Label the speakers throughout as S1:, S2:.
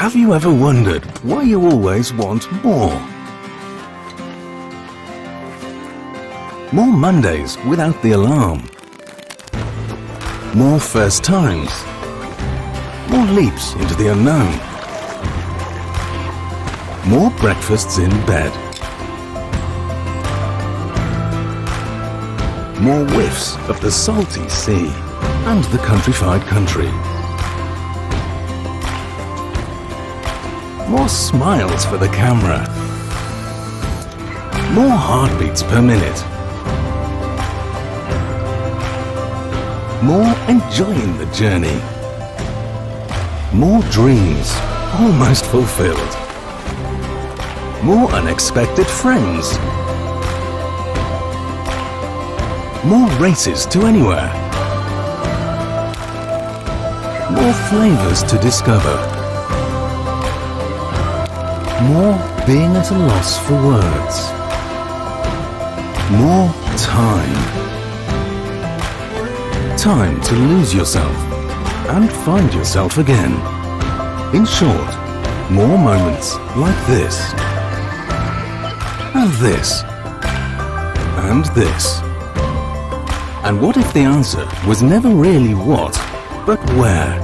S1: Have you ever wondered why you always want more? More Mondays without the alarm. More first times. More leaps into the unknown. More breakfasts in bed. More whiffs of the salty sea and the countrified country. More smiles for the camera. More heartbeats per minute. More enjoying the journey. More dreams almost fulfilled. More unexpected friends. More races to anywhere. More flavors to discover. More being at a loss for words. More time. Time to lose yourself and find yourself again. In short, more moments like this. And this. And this. And what if the answer was never really what, but where?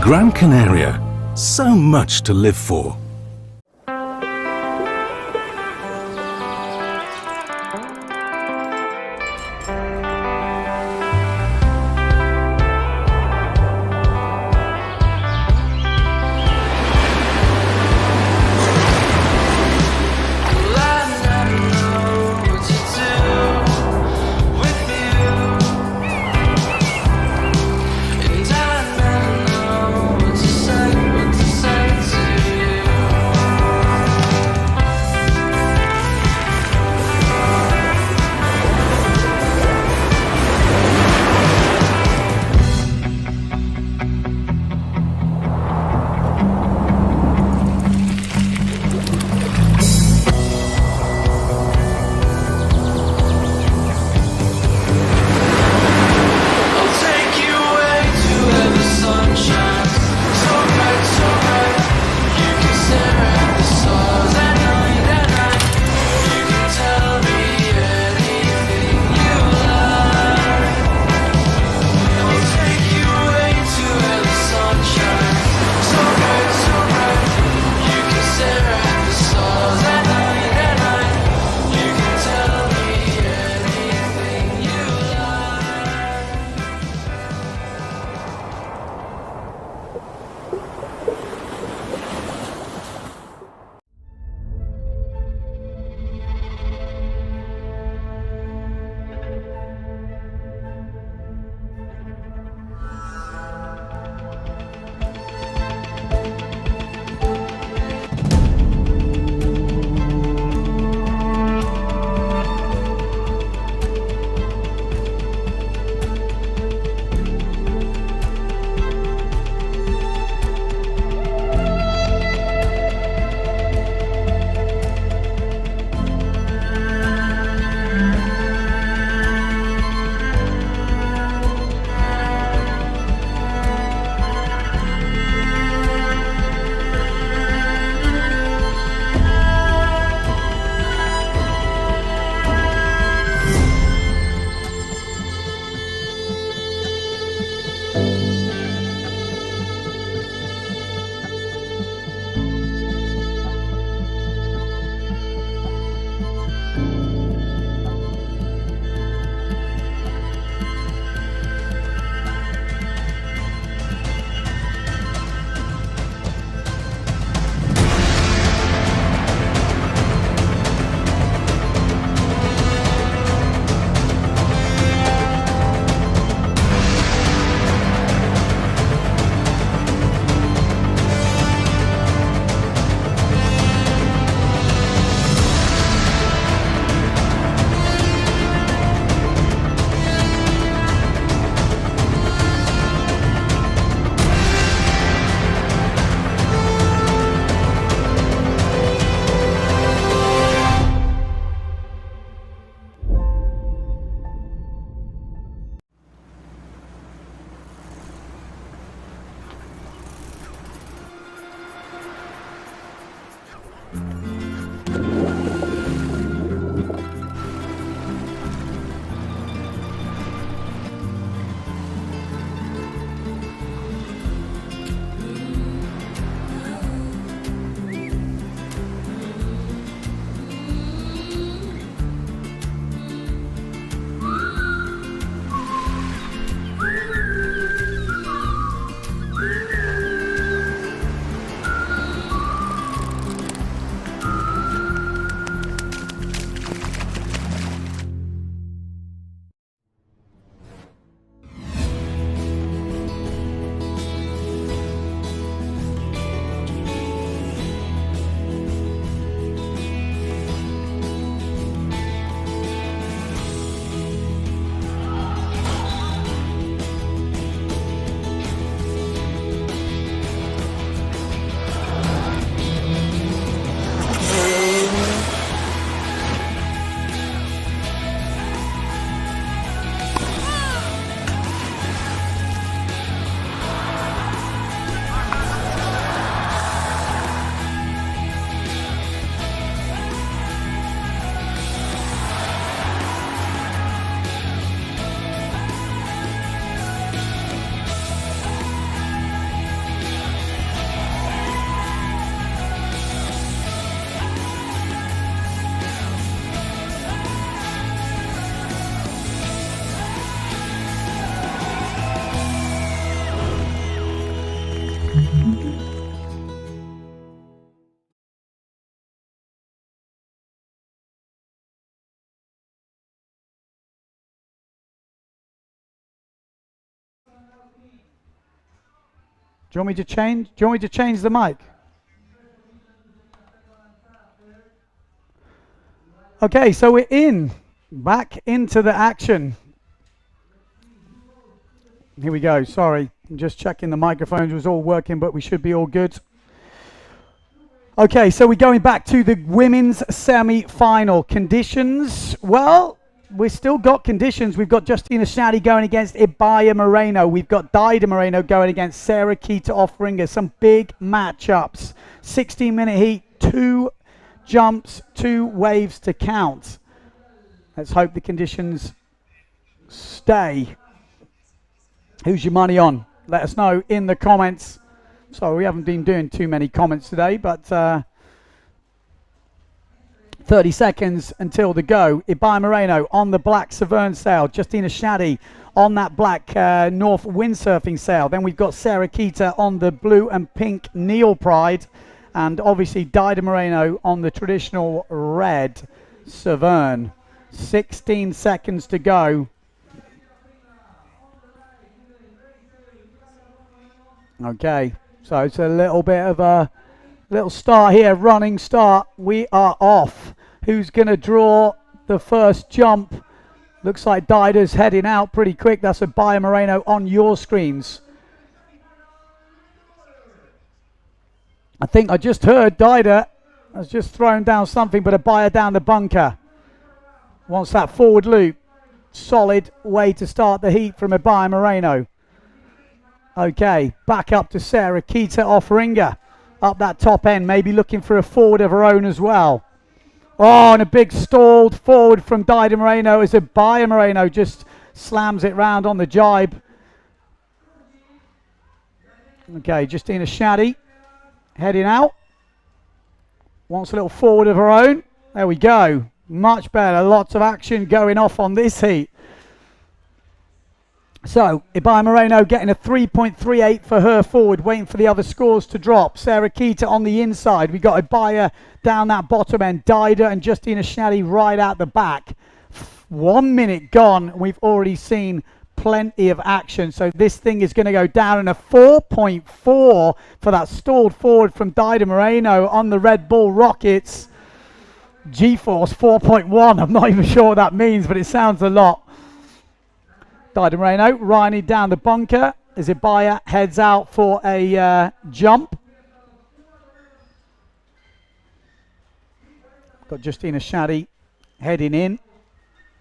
S1: Gran Canaria. So much to live for.
S2: Do you want me to change? Do you want me to change the mic? Okay, so we're back into the action. Here we go. Sorry, I'm just checking the microphones was all working, but we should be all good. Okay, so we're going back to the women's semi-final. Conditions, well, we've still got conditions. We've got Justina Shaddy going against Ibaya Moreno. We've got Dida Moreno going against Sarah Kita Offringer. Some big matchups. 16-minute heat, 2 jumps, 2 waves to count. Let's hope the conditions stay. Who's your money on? Let us know in the comments. So we haven't been doing too many comments today, but 30 seconds until the go. Ibaya Moreno on the black Severn sail. Justina Shaddy on that black North Windsurfing sail. Then we've got Sarah Kita on the blue and pink Neil Pride. And obviously Dida Moreno on the traditional red Severn. 16 seconds to go. Okay, so it's a little bit of a little start here, running start. We are off. Who's going to draw the first jump? Looks like Dida's heading out pretty quick. That's Ibaya Moreno on your screens. I think I just heard Dida has just thrown down something, but Ibaya down the bunker. Wants that forward loop. Solid way to start the heat from Ibaya Moreno. Okay, back up to Sarah Kita Offringer. Up that top end, maybe looking for a forward of her own as well. Oh, and a big stalled forward from Dida Moreno as Ibaya Moreno just slams it round on the jibe. Okay, Justina Shaddy heading out. Wants a little forward of her own. There we go. Much better. Lots of action going off on this heat. So, Ibaya Moreno getting a 3.38 for her forward, waiting for the other scores to drop. Sarah Kita on the inside. We got Ibaya down that bottom end. Dida and Justina Shaddy right out the back. 1 minute gone. We've already seen plenty of action. So this thing is going to go down in a 4.4 for that stalled forward from Dida Moreno on the Red Bull Rockets. G-force 4.1. I'm not even sure what that means, but it sounds a lot. Dida Moreno, Riney down the bunker as Ibaya heads out for a jump. Got Justina Shaddy heading in.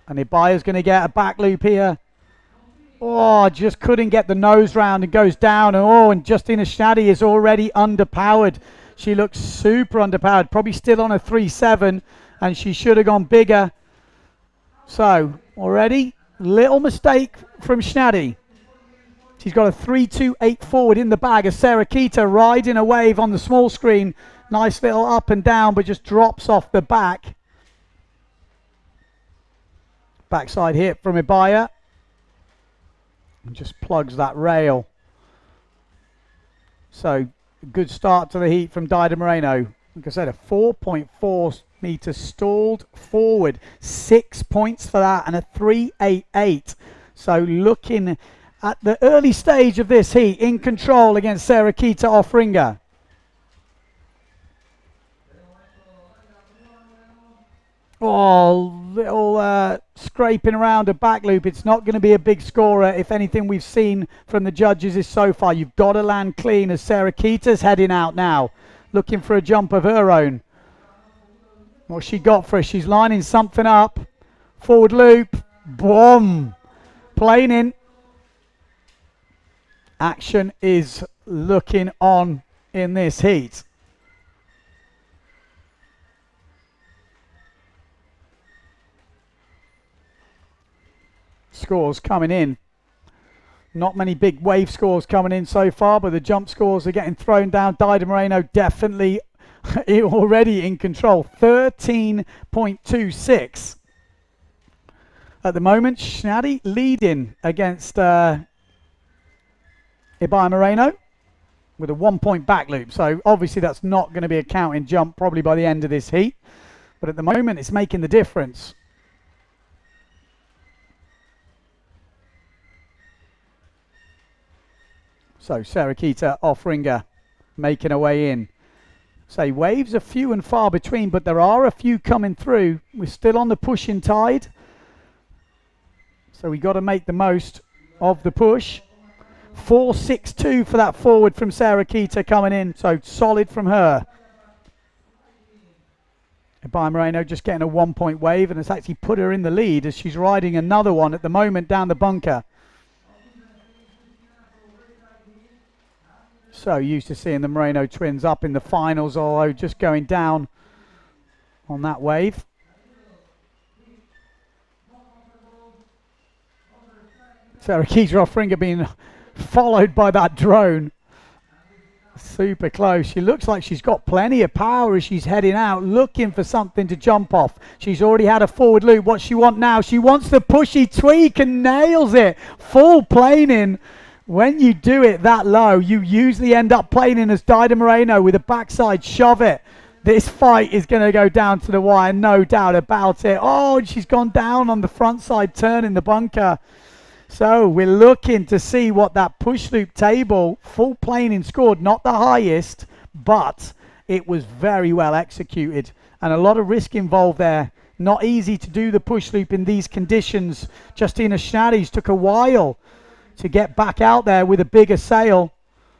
S2: And Ibaya's going to get a back loop here. Oh, just couldn't get the nose round and goes down. And Justina Shaddy is already underpowered. She looks super underpowered, probably still on a 3.7, and she should have gone bigger. So, already, little mistake from Schnatty. She's got a 3.28 forward in the bag as Sarah Keita riding a wave on the small screen. Nice little up and down, but just drops off the back. Backside hit from Ibaya. And just plugs that rail. So, good start to the heat from Dido Moreno. Like I said, a 4.4 meter stalled forward. 6 points for that and a 3.88. So, looking at the early stage of this heat, in control against Sarah Keita off ringer. Oh, little scraping around a back loop. It's not going to be a big scorer. If anything we've seen from the judges is so far, you've got to land clean as Sarah Keita's heading out now, looking for a jump of her own. What's she got for us? She's lining something up. Forward loop. Boom. Plane in. Action is looking on in this heat. Scores coming in. Not many big wave scores coming in so far, but the jump scores are getting thrown down. Dido Moreno definitely already in control. 13.26. At the moment, Schnatty leading against Ibaya Moreno with a 1 point back loop. So obviously that's not going to be a counting jump probably by the end of this heat. But at the moment it's making the difference. So Sarah Keita off ringer making her way in. Say waves are few and far between, but there are a few coming through. We're still on the pushing tide. So we got to make the most of the push. 4.62 for that forward from Sarah Keita coming in. So solid from her. Ibaya Moreno just getting a 1 point wave, and it's actually put her in the lead as she's riding another one at the moment down the bunker. So used to seeing the Moreno twins up in the finals, although just going down on that wave. Sarah Keita off ringer being followed by that drone. Super close. She looks like she's got plenty of power as she's heading out, looking for something to jump off. She's already had a forward loop. What she wants now? She wants the pushy tweak and nails it. Full planing. When you do it that low, you usually end up planing as Dido Moreno with a backside shove it. This fight is going to go down to the wire, no doubt about it. Oh, and she's gone down on the front side turn in the bunker. So we're looking to see what that push loop table, full planing scored, not the highest, but it was very well executed and a lot of risk involved there. Not easy to do the push loop in these conditions. Justina Schnatty's took a while to get back out there with a bigger sail.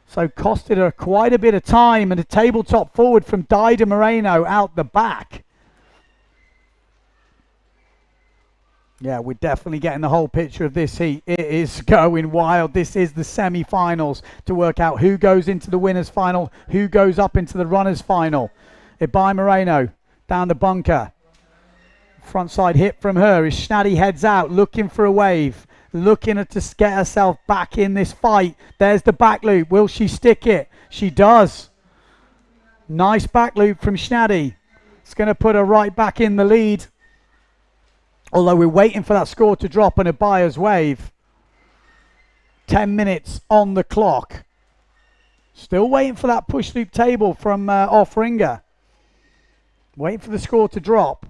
S2: So costed her quite a bit of time, and a tabletop forward from Dido Moreno out the back. Yeah, we're definitely getting the whole picture of this heat. It is going wild. This is the semi-finals to work out who goes into the winners final, who goes up into the runners final. Ibaya Moreno down the bunker. Frontside hit from her as Schnatty heads out, looking for a wave. Looking to get herself back in this fight. There's the back loop. Will she stick it? She does. Nice back loop from Schnatty. It's going to put her right back in the lead. Although we're waiting for that score to drop on Ibaya's wave. 10 minutes on the clock. Still waiting for that push loop table from off ringer. Waiting for the score to drop.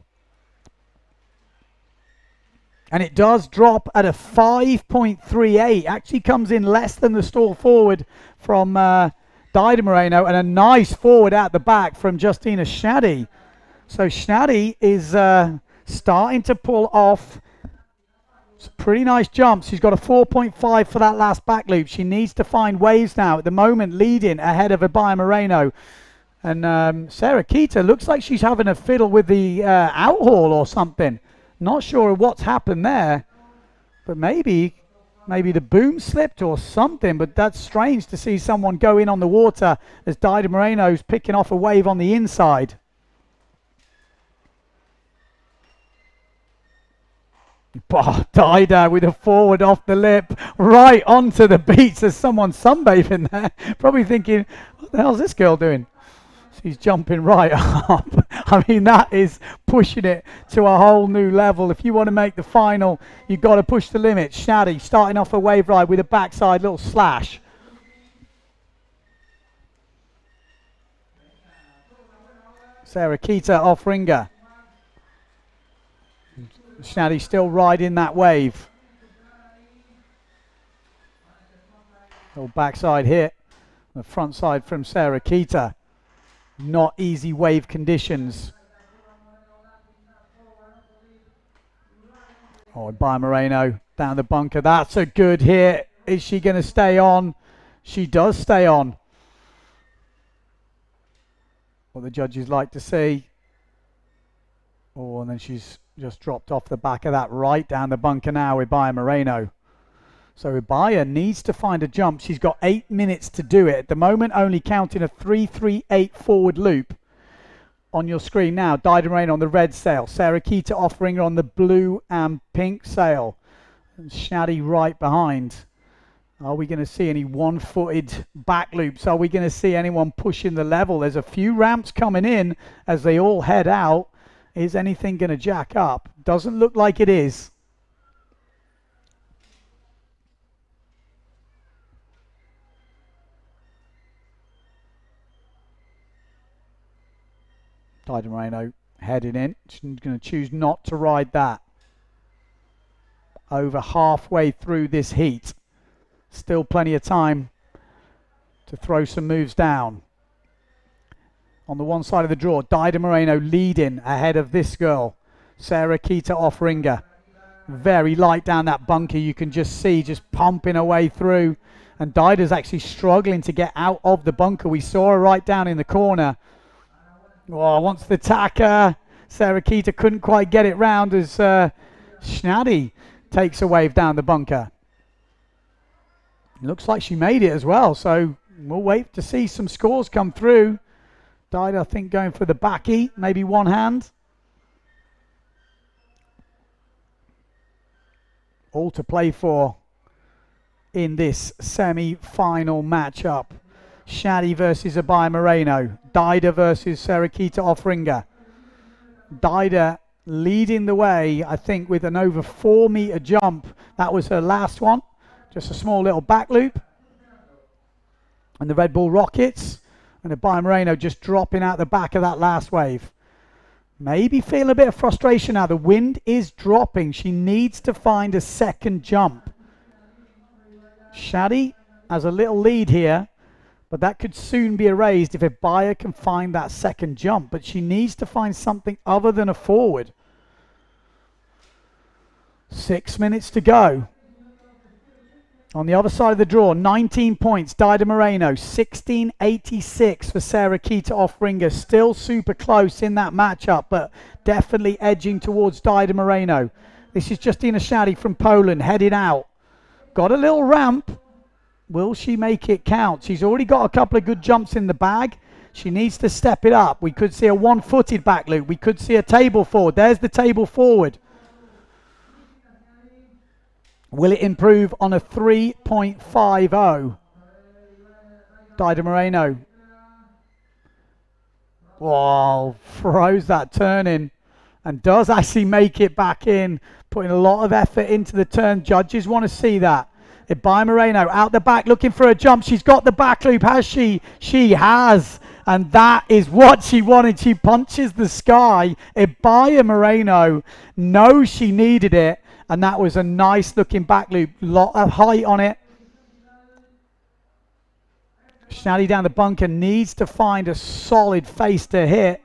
S2: And it does drop at a 5.38. Actually comes in less than the stall forward from Dido Moreno. And a nice forward at the back from Justina Schnatty. So Schnatty is starting to pull off some pretty nice jumps. She's got a 4.5 for that last back loop. She needs to find waves now. At the moment, leading ahead of Ibaya Moreno. And Sarah Keita looks like she's having a fiddle with the outhaul or something. Not sure what's happened there, but maybe Maybe the boom slipped or something, but that's strange to see someone go in on the water as Dida Moreno's picking off a wave on the inside. Dida with a forward off the lip right onto the beach. There's someone sunbathing there, probably thinking, what the hell's this girl doing? She's jumping right up. I mean, that is pushing it to a whole new level. If you want to make the final, you've got to push the limit. Shaddy starting off a wave ride with a backside little slash. Sarah Keita off ringer. Shaddy still riding that wave. Little backside hit. The front side from Sarah Keita. Not easy wave conditions. Oh, by Moreno down the bunker. That's a good hit. Is she going to stay on? She does stay on. What the judges like to see. Oh, and then she's just dropped off the back of that right down the bunker now with Baya Moreno. So Baya needs to find a jump. She's got 8 minutes to do it. At the moment, only counting a 3-3-8 forward loop. On your screen now, Dida Moreno on the red sail. Sarah Keita offering her on the blue and pink sail. And Shaddy right behind. Are we going to see any one-footed back loops? Are we going to see anyone pushing the level? There's a few ramps coming in as they all head out. Is anything going to jack up? Doesn't look like it is. Dida Moreno heading in. She's going to choose not to ride that. Over halfway through this heat. Still plenty of time to throw some moves down. On the one side of the draw, Dida Moreno leading ahead of this girl. Sarah Keita off ringer. Very light down that bunker. You can just see just pumping her way through. And Dida's actually struggling to get out of the bunker. We saw her right down in the corner. Oh, wants the tacker. Sarah Keita couldn't quite get it round as Schnaddy takes a wave down the bunker. Looks like she made it as well, so we'll wait to see some scores come through. Dida, I think, going for the backy, maybe one hand. All to play for in this semi-final matchup. Shaddy versus Abaya Moreno. Dida versus Sarah Keita off ringer. Dida leading the way, I think, with an over 4 meter jump. That was her last one. Just a small little back loop. And the Red Bull Rockets. And Abaya Moreno just dropping out the back of that last wave. Maybe feeling a bit of frustration now. The wind is dropping. She needs to find a second jump. Shaddy has a little lead here. But that could soon be erased if Abaya can find that second jump. But she needs to find something other than a forward. 6 minutes to go. On the other side of the draw, 19 points, Dida Moreno. 16.86 for Sarah Keita off ringer. Still super close in that matchup, but definitely edging towards Dida Moreno. This is Justyna Shaddy from Poland, heading out. Got a little ramp. Will she make it count? She's already got a couple of good jumps in the bag. She needs to step it up. We could see a one-footed back loop. We could see a table forward. There's the table forward. Will it improve on a 3.50? Dida Moreno. Whoa, throws that turn in and does actually make it back in, putting a lot of effort into the turn. Judges want to see that. Abaya Moreno out the back looking for a jump. She's got the back loop, has she? She has. And that is what she wanted. She punches the sky. Abaya Moreno knows she needed it. And that was a nice looking back loop. Lot of height on it. Shaddy down the bunker needs to find a solid face to hit.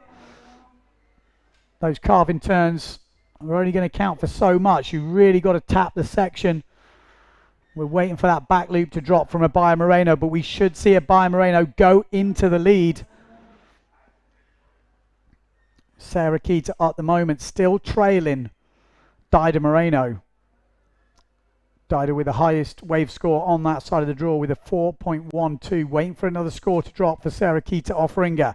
S2: Those carving turns are only going to count for so much. You really got to tap the section. We're waiting for that back loop to drop from Abaya Moreno, but we should see Abaya Moreno go into the lead. Sarah Keita at the moment still trailing Dida Moreno. Dider with the highest wave score on that side of the draw with a 4.12, waiting for another score to drop for Sarah Keita off ringer.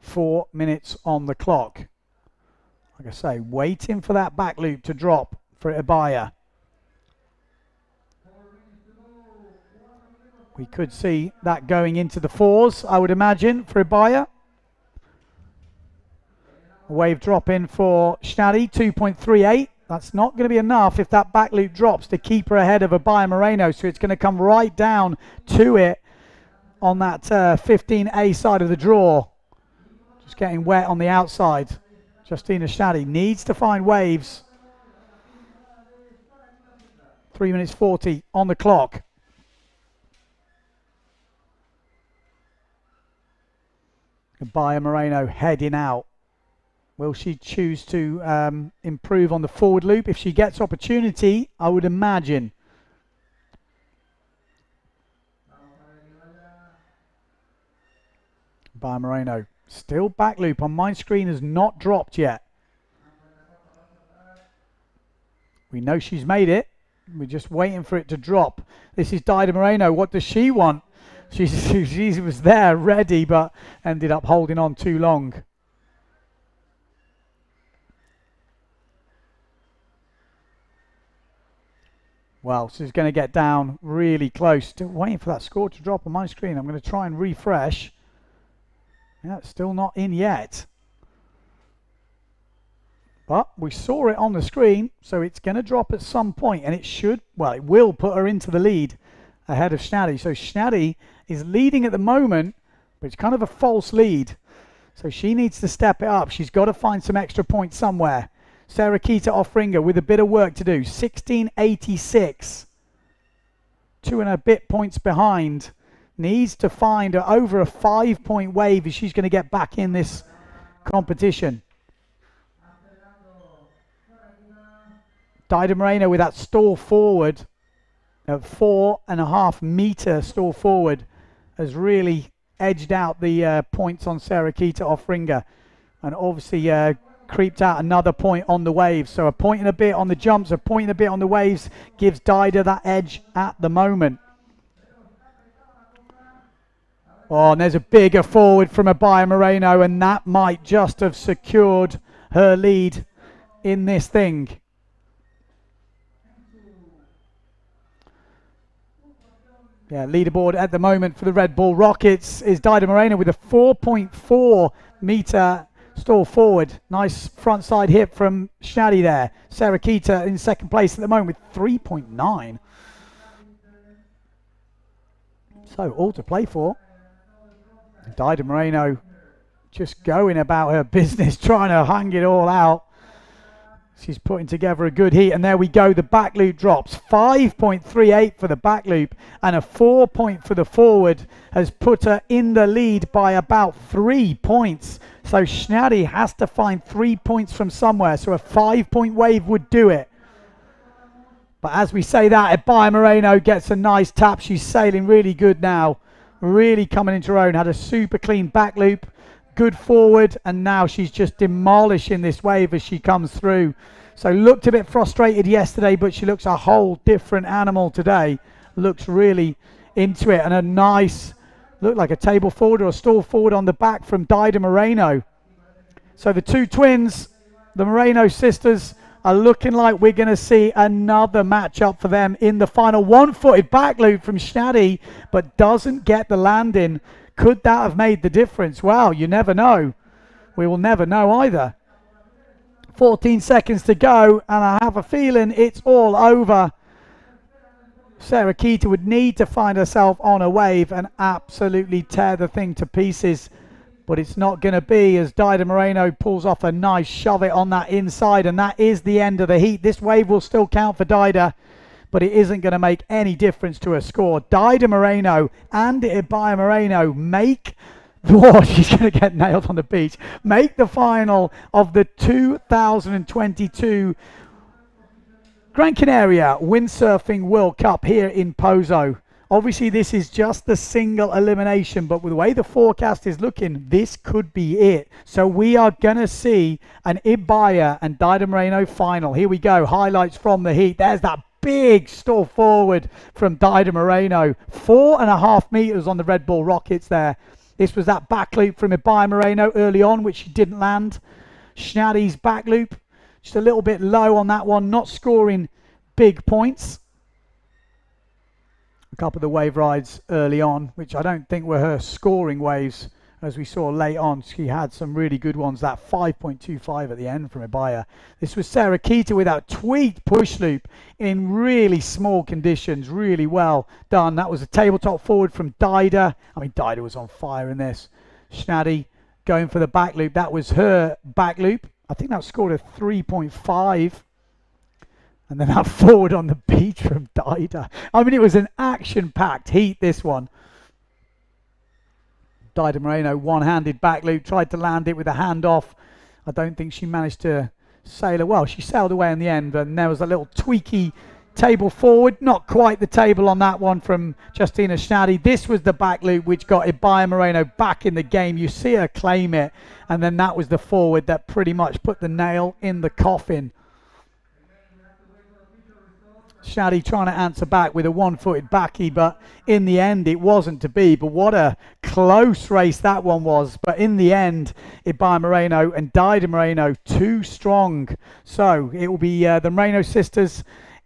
S2: Four minutes on the clock. Like I say, waiting for that back loop to drop for Ibaya. We could see that going into the fours, I would imagine, for Ibaya. Wave drop in for Schnadi, 2.38. That's not going to be enough if that back loop drops to keep her ahead of Ibaya Moreno. So it's going to come right down to it on that 15A side of the draw. Just getting wet on the outside. Justina Schnadi needs to find waves. 3 minutes 40 on the clock. Ibaya Moreno heading out. Will she choose to improve on the forward loop? If she gets opportunity, I would imagine. Ibaya Moreno. Still back loop on my screen has not dropped yet. We know she's made it. We're just waiting for it to drop. This is Dider Moreno. What does she want? She was there ready, but ended up holding on too long. Well, she's going to get down really close. Still waiting for that score to drop on my screen. I'm going to try and refresh. Yeah, it's still not in yet. But we saw it on the screen, so it's going to drop at some point, and it should, well, it will put her into the lead ahead of Schnadi. So Schnadi is leading at the moment, but it's kind of a false lead. So she needs to step it up. She's got to find some extra points somewhere. Sarah Keita off ringer with a bit of work to do. 1686. 2 and a bit points behind. Needs to find over a 5-point wave if she's going to get back in this competition. Dider Moreno with that stall forward at 4.5 meter stall forward has really edged out the points on Sarah Keita off ringer, and obviously creeped out another point on the waves. So a point and a bit on the jumps, a point and a bit on the waves gives Dider that edge at the moment. Oh, and there's a bigger forward from Ibaya Moreno, and that might just have secured her lead in this thing. Yeah, leaderboard at the moment for the Red Bull Rockets is Dider Moreno with a 4.4 meter stall forward. Nice front side hip from Schnadi there. Sarah Keita in second place at the moment with 3.9. So all to play for. Dider Moreno just going about her business, trying to hang it all out. She's putting together a good heat, and there we go. The back loop drops. 5.38 for the back loop, and a 4 point for the forward has put her in the lead by about 3 points. So Schnadi has to find 3 points from somewhere, so a 5-point wave would do it. But as we say that, Ibaya Moreno gets a nice tap. She's sailing really good now. Really coming into her own. Had a super clean back loop, good forward, and now she's just demolishing this wave as she comes through. So looked a bit frustrated yesterday, but she looks a whole different animal today. Looks really into it, and a nice, looked like a table forward or a stall forward on the back from Dider Moreno. So the two twins, the Moreno sisters, are looking like we're going to see another matchup for them in the final. One-footed back loop from Schnadi, but doesn't get the landing. Could that have made the difference? Well, you never know. We will never know either. 14 seconds to go, and I have a feeling it's all over. Sarah Keita would need to find herself on a wave and absolutely tear the thing to pieces. But it's not going to be, as Dider Moreno pulls off a nice shove it on that inside, and that is the end of the heat. This wave will still count for Dider, but it isn't going to make any difference to her score. Dider Moreno and Ibaya Moreno make she's going to get nailed on the beach. Make the final of the 2022 Gran Canaria Windsurfing World Cup here in Pozo Obviously, this is just the single elimination, but with the way the forecast is looking, this could be it. So we are going to see an Ibaya and Dido Moreno final. Here we go. Highlights from the heat. There's that big stall forward from Dido Moreno. 4.5 meters on the Red Bull Rockets there. This was that back loop from Ibaya Moreno early on, which she didn't land. Schnatty's back loop, just a little bit low on that one, not scoring big points. A couple of the wave rides early on, which I don't think were her scoring waves, as we saw late on. She had some really good ones. That 5.25 at the end from Ibaya. This was Sarah Keita with that tweaked push loop in really small conditions. Really well done. That was a tabletop forward from Dido. I mean, Dido was on fire in this. Schnatty going for the back loop. That was her back loop. I think that scored a 3.5. And then that forward on the beach from Dido. I mean, it was an action-packed heat, this one. Dido Moreno, one-handed back loop, tried to land it with a hand off. I don't think she managed to sail it well. She sailed away in the end, and there was a little tweaky table forward. Not quite the table on that one from Justina Schnatty. This was the back loop which got Ibaya Moreno back in the game. You see her claim it, and then that was the forward that pretty much put the nail in the coffin. Schnatty trying to answer back with a one-footed backy, but in the end it wasn't to be. But what a close race that one was. But in the end, Ibaya Moreno and Dido Moreno too strong. So it will be the Moreno sisters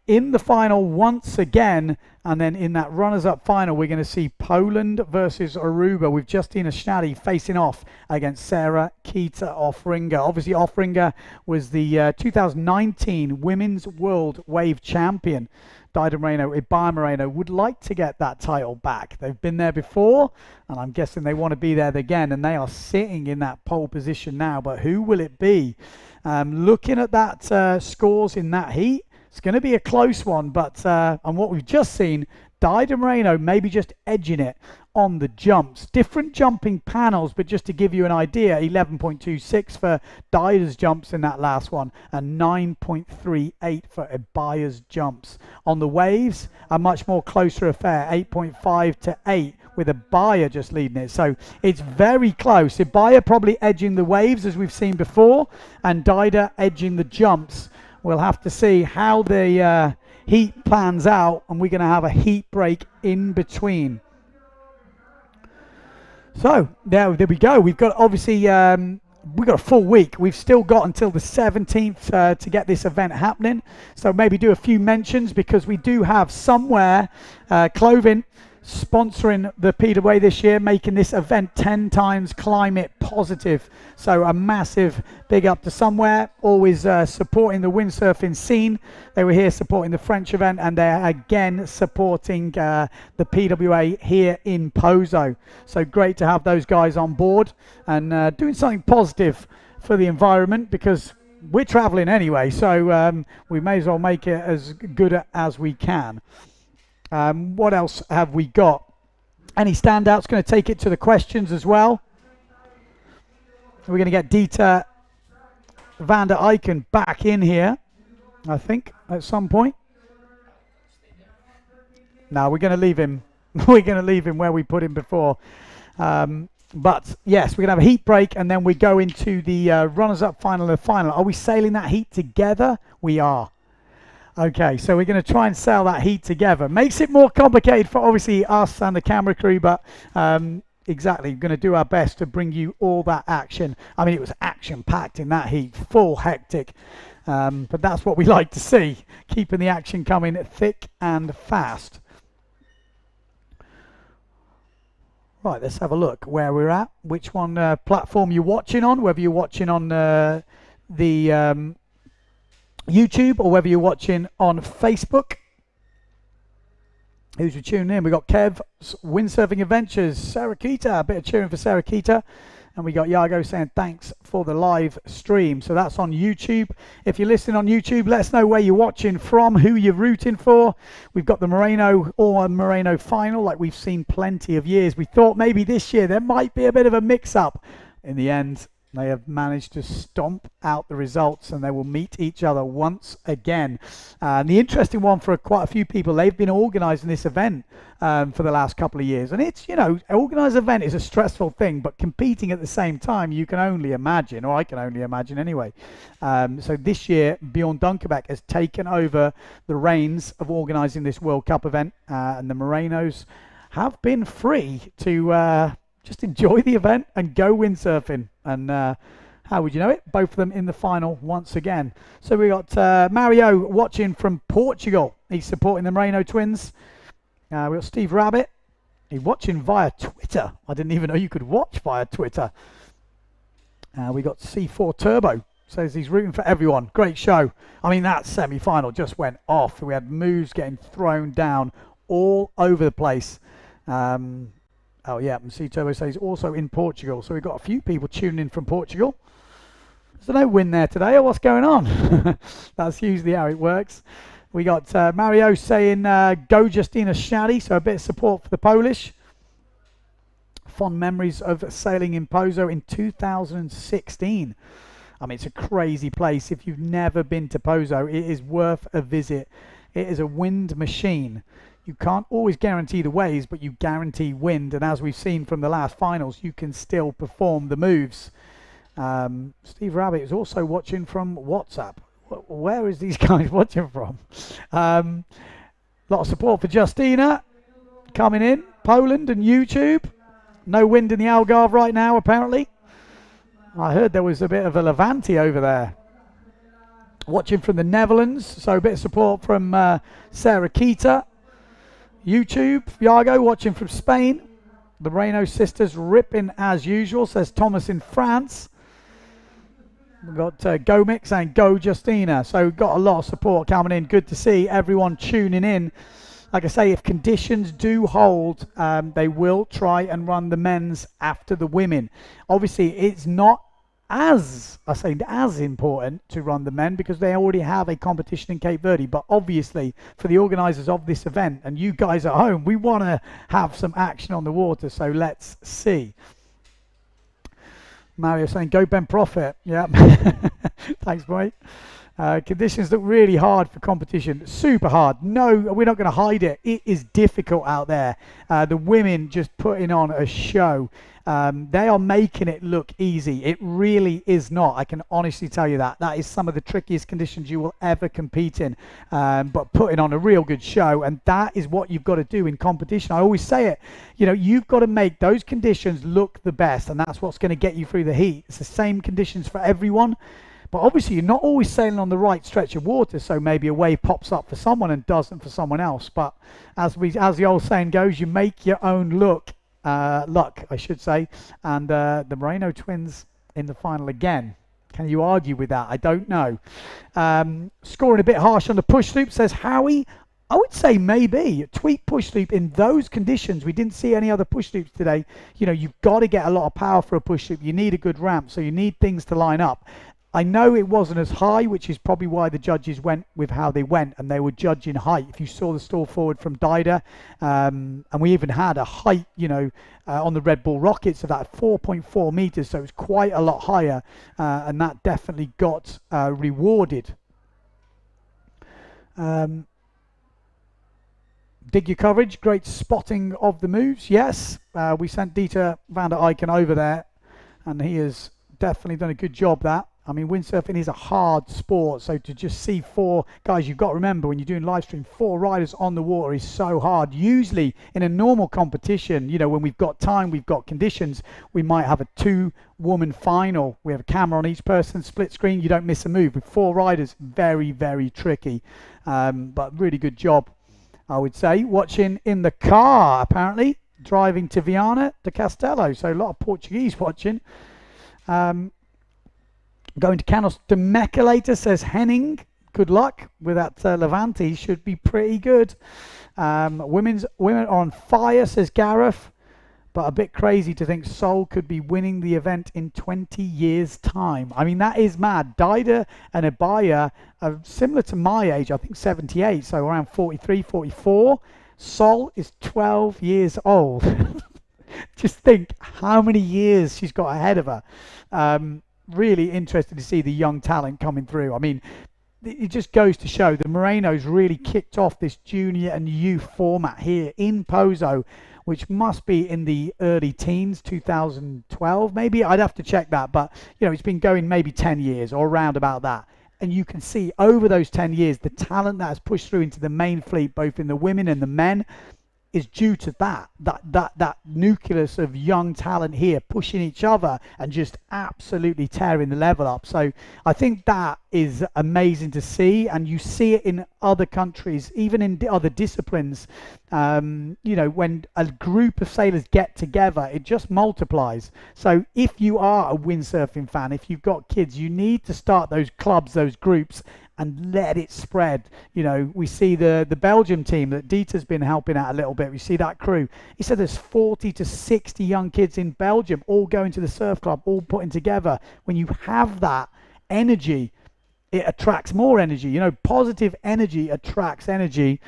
S2: in the final once again, and then in that runners-up final we're going to see Poland versus Aruba with Justina Schnatty facing off against Sarah Keita Offringer. Obviously Offringer was the 2019 Women's World Wave Champion. Dido Moreno, Ibaya Moreno would like to get that title back. They've been there before, and I'm guessing they want to be there again, and they are sitting in that pole position now. But who will it be? Looking at that scores in that heat, it's going to be a close one, but on what we've just seen, Dido Moreno maybe just edging it on the jumps. Different jumping panels, but just to give you an idea, 11.26 for Dido's jumps in that last one, and 9.38 for Ibaya's jumps. On the waves, a much more closer affair, 8.5 to 8, with Ibaya just leading it. So it's very close. Ibaya probably edging the waves, as we've seen before, and Dido edging the jumps. We'll have to see how the heat plans out, and we're going to have a heat break in between. So there we go. We've got obviously we've got a full week. We've still got until the 17th to get this event happening. So maybe do a few mentions, because we do have Somewhere Clothing sponsoring the PWA this year, making this event 10 times climate positive. So a massive big up to Somewhere, always supporting the windsurfing scene. They were here supporting the French event, and they're again supporting the PWA here in Pozo. So great to have those guys on board and doing something positive for the environment, because we're traveling anyway, so we may as well make it as good as we can. What else have we got? Any standouts? Going to take it to the questions as well. We're going to get Dieter van der Eycken back in here, I think, at some point. No, we're going to leave him. We're going to leave him where we put him before. But yes, we're going to have a heat break, and then we go into the runners-up final and the final. Are we sailing that heat together? We are. Okay, so we're going to try and sail that heat together. Makes it more complicated for obviously us and the camera crew, but exactly, we're going to do our best to bring you all that action. I mean, it was action-packed in that heat, full hectic. But that's what we like to see, keeping the action coming thick and fast. Right, let's have a look where we're at, which one platform you're watching on, whether you're watching on the YouTube or whether you're watching on Facebook. Who's tuning in? We got Kev's Windsurfing Adventures, Sarah Keita, a bit of cheering for Sarah Keita. And we got Yago saying thanks for the live stream. So that's on YouTube. If you're listening on YouTube, let us know where you're watching from, who you're rooting for. We've got the Moreno or Moreno final, like we've seen plenty of years. We thought maybe this year there might be a bit of a mix-up. In the end, They have managed to stomp out the results, and they will meet each other once again. And the interesting one for quite a few people, they've been organising this event for the last couple of years. And it's, you know, organised event is a stressful thing, but competing at the same time, you can only imagine, or I can only imagine anyway. So this year, Bjorn Dunkerbeck has taken over the reins of organising this World Cup event, and the Morenos have been free to just enjoy the event and go windsurfing. And how would you know it? Both of them in the final once again. So we got Mario watching from Portugal. He's supporting the Moreno twins. We got Steve Rabbit. He's watching via Twitter. I didn't even know you could watch via Twitter. We got C4 Turbo. Says he's rooting for everyone. Great show. I mean, that semi-final just went off. We had moves getting thrown down all over the place. Oh yeah, and C Turbo says also in Portugal. So we've got a few people tuning in from Portugal. Is there no win there today, or what's going on? That's usually how it works. We got Mario saying go Justina Shaddy, so a bit of support for the Polish. Fond memories of sailing in Pozo in 2016. I mean, it's a crazy place. If you've never been to Pozo, it is worth a visit. It is a wind machine. You can't always guarantee the waves, but you guarantee wind. And as we've seen from the last finals, you can still perform the moves. Steve Rabbit is also watching from WhatsApp. Where is these guys watching from? Lot of support for Justina coming in. Poland and YouTube. No wind in the Algarve right now, apparently. I heard there was a bit of a Levante over there. Watching from the Netherlands. So a bit of support from Sarah Keita. YouTube, Iago watching from Spain. The Moreno sisters ripping as usual, says Thomas in France. We've got Go Mix and Go Justina. So got a lot of support coming in. Good to see everyone tuning in. Like I say, if conditions do hold, they will try and run the men's after the women. Obviously, it's not as important to run the men because they already have a competition in Cape Verde. But obviously, for the organisers of this event and you guys at home, we want to have some action on the water. So let's see. Mario saying, go Ben Profit. Yeah. Thanks, mate. Conditions look really hard for competition. Super hard. No, we're not going to hide it. It is difficult out there. The women just putting on a show. They are making it look easy. It really is not. I can honestly tell you that. That is some of the trickiest conditions you will ever compete in. But putting on a real good show, and that is what you've got to do in competition. I always say it. You know, you've got to make those conditions look the best, and that's what's going to get you through the heat. It's the same conditions for everyone. But obviously, you're not always sailing on the right stretch of water, so maybe a wave pops up for someone and doesn't for someone else. But as the old saying goes, you make your own luck, I should say. And the Moreno twins in the final again. Can you argue with that? I don't know. Scoring a bit harsh on the push loop, says Howie. I would say maybe a tweak push loop in those conditions. We didn't see any other push loops today. You know, you've got to get a lot of power for a push loop. You need a good ramp, so you need things to line up. I know it wasn't as high, which is probably why the judges went with how they went, and they were judging height. If you saw the stall forward from Dida, and we even had a height, you know, on the Red Bull Rockets of that 4.4 meters, so it was quite a lot higher, and that definitely got rewarded. Dig your coverage, great spotting of the moves. Yes, we sent Dieter van der Eycken over there, and he has definitely done a good job that. I mean, windsurfing is a hard sport, so to just see four guys, you've got to remember when you're doing live stream, 4 riders on the water is so hard. Usually in a normal competition, you know, when we've got time, we've got conditions, we might have a 2-woman final. We have a camera on each person, split screen, you don't miss a move. With 4 riders, very, very tricky, but really good job, I would say. Watching in the car, apparently, driving to Viana de Castelo, so a lot of Portuguese watching. Going to Canos de Mecca later, says Henning. Good luck with that Levante. Should be pretty good. Women are on fire, says Gareth. But a bit crazy to think Seoul could be winning the event in 20 years' time. I mean, that is mad. Dida and Abaya are similar to my age. I think 78, so around 43, 44. Seoul is 12 years old. Just think how many years she's got ahead of her. really interested to see the young talent coming through. I mean, it just goes to show the Morenos really kicked off this junior and youth format here in Pozo, which must be in the early teens, 2012 maybe. I'd have to check that, but you know, it's been going maybe 10 years or around about that. And you can see over those 10 years the talent that has pushed through into the main fleet, both in the women and the men, is due to that nucleus of young talent here pushing each other and just absolutely tearing the level up. So I think that is amazing to see, and you see it in other countries, even in other disciplines. You know, when a group of sailors get together, it just multiplies. So if you are a windsurfing fan, if you've got kids, you need to start those clubs, those groups, and let it spread. You know, we see the Belgium team that Dieter's been helping out a little bit. We see that crew. He said there's 40 to 60 young kids in Belgium all going to the surf club, all putting together. When you have that energy, it attracts more energy. You know, positive energy attracts energy.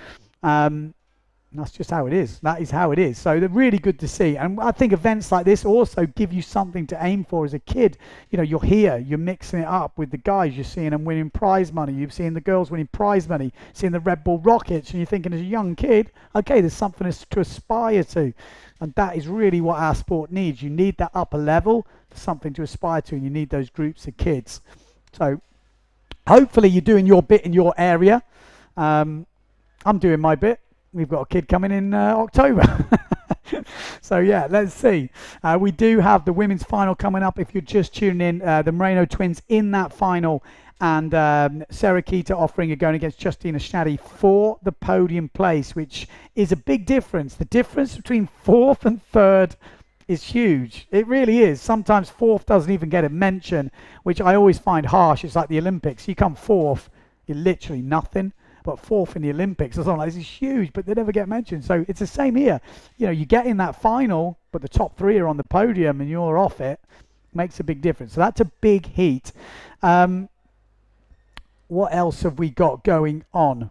S2: That's just how it is. That is how it is. So they're really good to see. And I think events like this also give you something to aim for as a kid. You know, you're here, you're mixing it up with the guys, you're seeing them winning prize money, you've seen the girls winning prize money, seeing the Red Bull Rockets, and you're thinking as a young kid, okay, there's something to aspire to. And that is really what our sport needs. You need that upper level, something to aspire to, and you need those groups of kids. So hopefully you're doing your bit in your area. I'm doing my bit. We've got a kid coming in October. So yeah, let's see. We do have the women's final coming up. If you're just tuning in, the Moreno twins in that final, and Sarah Keita offering going against Justina Schnaddy for the podium place, which is a big difference. The difference between fourth and third is huge. It really is. Sometimes fourth doesn't even get a mention, which I always find harsh. It's like the Olympics. You come fourth, you're literally nothing. But fourth in the Olympics or something like this is huge, but they never get mentioned. So it's the same here. You know, you get in that final, but the top three are on the podium and you're off it. Makes a big difference. So that's a big heat. What else have we got going on?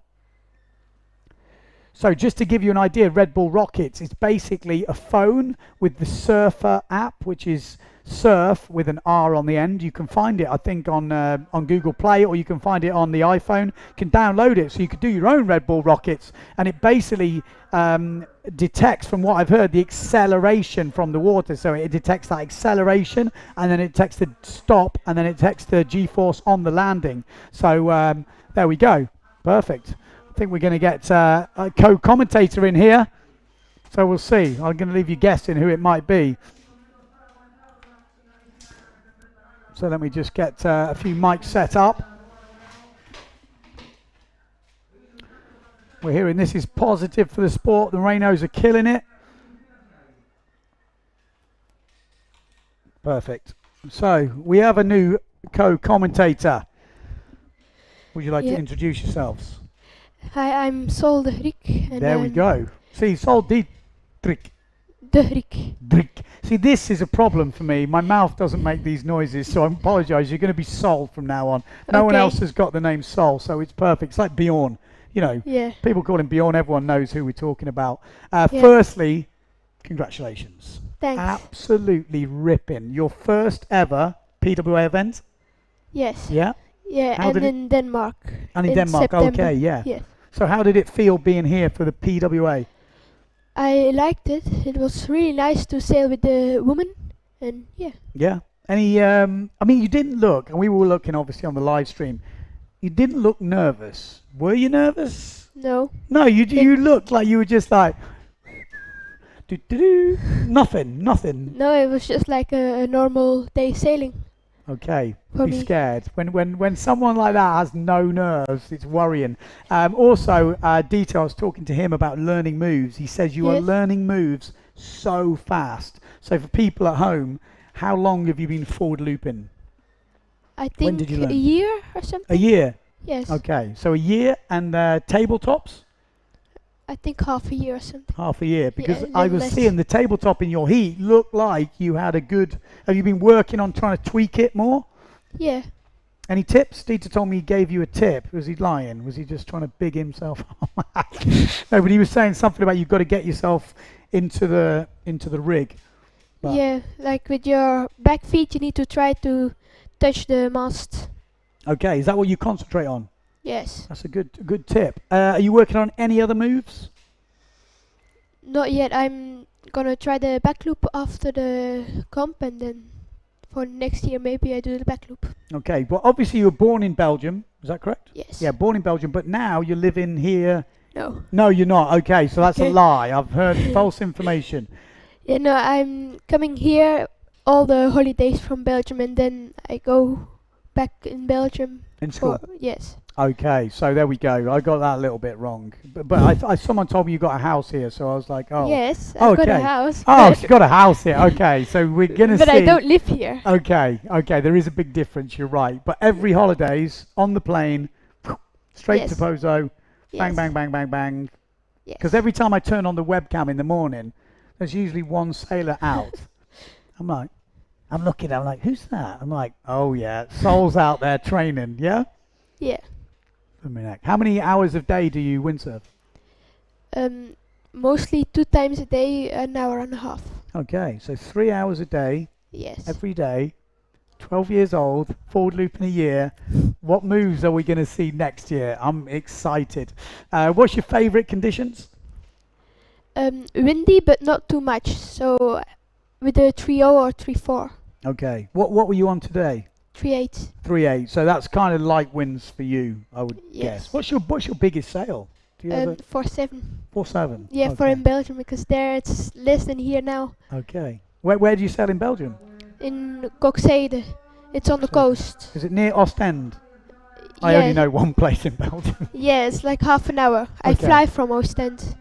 S2: So just to give you an idea, Red Bull Rockets is basically a phone with the Surfer app, which is surf with an R on the end. You can find it, I think, on Google Play, or you can find it on the iPhone. You can download it, so you could do your own Red Bull Rockets, and it basically detects, from what I've heard, the acceleration from the water. So it detects that acceleration, and then it detects the stop, and then it detects the G-force on the landing. So there we go. Perfect. I think we're going to get a co-commentator in here, so we'll see. I'm going to leave you guessing who it might be. So let me just get a few mics set up. We're hearing this is positive for the sport. The Morenos are killing it. Perfect. So we have a new co-commentator. Would you like to introduce yourselves?
S3: Hi, I'm Sol de Hrik.
S2: There we go. See, Sol de Hrik.
S3: De Hrik.
S2: Drick. See, this is a problem for me. My mouth doesn't make these noises, so I apologise. You're going to be Sol from now on. No one else has got the name Sol, so it's perfect. It's like Bjorn. You know, people call him Bjorn. Everyone knows who we're talking about. Firstly, congratulations.
S3: Thanks.
S2: Absolutely ripping. Your first ever PWA event?
S3: Yes.
S2: Yeah?
S3: Yeah, and in Denmark.
S2: And in Denmark,
S3: September.
S2: okay, yeah.
S3: Yes.
S2: So how did it feel being here for the PWA?
S3: I liked it. It was really nice to sail with the woman, and yeah.
S2: Yeah. Any, I mean, you didn't look, and we were looking obviously on the live stream. You didn't look nervous. Were you nervous?
S3: No.
S2: No, you looked like you were just like, nothing.
S3: No, it was just like a normal day sailing.
S2: Okay,
S3: For
S2: be
S3: me.
S2: scared. When someone like that has no nerves, it's worrying. Also, Dieter, I was talking to him about learning moves. He says you are learning moves so fast. So for people at home, how long have you been forward looping?
S3: I
S2: When
S3: think
S2: did you learn?
S3: a year or something.
S2: A year?
S3: Yes.
S2: Okay, so a year, and tabletops?
S3: I think half a year or something.
S2: Half a year, because
S3: Yeah,
S2: I was
S3: less.
S2: seeing the tabletop in your heat look like you had a good. Have you been working on trying to tweak it more?
S3: Yeah.
S2: Any tips? Dieter told me he gave you a tip. Was he lying? Was he just trying to big himself up? No, but he was saying something about you've got to get yourself into the rig. But
S3: Yeah, like with your back feet, you need to try to touch the mast.
S2: Okay, is that what you concentrate on?
S3: Yes.
S2: That's a good tip. Are you working on any other moves?
S3: Not yet. I'm gonna try the back loop after the comp, and then for next year maybe I do the back loop.
S2: Okay, well obviously you were born in Belgium, is that correct?
S3: Yes.
S2: Yeah, born in Belgium, but now you live in here.
S3: No.
S2: No, you're not. Okay, so that's a
S3: Okay.
S2: lie. I've heard false information.
S3: Yeah, no, I'm coming here all the holidays from Belgium, and then I go back in Belgium.
S2: In school?
S3: Yes.
S2: Okay, so there we go. I got that a little bit wrong. But someone told me you got a house here, so I was like, oh.
S3: Yes, I've got a
S2: Okay.
S3: house.
S2: Oh, she's got a house here. Okay, so we're going to see.
S3: But I don't live here.
S2: Okay, there is a big difference, you're right. But every holidays, on the plane, straight
S3: Yes.
S2: to Pozo, bang,
S3: Yes.
S2: bang, bang, bang, bang.
S3: Yes.
S2: Because every time I turn on the webcam in the morning, there's usually one sailor out. I'm like, who's that? I'm like, oh yeah, Sol's out there training, yeah?
S3: Yeah.
S2: I mean, how many hours a day do you windsurf?
S3: Mostly 2 times a day, an hour and a half.
S2: Okay, so 3 hours a day,
S3: Yes.
S2: every day, 12 years old, forward loop in a year. What moves are we going to see next year? I'm excited. What's your favourite conditions?
S3: Windy, but not too much. So with a 3.0 or 3.4.
S2: Okay, what were you on today?
S3: 3.8.
S2: 3.8, so that's kind of light winds for you, I would
S3: Yes.
S2: guess. What's your biggest sail? Do you have a
S3: 4.7.
S2: 4.7?
S3: Yeah, for
S2: Okay.
S3: in Belgium, because there it's less than here now.
S2: Okay. Where do you sail in Belgium?
S3: In Kokzijde. It's on the
S2: Kokzijde.
S3: coast.
S2: Is it near Ostend? I only
S3: Yeah.
S2: know one place in Belgium.
S3: Yeah, it's like half an hour. I
S2: Okay.
S3: fly from Ostend.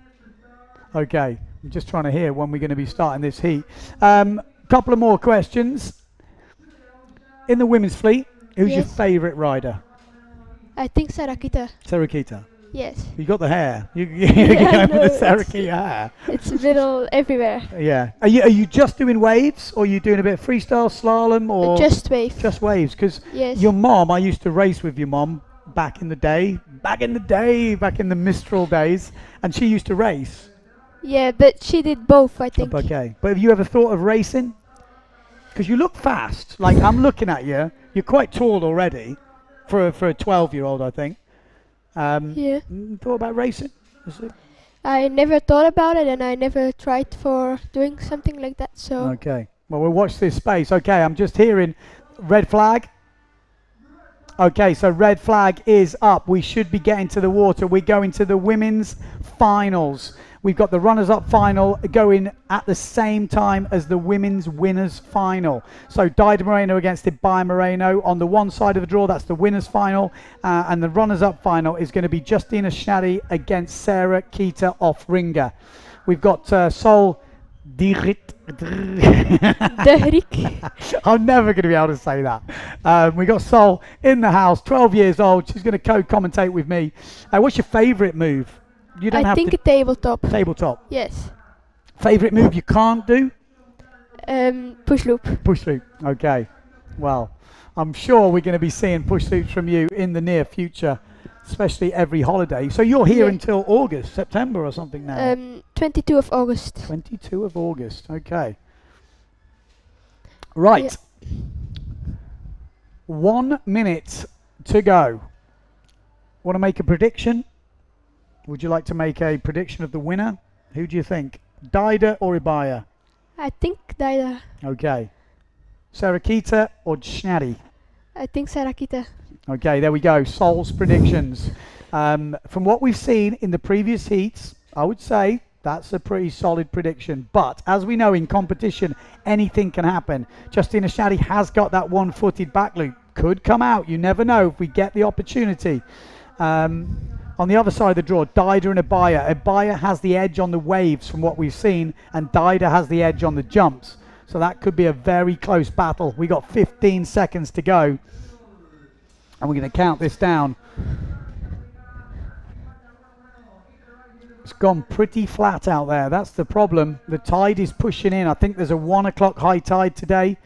S2: Okay, I'm just trying to hear when we're going to be starting this heat. Couple of more questions. In the women's fleet, who's your
S3: Yes.
S2: favourite rider?
S3: I think Sarakita.
S2: Sarakita.
S3: Yes.
S2: You got the hair. You're
S3: Yeah,
S2: going
S3: no,
S2: with the
S3: it's-
S2: Sarakita hair.
S3: It's a little everywhere.
S2: Yeah. Are you just doing waves, or are you doing a bit of freestyle, slalom, or
S3: Just wave.
S2: just waves? Because
S3: Yes.
S2: your mom, I used to race with your mom back in the day, back in the Mistral days, and she used to race.
S3: Yeah, but she did both, I think.
S2: Okay. But have you ever thought of racing? Because you look fast. Like, I'm looking at you. You're quite tall already for a 12-year-old, I think.
S3: Yeah.
S2: Thought about racing? Is it?
S3: I never thought about it, and I never tried for doing something like that. So
S2: Okay. Well, we'll watch this space. Okay, I'm just hearing red flag. Okay, so red flag is up. We should be getting to the water. We're going to the women's finals. We've got the runners-up final going at the same time as the women's winners final. So Dido Moreno against Ibaya Moreno on the one side of the draw. That's the winners final. And the runners-up final is going to be Justina Schnadi against Sarah Kita off Ringer. We've got Sol Dirit.
S3: Derrick.
S2: I'm never going to be able to say that. We got Sol in the house, 12 years old. She's going to co-commentate with me. What's your favourite move? You don't
S3: I
S2: have
S3: think
S2: to
S3: a tabletop.
S2: tabletop.
S3: Yes.
S2: Favourite move you can't do?
S3: Push loop.
S2: Push loop. Okay. Well, I'm sure we're going to be seeing push loops from you in the near future, especially every holiday. So you're here
S3: Yeah.
S2: until August, September or something now?
S3: 22 of August.
S2: 22 of August. Okay. Right. 1 minute to go. Want to make a prediction? Would you like to make a prediction of the winner? Who do you think? Dido or Ibaya?
S3: I think Daida.
S2: Okay. Sarakita or Schnadi?
S3: I think Sarakita.
S2: Okay, there we go. Sol's predictions. From what we've seen in the previous heats, I would say that's a pretty solid prediction. But as we know, in competition, anything can happen. Justina Schnadi has got that one-footed back loop. Could come out. You never know if we get the opportunity. On the other side of the draw, Dido and Ibaya. Ibaya has the edge on the waves from what we've seen, and Dido has the edge on the jumps. So that could be a very close battle. We got 15 seconds to go, and we're going to count this down. It's gone pretty flat out there. That's the problem. The tide is pushing in. I think there's a 1 o'clock high tide today,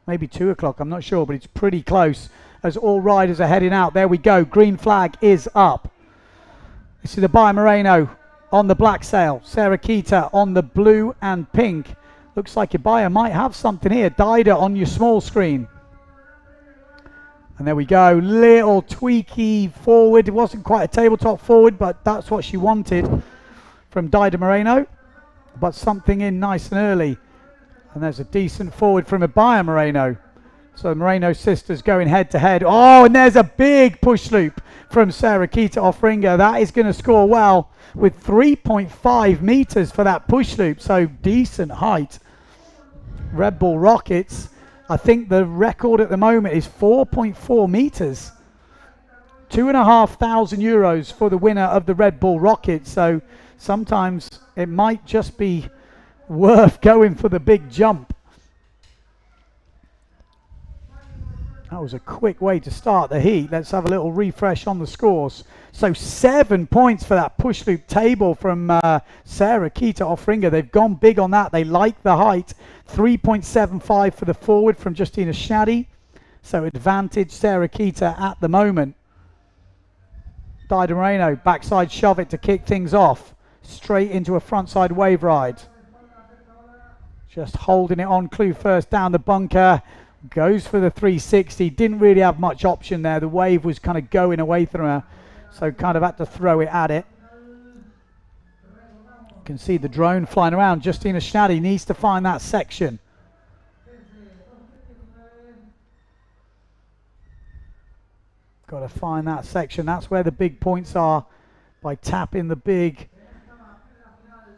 S2: maybe 2 o'clock. I'm not sure, but it's pretty close as all riders are heading out. There we go. Green flag is up. This is the Ibaya Moreno on the black sail. Sarah Kita on the blue and pink. Looks like Ibaya might have something here. Dido on your small screen. And there we go, little tweaky forward. It wasn't quite a tabletop forward, but that's what she wanted from Dida Moreno. But something in nice and early. And there's a decent forward from Abaya Moreno. So the Moreno sisters going head to head. Oh, and there's a big push loop from Sarah Kita off ringer. That is going to score well with 3.5 meters for that push loop. So decent height. Red Bull Rockets, I think the record at the moment is 4.4 meters. €2,500 for the winner of the Red Bull Rocket. So sometimes it might just be worth going for the big jump. That was a quick way to start the heat. Let's have a little refresh on the scores. So 7 points for that push loop table from Sarah Kita off ringer. They've gone big on that. They like the height. 3.75 for the forward from Justina Schnaddy. So advantage Sarah Kita at the moment. Dida Moreno, backside shove it to kick things off. Straight into a frontside wave ride. Just holding it on clue first down the bunker. Goes for the 360. Didn't really have much option there. The wave was kind of going away from her. So kind of had to throw it at it. You can see the drone flying around. Justina Schnaddy needs to find that section. Got to find that section. That's where the big points are, by tapping the big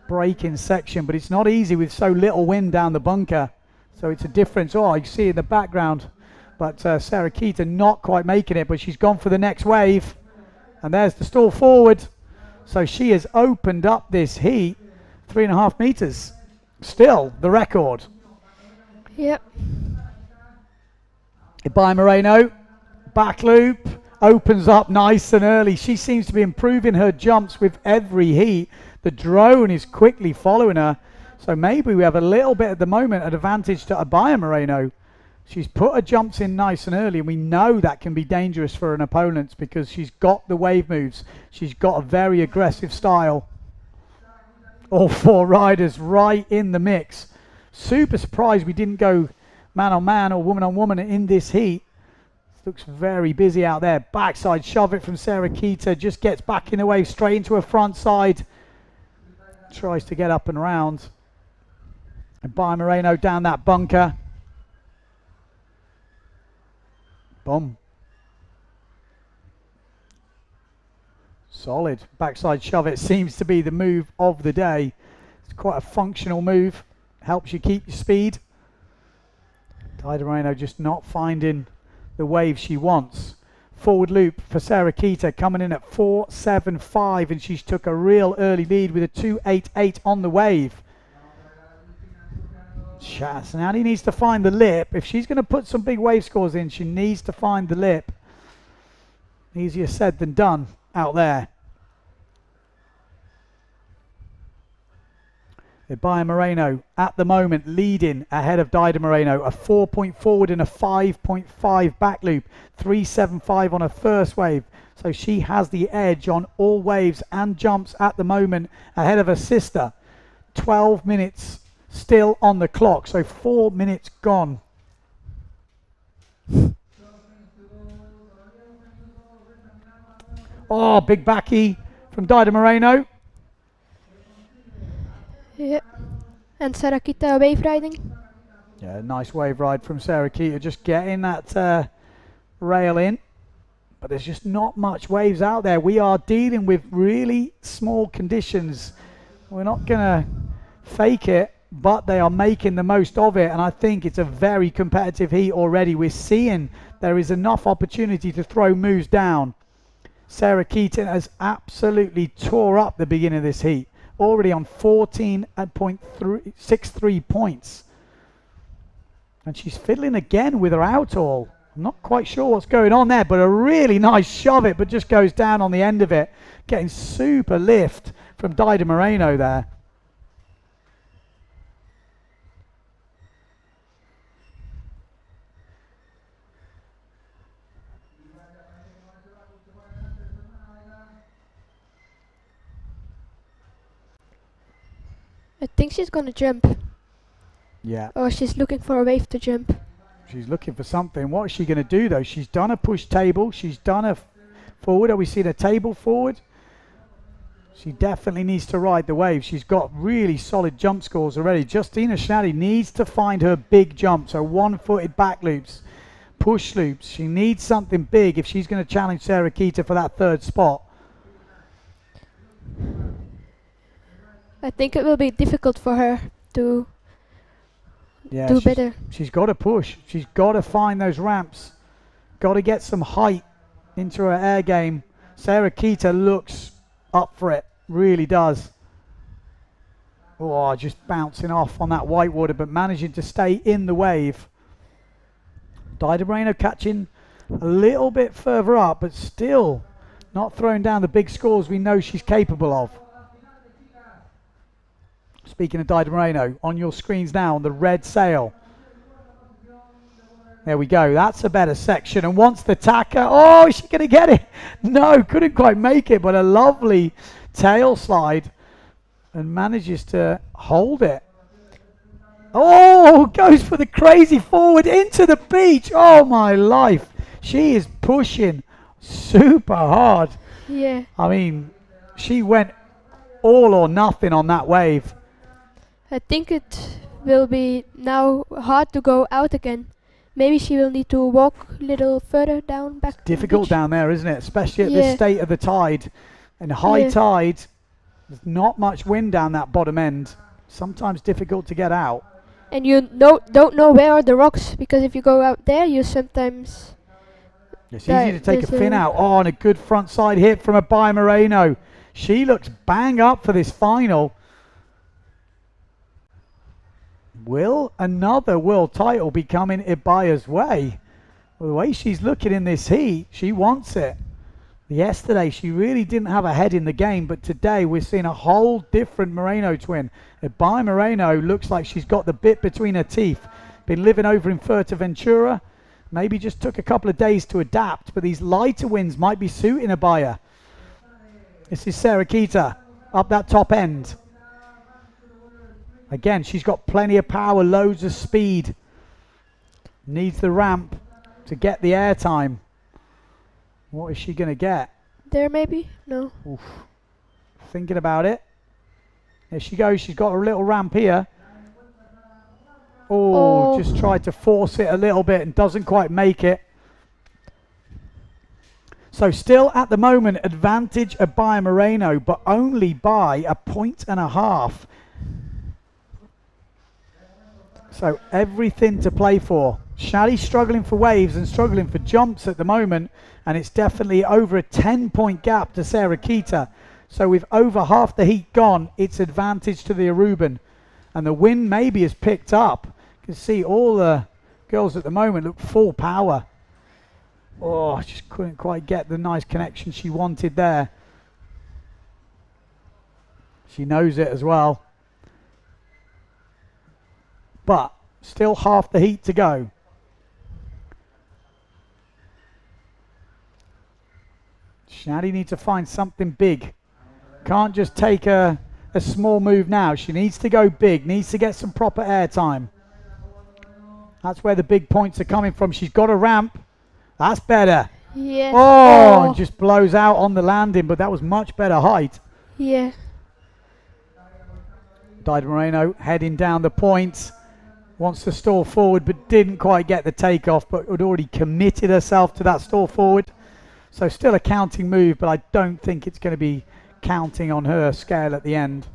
S2: braking section. But it's not easy with so little wind down the bunker. So it's a difference. Oh, you see in the background. But Sarah Kita not quite making it, but she's gone for the next wave. And there's the stall forward. So she has opened up this heat. 3.5 meters. Still the record.
S3: Yep.
S2: By Moreno. Back loop. Opens up nice and early. She seems to be improving her jumps with every heat. The drone is quickly following her. So maybe we have a little bit at the moment an advantage to Abaya Moreno. She's put her jumps in nice and early, and we know that can be dangerous for an opponent because she's got the wave moves. She's got a very aggressive style. All four riders right in the mix. Super surprised we didn't go man on man or woman on woman in this heat. Looks very busy out there. Backside shove it from Sarah Kita. Just gets back in the wave straight into her front side. Tries to get up and round. And Abaya Moreno down that bunker. Boom. Solid. Backside shove it seems to be the move of the day. It's quite a functional move. Helps you keep your speed. Dida Moreno just not finding the wave she wants. Forward loop for Sarah Kita coming in at 4.75, and she's took a real early lead with a 2.88 on the wave. Schnaddy needs to find the lip. If she's going to put some big wave scores in, she needs to find the lip. Easier said than done out there. Abaya Moreno at the moment leading ahead of Dida Moreno. A 4-point forward and a 5.5 back loop. 3.75 on her first wave. So she has the edge on all waves and jumps at the moment ahead of her sister. 12 minutes still on the clock. So 4 minutes gone. Oh, big backy from Dida Moreno.
S3: Yep. And Sarah Kita wave riding.
S2: Yeah, nice wave ride from Sarah Kita, just getting that rail in. But there's just not much waves out there. We are dealing with really small conditions. We're not going to fake it, but they are making the most of it. And I think it's a very competitive heat already. We're seeing there is enough opportunity to throw moves down. Sarah Kita has absolutely tore up the beginning of this heat. Already on 14.63 points. And she's fiddling again with her out all. I'm not quite sure what's going on there, but a really nice shove it, but just goes down on the end of it. Getting super lift from Dida Moreno there.
S3: I think she's gonna jump.
S2: Yeah.
S3: Or she's looking for a wave to jump.
S2: She's looking for something. What is she going to do, though? She's done a push table. She's done a forward. Are we seeing a table forward? She definitely needs to ride the wave. She's got really solid jump scores already. Justina Schnally needs to find her big jumps, her one-footed back loops, push loops. She needs something big if she's going to challenge Sarah Keita for that third spot.
S3: I think it will be difficult for her to do better.
S2: She's got to push. She's got to find those ramps. Got to get some height into her air game. Sarah Keita looks up for it. Really does. Oh, just bouncing off on that whitewater, but managing to stay in the wave. Dido Moreno catching a little bit further up, but still not throwing down the big scores we know she's capable of. Speaking of Dido Moreno, on your screens now on the red sail. There we go. That's a better section. And once the tacker, oh, is she going to get it? No, couldn't quite make it, but a lovely tail slide and manages to hold it. Oh, goes for the crazy forward into the beach. Oh, my life. She is pushing super hard.
S3: Yeah.
S2: I mean, she went all or nothing on that wave.
S3: I think it will be now hard to go out again. Maybe she will need to walk a little further down back.
S2: Difficult down there, isn't it? Especially at this state of the tide. And high tide, there's not much wind down that bottom end. Sometimes difficult to get out.
S3: And you don't know where are the rocks, because if you go out there, you sometimes...
S2: It's easy to take a fin out. Oh, and a good front side hit from Abaya Moreno. She looks bang up for this final. Will another world title be coming Ibaya's way? Well, the way she's looking in this heat, she wants it. Yesterday, she really didn't have a head in the game, but today we're seeing a whole different Moreno twin. Abaya Moreno looks like she's got the bit between her teeth. Been living over in Fuerteventura. Maybe just took a couple of days to adapt, but these lighter winds might be suiting Abaya. This is Sarah Keita up that top end. Again, she's got plenty of power, loads of speed. Needs the ramp to get the air time. What is she going to get?
S3: There maybe? No.
S2: Oof. Thinking about it. There she goes. She's got a little ramp here. Oh, just tried to force it a little bit and doesn't quite make it. So still at the moment, advantage Abaya Moreno, but only by 1.5 points. So everything to play for. Shaddy's struggling for waves and struggling for jumps at the moment, and it's definitely over a 10-point gap to Sarah Keita. So with over half the heat gone, it's advantage to the Aruban. And the wind maybe has picked up. You can see all the girls at the moment look full power. Oh, just couldn't quite get the nice connection she wanted there. She knows it as well. But still half the heat to go. Shaddy needs to find something big. Can't just take a small move now. She needs to go big, needs to get some proper air time. That's where the big points are coming from. She's got a ramp. That's better.
S3: Yeah.
S2: Oh, and just blows out on the landing, but that was much better height.
S3: Yeah.
S2: Dido Moreno heading down the points. Wants to stall forward, but didn't quite get the takeoff, but had already committed herself to that stall forward. So still a counting move, but I don't think it's going to be counting on her scale at the end.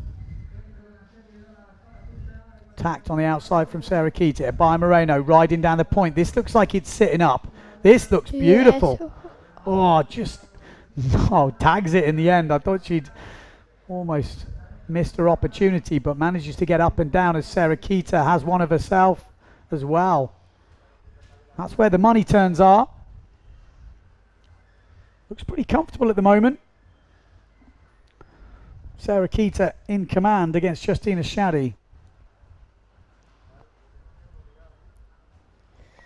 S2: Tacked on the outside from Sarah Keita. Abaya Moreno riding down the point. This looks like it's sitting up. This looks beautiful.
S3: Yes.
S2: Oh, just tags it in the end. I thought she'd almost missed her opportunity, but manages to get up and down as Sarah Keita has one of herself as well. That's where the money turns are. Looks pretty comfortable at the moment. Sarah Keita in command against Justina Schnally.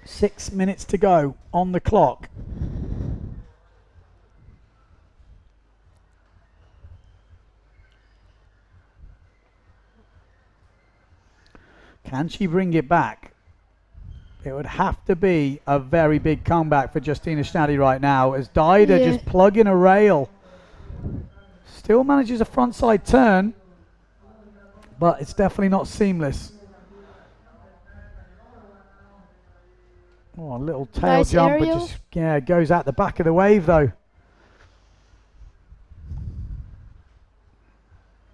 S2: 6 minutes to go on the clock. Can she bring it back? It would have to be a very big comeback for Justina Schnatty right now, as Dider just plugging a rail. Still manages a frontside turn, but it's definitely not seamless. Oh, a little tail
S3: Nice
S2: jump,
S3: aerial.
S2: but just goes out the back of the wave though.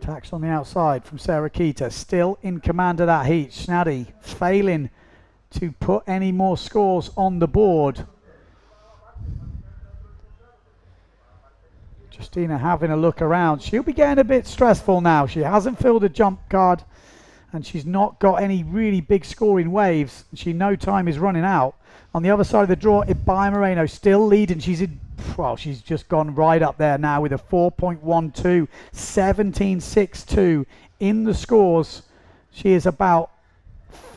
S2: Tax on the outside from Sarah Keita, still in command of that heat. Schnatty failing to put any more scores on the board. Justina having a look around. She'll be getting a bit stressful now. She hasn't filled a jump card and she's not got any really big scoring waves. She no time is running out. On the other side of the draw, Ibaya Moreno still leading. She's just gone right up there now with a 4.12, 17.62 in the scores. She is about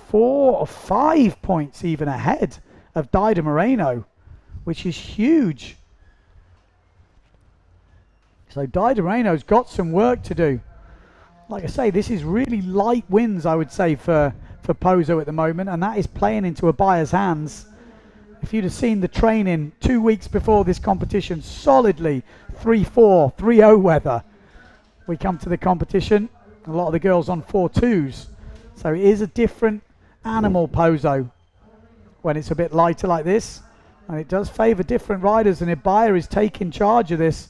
S2: 4 or 5 points even ahead of Dider Moreno, which is huge. So Dider Moreno's got some work to do. Like I say, this is really light wins, I would say, for Pozo at the moment, and that is playing into Ibaya's hands. If you'd have seen the training 2 weeks before this competition, solidly 3-4, 3-0 weather. We come to the competition, a lot of the girls on 4-2s. So it is a different animal, Pozo, when it's a bit lighter like this. And it does favour different riders, and Ibaya is taking charge of this.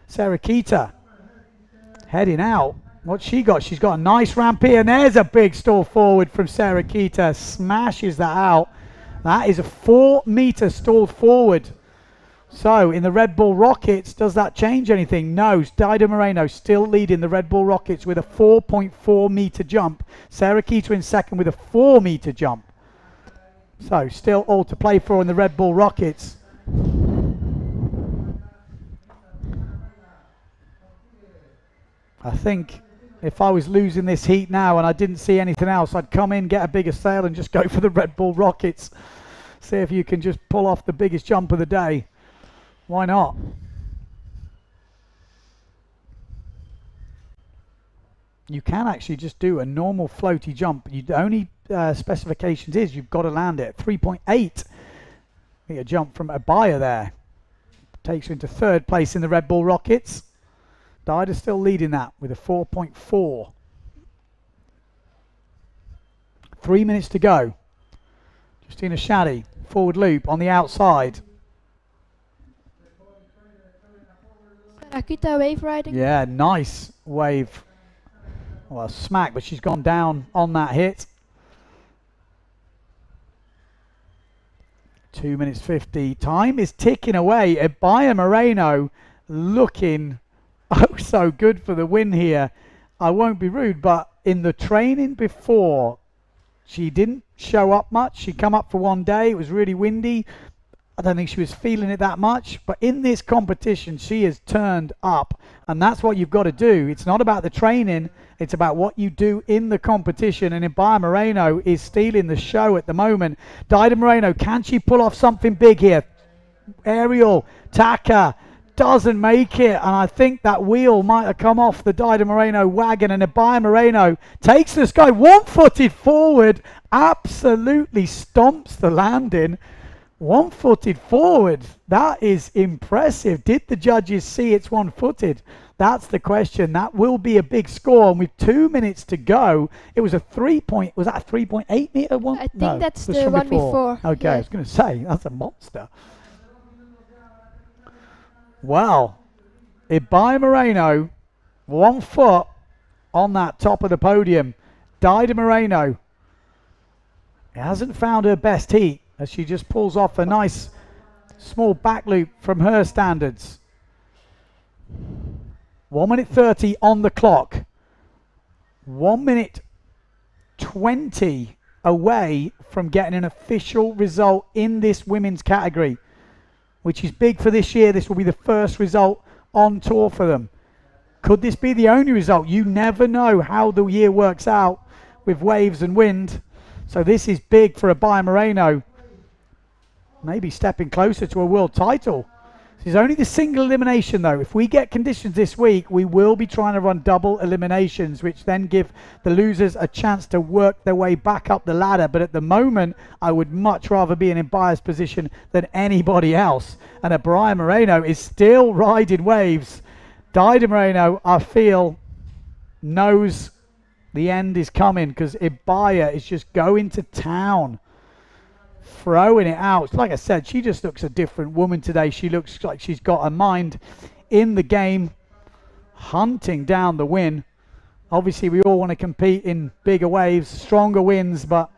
S2: Sarah Keita heading out. What's she got? She's got a nice ramp here, and there's a big stall forward from Sarah Keita. Smashes that out. That is a 4-meter stall forward. So in the Red Bull Rockets, does that change anything? No. Dider Moreno still leading the Red Bull Rockets with a 4.4 meter jump. Sarah Keita in second with a 4 meter jump. So still all to play for in the Red Bull Rockets. I think if I was losing this heat now and I didn't see anything else, I'd come in, get a bigger sail and just go for the Red Bull Rockets. See if you can just pull off the biggest jump of the day. Why not? You can actually just do a normal floaty jump. The only specifications is you've got to land it. 3.8 meter jump from Ibaya there. Takes you into third place in the Red Bull Rockets. Dider's still leading that with a 4.4. 3 minutes to go. Justina Schnatty, forward loop on the outside.
S3: Akita wave riding.
S2: Yeah, nice wave. Well, smack, but she's gone down on that hit. 2 minutes 50. Time is ticking away. Ibaya Moreno looking so good for the win here. I won't be rude, but in the training before, she didn't show up much. She come up for one day. It was really windy. I don't think she was feeling it that much. But in this competition, she has turned up. And that's what you've got to do. It's not about the training. It's about what you do in the competition. And Ibaya Moreno is stealing the show at the moment. Dider Moreno, can she pull off something big here? Aerial, Taka. Doesn't make it, and I think that wheel might have come off the Dider Moreno wagon, and Ibaya Moreno takes the sky, one-footed forward, absolutely stomps the landing. One-footed forward, that is impressive. Did the judges see it's one-footed? That's the question. That will be a big score, and with 2 minutes to go, it was a 3-point, was that a 3.8 meter one?
S3: I think
S2: No,
S3: that's
S2: was
S3: the
S2: from
S3: one before.
S2: Okay,
S3: Yeah.
S2: I was going to say, that's a monster. Well, Ibaya Moreno, 1 foot on that top of the podium. Dider Moreno hasn't found her best heat as she just pulls off a nice small back loop from her standards. 1 minute 30 on the clock. 1 minute 20 away from getting an official result in this women's category, which is big for this year. This will be the first result on tour for them. Could this be the only result? You never know how the year works out with waves and wind. So this is big for Ibaya Moreno. Maybe stepping closer to a world title. This is only the single elimination though. If we get conditions this week, we will be trying to run double eliminations, which then give the losers a chance to work their way back up the ladder. But at the moment, I would much rather be in Baya's position than anybody else. And Ibaya Moreno is still riding waves. Dido Moreno, I feel, knows the end is coming because Ibaya is just going to town, throwing it out. Like I said, she just looks a different woman today. She looks like she's got her mind in the game, hunting down the win. Obviously, we all want to compete in bigger waves, stronger winds, but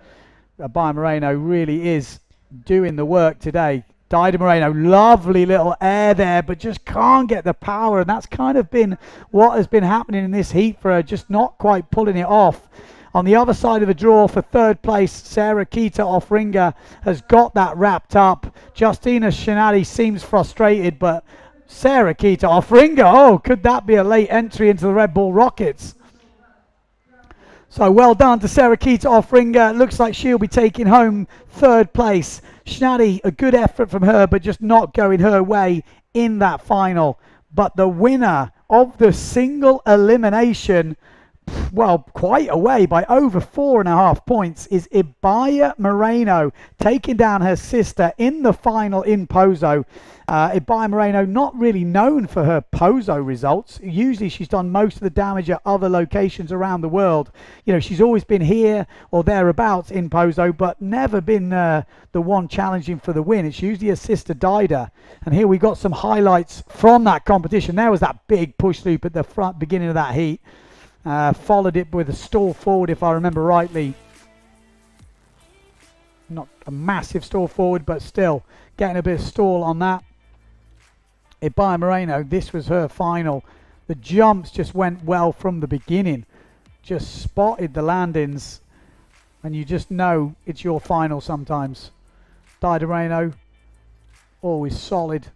S2: Ibaya Moreno really is doing the work today. Dido Moreno, lovely little air there, but just can't get the power, and that's kind of been what has been happening in this heat for her, just not quite pulling it off. On the other side of the draw for third place, Sarah Kita off Ringer has got that wrapped up. Justina Shinali seems frustrated, but Sarah Kita off Ringer, oh, could that be a late entry into the Red Bull Rockets? So well done to Sarah Kita off Ringer. Looks like she'll be taking home third place. Shinali, a good effort from her, but just not going her way in that final. But the winner of the single elimination, well, quite away by over 4.5 points, is Ibaya Moreno, taking down her sister in the final in Pozo. Ibaya Moreno, not really known for her Pozo results. Usually she's done most of the damage at other locations around the world. You know, she's always been here or thereabouts in Pozo, but never been the one challenging for the win. It's usually her sister Dida. And here we got some highlights from that competition. There was that big push loop at the front beginning of that heat. Followed it with a stall forward, if I remember rightly. Not a massive stall forward, but still getting a bit of stall on that. Ibaya Moreno, this was her final. The jumps just went well from the beginning. Just spotted the landings, and you just know it's your final sometimes. Dido Moreno, always solid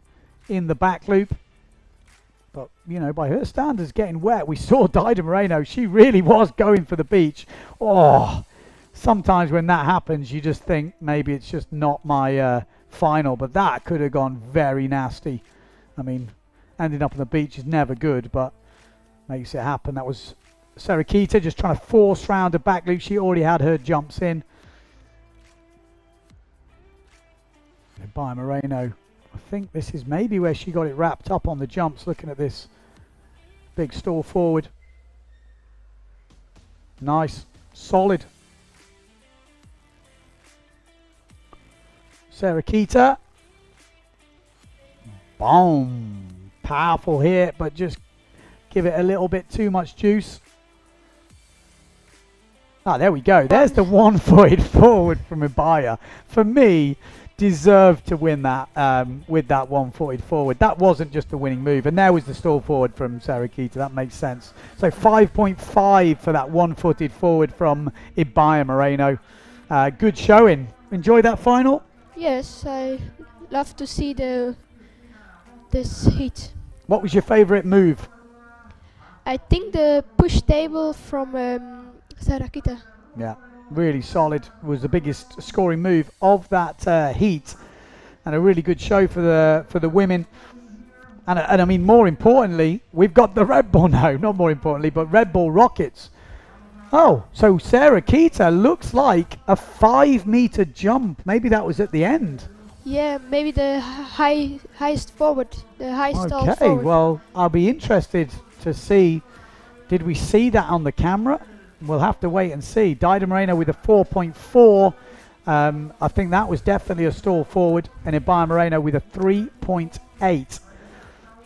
S2: in the back loop. But, you know, by her standards, getting wet. We saw Dido Moreno. She really was going for the beach. Oh, sometimes when that happens, you just think maybe it's just not my final. But that could have gone very nasty. I mean, ending up on the beach is never good, but makes it happen. That was Sarah Kita just trying to force round the back loop. She already had her jumps in. Ibaya Moreno. I think this is maybe where she got it wrapped up on the jumps, looking at this big stall forward. Nice, solid. Sarah Kita. Boom. Powerful hit, but just give it a little bit too much juice. Ah, there we go. There's the one-footed forward from Ibaya. For me, deserved to win that with that one-footed forward. That wasn't just a winning move. And there was the stall forward from Sarah Kita. That makes sense. So 5.5 for that one-footed forward from Ibaya Moreno. Good showing. Enjoy that final?
S3: Yes, I love to see this heat.
S2: What was your favourite move?
S3: I think the push table from Sarah Kita.
S2: Yeah, really solid. Was the biggest scoring move of that heat, and a really good show for the women. And I mean, more importantly, we've got the Red Bull now. Not more importantly, but Red Bull Rockets. Oh, so Sarah Kita looks like a 5-meter jump. Maybe that was at the end.
S3: Yeah, maybe the highest forward, the highest stall
S2: Okay,
S3: forward.
S2: well, I'll be interested to see. Did we see that on the camera? We'll have to wait and see. Dido Moreno with a 4.4. I think that was definitely a stall forward. And Ibaya Moreno with a 3.8.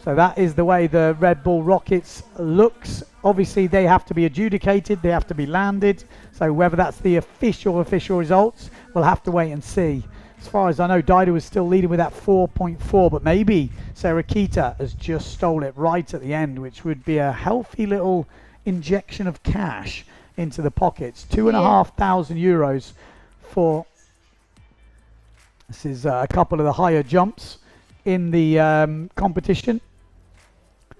S2: So that is the way the Red Bull Rockets looks. Obviously, they have to be adjudicated. They have to be landed. So whether that's the official results, we'll have to wait and see. As far as I know, Dido was still leading with that 4.4, but maybe Sarah Kita has just stole it right at the end, which would be a healthy little injection of cash into the pockets. €2,500 for, this is a couple of the higher jumps in the competition.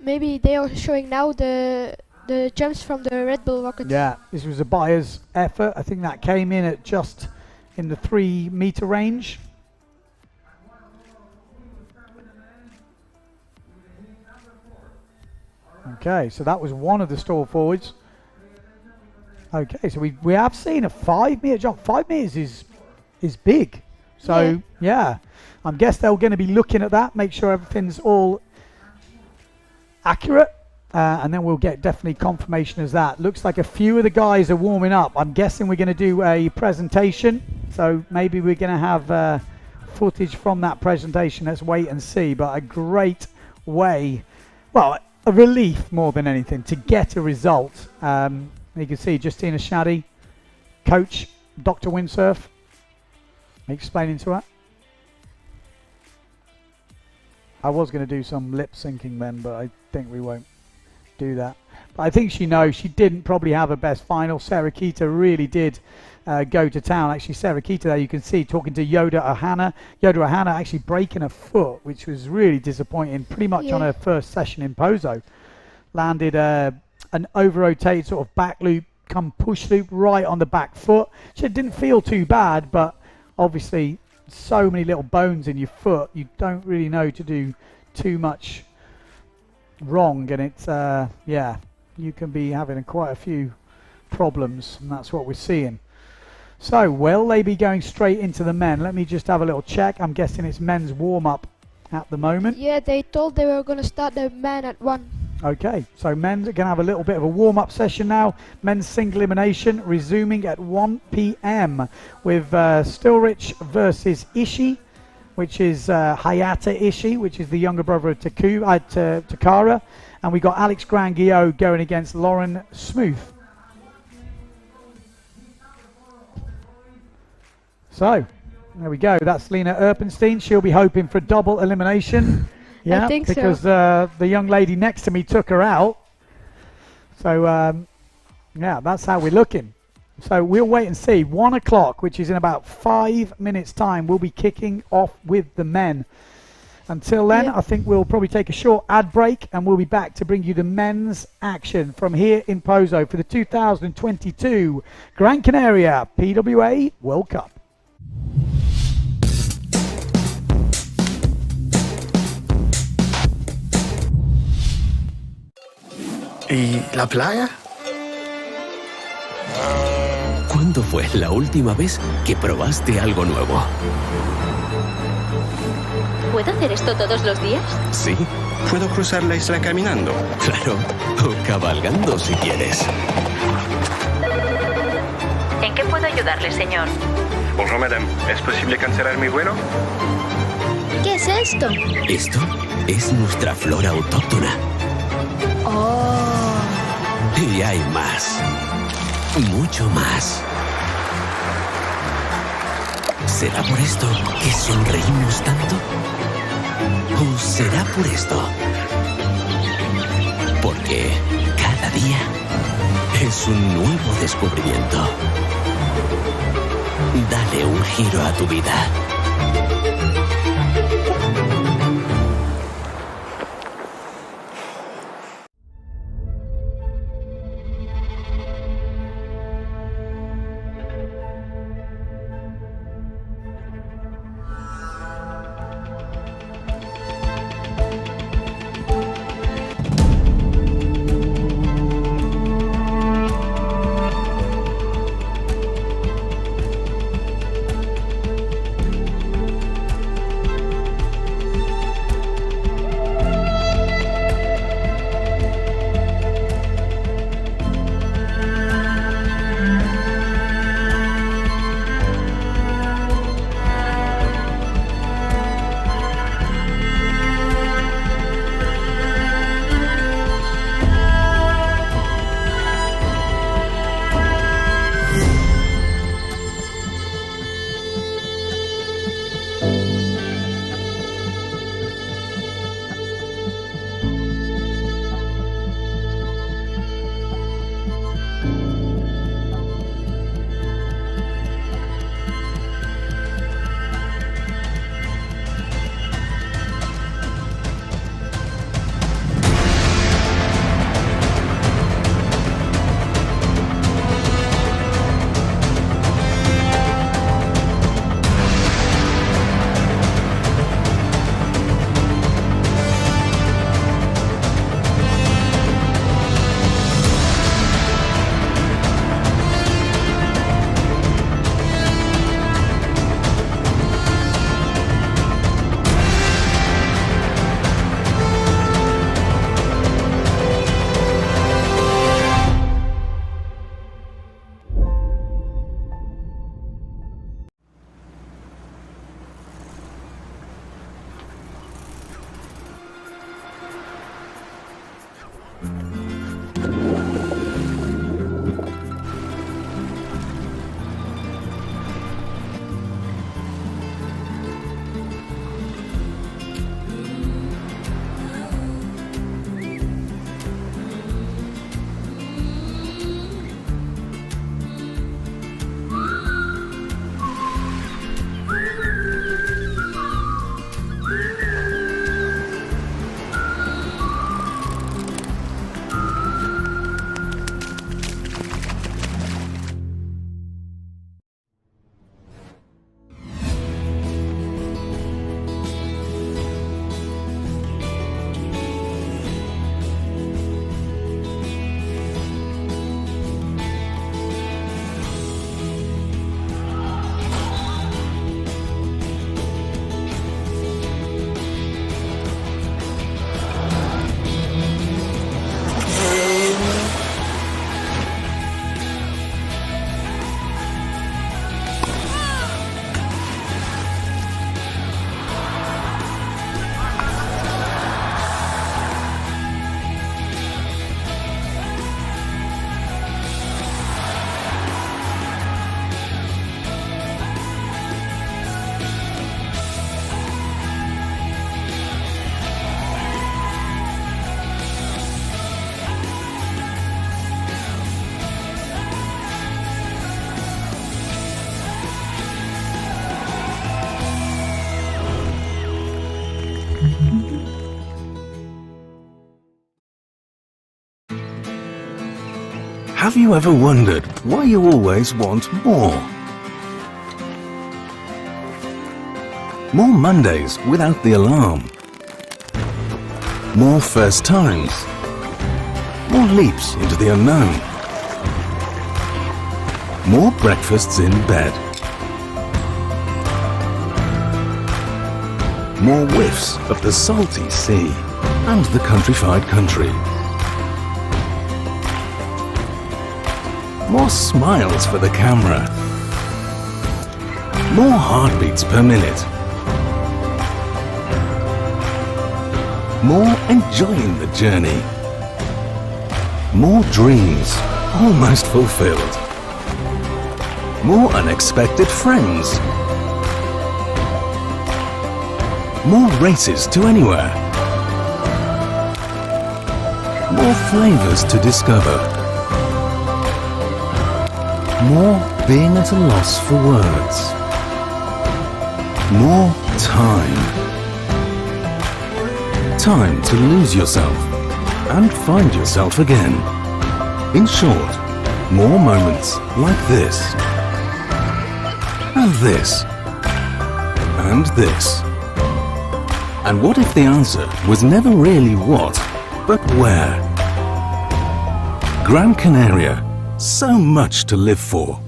S3: Maybe they are showing now the jumps from the Red Bull Rockets.
S2: Yeah, this was a buyer's effort. I think that came in at just in the 3-meter range. Okay, so that was one of the stall forwards. Okay, so we have seen a 5 meter jump. 5 meters is big. So yeah, I guess they're going to be looking at that, make sure everything's all accurate, and then we'll get definitely confirmation as that. Looks like a few of the guys are warming up. I'm guessing we're going to do a presentation, so maybe we're going to have footage from that presentation. Let's wait and see. But a great way, well, a relief more than anything to get a result. You can see Justina Shaddy, coach, Dr. Windsurf, explaining to her. I was going to do some lip syncing then, but I think we won't do that. But I think she knows she didn't probably have her best final. Sarah Keita really did go to town. Actually, Sarah Keita there, you can see talking to Yoda Ohana. Yoda Ohana actually breaking her foot, which was really disappointing, pretty much on her first session in Pozo. Landed an over-rotated sort of back loop, come push loop right on the back foot. She didn't feel too bad, but obviously so many little bones in your foot, you don't really know to do too much wrong, and it's yeah, you can be having quite a few problems, and that's what we're seeing. So will they be going straight into the men? Let me just have a little check. I'm guessing it's men's warm-up at the moment.
S3: Yeah, they told they were going to start the men at 1.
S2: Okay, so men's are going to have a little bit of a warm-up session now. Men's single elimination resuming at 1 p.m. with Stilrich versus Ishii, which is Hayata Ishii, which is the younger brother of Takara. And we got Alex Granguillot going against Lauren Smooth. So, there we go. That's Lena Erpenstein. She'll be hoping for double elimination. Yeah,
S3: I think
S2: because
S3: so.
S2: The young lady next to me took her out. So, yeah, that's how we're looking. So we'll wait and see. 1 o'clock, which is in about 5 minutes' time, we'll be kicking off with the men. Until then, I think we'll probably take a short ad break, and we'll be back to bring you the men's action from here in Pozo for the 2022 Gran Canaria PWA World Cup.
S4: ¿Y la playa?
S5: ¿Cuándo fue la última vez que probaste algo nuevo?
S6: ¿Puedo hacer esto todos los días?
S5: Sí,
S4: ¿Puedo cruzar la isla caminando?
S5: claro. O cabalgando si quieres.
S6: ¿En qué puedo ayudarle, señor?
S4: Bonjour, madame. ¿Es posible cancelar mi vuelo?
S6: ¿Qué es esto?
S5: Esto es nuestra flora autóctona.
S6: Oh.
S5: Y hay más. Mucho más. ¿Será por esto que sonreímos tanto? ¿O será por esto? Porque cada día es un nuevo descubrimiento. Dale un giro a tu vida.
S1: Have you ever wondered why you always want more? More Mondays without the alarm. More first times. More leaps into the unknown. More breakfasts in bed. More whiffs of the salty sea and the countrified country. More smiles for the camera. More heartbeats per minute. More enjoying the journey. More dreams almost fulfilled. More unexpected friends. More races to anywhere. More flavors to discover. More being at a loss for words. More time. Time to lose yourself and find yourself again. In short, more moments like this. And this. And this. And what if the answer was never really what, but where? Gran Canaria. So much to live for.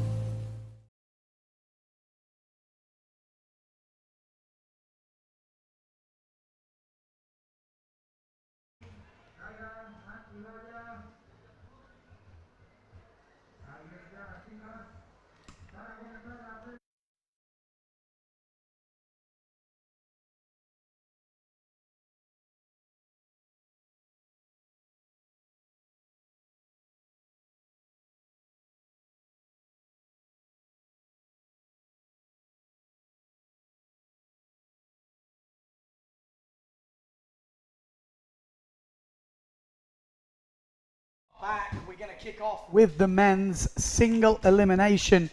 S2: Back, we're going to kick off with the men's single elimination.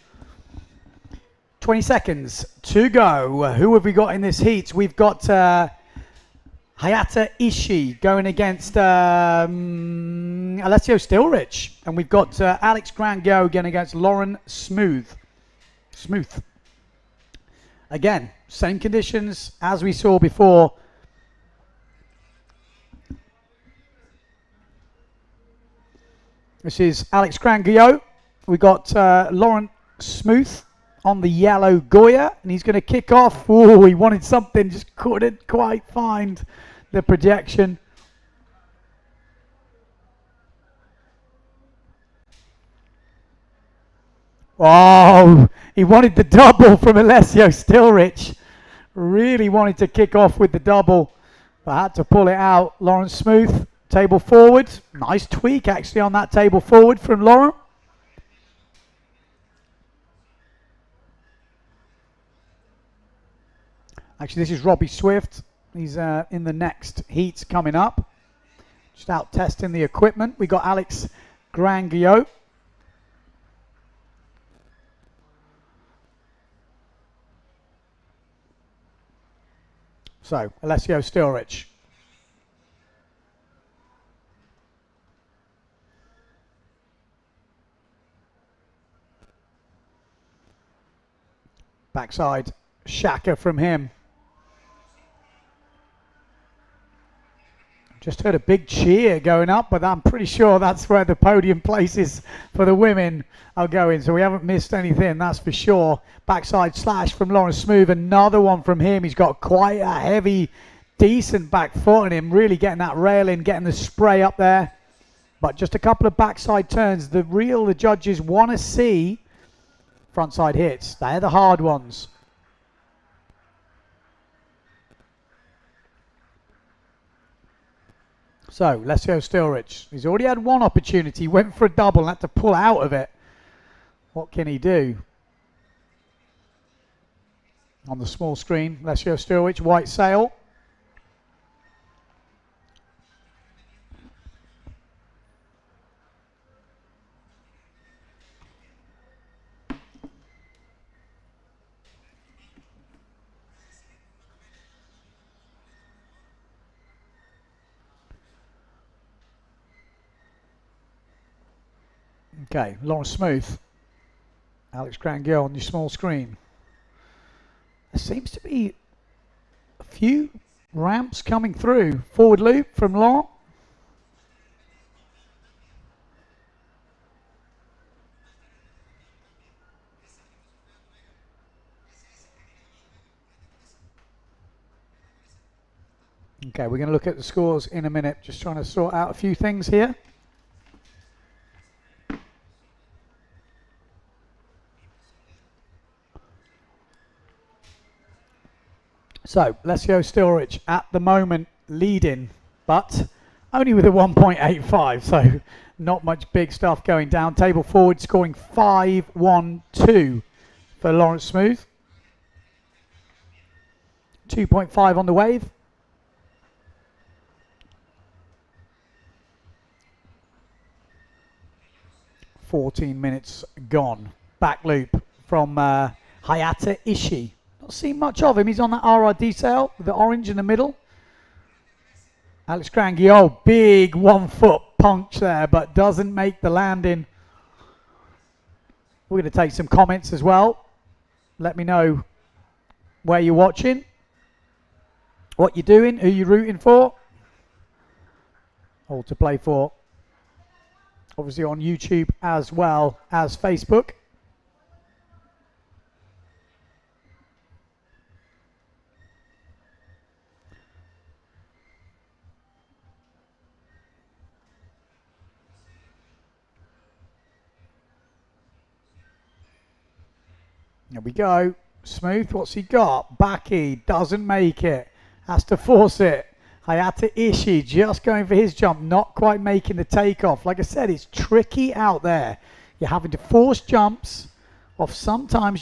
S2: 20 seconds to go. Who have we got in this heat? We've got Hayata Ishii going against Alessio Stilrich. And we've got Alex Grangio going against Lauren Smooth. Again, same conditions as we saw before. This is Alex Grangio. We've got Lauren Smooth on the yellow Goya, and he's going to kick off. Oh, he wanted something, just couldn't quite find the projection. Oh, he wanted the double from Alessio Stilrich. Really wanted to kick off with the double, but had to pull it out. Lauren Smooth. Table forward. Nice tweak actually on that table forward from Lauren. Actually, this is Robbie Swift. He's in the next heat coming up. Just out testing the equipment. We got Alex Grangio. So, Alessio Stilrich. Backside Shaka from him. Just heard a big cheer going up, but I'm pretty sure that's where the podium places for the women are going. So we haven't missed anything, that's for sure. Backside slash from Lawrence Smooth. Another one from him. He's got quite a heavy, decent back foot on him. Really getting that rail in, getting the spray up there. But just a couple of backside turns. The judges want to see frontside hits. They're the hard ones. So, Alessio Stilrich. He's already had one opportunity. Went for a double and had to pull out of it. What can he do? On the small screen, Alessio Stilrich, white sail. Okay, Lawrence Smooth. Alex Grangio on your small screen. There seems to be a few ramps coming through. Forward loop from Laurent. Okay, we're going to look at the scores in a minute. Just trying to sort out a few things here. So, Alessio Stilrich at the moment leading, but only with a 1.85, so not much big stuff going down. Table forward scoring 5-1-2 for Lawrence Smooth. 2.5 on the wave. 14 minutes gone. Back loop from Hayata Ishii. Not seen much of him. He's on that RR detail with the orange in the middle. Alex Grangio, big 1 foot punch there, but doesn't make the landing. We're going to take some comments as well. Let me know where you're watching, what you're doing, who you're rooting for. All to play for. Obviously on YouTube as well as Facebook. There we go. Smooth, what's he got? Backy doesn't make it. Has to force it. Hayata Ishii just going for his jump, not quite making the takeoff. Like I said, it's tricky out there. You're having to force jumps off sometimes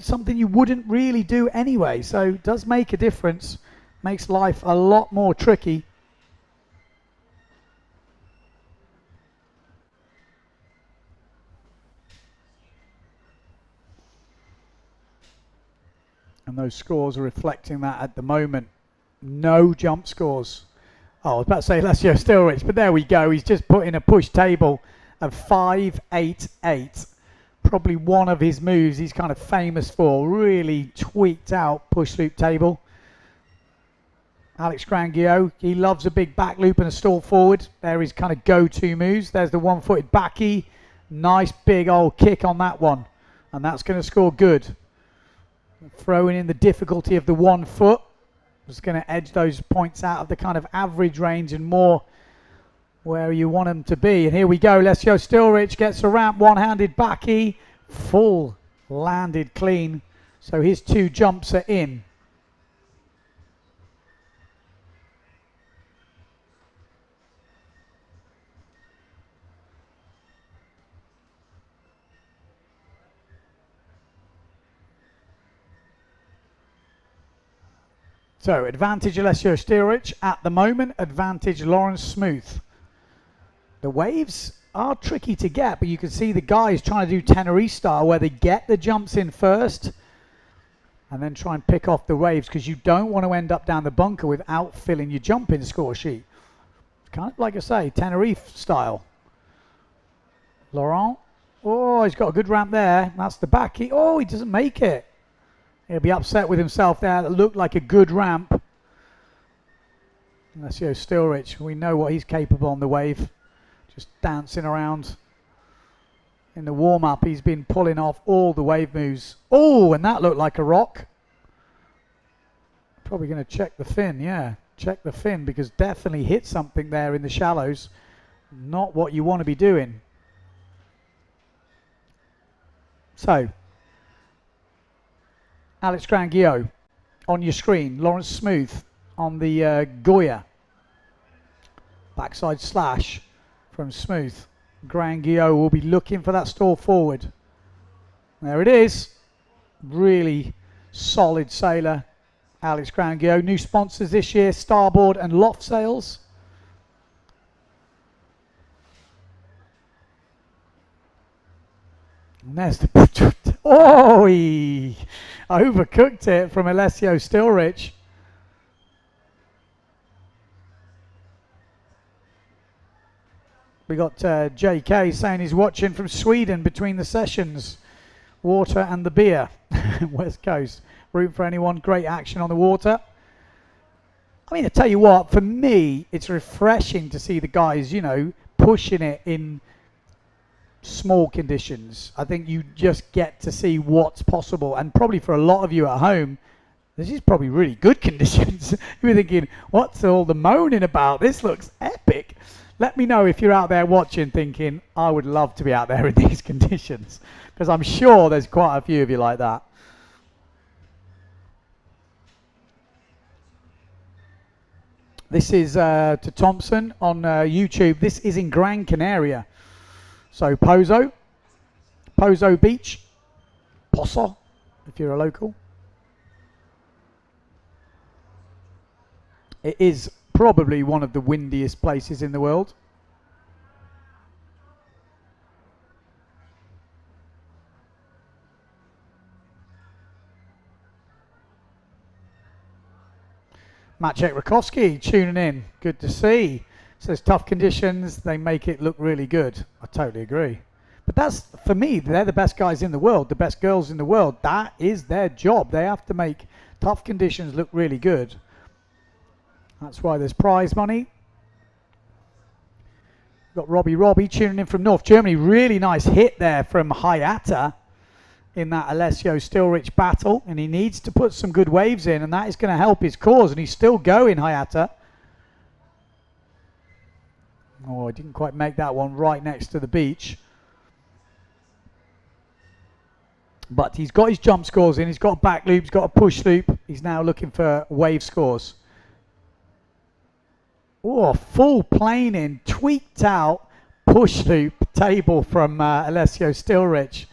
S2: something you wouldn't really do anyway. So it does make a difference. Makes life a lot more tricky. And those scores are reflecting that at the moment. No jump scores. Oh, I was about to say Alessio Stilrich, but there we go. He's just put in a push table of 5.88. Probably one of his moves he's kind of famous for. Really tweaked out push loop table. Alex Grangio, he loves a big back loop and a stall forward. They're his kind of go-to moves. There's the one-footed backy. Nice big old kick on that one. And that's going to score good. Throwing in the difficulty of the 1 foot. Just going to edge those points out of the kind of average range and more where you want them to be. And here we go. Alessio Stilrich gets a ramp, one-handed backy, full landed clean. So his 2 jumps are in. So, advantage Alessio Stilrich at the moment, advantage Lawrence Smooth. The waves are tricky to get, but you can see the guys trying to do Tenerife style where they get the jumps in first and then try and pick off the waves because you don't want to end up down the bunker without filling your jump in score sheet. It's kind of like I say, Tenerife style. Laurent, oh, he's got a good ramp there. That's the back. Oh, he doesn't make it. He'll be upset with himself there. That looked like a good ramp. Alessio Stilrich, we know what he's capable on the wave. Just dancing around. In the warm-up, he's been pulling off all the wave moves. Oh, and that looked like a rock. Probably going to check the fin, yeah. Check the fin because definitely hit something there in the shallows. Not what you want to be doing. So, Alex Grangio on your screen. Lawrence Smooth on the Goya. Backside slash from Smooth. Grangio will be looking for that stall forward. There it is. Really solid sailor. Alex Grangio. New sponsors this year, Starboard and Loft Sails. And there's the... Oh, he overcooked it from Alessio Stilrich. We got JK saying he's watching from Sweden between the sessions. Water and the beer. West Coast. Room for anyone. Great action on the water. I mean, I tell you what, for me, it's refreshing to see the guys, you know, pushing it in small conditions. I think you just get to see what's possible. And probably for a lot of you at home, this is probably really good conditions. You're thinking, what's all the moaning about? This looks epic. Let me know if you're out there watching thinking, I would love to be out there in these conditions. Because I'm sure there's quite a few of you like that. This is to Thompson on YouTube. This is in Gran Canaria. So Pozo Beach, Pozo, if you're a local. It is probably one of the windiest places in the world. Maciek Rakowski tuning in. Good to see. Says tough conditions, they make it look really good. I totally agree. But that's, for me, they're the best guys in the world, the best girls in the world. That is their job. They have to make tough conditions look really good. That's why there's prize money. Got Robbie tuning in from North Germany. Really nice hit there from Hayata in that Alessio Stilrich battle, and he needs to put some good waves in, and that is going to help his cause, and he's still going, Hayata. Oh, I didn't quite make that one right next to the beach. But he's got his jump scores in, he's got a back loop, he's got a push loop. He's now looking for wave scores. Oh, full planing, tweaked out push loop table from Alessio Stilrich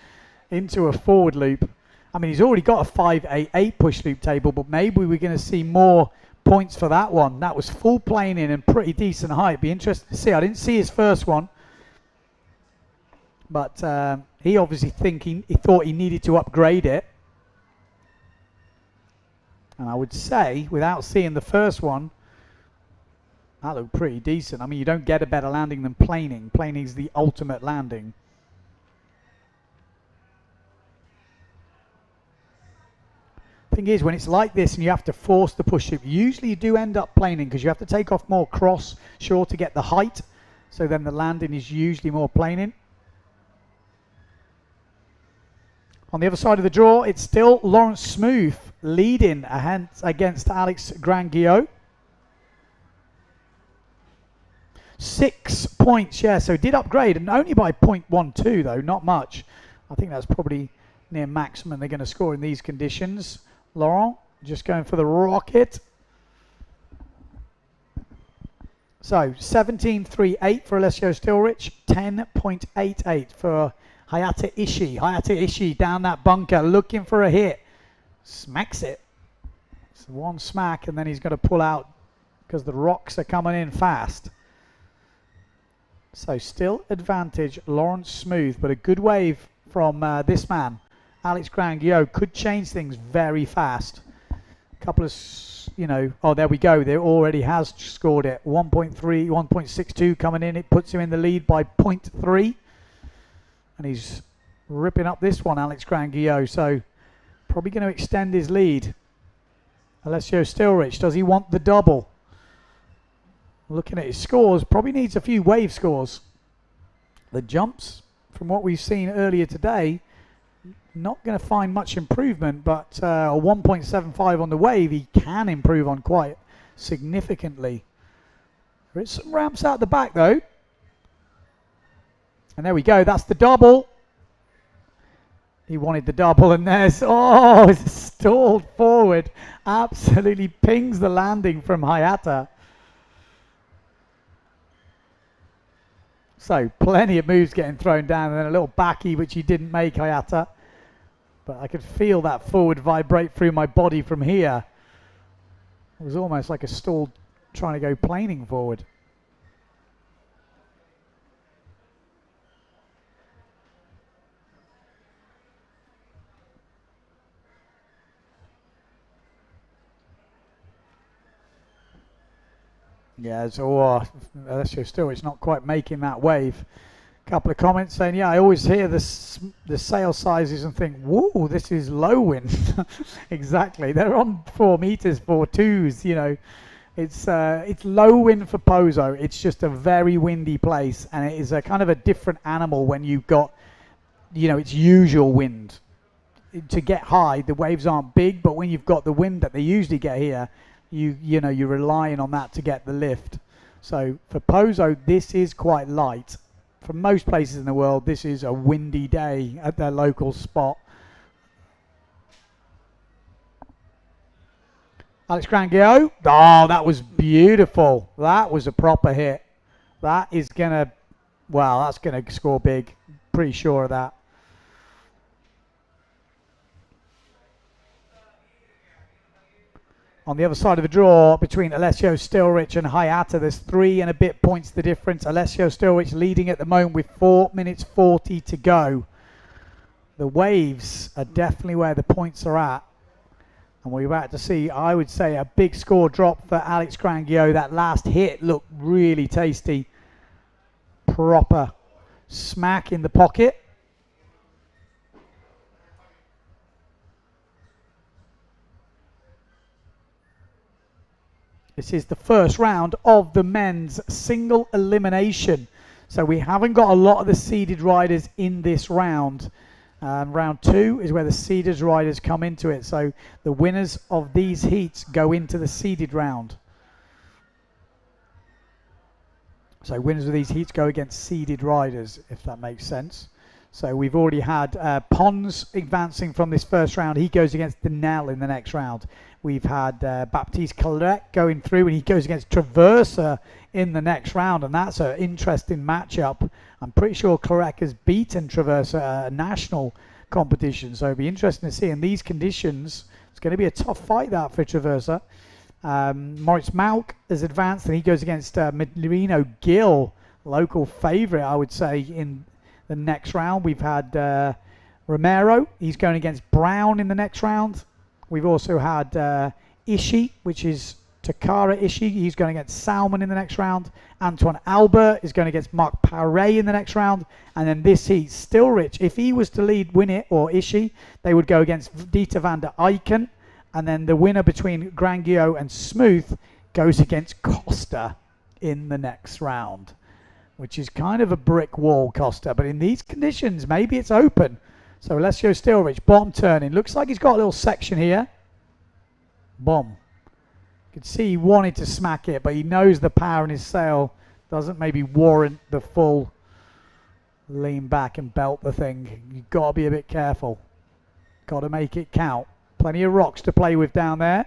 S2: into a forward loop. I mean, he's already got a 588 push loop table, but maybe we're going to see more points for that one. That was full planing and pretty decent height. Be interested to see. I didn't see his first one, but he obviously he thought he needed to upgrade it. And I would say, without seeing the first one, that looked pretty decent. I mean, you don't get a better landing than planing. Planing is the ultimate landing. Thing is, when it's like this and you have to force the push loop, usually you do end up planing because you have to take off more cross shore to get the height. So then the landing is usually more planing. On the other side of the draw, it's still Lawrence Smooth leading against Alex Granguillot. 6 points, yeah, so did upgrade, and only by 0.12 though, not much. I think that's probably near maximum they're going to score in these conditions. Laurent just going for the rocket. So 17.38 for Alessio Stilrich, 10.88 for Hayata Ishii. Hayata Ishii down that bunker looking for a hit. Smacks it. It's one smack and then he's going to pull out because the rocks are coming in fast. So still advantage Lawrence Smooth, but a good wave from this man. Alex Granguillot could change things very fast. A couple of, you know, oh, there we go. There already has scored it. 1.3, 1.62 coming in. It puts him in the lead by 0.3. And he's ripping up this one, Alex Granguillot. So probably going to extend his lead. Alessio Stilrich, does he want the double? Looking at his scores, probably needs a few wave scores. The jumps, from what we've seen earlier today, not going to find much improvement, but a 1.75 on the wave, he can improve on quite significantly. There is some ramps out the back though. And there we go, that's the double. He wanted the double, and there's, oh, it's stalled forward. Absolutely pings the landing from Hayata. So plenty of moves getting thrown down, and then a little backy which he didn't make, Hayata. But I could feel that forward vibrate through my body from here. It was almost like a stall trying to go planing forward. Yeah, so Alessio still, it's not quite making that wave. Couple of comments saying, yeah, I always hear the sail sizes and think, whoa, this is low wind. Exactly, they're on 4 meters, 4.2s, you know. It's low wind for Pozo. It's just a very windy place, and it is a kind of a different animal when you've got, you know, its usual wind. To get high, the waves aren't big, but when you've got the wind that they usually get here, you know, you're relying on that to get the lift. So for Pozo, this is quite light. For most places in the world, this is a windy day at their local spot. Alex Granguillo. Oh, that was beautiful. That was a proper hit. That is going to, well, that's going to score big. Pretty sure of that. On the other side of the draw, between Alessio Stilrich and Hayata, there's 3 and a bit points the difference. Alessio Stilrich leading at the moment with 4 minutes 40 to go. The waves are definitely where the points are at. And we're about to see, I would say, a big score drop for Alex Granguillo. That last hit looked really tasty. Proper smack in the pocket. This is the first round of the men's single elimination. So we haven't got a lot of the seeded riders in this round. Round 2 is where the seeded riders come into it. So the winners of these heats go into the seeded round. So winners of these heats go against seeded riders, if that makes sense. So we've already had Pons advancing from this first round. He goes against Denel in the next round. We've had Baptiste Collet going through, and he goes against Traversa in the next round, and that's an interesting matchup. I'm pretty sure Collet has beaten Traversa at a national competition, so it'll be interesting to see. In these conditions, it's going to be a tough fight that for Traversa. Moritz Malk has advanced, and he goes against Merino Gill, local favourite, I would say, in the next round. We've had Romero, he's going against Brown in the next round. We've also had Ishii, which is Takara Ishii. He's going against Salmon in the next round. Antoine Albert is going against Marc Paré in the next round. And then this heat, Stilrich, if he was to win it, or Ishii, they would go against Dieter van der Eycken. And then the winner between Granguillo and Smooth goes against Costa in the next round, which is kind of a brick wall, Costa. But in these conditions, maybe it's open. So Alessio Stilrich, bottom turning. Looks like he's got a little section here. Bomb. You can see he wanted to smack it, but he knows the power in his sail doesn't maybe warrant the full lean back and belt the thing. You've got to be a bit careful. Got to make it count. Plenty of rocks to play with down there.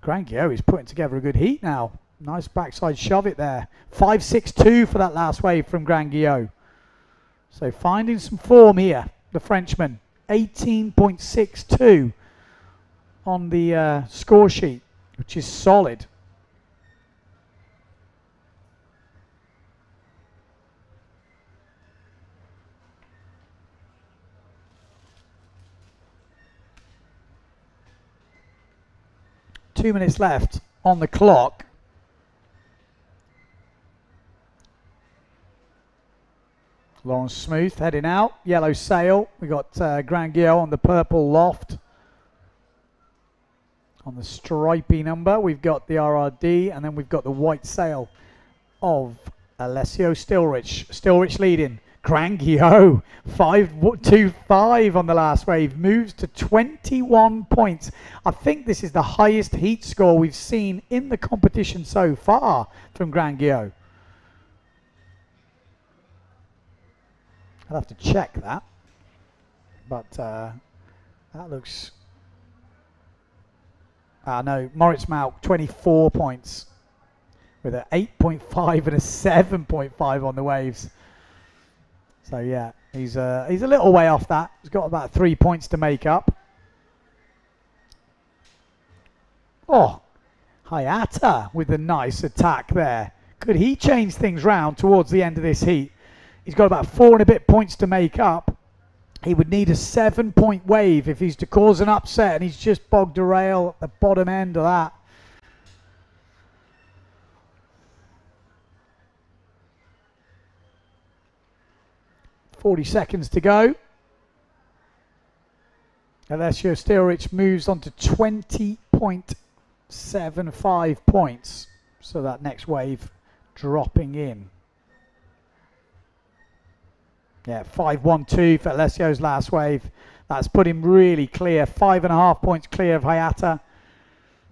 S2: Granguillo is putting together a good heat now. Nice backside shove it there. 5.62 for that last wave from Granguillo. So finding some form here, the Frenchman. 18.62 on the score sheet, which is solid. Two minutes left on the clock. Lawrence Smooth heading out. Yellow sail. We got Granguillo on the purple loft. On the stripy number, we've got the RRD, and then we've got the white sail of Alessio Stilrich. Stilrich leading. Granguillo, 5.25 on the last wave, moves to 21 points. I think this is the highest heat score we've seen in the competition so far from Granguillo. I'll have to check that, but that looks... no, Moritz Malk, 24 points with an 8.5 and a 7.5 on the waves. So yeah, he's a little way off that. He's got about 3 points to make up. Oh, Hayata with a nice attack there. Could he change things round towards the end of this heat? He's got about 4 and a bit points to make up. He would need a 7-point wave if he's to cause an upset, and he's just bogged a rail at the bottom end of that. 40 seconds to go. Alessio Stilrich moves on to 20.75 points. So that next wave dropping in. Yeah, 5-1-2 for Alessio's last wave. That's put him really clear. 5.5 points clear of Hayata.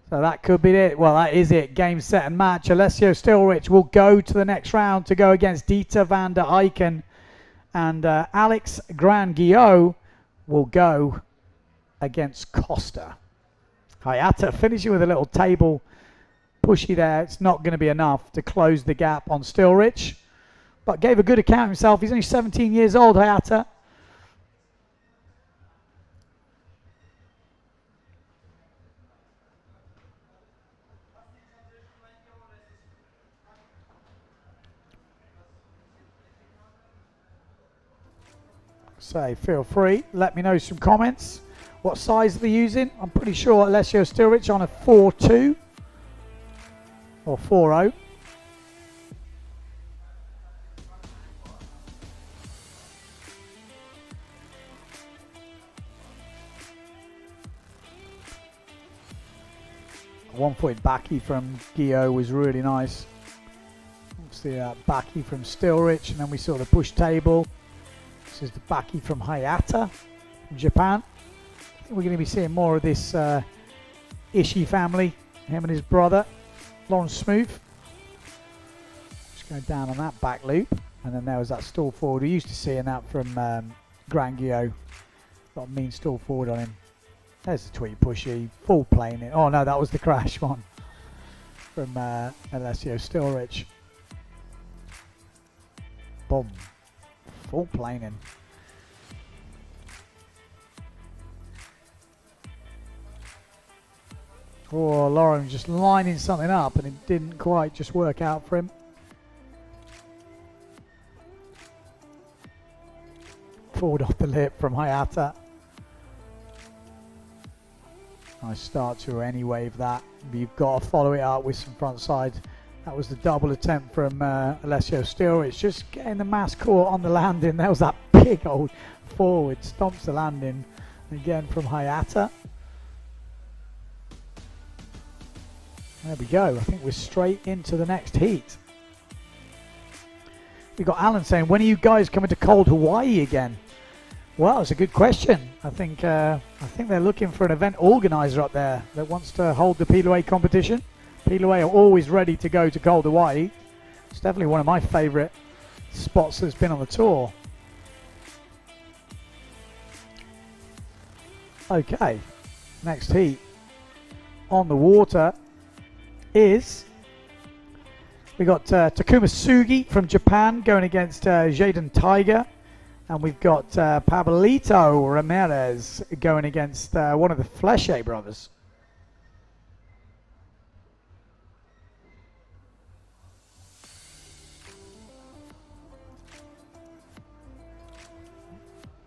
S2: So that could be it. Well, that is it. Game, set, and match. Alessio Stilrich will go to the next round to go against Dieter van der Eycken. And Alex Gran-Guillot will go against Costa. Hayata finishing with a little table pushy there. It's not going to be enough to close the gap on Stilrich, but gave a good account of himself. He's only 17 years old, Hayata. So feel free, let me know some comments. What size are they using? I'm pretty sure Alessio Stilrich on a 4.2 or 4.0. One-foot backy from Guillot was really nice. Obviously backy from Stilrich, and then we saw the push table. This is the backy from Hayata from Japan. I think we're going to be seeing more of this Ishii family, him and his brother, Lawrence Smooth. Just going down on that back loop. And then there was that stall forward. We're used to seeing that from Gran-Guillot. Got a mean stall forward on him. There's the tweet pushy, full planing. Oh no, that was the crash one from Alessio Stilrich. Boom. Full planing. Oh, Lauren just lining something up and it didn't quite just work out for him. Forward off the lip from Hayata. Nice start to any wave that. You've got to follow it up with some front side. That was the double attempt from Alessio Stilrich. Just getting the mass caught on the landing. There was that big old forward. Stomps the landing again from Hayata. There we go. I think we're straight into the next heat. We got Alan saying, when are you guys coming to cold Hawaii again? Well, it's a good question. I think they're looking for an event organizer up there that wants to hold the PWA competition. PWA are always ready to go to cold Hawaii. It's definitely one of my favourite spots that's been on the tour. Okay, next heat on the water is we got Takuma Sugi from Japan going against Jaden Tiger. And we've got Pablito Ramirez going against one of the Fleche brothers.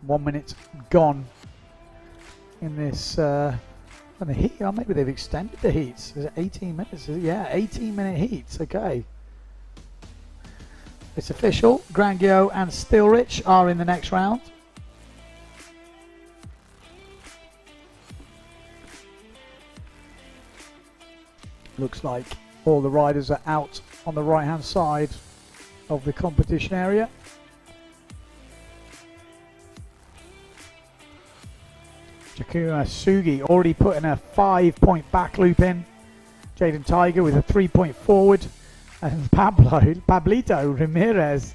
S2: One minute gone in this on the heat. Oh, maybe they've extended the heats. Is it 18 minutes? Yeah, 18-minute heats. Okay. It's official. Gran-Guillot and Stilrich are in the next round. Looks like all the riders are out on the right-hand side of the competition area. Takuma Sugi already putting a 5-point back loop in. Jaden Tiger with a 3-point forward. And Pablito Ramirez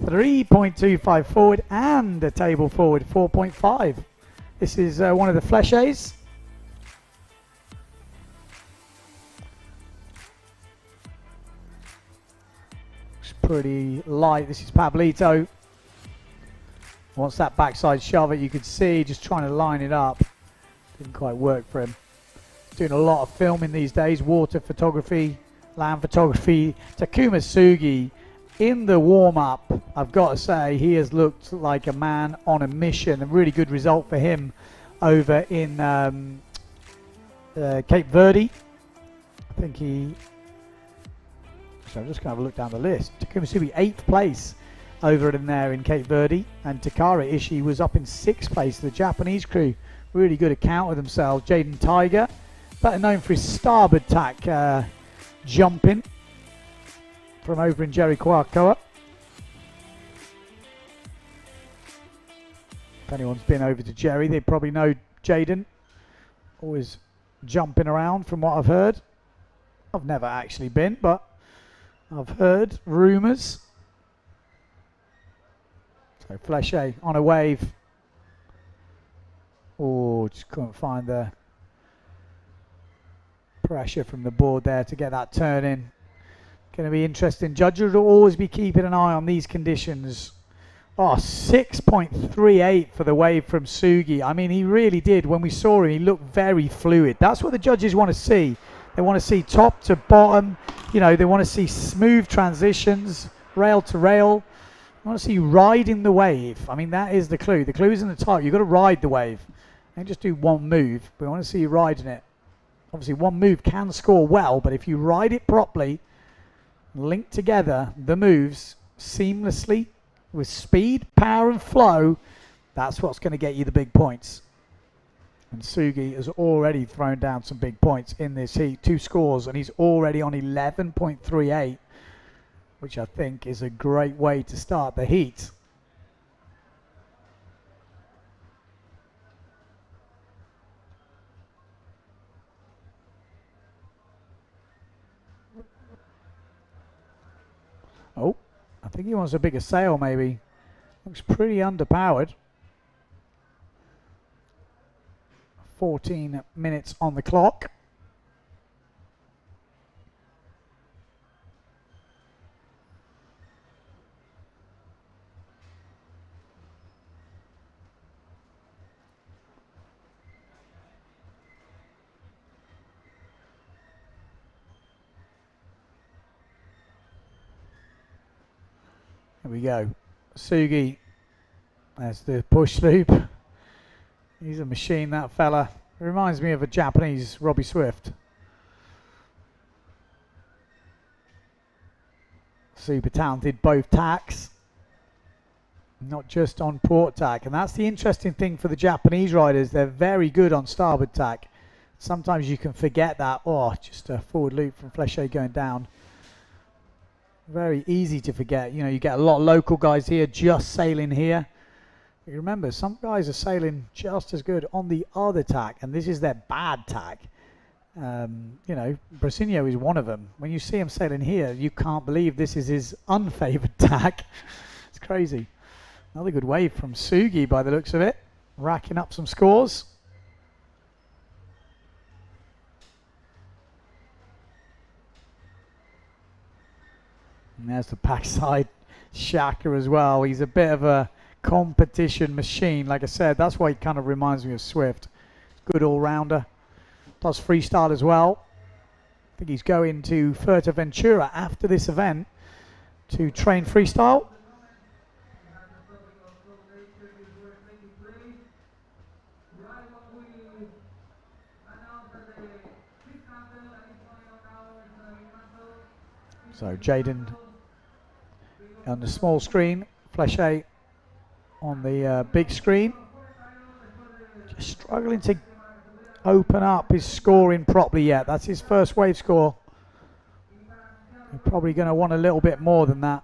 S2: 3.25 forward and a table forward 4.5. This is one of the Fleches. Looks pretty light. This is Pablito. Wants that backside shove it. You could see just trying to line it up. Didn't quite work for him. Doing a lot of filming these days. Water photography. Land photography. Takuma Sugi in the warm-up, I've got to say, he has looked like a man on a mission. A really good result for him over in Cape Verde. I think he... So I'm just going to have a look down the list. Takuma Sugi, 8th place over in there in Cape Verde. And Takara Ishii was up in 6th place. The Japanese crew really good account of themselves. Jaden Tiger, better known for his starboard tack jumping from over in Jericoacoa. If anyone's been over to Jerry, they probably know Jaden. Always jumping around from what I've heard. I've never actually been, but I've heard rumours. So Fleche on a wave. Oh, just couldn't find the pressure from the board there to get that turn in. Going to be interesting. Judges will always be keeping an eye on these conditions. Oh, 6.38 for the wave from Sugi. I mean, he really did. When we saw him, he looked very fluid. That's what the judges want to see. They want to see top to bottom. You know, they want to see smooth transitions, rail to rail. They want to see you riding the wave. I mean, that is the clue. The clue is in the top. You've got to ride the wave. Don't just do one move. We want to see you riding it. Obviously, one move can score well, but if you ride it properly, link together the moves seamlessly, with speed, power and flow, that's what's going to get you the big points. And Sugi has already thrown down some big points in this heat. 2 scores, and he's already on 11.38, which I think is a great way to start the heat. Oh, I think he wants a bigger sail maybe. Looks pretty underpowered. 14 minutes on the clock. There we go. Sugi, there's the push loop. He's a machine, that fella. It reminds me of a Japanese Robbie Swift. Super talented, both tacks. Not just on port tack. And that's the interesting thing for the Japanese riders. They're very good on starboard tack. Sometimes you can forget that. Oh, just a forward loop from Fleche going down. Very easy to forget. You know, you get a lot of local guys here just sailing here. You remember, some guys are sailing just as good on the other tack, and this is their bad tack. You know, Brasinho is one of them. When you see him sailing here, you can't believe this is his unfavored tack. It's crazy. Another good wave from Sugi by the looks of it, racking up some scores. And there's the backside Shaka as well. He's a bit of a competition machine. Like I said, that's why he kind of reminds me of Swift. Good all-rounder. Does freestyle as well. I think he's going to Fuerteventura after this event to train freestyle. So Jaden on the small screen, Fleche on the big screen. Just struggling to open up his scoring properly yet. That's his first wave score. You're probably going to want a little bit more than that.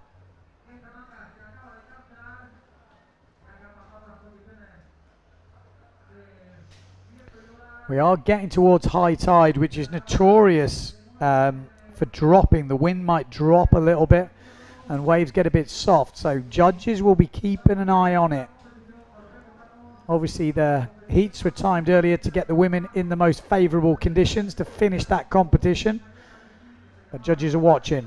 S2: We are getting towards high tide, which is notorious for dropping. The wind might drop a little bit and waves get a bit soft, so judges will be keeping an eye on it. Obviously the heats were timed earlier to get the women in the most favourable conditions to finish that competition, but judges are watching.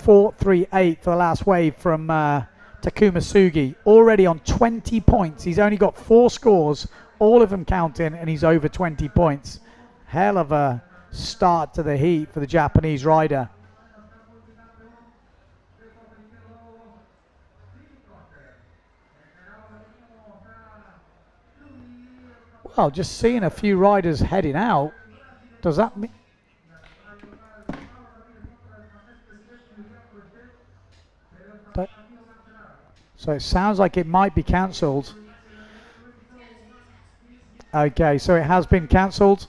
S2: 4.38 for the last wave from Takuma Sugi, already on 20 points. He's only got 4 scores, all of them counting, and he's over 20 points. Hell of a start to the heat for the Japanese rider. Well, just seeing a few riders heading out, does that mean... So it sounds like it might be cancelled. Okay, so it has been cancelled.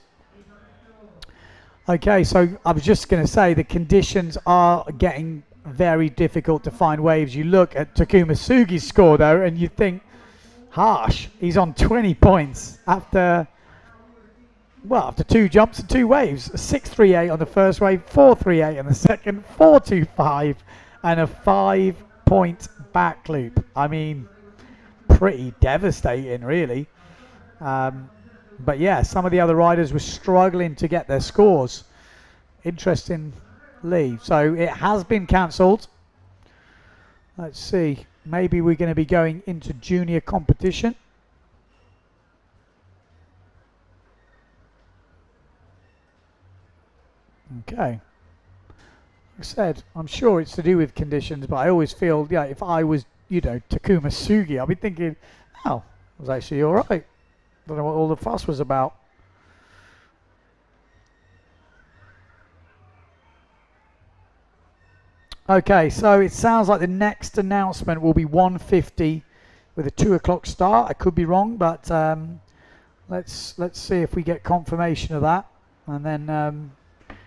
S2: Okay, so I was just going to say the conditions are getting very difficult to find waves. You look at Takuma Sugi's score though, and you think, harsh. He's on 20 points after 2 jumps and 2 waves. 6.38 on the first wave, 4.38 on the second, 4.25, and a 5-point back loop. I mean, pretty devastating, really. But yeah, some of the other riders were struggling to get their scores. Interestingly, so it has been cancelled. Let's see. Maybe we're going to be going into junior competition. Okay. Like I said, I'm sure it's to do with conditions, but I always feel, yeah, if I was, Takuma Sugi, I'd be thinking, oh, it was actually all right. Don't know what all the fuss was about. Okay, so it sounds like the next announcement will be 1:50 with a 2 o'clock start. I could be wrong, but let's see if we get confirmation of that. And then,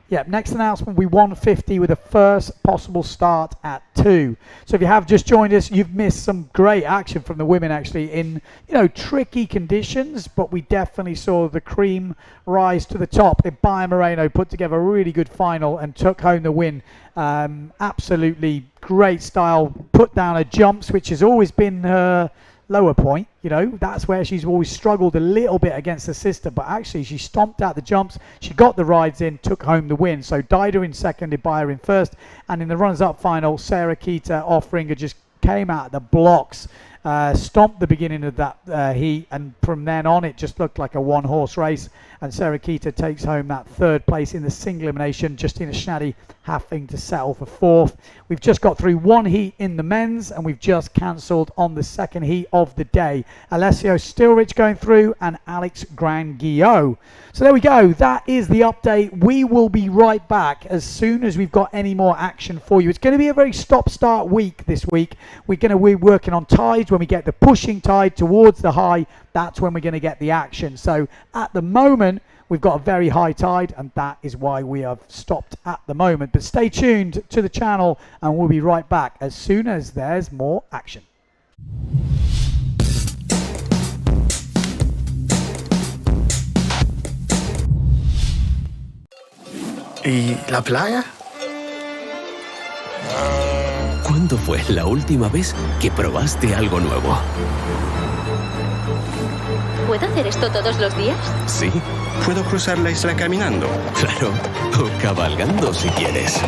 S2: yeah, next announcement will be 1:50 with the first possible start at 2. So if you have just joined us, you've missed some great action from the women actually in, tricky conditions, but we definitely saw the cream rise to the top. Ibaya Moreno put together a really good final and took home the win. Absolutely great style, put down her jumps, which has always been her lower point. That's where she's always struggled a little bit against her sister, but actually she stomped out the jumps, she got the rides in, took home the win. So Dida in second, Ibaya in first, and in the runners-up final, Sarah Kita off ringer just came out of the blocks, stomped the beginning of that heat, and from then on it just looked like a one-horse race, and Sarah Kita takes home that 3rd place in the single elimination. Justina Schnaddy having to settle for 4th. We've just got through 1 heat in the men's, and we've just cancelled on the 2nd heat of the day. Alessio Stilrich going through and Alex Granguillo. So there we go. That is the update. We will be right back as soon as we've got any more action for you. It's going to be a very stop-start week this week. We're going to be working on tides. When we get the pushing tide towards the high, that's when we're going to get the action. So at the moment, we've got a very high tide, and that is why we have stopped at the moment. But stay tuned to the channel, and we'll be right back as soon as there's more action.
S4: ¿Y la playa?
S5: ¿Cuándo fue la última vez que probaste algo nuevo?
S6: ¿Puedo hacer esto todos los días?
S5: Sí,
S4: ¿Puedo cruzar la isla caminando?
S5: claro. O cabalgando si quieres.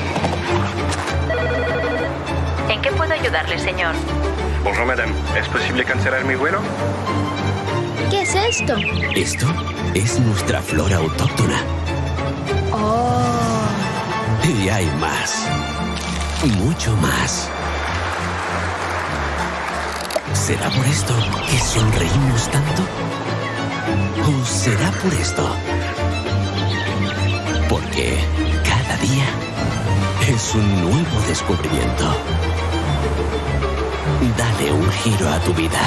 S6: ¿En qué puedo ayudarle, señor?
S4: Bonjour madame, ¿es posible cancelar mi vuelo?
S6: ¿Qué es esto?
S5: Esto es nuestra flora autóctona.
S6: Oh.
S5: Y hay más. Mucho más. ¿Será por esto que sonreímos tanto? ¿O será por esto? Porque cada día es un nuevo descubrimiento. Dale un giro a tu vida.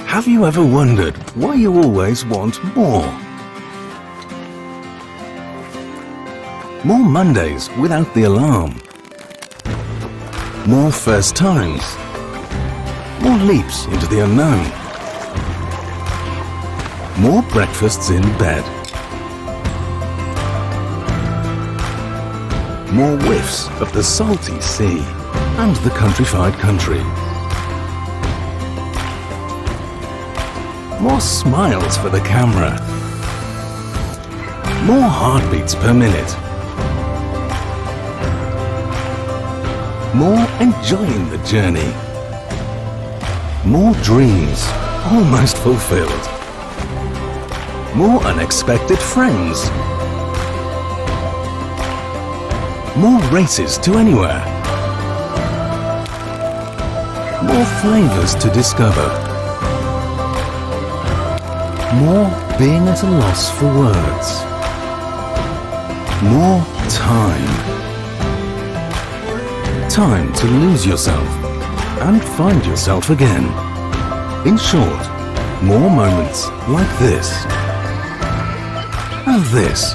S1: Have you ever wondered why you always want more? More Mondays without the alarm. More first times. More leaps into the unknown. More breakfasts in bed. More whiffs of the salty sea and the countrified country. More smiles for the camera. More heartbeats per minute. More enjoying the journey. More dreams almost fulfilled. More unexpected friends. More races to anywhere. More flavors to discover. More being at a loss for words. More time. Time to lose yourself and find yourself again. In short, more moments like this. And this.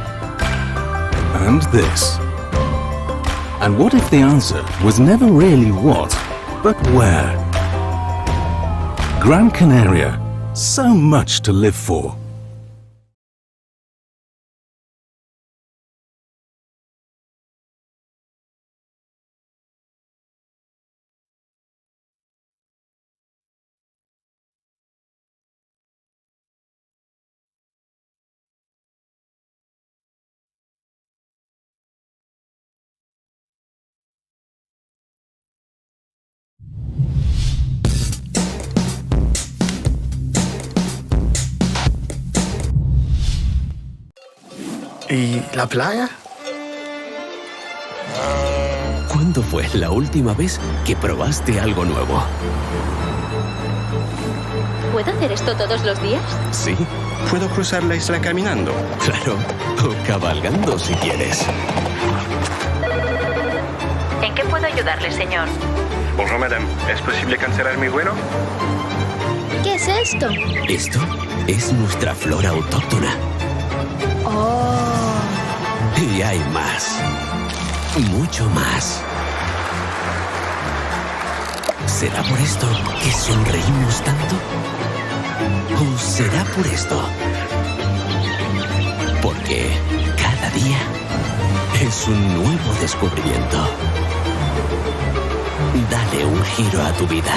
S1: And this. And what if the answer was never really what, but where? Gran Canaria. So much to live for.
S4: ¿Y la playa?
S5: ¿Cuándo fue la última vez que probaste algo nuevo?
S6: ¿Puedo hacer esto todos los días?
S5: Sí,
S4: ¿Puedo cruzar la isla caminando?
S5: claro. O cabalgando si quieres.
S6: ¿En qué puedo ayudarle, señor?
S4: Bonjour, madame. ¿Es posible cancelar mi vuelo?
S6: ¿Qué es esto?
S5: Esto es nuestra flora autóctona.
S6: Oh.
S5: Y hay más. Mucho más. ¿Será por esto que sonreímos tanto? ¿O será por esto? Porque cada día es un nuevo descubrimiento. Dale un giro a tu vida.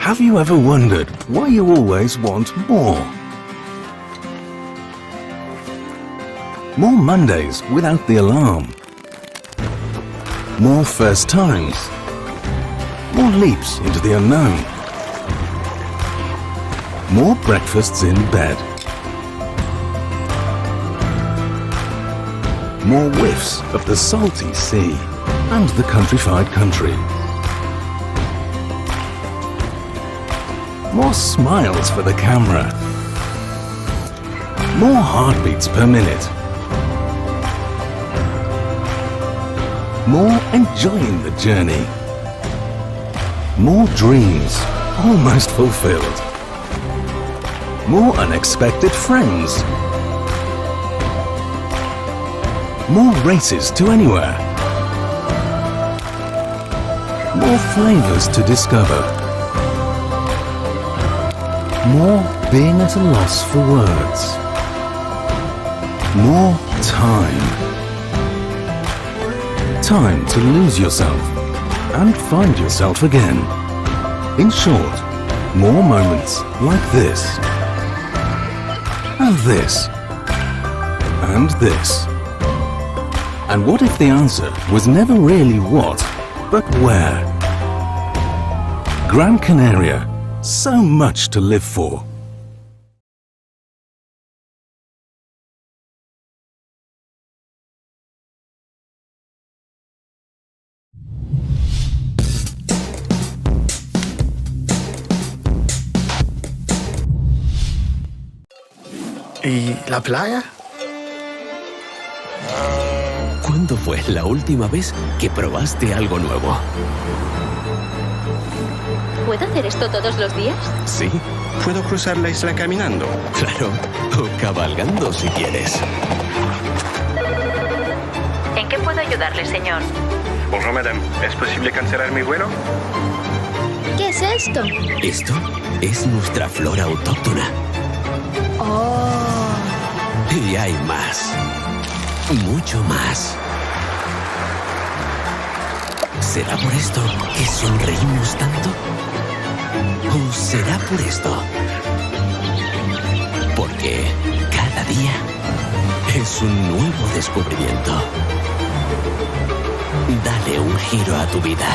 S1: Have you ever wondered why you always want more? More Mondays without the alarm. More first times. More leaps into the unknown. More breakfasts in bed. More whiffs of the salty sea and the countrified country. More smiles for the camera. More heartbeats per minute. More enjoying the journey. More dreams almost fulfilled. More unexpected friends. More races to anywhere. More flavors to discover. More being at a loss for words. More time. Time to lose yourself and find yourself again. In short, more moments like this. And this. And this. And what if the answer was never really what, but where? Gran Canaria, so much to live for.
S4: ¿Y la playa?
S5: ¿Cuándo fue la última vez que probaste algo nuevo?
S6: ¿Puedo hacer esto todos los días?
S5: Sí,
S4: ¿Puedo cruzar la isla caminando?
S5: claro. O cabalgando si quieres.
S6: ¿En qué puedo ayudarle, señor?
S4: Bonjour madame, ¿es posible cancelar mi vuelo?
S6: ¿Qué es esto?
S5: Esto es nuestra flora autóctona.
S6: Oh.
S5: Y hay más. Mucho más. ¿Será por esto que sonreímos tanto? ¿O será por esto? Porque cada día es un nuevo descubrimiento. Dale un giro a tu vida.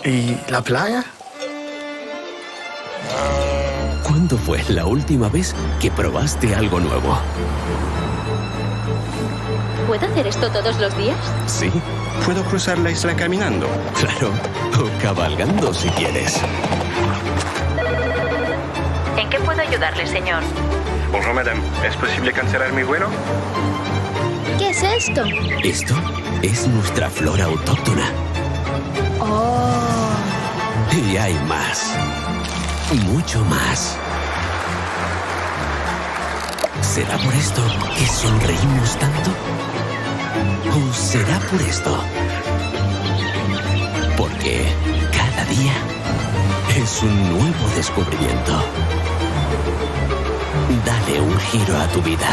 S4: ¿Y la playa?
S5: ¿Cuándo fue la última vez que probaste algo nuevo?
S6: ¿Puedo hacer esto todos los días?
S5: Sí,
S4: ¿Puedo cruzar la isla caminando?
S5: claro. O cabalgando si quieres.
S6: ¿En qué puedo ayudarle, señor?
S4: Bonjour madame, ¿es posible cancelar mi vuelo?
S6: ¿Qué es esto?
S5: Esto es nuestra flora autóctona.
S6: Oh.
S5: Y hay más. Mucho más. ¿Será por esto que sonreímos tanto? ¿O será por esto? Porque cada día es un nuevo descubrimiento. Dale un giro a tu vida.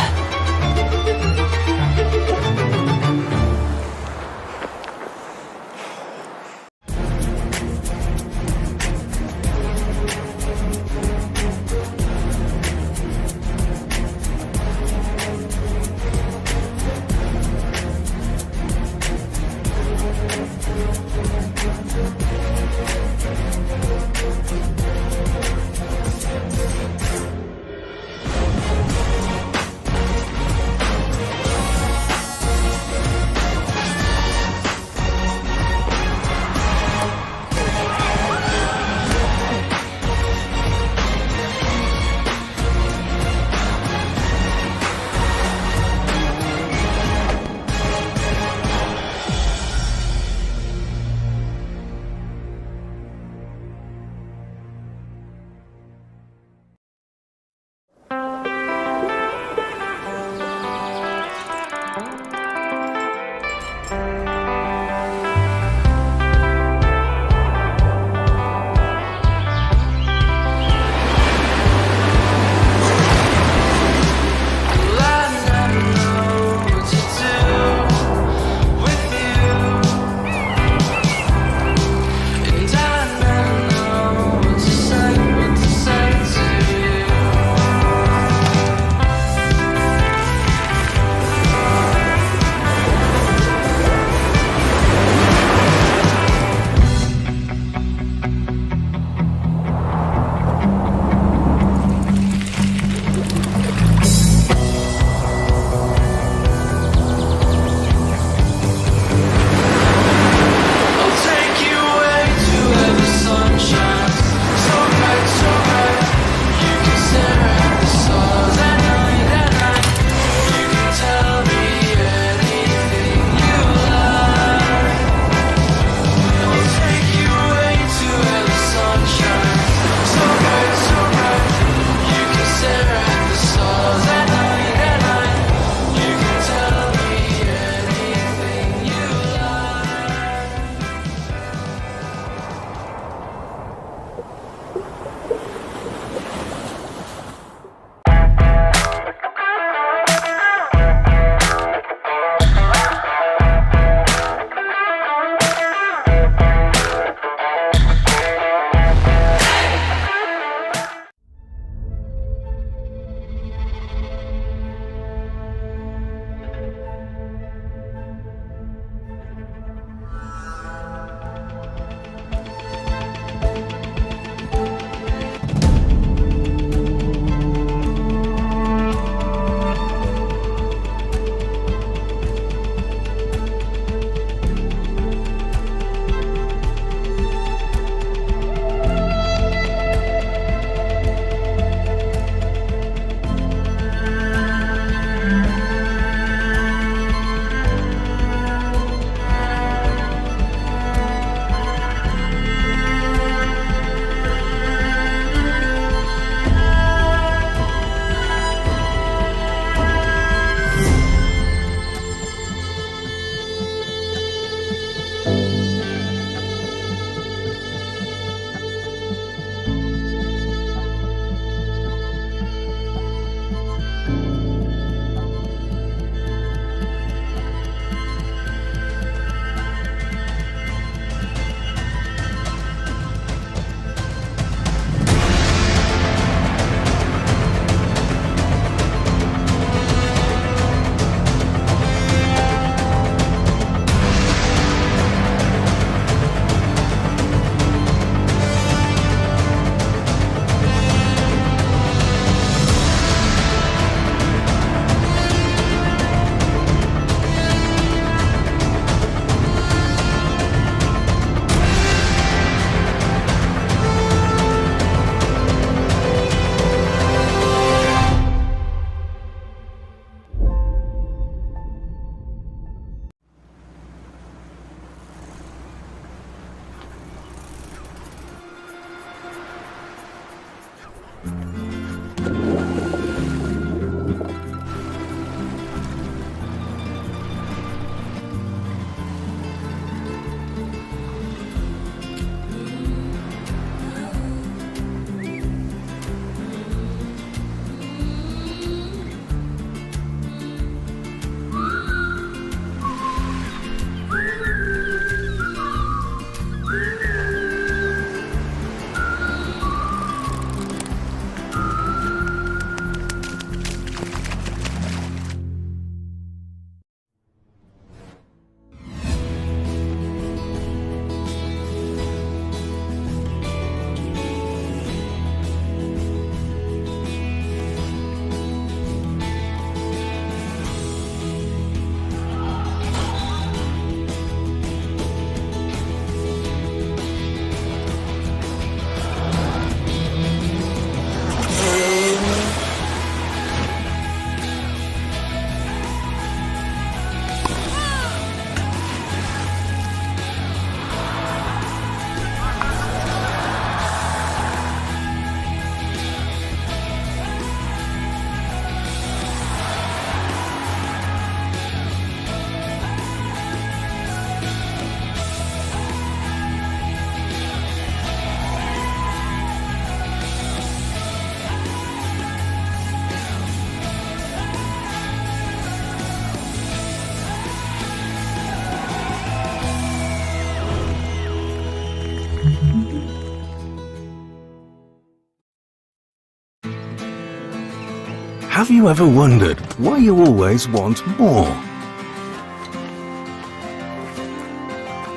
S1: Have you ever wondered why you always want more?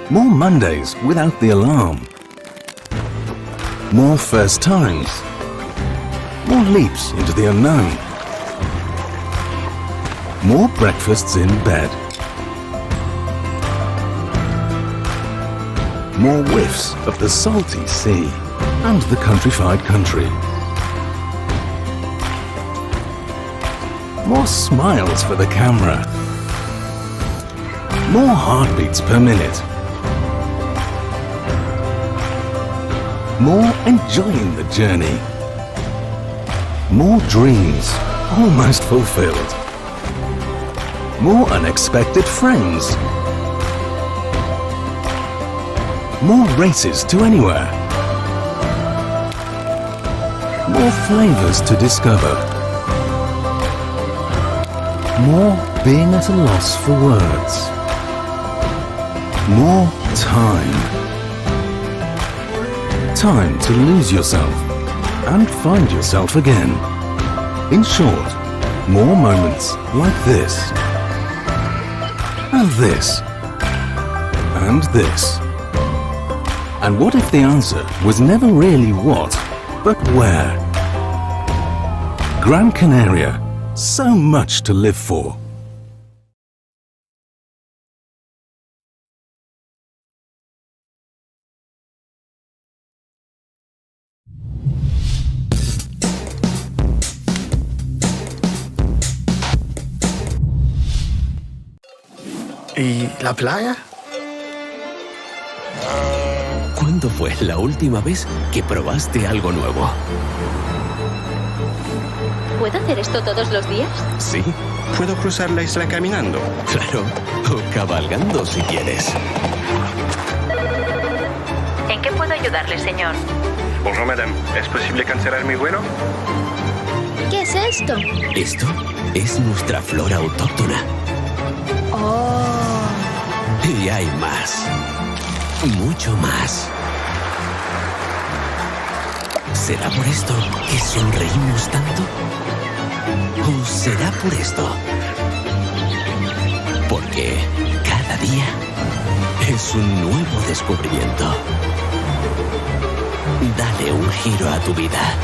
S1: More Mondays without the alarm. More first times. More leaps into the unknown. More breakfasts in bed. More whiffs of the salty sea and the countrified country. More smiles for the camera. More heartbeats per minute. More enjoying the journey. More dreams almost fulfilled. More unexpected friends. More races to anywhere. More flavors to discover. More being at a loss for words. More time. Time to lose yourself and find yourself again. In short, more moments like this. And this. And this. And what if the answer was never really what, but where? Gran Canaria, so much to live for.
S4: ¿Y la playa?
S5: ¿Cuándo fue la última vez que probaste algo nuevo?
S6: ¿Puedo hacer esto todos los días?
S5: Sí,
S4: ¿Puedo cruzar la isla caminando?
S5: claro. O cabalgando si quieres.
S6: ¿En qué puedo ayudarle, señor?
S4: Bonjour madame, ¿es posible cancelar mi vuelo?
S6: ¿Qué es esto?
S5: Esto es nuestra flora autóctona.
S6: Oh.
S5: Y hay más. Mucho más. ¿Será por esto que sonreímos tanto? ¿O será por esto? Porque cada día es un nuevo descubrimiento. Dale un giro a tu vida.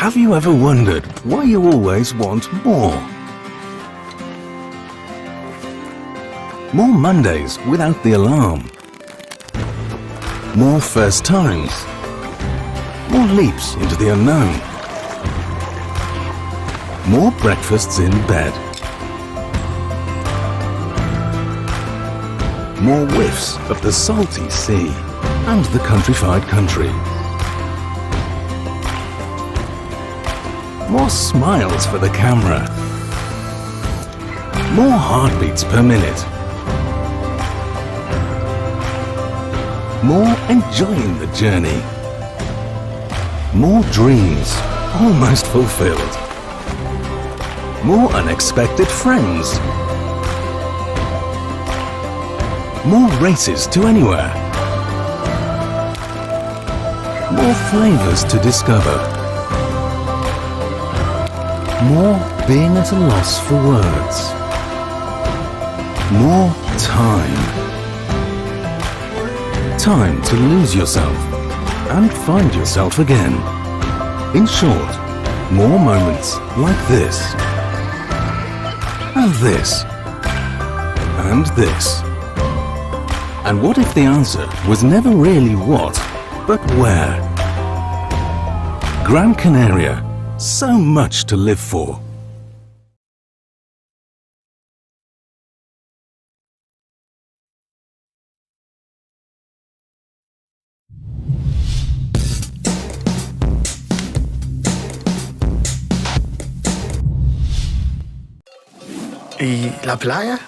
S1: Have you ever wondered why you always want more? More Mondays without the alarm. More first times. More leaps into the unknown. More breakfasts in bed. More whiffs of the salty sea and the countrified country. More smiles for the camera. More heartbeats per minute. More enjoying the journey. More dreams almost fulfilled. More unexpected friends. More races to anywhere. More flavors to discover. More being at a loss for words. More time. Time to lose yourself and find yourself again. In short, more moments like this. And this. And this. And what if the answer was never really what, but where? Gran Canaria, so much to live for.
S4: ¿Y la playa?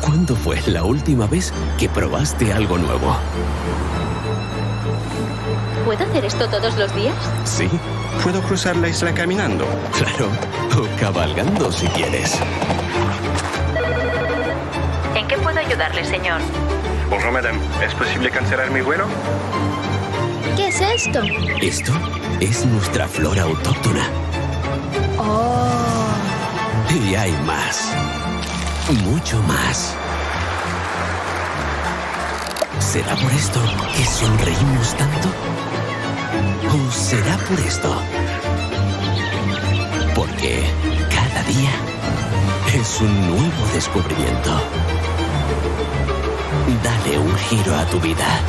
S5: ¿Cuándo fue la última vez que probaste algo nuevo?
S6: ¿Puedo hacer esto todos los días?
S5: Sí,
S4: ¿Puedo cruzar la isla caminando?
S5: claro. O cabalgando si quieres.
S6: ¿En qué puedo ayudarle, señor?
S4: Bonjour madame, ¿es posible cancelar mi vuelo?
S6: ¿Qué es esto?
S5: Esto es nuestra flora autóctona.
S6: Oh.
S5: Y hay más. Mucho más. ¿Será por esto que sonreímos tanto? ¿O será por esto? Porque cada día es un nuevo descubrimiento. Dale un giro a tu vida.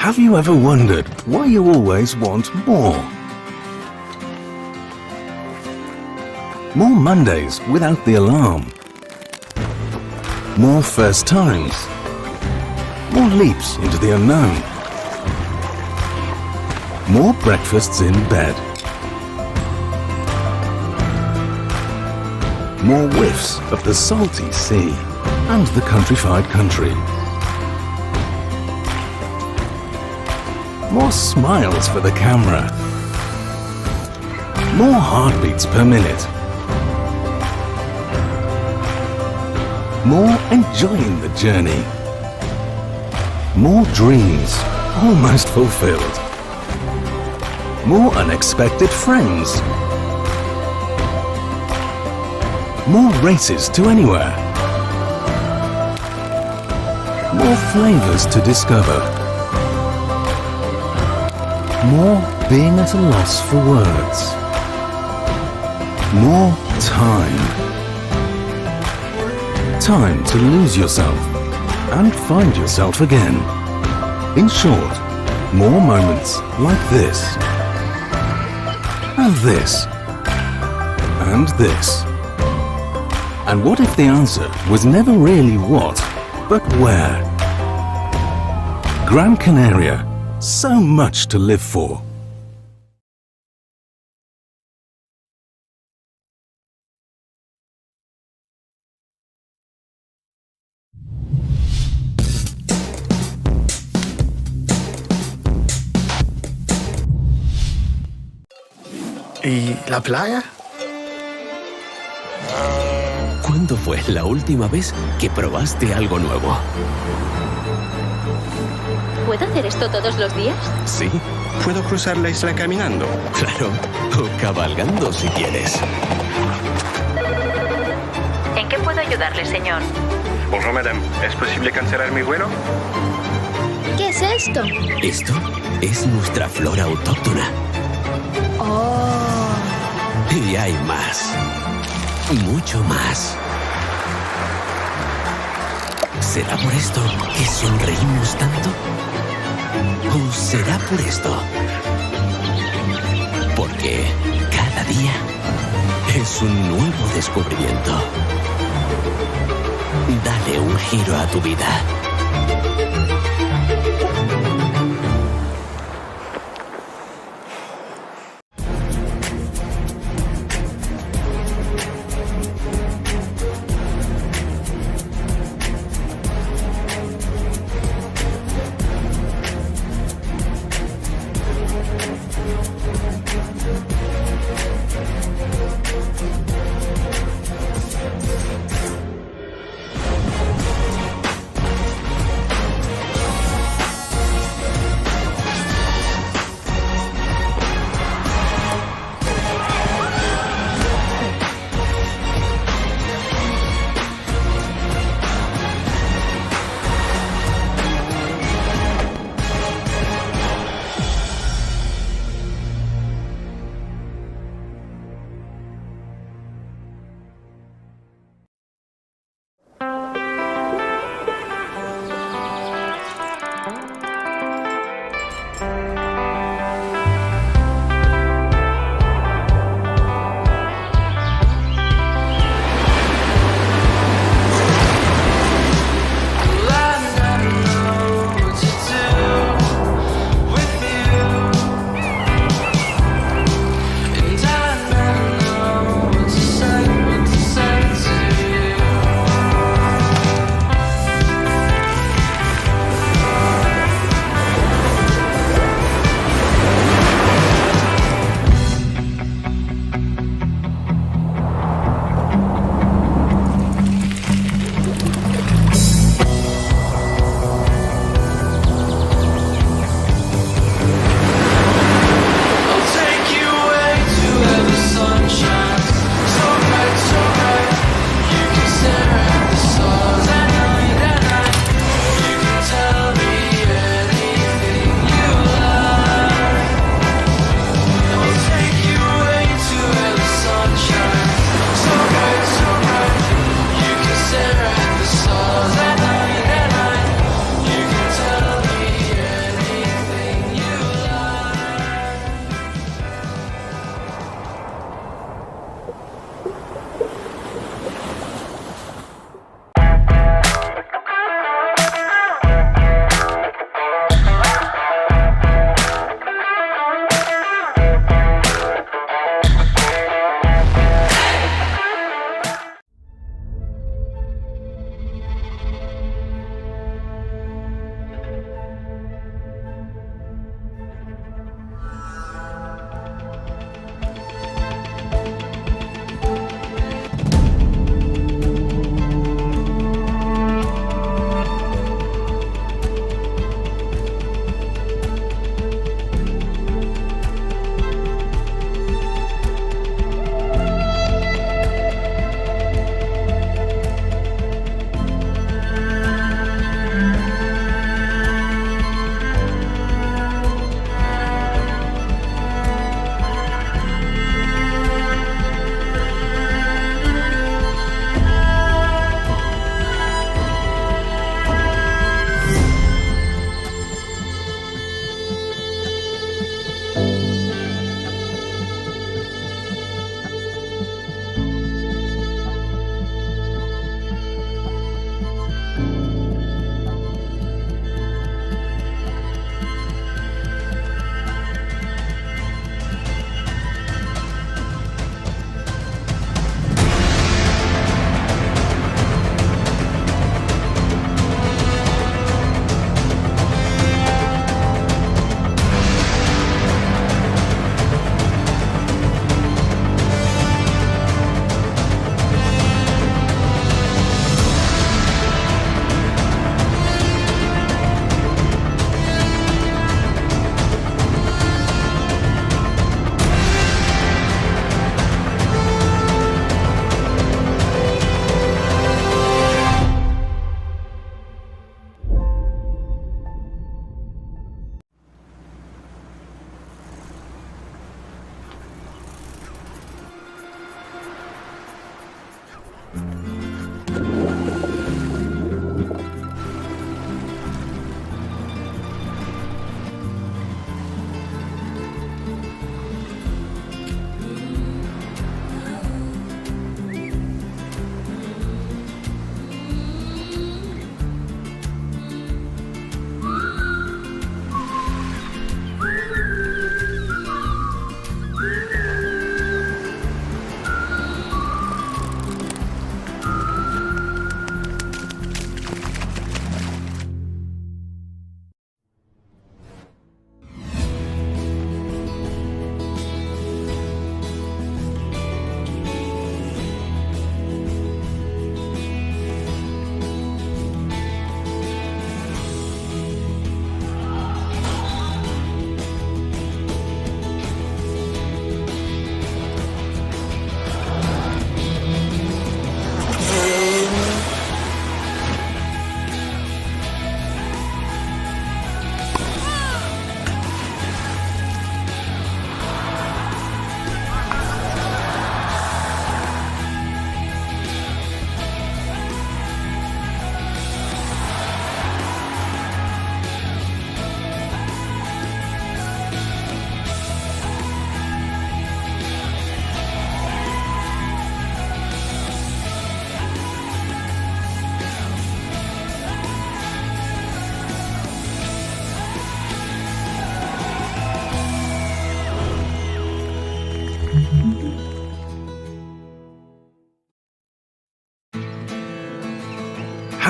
S1: Have you ever wondered why you always want more? More Mondays without the alarm. More first times. More leaps into the unknown. More breakfasts in bed. More whiffs of the salty sea and the countrified country. More smiles for the camera. More heartbeats per minute. More enjoying the journey. More dreams almost fulfilled. More unexpected friends. More races to anywhere. More flavors to discover. More being at a loss for words. More time. Time to lose yourself and find yourself again. In short, more moments like this. And this. And this. And what if the answer was never really what, but where? Gran Canaria. So much to live for.
S4: ¿Y la playa?
S5: ¿Cuándo fue la última vez que probaste algo nuevo?
S6: ¿Puedo hacer esto todos los días?
S5: Sí,
S4: ¿Puedo cruzar la isla caminando?
S5: claro. O cabalgando si quieres.
S6: ¿En qué puedo ayudarle, señor?
S4: Bonjour madame, ¿es posible cancelar mi vuelo?
S6: ¿Qué es esto?
S5: Esto es nuestra flora autóctona.
S6: Oh.
S5: Y hay más. Mucho más. ¿Será por esto que sonreímos tanto? ¿O será por esto? Porque cada día es un nuevo descubrimiento. Dale un giro a tu vida.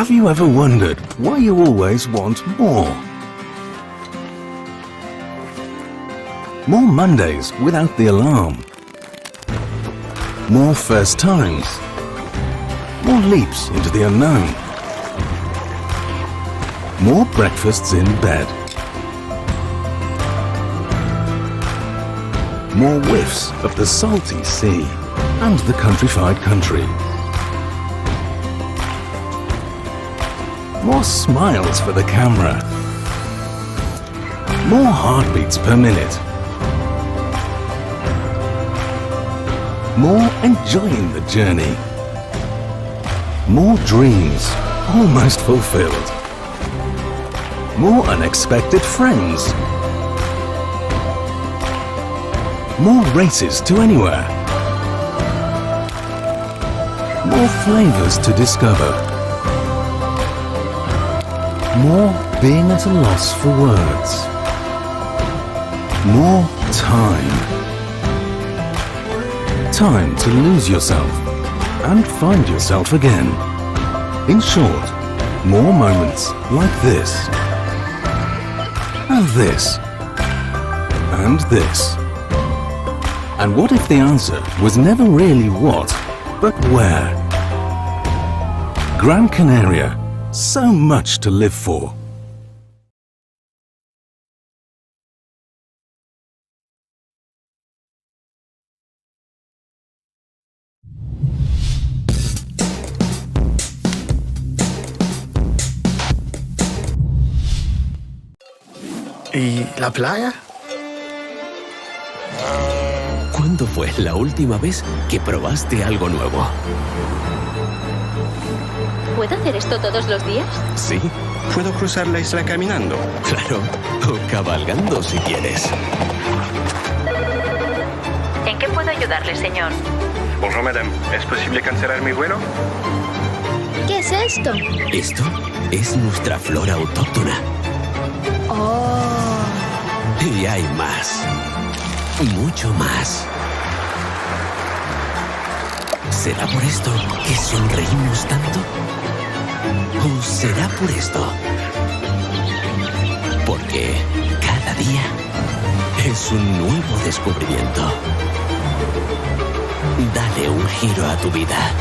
S1: Have you ever wondered why you always want more? More Mondays without the alarm. More first times. More leaps into the unknown. More breakfasts in bed. More whiffs of the salty sea and the countrified country. More smiles for the camera. More heartbeats per minute. More enjoying the journey. More dreams almost fulfilled. More unexpected friends. More races to anywhere. More flavors to discover. More being at a loss for words. More time. Time to lose yourself and find yourself again. In short, more moments like this. And this. And this. And what if the answer was never really what, but where? Gran Canaria, so much to live for.
S4: ¿Y la playa?
S5: ¿Cuándo fue la última vez que probaste algo nuevo?
S6: ¿Puedo hacer esto todos los días?
S5: Sí,
S4: ¿Puedo cruzar la isla caminando?
S5: claro. O cabalgando si quieres.
S6: ¿En qué puedo ayudarle, señor?
S4: Bonjour madame, ¿es posible cancelar mi vuelo?
S6: ¿Qué es esto?
S5: Esto es nuestra flora autóctona.
S6: Oh.
S5: Y hay más. Mucho más. ¿Será por esto que sonreímos tanto? ¿O será por esto? Porque cada día es un nuevo descubrimiento. Dale un giro a tu vida.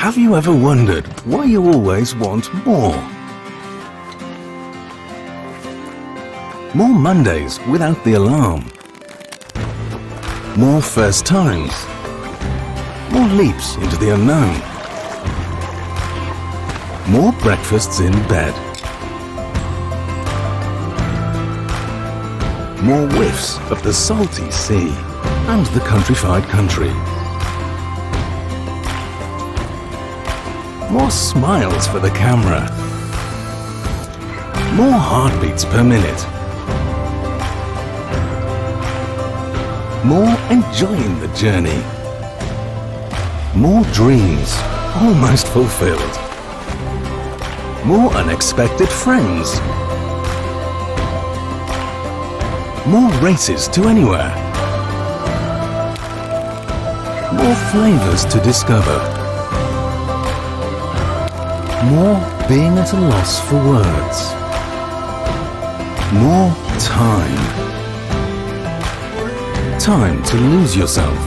S1: Have you ever wondered why you always want more? More Mondays without the alarm. More first times. More leaps into the unknown. More breakfasts in bed. More whiffs of the salty sea and the countrified country. More smiles for the camera. More heartbeats per minute. More enjoying the journey. More dreams almost fulfilled. More unexpected friends. More races to anywhere. More flavors to discover. More being at a loss for words. More time. Time to lose yourself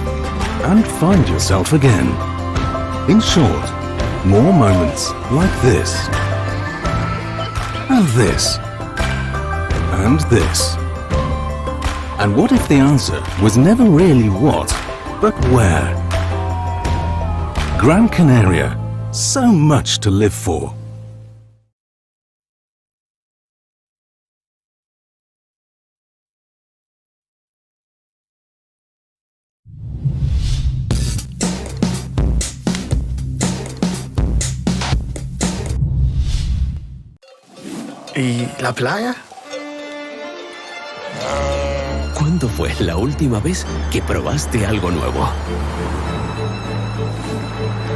S1: and find yourself again. In short, more moments like this. And this. And this. And what if the answer was never really what, but where? Gran Canaria. So much to live for.
S4: ¿Y la playa?
S5: ¿Cuándo fue la última vez que probaste algo nuevo?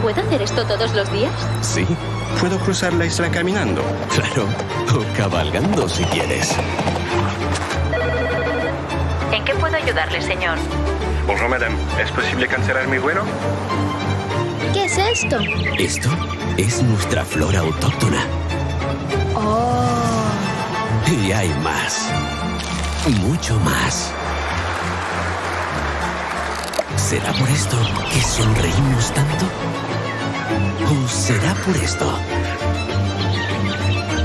S6: ¿Puedo hacer esto todos los días?
S5: Sí,
S4: ¿Puedo cruzar la isla caminando?
S5: claro. O cabalgando si quieres.
S6: ¿En qué puedo ayudarle, señor?
S4: Bonjour madame, ¿es posible cancelar mi vuelo?
S6: ¿Qué es esto?
S5: Esto es nuestra flora autóctona.
S6: Oh.
S5: Y hay más. Mucho más. ¿Será por esto que sonreímos tanto? ¿O será por esto?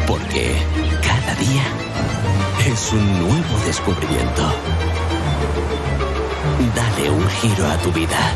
S5: Porque cada día es un nuevo descubrimiento. Dale un giro a tu vida.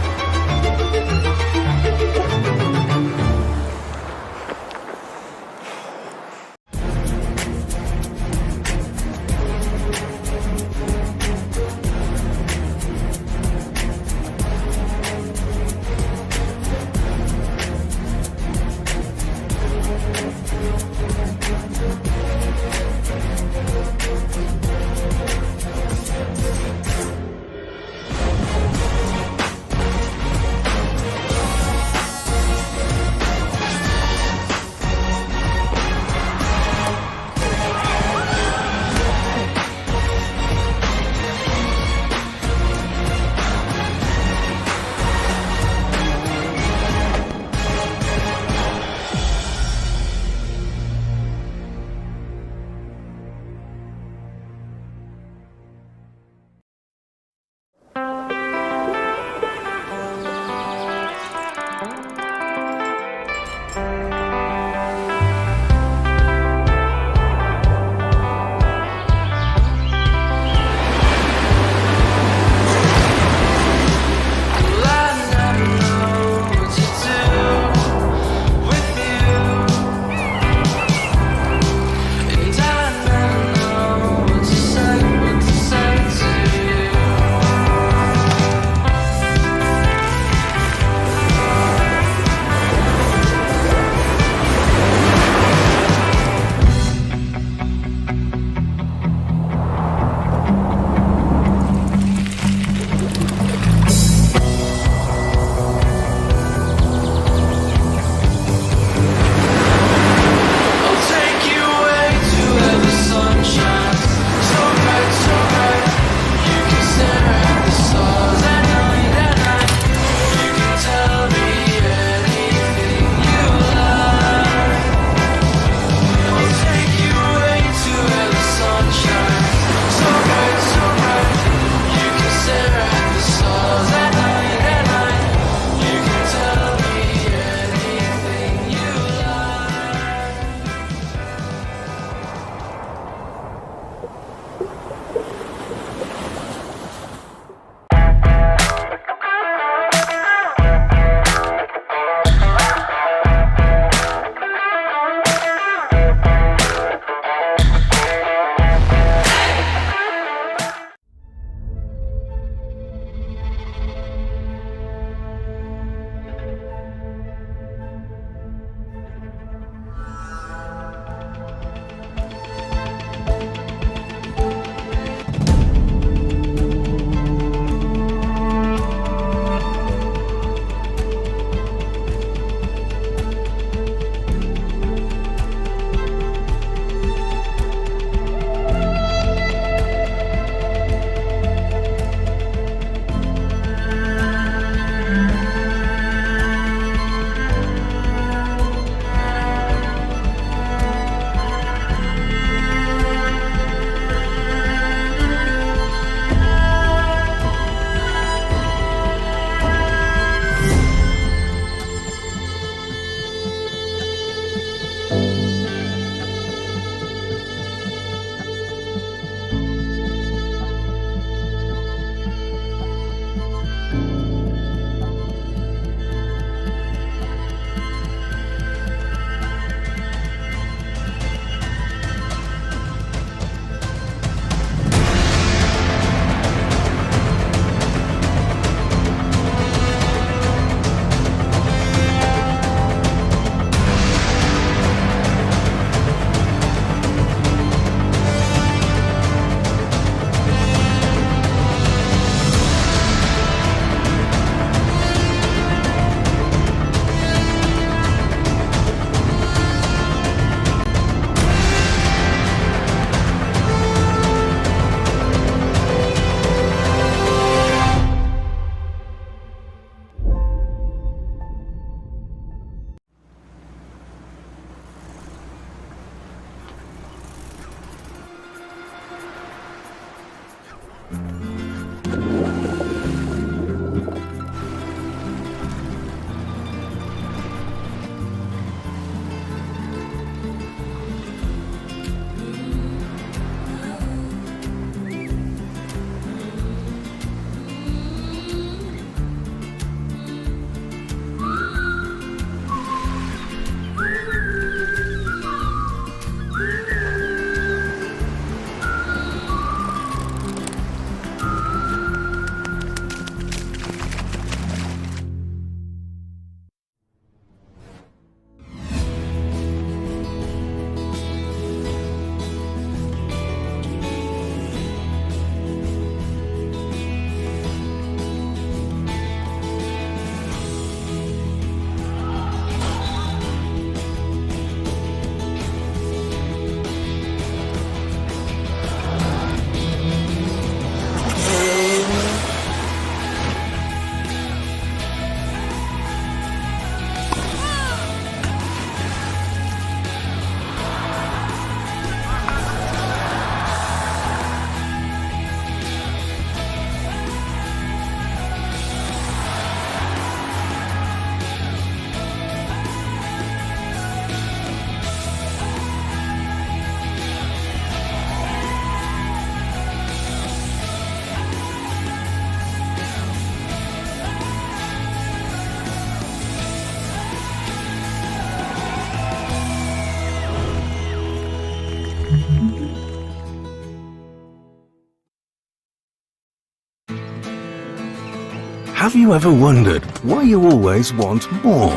S1: Have you ever wondered why you always want more?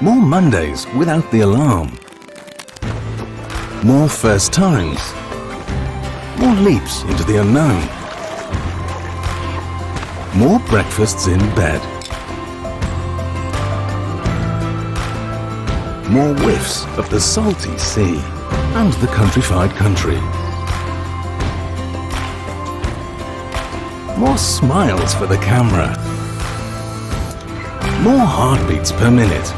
S1: More Mondays without the alarm. More first times. More leaps into the unknown. More breakfasts in bed. More whiffs of the salty sea and the countrified country. More smiles for the camera. More heartbeats per minute.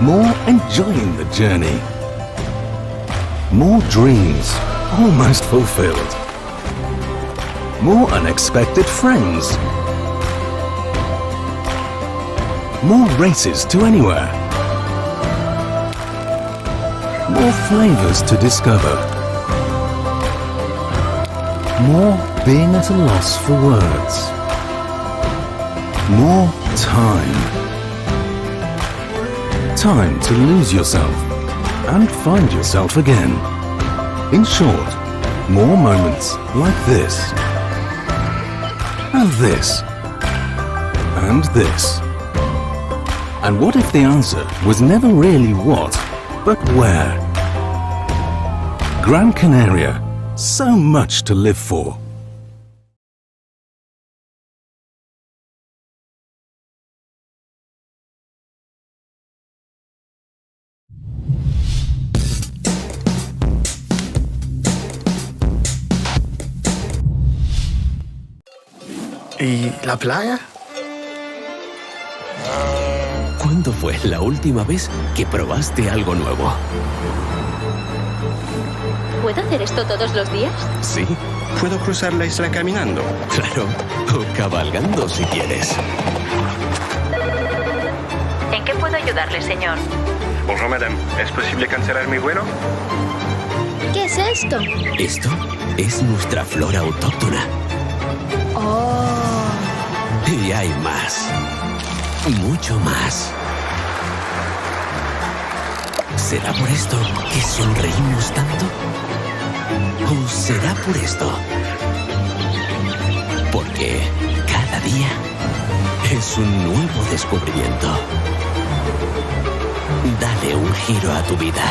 S1: More enjoying the journey. More dreams almost fulfilled. More unexpected friends. More races to anywhere. More flavors to discover. More being at a loss for words. More time. Time to lose yourself and find yourself again. In short, more moments like this. And this. And this. And what if the answer was never really what, but where? Gran Canaria. So much to live for.
S4: ¿Y la playa?
S5: ¿Cuándo fue la última vez que probaste algo nuevo?
S6: ¿Puedo hacer esto todos los días?
S5: Sí,
S4: ¿Puedo cruzar la isla caminando?
S5: claro. O cabalgando si quieres.
S6: ¿En qué puedo ayudarle, señor?
S4: Bonjour madame, ¿es posible cancelar mi vuelo?
S6: ¿Qué es esto?
S5: Esto es nuestra flora autóctona.
S6: Oh.
S5: Y hay más. Mucho más. ¿Será por esto que sonreímos tanto? ¿O será por esto? Porque cada día es un nuevo descubrimiento. Dale un giro a tu vida.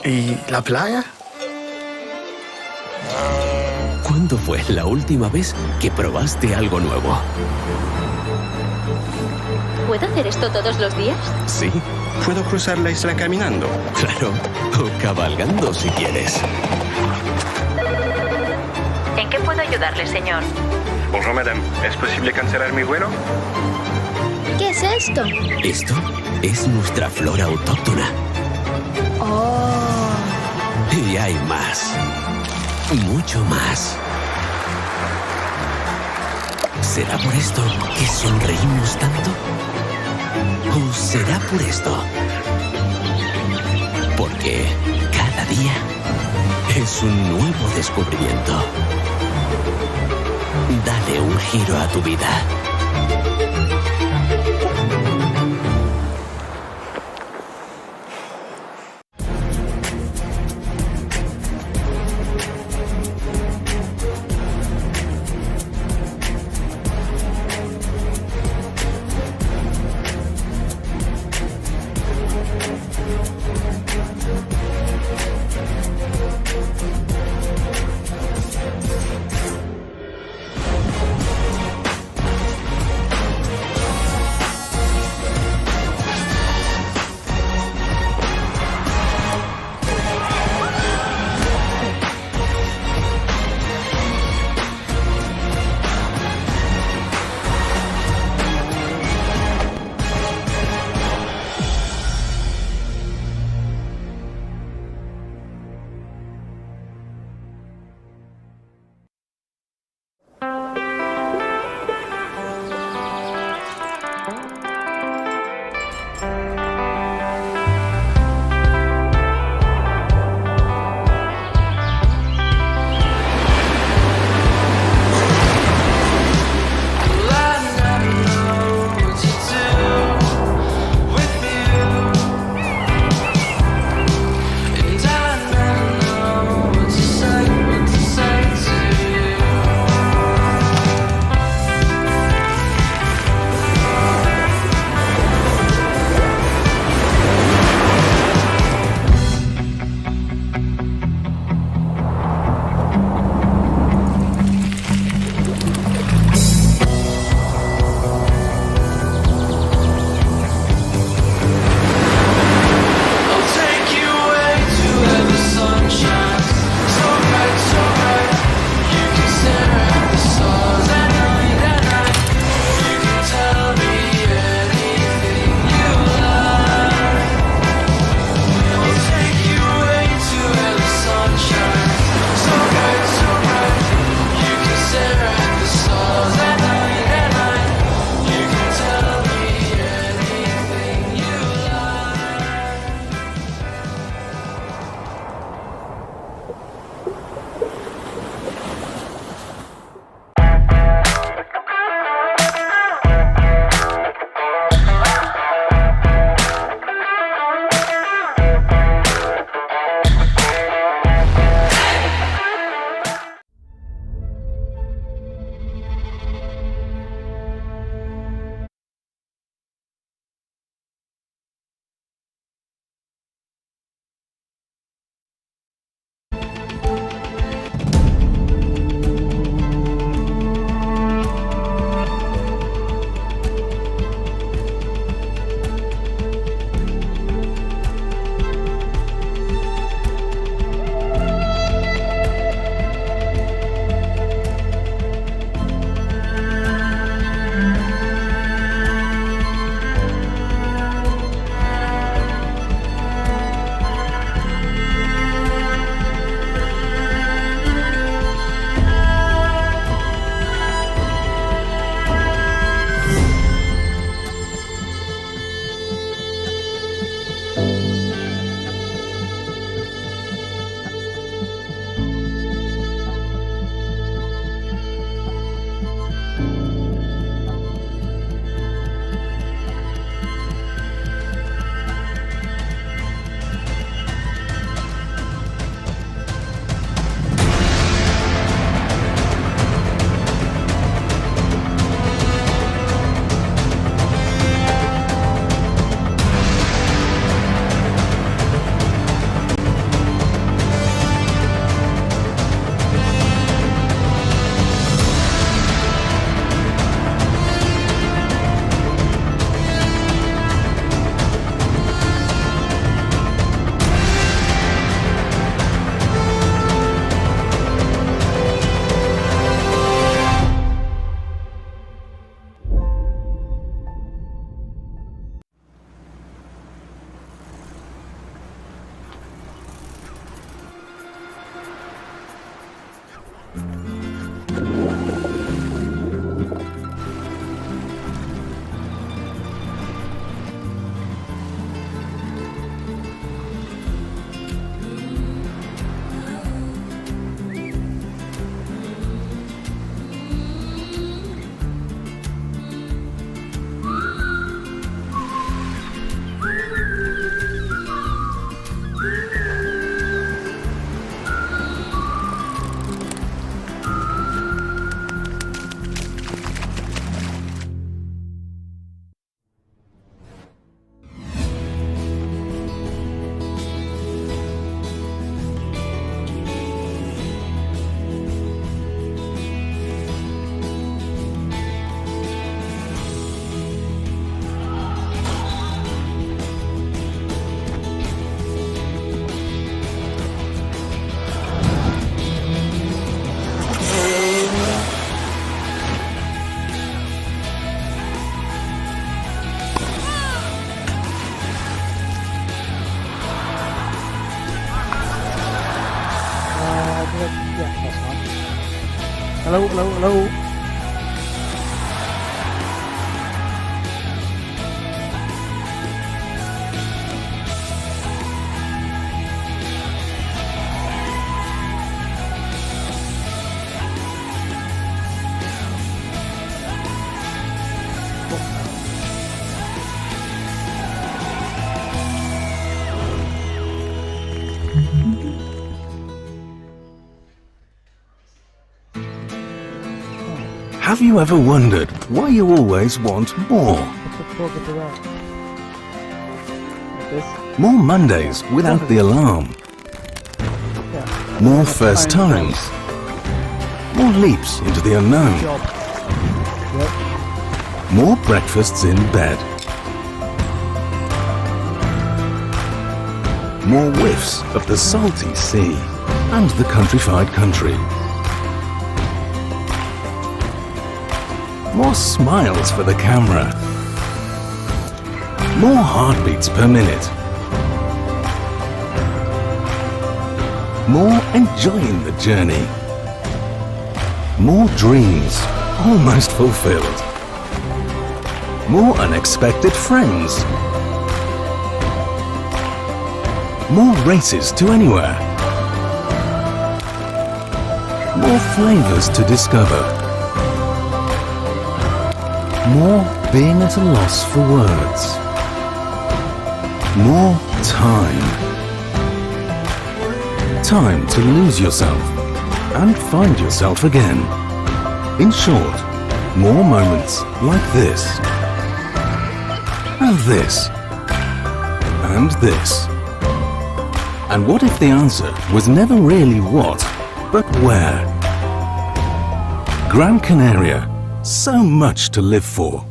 S4: ¿Y la playa?
S5: ¿Cuándo fue la última vez que probaste algo nuevo?
S6: ¿Puedo hacer esto todos los días?
S5: Sí,
S4: ¿Puedo cruzar la isla caminando?
S5: claro. O cabalgando si quieres.
S6: ¿En qué puedo ayudarle, señor?
S4: Bonjour madame, ¿es posible cancelar mi vuelo?
S6: ¿Qué es esto?
S5: Esto es nuestra flora autóctona.
S6: Oh.
S5: Y hay más. Mucho más. ¿Será por esto que sonreímos tanto? ¿O será por esto? Porque cada día es un nuevo descubrimiento. Dale un giro a tu vida.
S2: Yeah, that's fine. Hello, hello, hello.
S1: Have you ever wondered why you always want more? More Mondays without the alarm. More first times. More leaps into the unknown. More breakfasts in bed. More whiffs of the salty sea and the countrified country. More smiles for the camera. More heartbeats per minute. More enjoying the journey. More dreams almost fulfilled. More unexpected friends. More races to anywhere. More flavors to discover. More being at a loss for words. More time. Time to lose yourself and find yourself again. In short, more moments like this. And this. And this. And what if the answer was never really what, but where? Gran Canaria. So much to live for.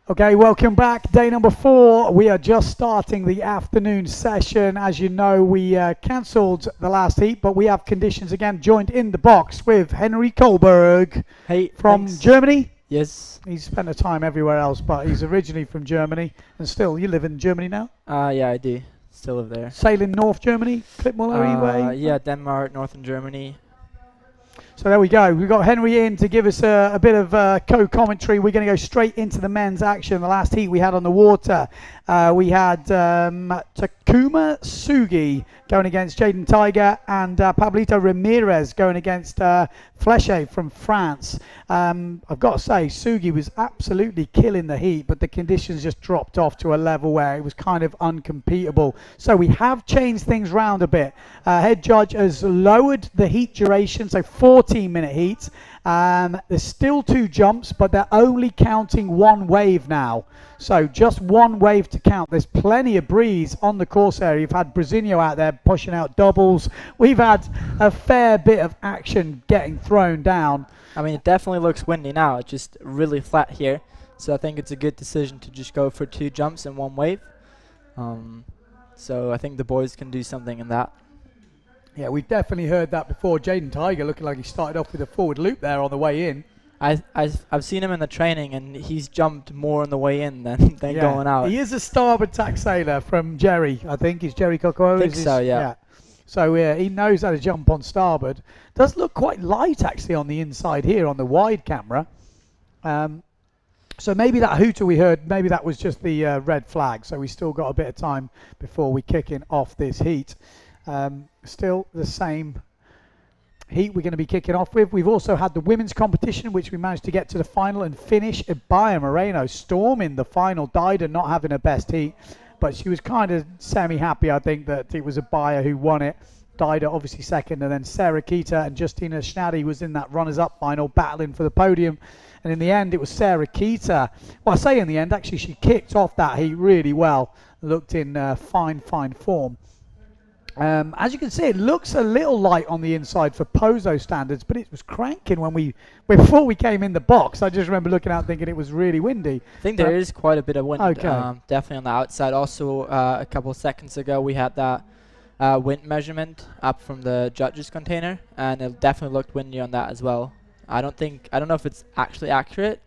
S2: Okay, welcome back. Day number 4. We are just starting the afternoon session. As you know, we cancelled the last heat, but we have conditions again. Joined in the box with Henry Kohlberg.
S7: Hey,
S2: from
S7: thanks.
S2: Germany.
S7: Yes.
S2: He's spent a time everywhere else, but he's originally from Germany. And still, you live in Germany now?
S7: Yeah, I do. Still live there.
S2: Sailing North Germany, Klitmuller way?
S7: Yeah, Denmark, Northern Germany.
S2: So there we go. We've got Henry in to give us a bit of co-commentary. We're going to go straight into the men's action. The last heat we had on the water, we had Takuma Sugi going against Jaden Tiger and Pablito Ramirez going against Fleche from France. I've got to say, Sugi was absolutely killing the heat, but the conditions just dropped off to a level where it was kind of uncompetable. So we have changed things round a bit. Head judge has lowered the heat duration, so 14-minute heats. There's still 2 jumps, but they're only counting 1 wave now. So just 1 wave to count. There's plenty of breeze on the course area. You've had Brasinho out there pushing out doubles. We've had a fair bit of action getting thrown down.
S7: I mean, it definitely looks windy now. It's just really flat here. So I think it's a good decision to just go for 2 jumps in 1 wave. So I think the boys can do something in that.
S2: Yeah, we've definitely heard that before. Jaden Tiger looking like he started off with a forward loop there on the way in.
S7: I've seen him in the training, and he's jumped more on the way in than going out.
S2: He is a starboard tack sailor from Jerry, I think. He's Jerry Coco.
S7: I think so, yeah.
S2: So he knows how to jump on starboard. Does look quite light actually on the inside here on the wide camera. So maybe that hooter we heard, maybe that was just the red flag. So we still got a bit of time before we kicking off this heat. Still the same heat we're going to be kicking off with. We've also had the women's competition, which we managed to get to the final and finish. Ibaya Moreno storming the final, died and not having her best heat, but she was kind of semi-happy, I think, that it was Ibaya who won it. Dider obviously second, and then Sarah Keita and Justina Schnaddy was in that runners-up final battling for the podium. And in the end, it was Sarah Keita. Well, I say in the end, actually, she kicked off that heat really well. Looked in fine form. As you can see, it looks a little light on the inside for Pozo standards, but it was cranking before we came in the box. I just remember looking out thinking it was really windy.
S7: I think there is quite a bit of wind,
S2: Okay.
S7: definitely on the outside. Also, a couple of seconds ago, we had that wind measurement up from the judges' container, and it definitely looked windy on that as well. I don't know if it's actually accurate,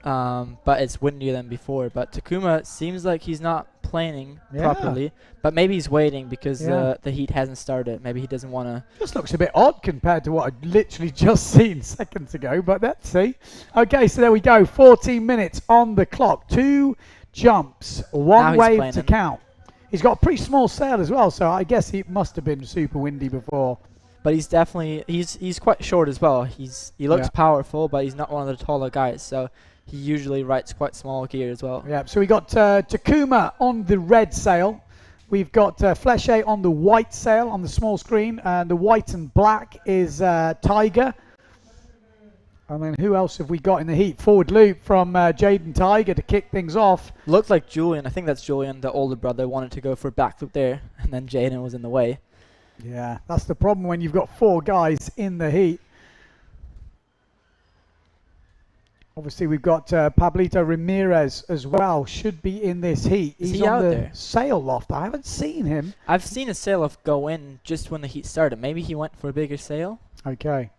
S7: but it's windier than before. But Takuma seems like he's not planning properly, but maybe he's waiting because the heat hasn't started. Maybe he doesn't want to.
S2: Just looks a bit odd compared to what I'd literally just seen seconds ago, but let's see. Okay, so there we go. 14 minutes on the clock. 2 jumps, 1 wave to count. He's got a pretty small sail as well, so I guess it must have been super windy before.
S7: But he's definitely he's quite short as well. He looks powerful, but he's not one of the taller guys, so he usually rides quite small gear as well.
S2: Yeah, so we got Takuma on the red sail. We've got Flesche on the white sail on the small screen, and the white and black is Tiger. And then who else have we got in the heat? Forward loop from Jaden Tiger to kick things off.
S7: Looked like Julian, I think that's Julian, the older brother, wanted to go for a back loop there, and then Jaden was in the way.
S2: Yeah, that's the problem when you've got 4 guys in the heat. Obviously, we've got Pablito Ramirez as well. Should be in this heat.
S7: Is
S2: He's
S7: he
S2: on
S7: out
S2: the
S7: there?
S2: sail loft. I haven't seen him.
S7: I've seen a sail off go in just when the heat started. Maybe he went for a bigger sail.
S2: Okay.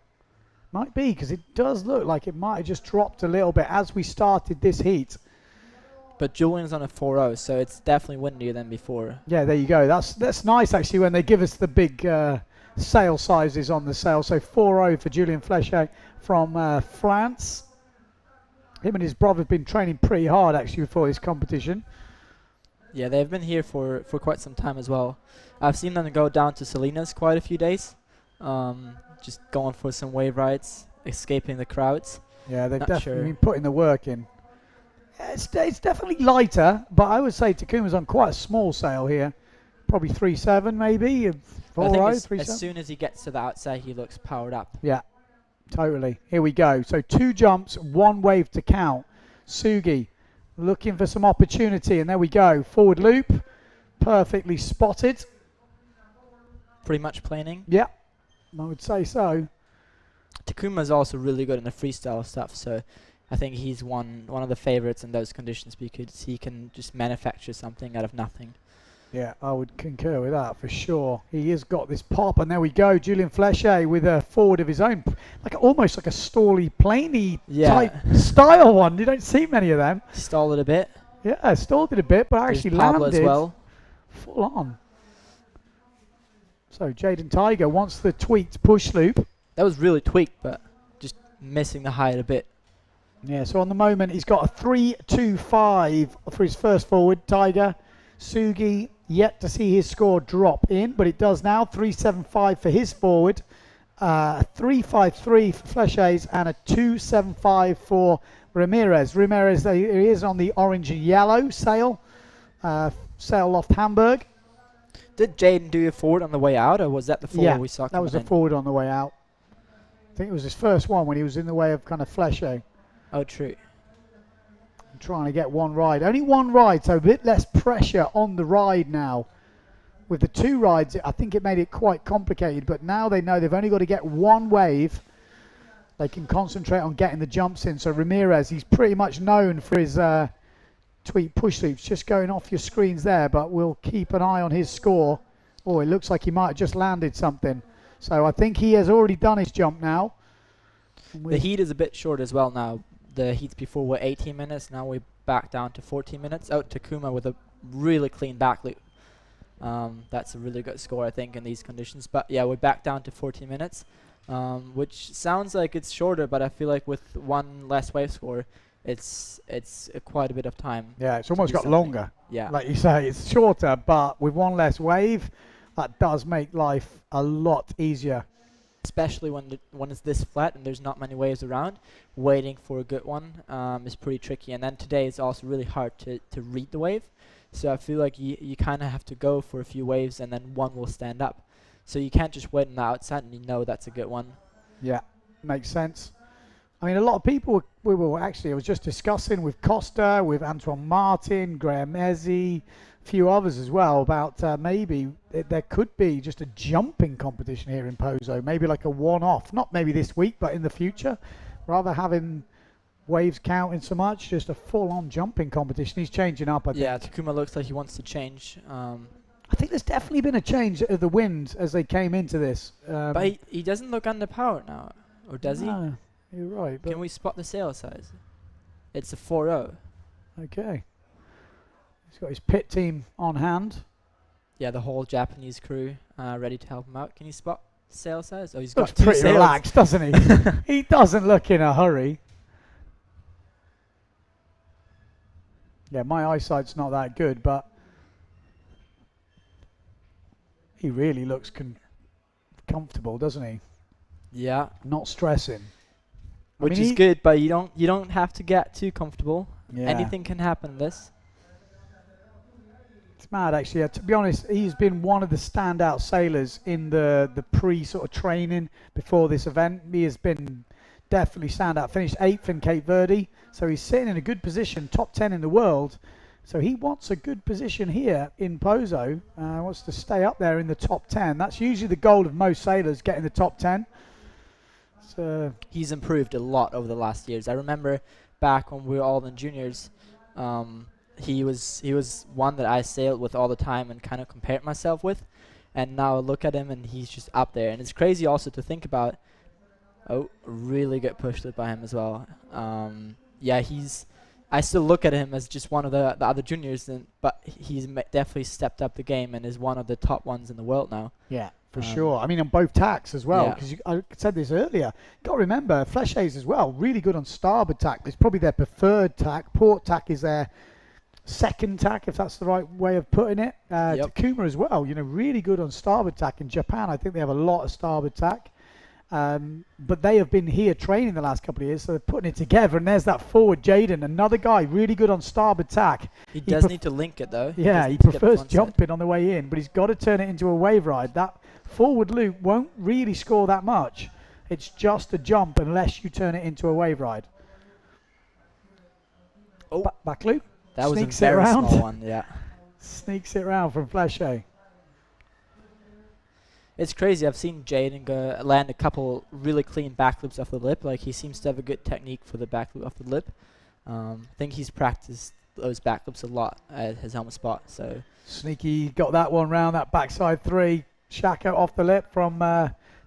S2: Might be, because it does look like it might have just dropped a little bit as we started this heat.
S7: But Julian's on a 4.0, so it's definitely windier than before.
S2: Yeah, there you go. That's nice, actually, when they give us the big sail sizes on the sail. So 4.0 for Julien Fleche from France. Him and his brother have been training pretty hard, actually, before this competition.
S7: Yeah, they've been here for quite some time as well. I've seen them go down to Salinas quite a few days, just going for some wave rides, escaping the crowds.
S2: Yeah, they've
S7: Not
S2: definitely
S7: sure.
S2: been putting the work in. Yeah, it's definitely lighter, but I would say Takuma's on quite a small sail here. Probably 3.7 maybe, 4.0, 3.7.
S7: As soon as he gets to the outside, he looks powered up.
S2: Yeah, totally. Here we go. So 2 jumps, 1 wave to count. Sugi looking for some opportunity, and there we go. Forward loop, perfectly spotted.
S7: Pretty much planing.
S2: Yeah, I would say so.
S7: Takuma's also really good in the freestyle stuff, so I think he's one of the favorites in those conditions because he can just manufacture something out of nothing.
S2: Yeah, I would concur with that for sure. He has got this pop, and there we go. Julien Fleche with a forward of his own, almost like a Storley Planey type style one. You don't see many of them.
S7: Stalled it a bit.
S2: Yeah, stalled it a bit, but actually
S7: Pablo
S2: landed
S7: as well.
S2: full on. So Jaden Tiger wants the tweaked push loop.
S7: That was really tweaked, but just missing the height a bit.
S2: Yeah, so on the moment he's got a 3.25 for his first forward, Tiger. Sugi yet to see his score drop in, but it does now. 3.75 for his forward, 3.53 for Fleche's, and a 2.75 for Ramirez. Ramirez, he is on the orange and yellow sail, sail loft Hamburg.
S7: Did Jaden do a forward on the way out, or was that the forward we saw coming
S2: that was a
S7: in?
S2: forward on the way out. I think it was his first one when he was in the way of kind of Fleche.
S7: Oh, true.
S2: Trying to get 1 ride. Only 1 ride, so a bit less pressure on the ride now. With the 2 rides, I think it made it quite complicated, but now they know they've only got to get 1 wave. They can concentrate on getting the jumps in. So Ramirez, he's pretty much known for his tweak push loops. Just going off your screens there, but we'll keep an eye on his score. Oh, it looks like he might have just landed something. So I think he has already done his jump now.
S7: The heat is a bit short as well now. The heats before were 18 minutes. Now we're back down to 14 minutes. Out Takuma with a really clean back loop. That's a really good score, I think, in these conditions. But yeah, we're back down to 14 minutes, which sounds like it's shorter, but I feel like with 1 less wave score, it's quite a bit of time.
S2: Yeah, it's almost got longer.
S7: Yeah.
S2: Like you say, it's shorter, but with 1 less wave, that does make life a lot easier.
S7: Especially when it's this flat and there's not many waves around, waiting for a good one is pretty tricky. And then today it's also really hard to read the wave. So I feel like you kind of have to go for a few waves and then one will stand up. So you can't just wait on the outside and you know that's a good one.
S2: Yeah, makes sense. I mean, a lot of people, I was just discussing with Costa, with Antoine Martin, Graham Ezzi, a few others as well, about maybe there could be just a jumping competition here in Pozo, maybe like a one-off, not maybe this week, but in the future, rather having waves counting so much, just a full-on jumping competition. He's changing up, I think.
S7: Yeah, Takuma looks like he wants to change.
S2: I think there's definitely been a change of the wind as they came into this.
S7: But he doesn't look underpowered now, or does he?
S2: No, you're right. But
S7: Can we spot the sail size? It's a 4.0.
S2: okay. He's got his pit team on hand.
S7: Yeah, the whole Japanese crew ready to help him out. Can you spot sail size? Oh, he's
S2: Looks
S7: got two
S2: pretty
S7: sails.
S2: relaxed, doesn't he? He doesn't look in a hurry. Yeah, my eyesight's not that good, but he really looks comfortable, doesn't he?
S7: Yeah,
S2: Not stressing. I
S7: which
S2: mean,
S7: is good, but you don't have to get too comfortable.
S2: Yeah.
S7: Anything can happen in this.
S2: It's mad, actually. To be honest, he's been one of the standout sailors in the pre sort of training before this event. He has been definitely standout. Finished 8th in Cape Verde, so he's sitting in a good position, top 10 in the world. So he wants a good position here in Pozo. Wants to stay up there in the top 10. That's usually the goal of most sailors, getting the top 10. So
S7: He's improved a lot over the last years. I remember back when we were all in juniors, he was one that I sailed with all the time and kind of compared myself with. And now I look at him and he's just up there. And it's crazy also to think about. Oh, really good push loop by him as well. Yeah, I still look at him as just one of the other juniors, but he's definitely stepped up the game and is one of the top ones in the world now.
S2: yeah, for sure. I mean, on both tacks as well, because I said this earlier. Got to remember, Flèches as well, really good on starboard tack. It's probably their preferred tack. Port tack is their second tack, if that's the right way of putting it. Takuma as well, really good on starboard tack. In Japan, I think they have a lot of starboard tack. But they have been here training the last couple of years, so they're putting it together. And there's that forward, Jaden, another guy really good on starboard tack.
S7: He does need to link it though.
S2: Yeah, he prefers jumping on the way in, but he's got to turn it into a wave ride. That forward loop won't really score that much. It's just a jump unless you turn it into a wave ride.
S7: Oh,
S2: back loop.
S7: that was
S2: Sneaks
S7: a
S2: it
S7: very
S2: around.
S7: small one. Yeah,
S2: Sneaks it round from Flèche.
S7: it's crazy. I've seen Jaden land a couple really clean back loops off the lip. Like he seems to have a good technique for the back loop off the lip. I think he's practiced those back loops a lot at his helmet spot. So
S2: Sneaky got that one round, that backside 3. Shaka off the lip from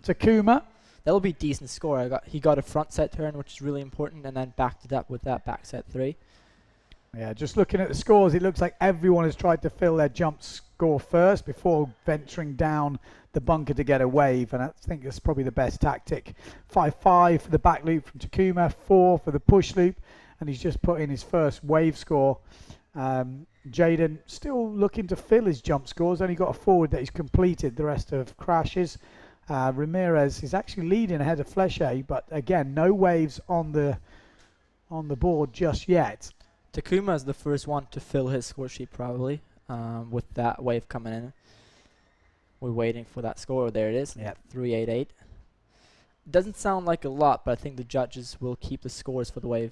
S2: Takuma.
S7: that'll be a decent score. He got a front set turn, which is really important, and then backed it up with that back set 3.
S2: Yeah, just looking at the scores, it looks like everyone has tried to fill their jump score first before venturing down the bunker to get a wave, and I think that's probably the best tactic. 5-5 for the back loop from Takuma, 4 for the push loop, and he's just put in his first wave score. Jaden still looking to fill his jump scores, only got a forward that he's completed, the rest of crashes. Ramirez is actually leading ahead of Flèche, but again, no waves on the board just yet.
S7: Takuma is the first one to fill his score sheet probably with that wave coming in. We're waiting for that score. There it is.
S2: Yeah.
S7: 388. Doesn't sound like a lot, but I think the judges will keep the scores for the wave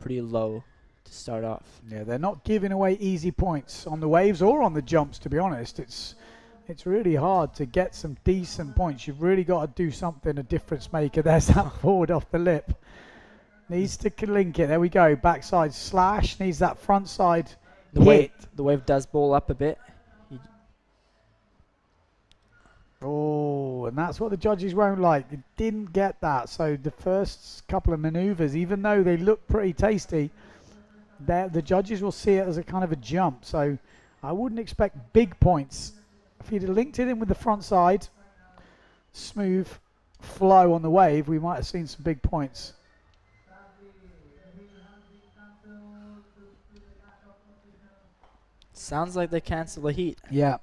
S7: pretty low to start off.
S2: Yeah, they're not giving away easy points on the waves or on the jumps, to be honest. It's really hard to get some decent points. You've really got to do something, a difference maker. There's that forward off the lip. Needs to link it. There we go. Backside slash. Needs that front side hit.
S7: The wave does ball up a bit.
S2: Oh, and that's what the judges won't like. It didn't get that. So the first couple of maneuvers, even though they look pretty tasty, the judges will see it as a kind of a jump. So I wouldn't expect big points. If he'd have linked it in with the front side, smooth flow on the wave, we might have seen some big points.
S7: Sounds like they cancel the heat.
S2: Yeah,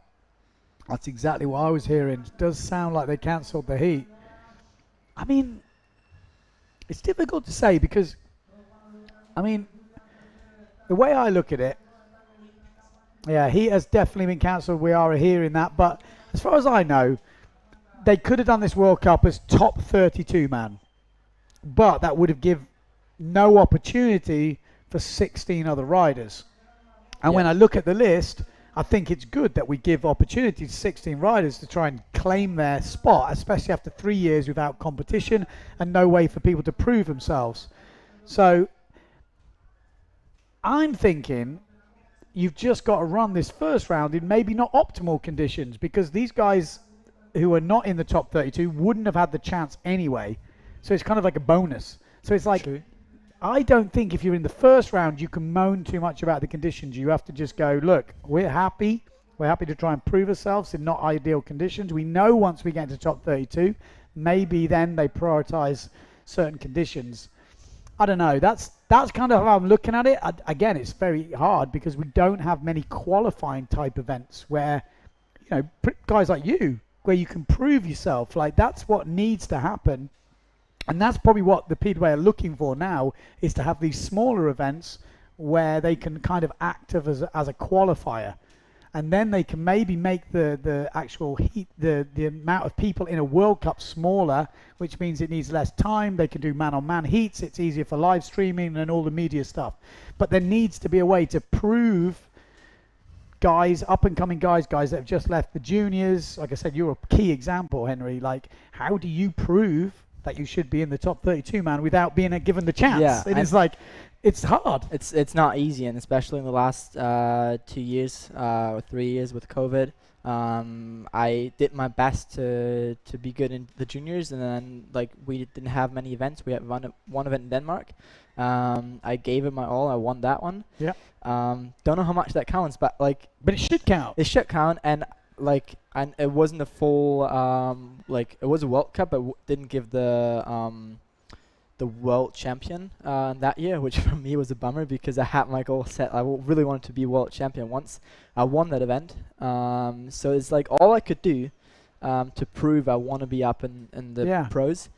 S2: that's exactly what I was hearing. It does sound like they cancelled the heat. I mean, it's difficult to say because, I mean, the way I look at it, yeah, heat has definitely been cancelled. We are hearing that. But as far as I know, they could have done this World Cup as top 32 man, but that would have given no opportunity for 16 other riders. And when I look at the list, I think it's good that we give opportunity to 16 riders to try and claim their spot, especially after 3 years without competition and no way for people to prove themselves. So I'm thinking you've just got to run this first round in maybe not optimal conditions, because these guys who are not in the top 32 wouldn't have had the chance anyway. So it's kind of like a bonus. So it's like,
S7: True.
S2: I don't think if you're in the first round you can moan too much about the conditions. You have to just go, look, we're happy to try and prove ourselves in not ideal conditions. We know once we get into top 32, maybe then they prioritize certain conditions. I don't know. That's kind of how I'm looking at it. Again, it's very hard because we don't have many qualifying type events where, you know, guys like you, where you can prove yourself. Like, that's what needs to happen. And that's probably what the PWA are looking for now, is to have these smaller events where they can kind of act as a qualifier. And then they can maybe make the actual heat, the amount of people in a World Cup smaller, which means it needs less time. They can do man-on-man heats. It's easier for live streaming and all the media stuff. But there needs to be a way to prove guys, up-and-coming guys that have just left the juniors. Like I said, you're a key example, Henry. Like, how do you prove that you should be in the top 32 man without being given the chance?
S7: Yeah,
S2: it is like, it's hard.
S7: It's not easy, and especially in the last 2 years or 3 years with COVID. I did my best to be good in the juniors, and then like we didn't have many events. We had one event in Denmark. I gave it my all. I won that one.
S2: Yeah.
S7: Don't know how much that counts, but like.
S2: But it should count.
S7: It should count, and like, and it wasn't a full like, it was a World Cup, but didn't give the world champion that year, which for me was a bummer because I had my goal set. I really wanted to be world champion once I won that event. So it's like all I could do to prove I want to be up in the pros,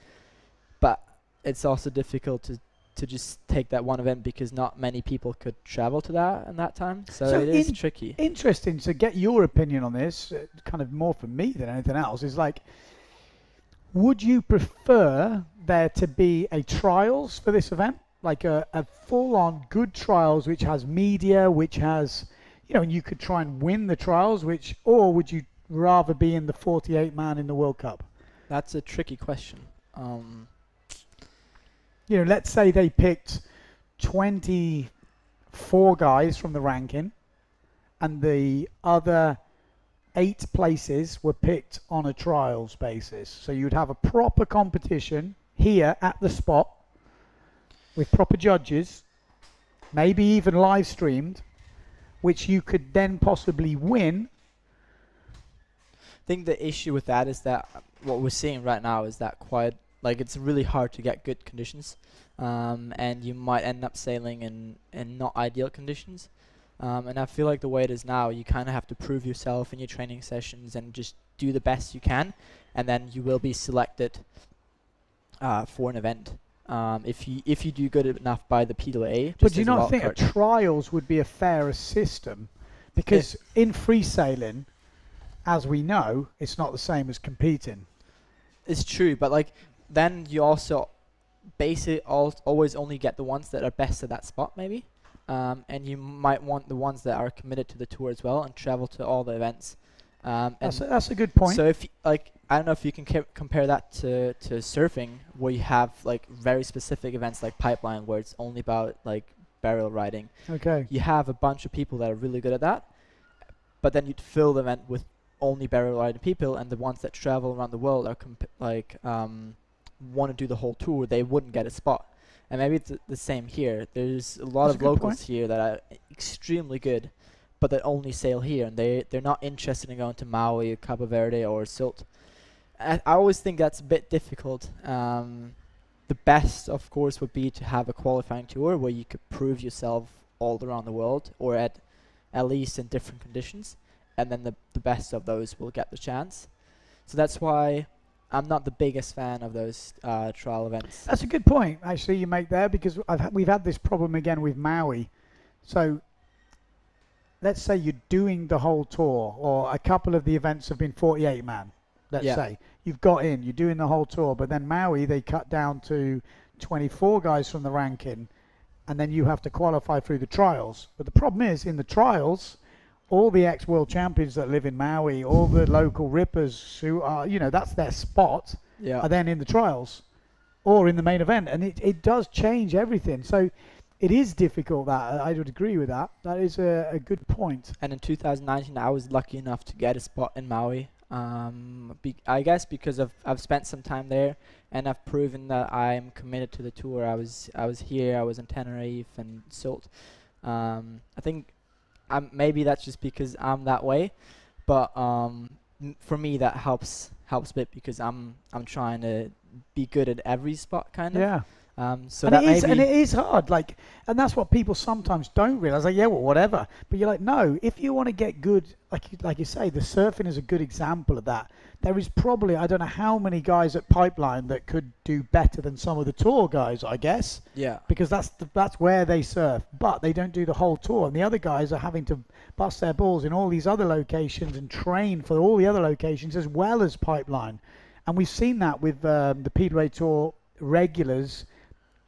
S7: but it's also difficult to just take that one event because not many people could travel to that in that time. So it is tricky. Interesting
S2: to get your opinion on this, kind of more for me than anything else, is like, would you prefer there to be a trials for this event, like a full-on good trials which has media, which has, you know, and you could try and win the trials, or would you rather be in the 48 man in the World Cup?
S7: That's a tricky question.
S2: You know, let's say they picked 24 guys from the ranking, and the other 8 places were picked on a trials basis. So you'd have a proper competition here at the spot with proper judges, maybe even live streamed, which you could then possibly win.
S7: I think the issue with that is that what we're seeing right now is that it's really hard to get good conditions, and you might end up sailing in not ideal conditions. And I feel like the way it is now, you kind of have to prove yourself in your training sessions and just do the best you can, and then you will be selected for an event. If you do good enough by the PWA.
S2: But do you not think a trials would be a fairer system? Because in free sailing, as we know, it's not the same as competing.
S7: It's true, but like then you also basically always only get the ones that are best at that spot, maybe. And you might want the ones that are committed to the tour as well and travel to all the events.
S2: That's a good point.
S7: So if I don't know if you can compare that to surfing, where you have like very specific events like Pipeline, where it's only about like barrel riding.
S2: Okay.
S7: You have a bunch of people that are really good at that, but then you'd fill the event with only barrel riding people, and the ones that travel around the world are want to do the whole tour. They wouldn't get a spot. And maybe it's the same here. There's a lot of locals here that are extremely good, but that only sail here, and they're not interested in going to Maui, Cabo Verde, or Sylt. I always think that's a bit difficult. The best, of course, would be to have a qualifying tour where you could prove yourself all around the world, or at least in different conditions, and then the best of those will get the chance. So that's why I'm not the biggest fan of those trial events.
S2: That's a good point, actually, you make there, because we've had this problem again with Maui. So let's say you're doing the whole tour, or a couple of the events have been 48 man. let's
S7: Yeah.
S2: say. You've got in, you're doing the whole tour, but then Maui, they cut down to 24 guys from the ranking, and then you have to qualify through the trials. But the problem is, in the trials, all the ex-world champions that live in Maui, all the local rippers who are, that's their spot,
S7: Yeah.
S2: are then in the trials or in the main event. And it does change everything. So it is difficult. That I would agree with that. That is a good point.
S7: And in 2019, I was lucky enough to get a spot in Maui. I guess because I've spent some time there, and I've proven that I'm committed to the tour. I was here. I was in Tenerife and Sult. I think maybe that's just because I'm that way, but for me that helps a bit because I'm trying to be good at every spot kind of.
S2: Yeah.
S7: So
S2: and
S7: that
S2: it is hard, and that's what people sometimes don't realize. Like, yeah, well, whatever. But you're like, no. If you want to get good, like you say, the surfing is a good example of that. There is probably, I don't know how many guys at Pipeline that could do better than some of the tour guys, I guess.
S7: Yeah.
S2: Because that's where they surf, but they don't do the whole tour. And the other guys are having to bust their balls in all these other locations and train for all the other locations as well as Pipeline. And we've seen that with the PWA Tour regulars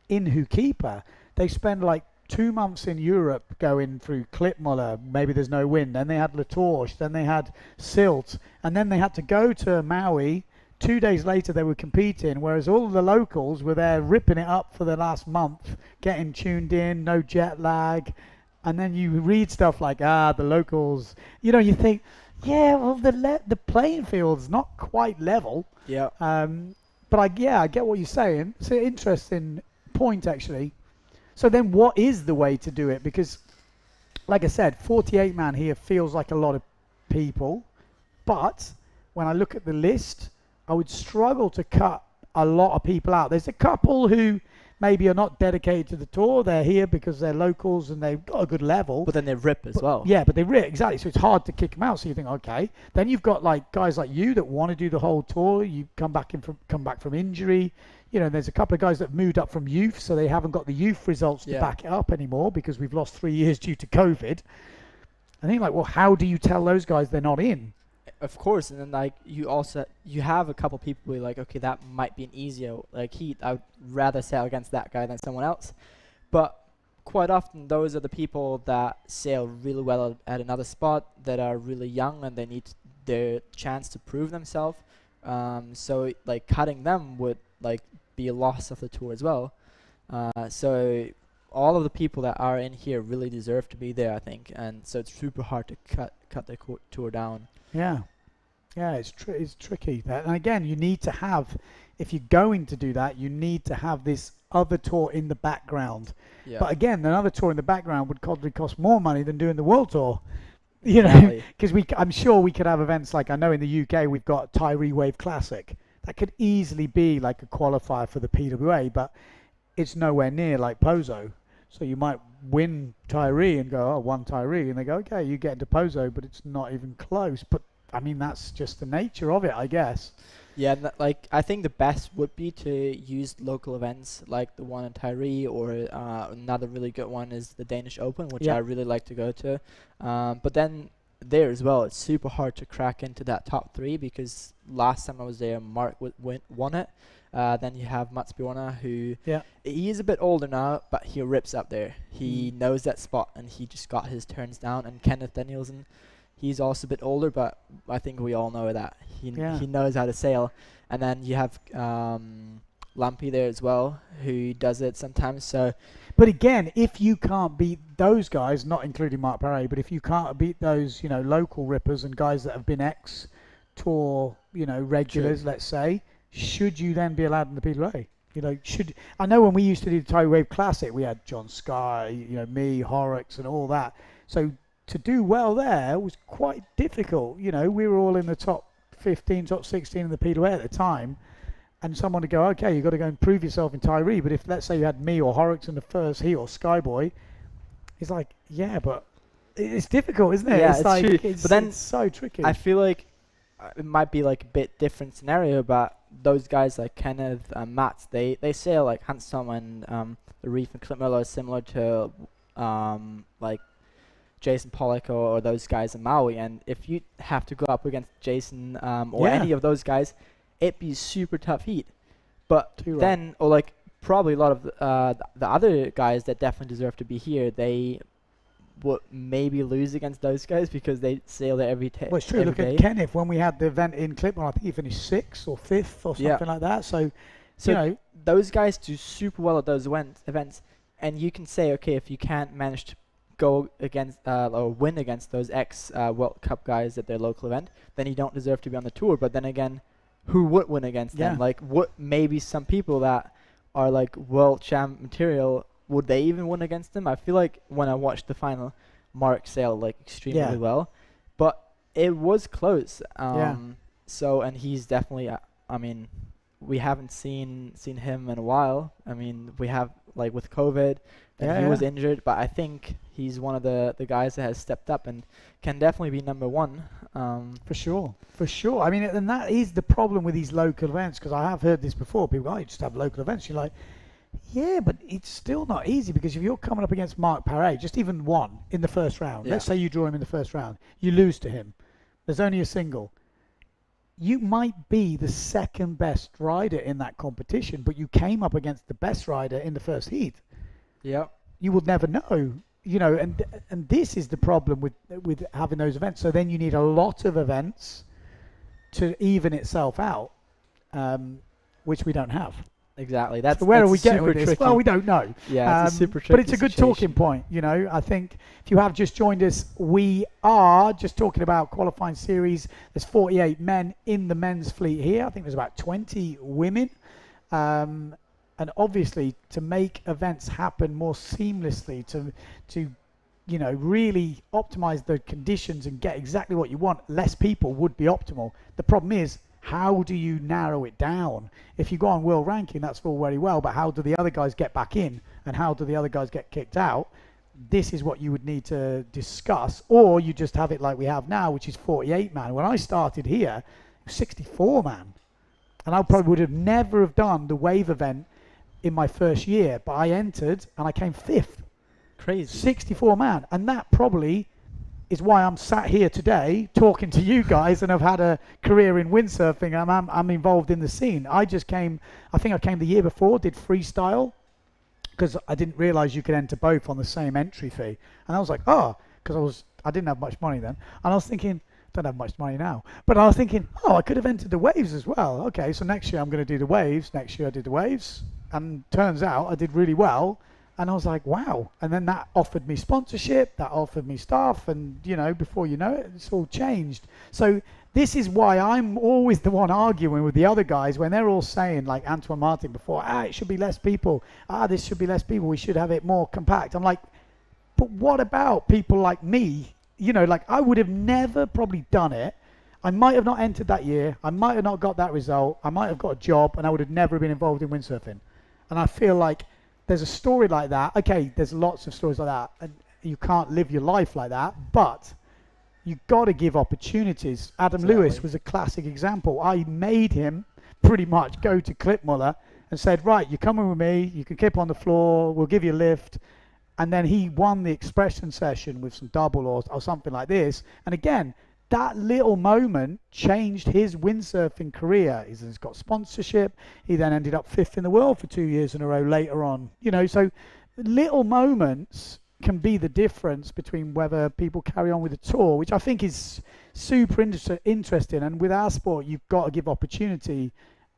S2: in Hukipa. They spend like 2 months in Europe going through Klipmuller, maybe there's no wind, then they had La Torche, then they had Silt, and then they had to go to Maui. 2 days later they were competing, whereas all of the locals were there ripping it up for the last month, getting tuned in, no jet lag. And then you read stuff like, the locals, you think, yeah, well, the playing field's not quite level.
S7: Yeah.
S2: But I get what you're saying. It's an interesting point, actually. So then what is the way to do it? Because, like I said, 48 man here feels like a lot of people. But when I look at the list, I would struggle to cut a lot of people out. There's a couple who maybe are not dedicated to the tour. They're here because they're locals and they've got a good level.
S7: But then they rip as well.
S2: Yeah, but they rip, exactly. So it's hard to kick them out. So you think, okay. Then you've got like guys like you that want to do the whole tour. You come back from injury. There's a couple of guys that moved up from youth, so they haven't got the youth results to back it up anymore because we've lost 3 years due to COVID. I think, well, how do you tell those guys they're not in?
S7: Of course, and then you have a couple people who are like, okay, that might be an easier heat. I would rather sail against that guy than someone else. But quite often, those are the people that sail really well at another spot, that are really young and they need their chance to prove themselves. So cutting them would be a loss of the tour as well. So all of the people that are in here really deserve to be there, I think, and so it's super hard to cut the tour down.
S2: Yeah, it's tricky. And again, you need to have, if you're going to do that, you need to have this other tour in the background.
S7: Yeah.
S2: But again, another tour in the background would probably cost more money than doing the world tour. Because I'm sure we could have events like, I know in the UK we've got Tyree Wave Classic. That could easily be like a qualifier for the PWA, but it's nowhere near like Pozo. So you might win Tyree and go, won Tyree, and they go, okay, you get into Pozo, but it's not even close. But I mean, that's just the nature of it, I guess.
S7: Yeah, I think the best would be to use local events like the one in Tyree, or another really good one is the Danish Open, which I really like to go to. But then there as well, it's super hard to crack into that top three because last time I was there, Mark won it. Then you have Mats Bjorna, who he is a bit older now, but he rips up there. He knows that spot, and he just got his turns down. And Kenneth Danielsen, he's also a bit older, but I think we all know that he knows how to sail. And then you have Lumpy there as well, who does it sometimes. So,
S2: but again, if you can't beat those guys, not including Mark Paré, but if you can't beat those, local rippers and guys that have been ex-tour, regulars, let's say, should you then be allowed in the PWA? I know when we used to do the Tyree Wave Classic, we had John Sky, me, Horrocks, and all that. So to do well there was quite difficult. We were all in the top 15, top 16 in the PWA at the time. And someone to go, okay, you've got to go and prove yourself in Tyree. But if, let's say, you had me or Horrocks in the first heat or Skyboy, it's like, yeah, but it's difficult, isn't it?
S7: Yeah,
S2: it's like,
S7: true.
S2: But
S7: then
S2: it's so tricky.
S7: I feel like it might be like a bit different scenario, but those guys like Kenneth and Mats, they sail like Hansson and the Reef and Klipmuller is similar to like Jason Pollock or those guys in Maui, and if you have to go up against Jason or
S2: Yeah.
S7: any of those guys, it'd be super tough heat. But
S2: Too right.
S7: then, or like probably a lot of the other guys that definitely deserve to be here, they would maybe lose against those guys because they sail there every
S2: Well, it's true.
S7: every
S2: Look
S7: day.
S2: at Kenneth when we had the event in Clipmore. I think he finished 6th or 5th or
S7: Yeah.
S2: something like that. So,
S7: So
S2: you know,
S7: those guys do super well at those events, and you can say, okay, if you can't manage to go against or win against those World Cup guys at their local event, then you don't deserve to be on the tour. But then again, who would win against them?
S2: Yeah.
S7: Like, what maybe some people that are like world champ material, would they even win against them? I feel like when I watched the final, Mark sailed like extremely
S2: Yeah.
S7: well, but it was close.
S2: Yeah.
S7: So, and he's definitely, I mean, we haven't seen him in a while. I mean, we have like with COVID, and
S2: Yeah,
S7: he was
S2: yeah.
S7: injured, but I think he's one of the guys that has stepped up and can definitely be number one.
S2: For sure, for sure. I mean, and that is the problem with these local events, because I have heard this before. People go, "Oh, you just have local events." You're like, yeah, but it's still not easy, because if you're coming up against Mark Paré, just even one in the first round,
S7: Yeah.
S2: let's say you draw him in the first round, you lose to him, there's only a single. You might be the second best rider in that competition, but you came up against the best rider in the first heat.
S7: Yep.
S2: You will never know, you know, and this is the problem with having those events. So then you need a lot of events to even itself out, which we don't have.
S7: Exactly. That's
S2: So where are
S7: that's
S2: we getting
S7: super
S2: with this?
S7: tricky.
S2: Well, we don't know.
S7: Yeah, it's a super tricky
S2: but it's a good talking
S7: situation.
S2: point. You know, I think if you have just joined us, we are just talking about qualifying series. There's 48 men in the men's fleet here. I think there's about 20 women. And obviously, to make events happen more seamlessly, to you know, really optimize the conditions and get exactly what you want, less people would be optimal. The problem is, how do you narrow it down? If you go on world ranking, that's all very well, but how do the other guys get back in, and how do the other guys get kicked out? This is what you would need to discuss, or you just have it like we have now, which is 48 man. When I started here, it was 64 man, and I probably would have never have done the wave event in my first year, but I entered and I came 5th.
S7: Crazy.
S2: 64 man, and that probably is why I'm sat here today talking to you guys, and I've had a career in windsurfing. I'm involved in the scene. I think I came the year before, did freestyle, because I didn't realize you could enter both on the same entry fee, and I was like, oh, because I didn't have much money then, and I was thinking, don't have much money now, but I was thinking, oh, I could have entered the waves as well. Okay, so next year I'm going to do the waves. Next year I did the waves, and turns out I did really well. And I was like, wow. And then that offered me sponsorship, that offered me stuff, and, you know, before you know it, it's all changed. So this is why I'm always the one arguing with the other guys when they're all saying, like Antoine Martin before, it should be less people. This should be less people. We should have it more compact. I'm like, but what about people like me? You know, like, I would have never probably done it. I might have not entered that year. I might have not got that result. I might have got a job, and I would have never been involved in windsurfing. And I feel like there's a story like that. Okay, there's lots of stories like that, and you can't live your life like that, but you've got to give opportunities. Adam Lewis was a classic example. I made him pretty much go to Klipmuller and said, right, you're coming with me, you can keep on the floor, we'll give you a lift. And then he won the expression session with some double or something like this. And again, that little moment changed his windsurfing career. He's got sponsorship. He then ended up 5th in the world for 2 years in a row later on. You know, so little moments can be the difference between whether people carry on with the tour, which I think is super interesting. And with our sport, you've got to give opportunity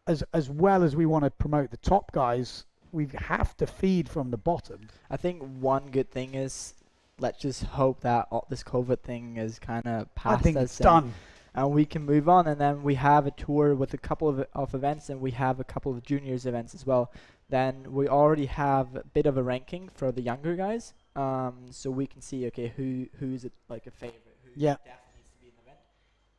S2: as well as we want to promote the top guys. We have to feed from the bottom.
S7: I think one good thing is, let's just hope that this COVID thing is kind of past us.
S2: I think it's done.
S7: And we can move on. And then we have a tour with a couple of events, and we have a couple of juniors events as well. Then we already have a bit of a ranking for the younger guys. So we can see, okay, who's like a favorite, who definitely needs to be in the event.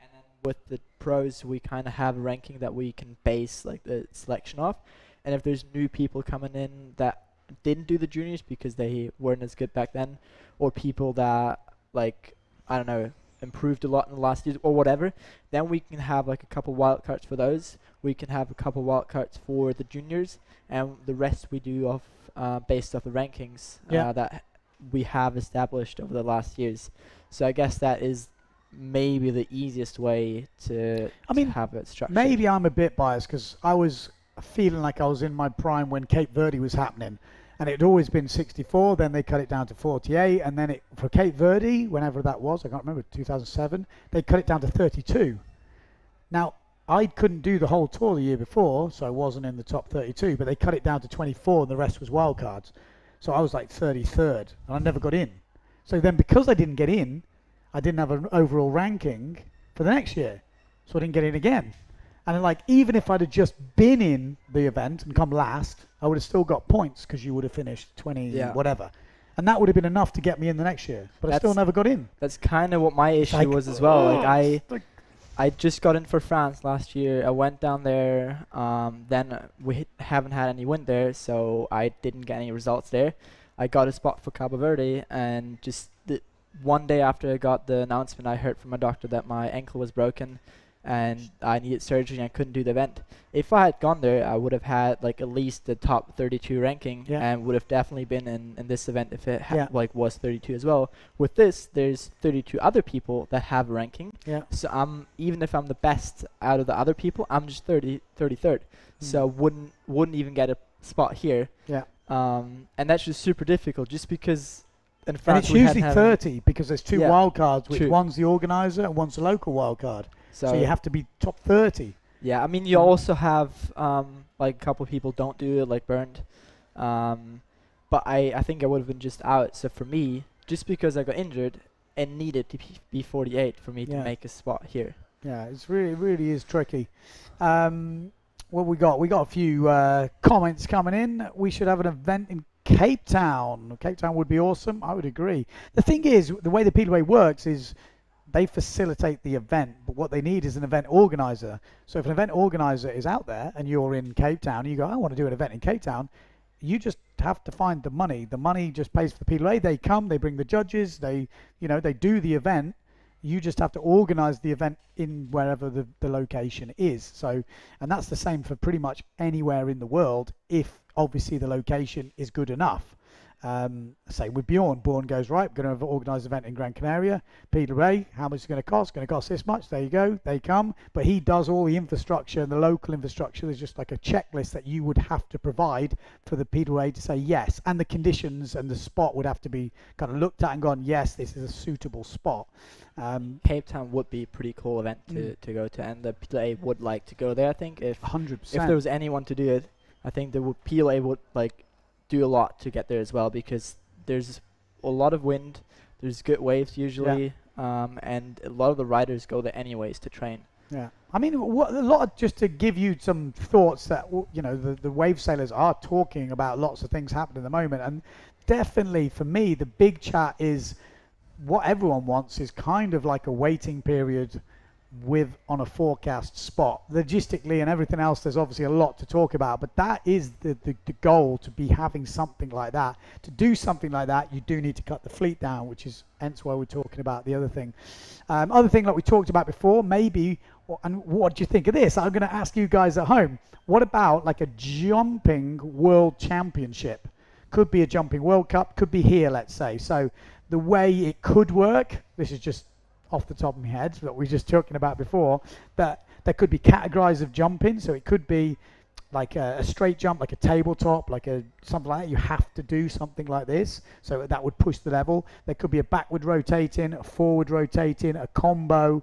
S7: And then with the pros, we kind of have a ranking that we can base like the selection off. And if there's new people coming in that didn't do the juniors because they weren't as good back then, or people that, like, I don't know, improved a lot in the last years or whatever, then we can have like a couple wild cards for those. We can have a couple wild cards for the juniors, and the rest we do off based off the rankings that we have established over the last years. So I guess that is maybe the easiest way to have it structured.
S2: Maybe I'm a bit biased because I was feeling like I was in my prime when Cape Verde was happening, and it had always been 64. Then they cut it down to 48, and then for Cape Verde, whenever that was, I can't remember, 2007, they cut it down to 32. Now, I couldn't do the whole tour the year before, so I wasn't in the top 32, but they cut it down to 24 and the rest was wildcards. So I was like 33rd, and I never got in. So then because I didn't get in, I didn't have an overall ranking for the next year. So I didn't get in again. And like, even if I'd have just been in the event and come last, I would have still got points because you would have finished 20 whatever. And that would have been enough to get me in the next year. But I still never got in.
S7: That's kind of what my issue was as well. Like I just got in for France last year. I went down there. Then we haven't had any wind there, so I didn't get any results there. I got a spot for Cabo Verde, and just one day after I got the announcement, I heard from my doctor that my ankle was broken and I needed surgery and I couldn't do the event. If I had gone there, I would have had like at least the top 32 ranking and would have definitely been in this event if it was 32 as well. With this, there's 32 other people that have a ranking. So even if I'm the best out of the other people, I'm just 33rd. So wouldn't even get a spot here. And that's just super difficult just because in France
S2: and it's usually 30 because there's two wild cards, which one's the organizer and one's the local wild card. So you have to be top 30.
S7: Yeah, I mean, you also have like a couple of people don't do it, like Bernd. But I think I would have been just out. So for me, just because I got injured and needed to be 48 for me to make a spot here.
S2: Yeah, it's really is tricky. What we got? We got a few comments coming in. We should have an event in Cape Town. Cape Town would be awesome. I would agree. The thing is, the way the PWA works is they facilitate the event, but what they need is an event organizer. So if an event organizer is out there and you're in Cape Town, you go, I want to do an event in Cape Town, you just have to find the money. The money just pays for the PWA. They come, they bring the judges, they do the event. You just have to organize the event in wherever the location is. So, and that's the same for pretty much anywhere in the world, if obviously the location is good enough. Same with Bjorn. Bjorn goes, right, we're going to organise an event in Gran Canaria PWA. How much is it going to cost? It's going to cost this much. There you go. They come. But he does all the infrastructure and the local infrastructure. There's just like a checklist that you would have to provide for the PWA to say yes. And the conditions and the spot would have to be kind of looked at and gone, yes, this is a suitable spot.
S7: Cape Town would be a pretty cool event to go to. And the PWA would like to go there, I think. If
S2: 100%.
S7: If there was anyone to do it, I think the PWA would like do a lot to get there as well, because there's a lot of wind, there's good waves usually, and a lot of the riders go there anyways to train.
S2: Yeah, I mean, just to give you some thoughts that the wave sailors are talking about lots of things happening at the moment, and definitely for me the big chat is what everyone wants is kind of like a waiting period on a forecast spot. Logistically and everything else, there's obviously a lot to talk about, but that is the goal, to be having something like that. To do something like that, you do need to cut the fleet down, which is hence why we're talking about the other thing. Other thing like we talked about before, maybe, and what do you think of this? I'm going to ask you guys at home, what about like a jumping world championship? Could be a jumping World Cup, could be here, let's say. So the way it could work, this is just off the top of my head, that we were just talking about before, that there could be categories of jumping. So it could be like a straight jump, like a tabletop, like something like that. You have to do something like this, so that would push the level. There could be a backward rotating, a forward rotating, a combo,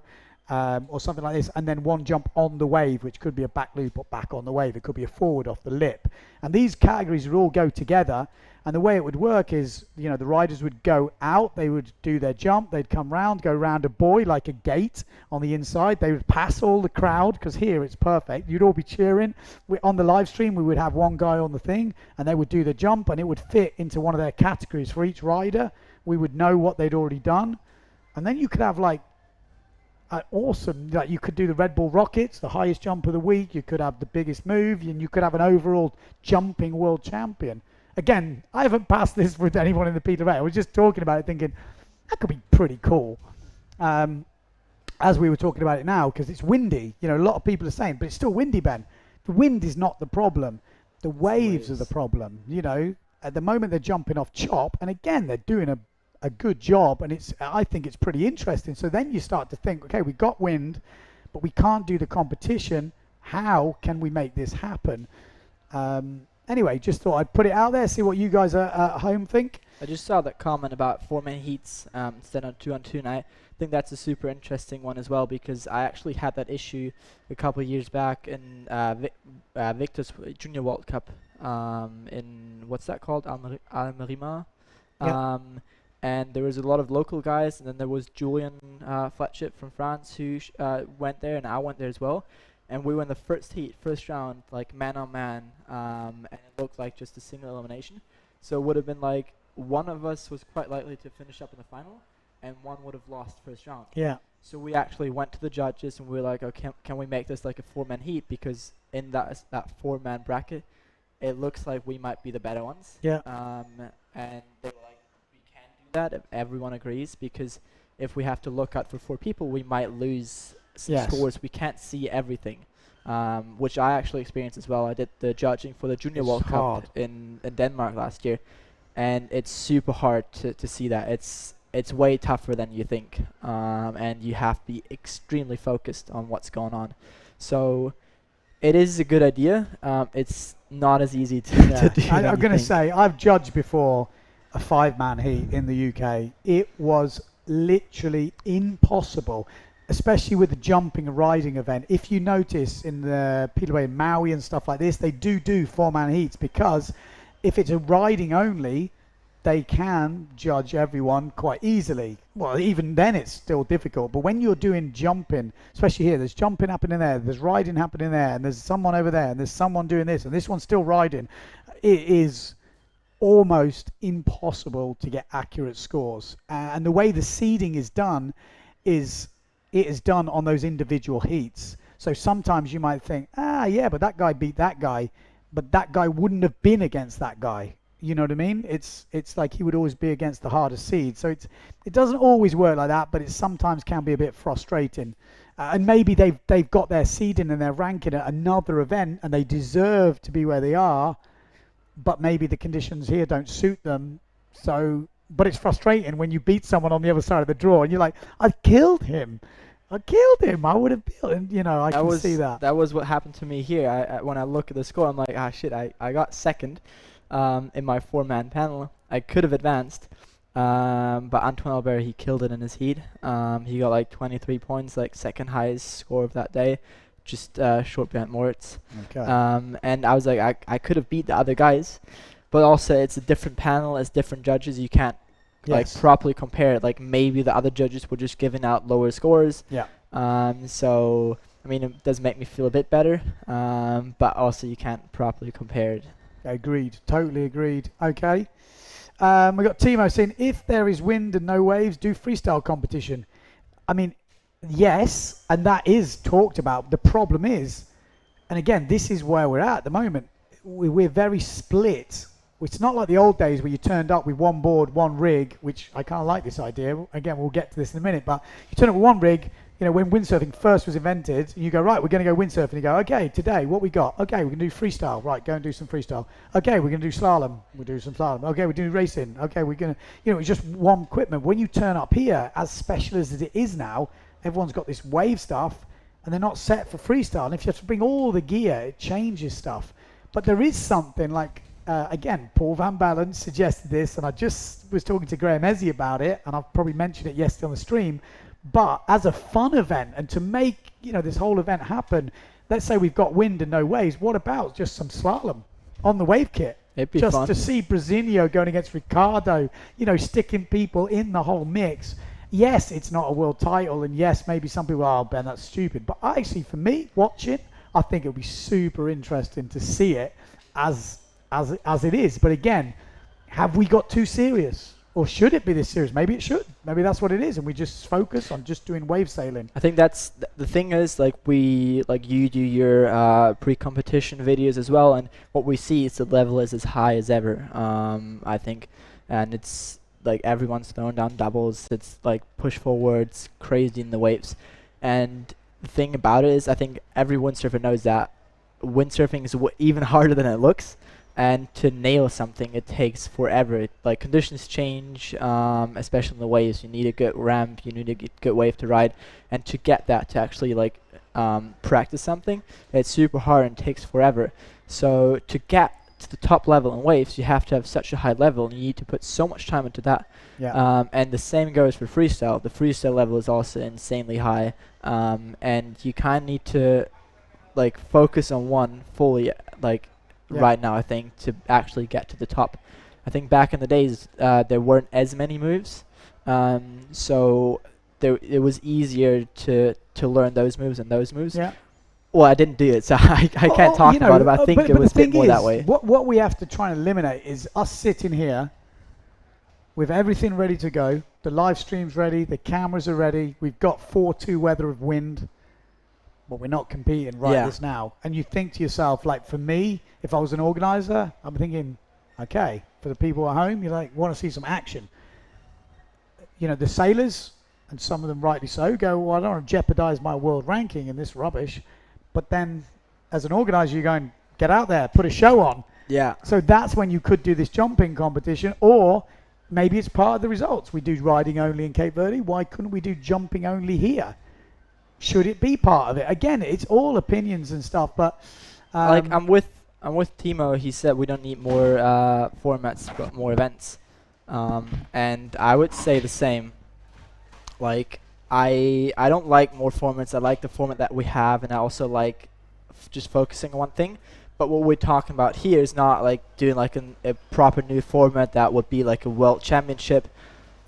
S2: or something like this, and then one jump on the wave, which could be a back loop or back on the wave. It could be a forward off the lip, and these categories would all go together. And the way it would work is, the riders would go out, they would do their jump, they'd come round, go round a buoy like a gate on the inside. They would pass all the crowd, because here it's perfect. You'd all be cheering. On the live stream, we would have one guy on the thing, and they would do the jump, and it would fit into one of their categories for each rider. We would know what they'd already done. And then you could have like awesome, like you could do the Red Bull Rockets, the highest jump of the week. You could have the biggest move, and you could have an overall jumping world champion. Again, I haven't passed this with anyone in the PWA. I was just talking about it thinking, that could be pretty cool. As we were talking about it now, because it's windy. A lot of people are saying, but it's still windy, Ben. The wind is not the problem. The waves are the problem. at the moment they're jumping off chop, and again they're doing a good job, and I think it's pretty interesting. So then you start to think, okay, we got wind, but we can't do the competition. How can we make this happen? Anyway, just thought I'd put it out there, see what you guys at home think.
S7: I just saw that comment about 4-man heats instead of 2-on-2, and I think that's a super interesting one as well, because I actually had that issue a couple of years back in Victor's Junior World Cup in, what's that called, Almerima?
S2: Yeah.
S7: And there was a lot of local guys, and then there was Julian Fletchett from France who went there, and I went there as well. And we were in the first heat, first round, like man on man, and it looked like just a single elimination. So it would have been like one of us was quite likely to finish up in the final, and one would have lost first round.
S2: Yeah.
S7: So we actually went to the judges and we were like, okay, can we make this like a 4-man heat? Because in that 4-man bracket, it looks like we might be the better ones.
S2: Yeah.
S7: And they were like, we can't do that if everyone agrees, because if we have to look out for 4 people, we might lose some scores. We can't see everything, which I actually experienced as well. I did the judging for the Junior World Cup in Denmark last year, and it's super hard to see that. It's way tougher than you think, and you have to be extremely focused on what's going on. So it is a good idea. It's not as easy to do.
S2: I'm going to say, I've judged before a 5-man heat in the UK. It was literally impossible, especially with the jumping and riding event. If you notice in the PWA in Maui and stuff like this, they do 4-man heats, because if it's a riding only, they can judge everyone quite easily. Well, even then it's still difficult. But when you're doing jumping, especially here, there's jumping happening there, there's riding happening there, and there's someone over there, and there's someone doing this, and this one's still riding. It is almost impossible to get accurate scores. And the way the seeding is done is it is done on those individual heats. So sometimes you might think, yeah, but that guy beat that guy, but that guy wouldn't have been against that guy. You know what I mean? It's like he would always be against the hardest seed. So it doesn't always work like that, but it sometimes can be a bit frustrating. And maybe they've got their seeding and their ranking at another event, and they deserve to be where they are, but maybe the conditions here don't suit them. So, but it's frustrating when you beat someone on the other side of the draw, and you're like, I killed him. I would have built, and I can see that.
S7: That was what happened to me here. I when I look at the score, I'm like, shit, I got second in my 4-man panel. I could have advanced, but Antoine Albert, he killed it in his heat. He got like 23 points, like second highest score of that day, just short behind Moritz.
S2: Okay.
S7: And I was like, I could have beat the other guys, but also it's a different panel, it's different judges. You can't like properly compare it. Like maybe the other judges were just giving out lower scores.
S2: Yeah.
S7: So I mean, it does make me feel a bit better, but also you can't properly compare it.
S2: Agreed. Totally agreed. Okay. We got Timo saying, if there is wind and no waves, do freestyle competition. I mean, yes, and that is talked about. The problem is, and again, this is where we're at the moment. We're very split. It's not like the old days where you turned up with one board, one rig, which I kind of like this idea. Again, we'll get to this in a minute, but you turn up with one rig. When windsurfing first was invented, you go, right, we're going to go windsurfing. You go, okay, today, what we got? Okay, we're going to do freestyle. Right, go and do some freestyle. Okay, we're going to do slalom. We'll do some slalom. Okay, we're doing racing. Okay, we're going to, it's just one equipment. When you turn up here, as special as it is now, everyone's got this wave stuff, and they're not set for freestyle. And if you have to bring all the gear, it changes stuff. But there is something like, again, Paul Van Balen suggested this, and I just was talking to Graham Ezzy about it, and I've probably mentioned it yesterday on the stream. But as a fun event, and to make this whole event happen, let's say we've got wind and no waves. What about just some slalom on the wave kit?
S7: It'd be
S2: just
S7: fun
S2: to see Brazinho going against Ricardo, sticking people in the whole mix. Yes, it's not a world title, and yes, maybe some people are, Ben, that's stupid. But actually, for me, watching, I think it'll be super interesting to see it as it is. But again, have we got too serious? Or should it be this serious? Maybe it should. Maybe that's what it is, and we just focus on just doing wave sailing.
S7: I think that's the thing is, you do your pre-competition videos as well, and what we see is the level is as high as ever, I think. And it's like everyone's throwing down doubles. It's like push forwards, crazy in the waves. And the thing about it is, I think every windsurfer knows that windsurfing is even harder than it looks. And to nail something, it takes forever. Like conditions change, especially in the waves. You need a good ramp, you need a good wave to ride, and to get that to actually like practice something, it's super hard and takes forever. So to get to the top level in waves, you have to have such a high level, and you need to put so much time into that.
S2: Yeah.
S7: And the same goes for freestyle. The freestyle level is also insanely high, and you kind of need to like focus on one fully, like.
S2: Yeah.
S7: Right now, I think, to actually get to the top. I think back in the days, there weren't as many moves, so it was easier to learn those moves and those moves.
S2: Yeah.
S7: Well, I didn't do it, so I can't talk about it, but I think it was a bit more that way.
S2: What we have to try and eliminate is us sitting here with everything ready to go. The live stream's ready, the cameras are ready, we've got 4-2 weather of wind. But we're not competing this now. And you think to yourself, like for me, if I was an organizer, I'm thinking, okay, for the people at home, you like want to see some action. You know, the sailors, and some of them rightly so, go, well, I don't want to jeopardize my world ranking in this rubbish. But then as an organizer, you're going, get out there, put a show on.
S7: Yeah.
S2: So that's when you could do this jumping competition, or maybe it's part of the results. We do riding only in Cape Verde. Why couldn't we do jumping only here? Should it be part of it? Again, it's all opinions and stuff, but
S7: like I'm with Timo. He said we don't need more formats, but more events. And I would say the same. Like I don't like more formats. I like the format that we have, and I also like just focusing on one thing. But what we're talking about here is not like doing like a proper new format that would be like a world championship.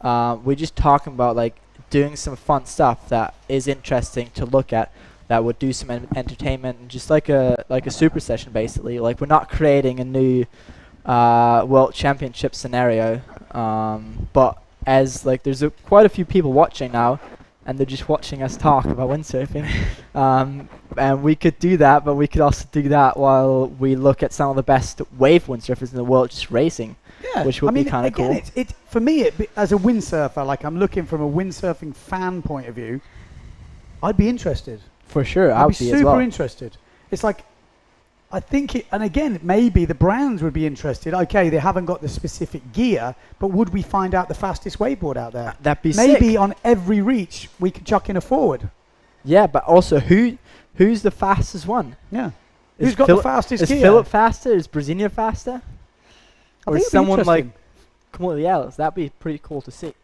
S7: We're just talking about like doing some fun stuff that is interesting to look at, that would do some entertainment, and just like a super session basically. Like we're not creating a new world championship scenario, but as like there's quite a few people watching now, and they're just watching us talk about windsurfing, and we could do that, but we could also do that while we look at some of the best wave windsurfers in the world just racing.
S2: Yeah,
S7: which would be kind of cool.
S2: It for me, as a windsurfer, like I'm looking from a windsurfing fan point of view, I'd be interested.
S7: For sure,
S2: I'd be
S7: as well.
S2: super interested. It's like, I think it, and again, maybe the brands would be interested. Okay, they haven't got the specific gear, but would we find out the fastest wakeboard out there?
S7: That'd be
S2: maybe
S7: sick.
S2: On every reach we could chuck in a forward.
S7: Yeah, but also who's the fastest one?
S2: Yeah, who's got the fastest gear?
S7: Is Philip faster? Is Brasilia faster? Or is someone like completely else? That'd be pretty cool to see.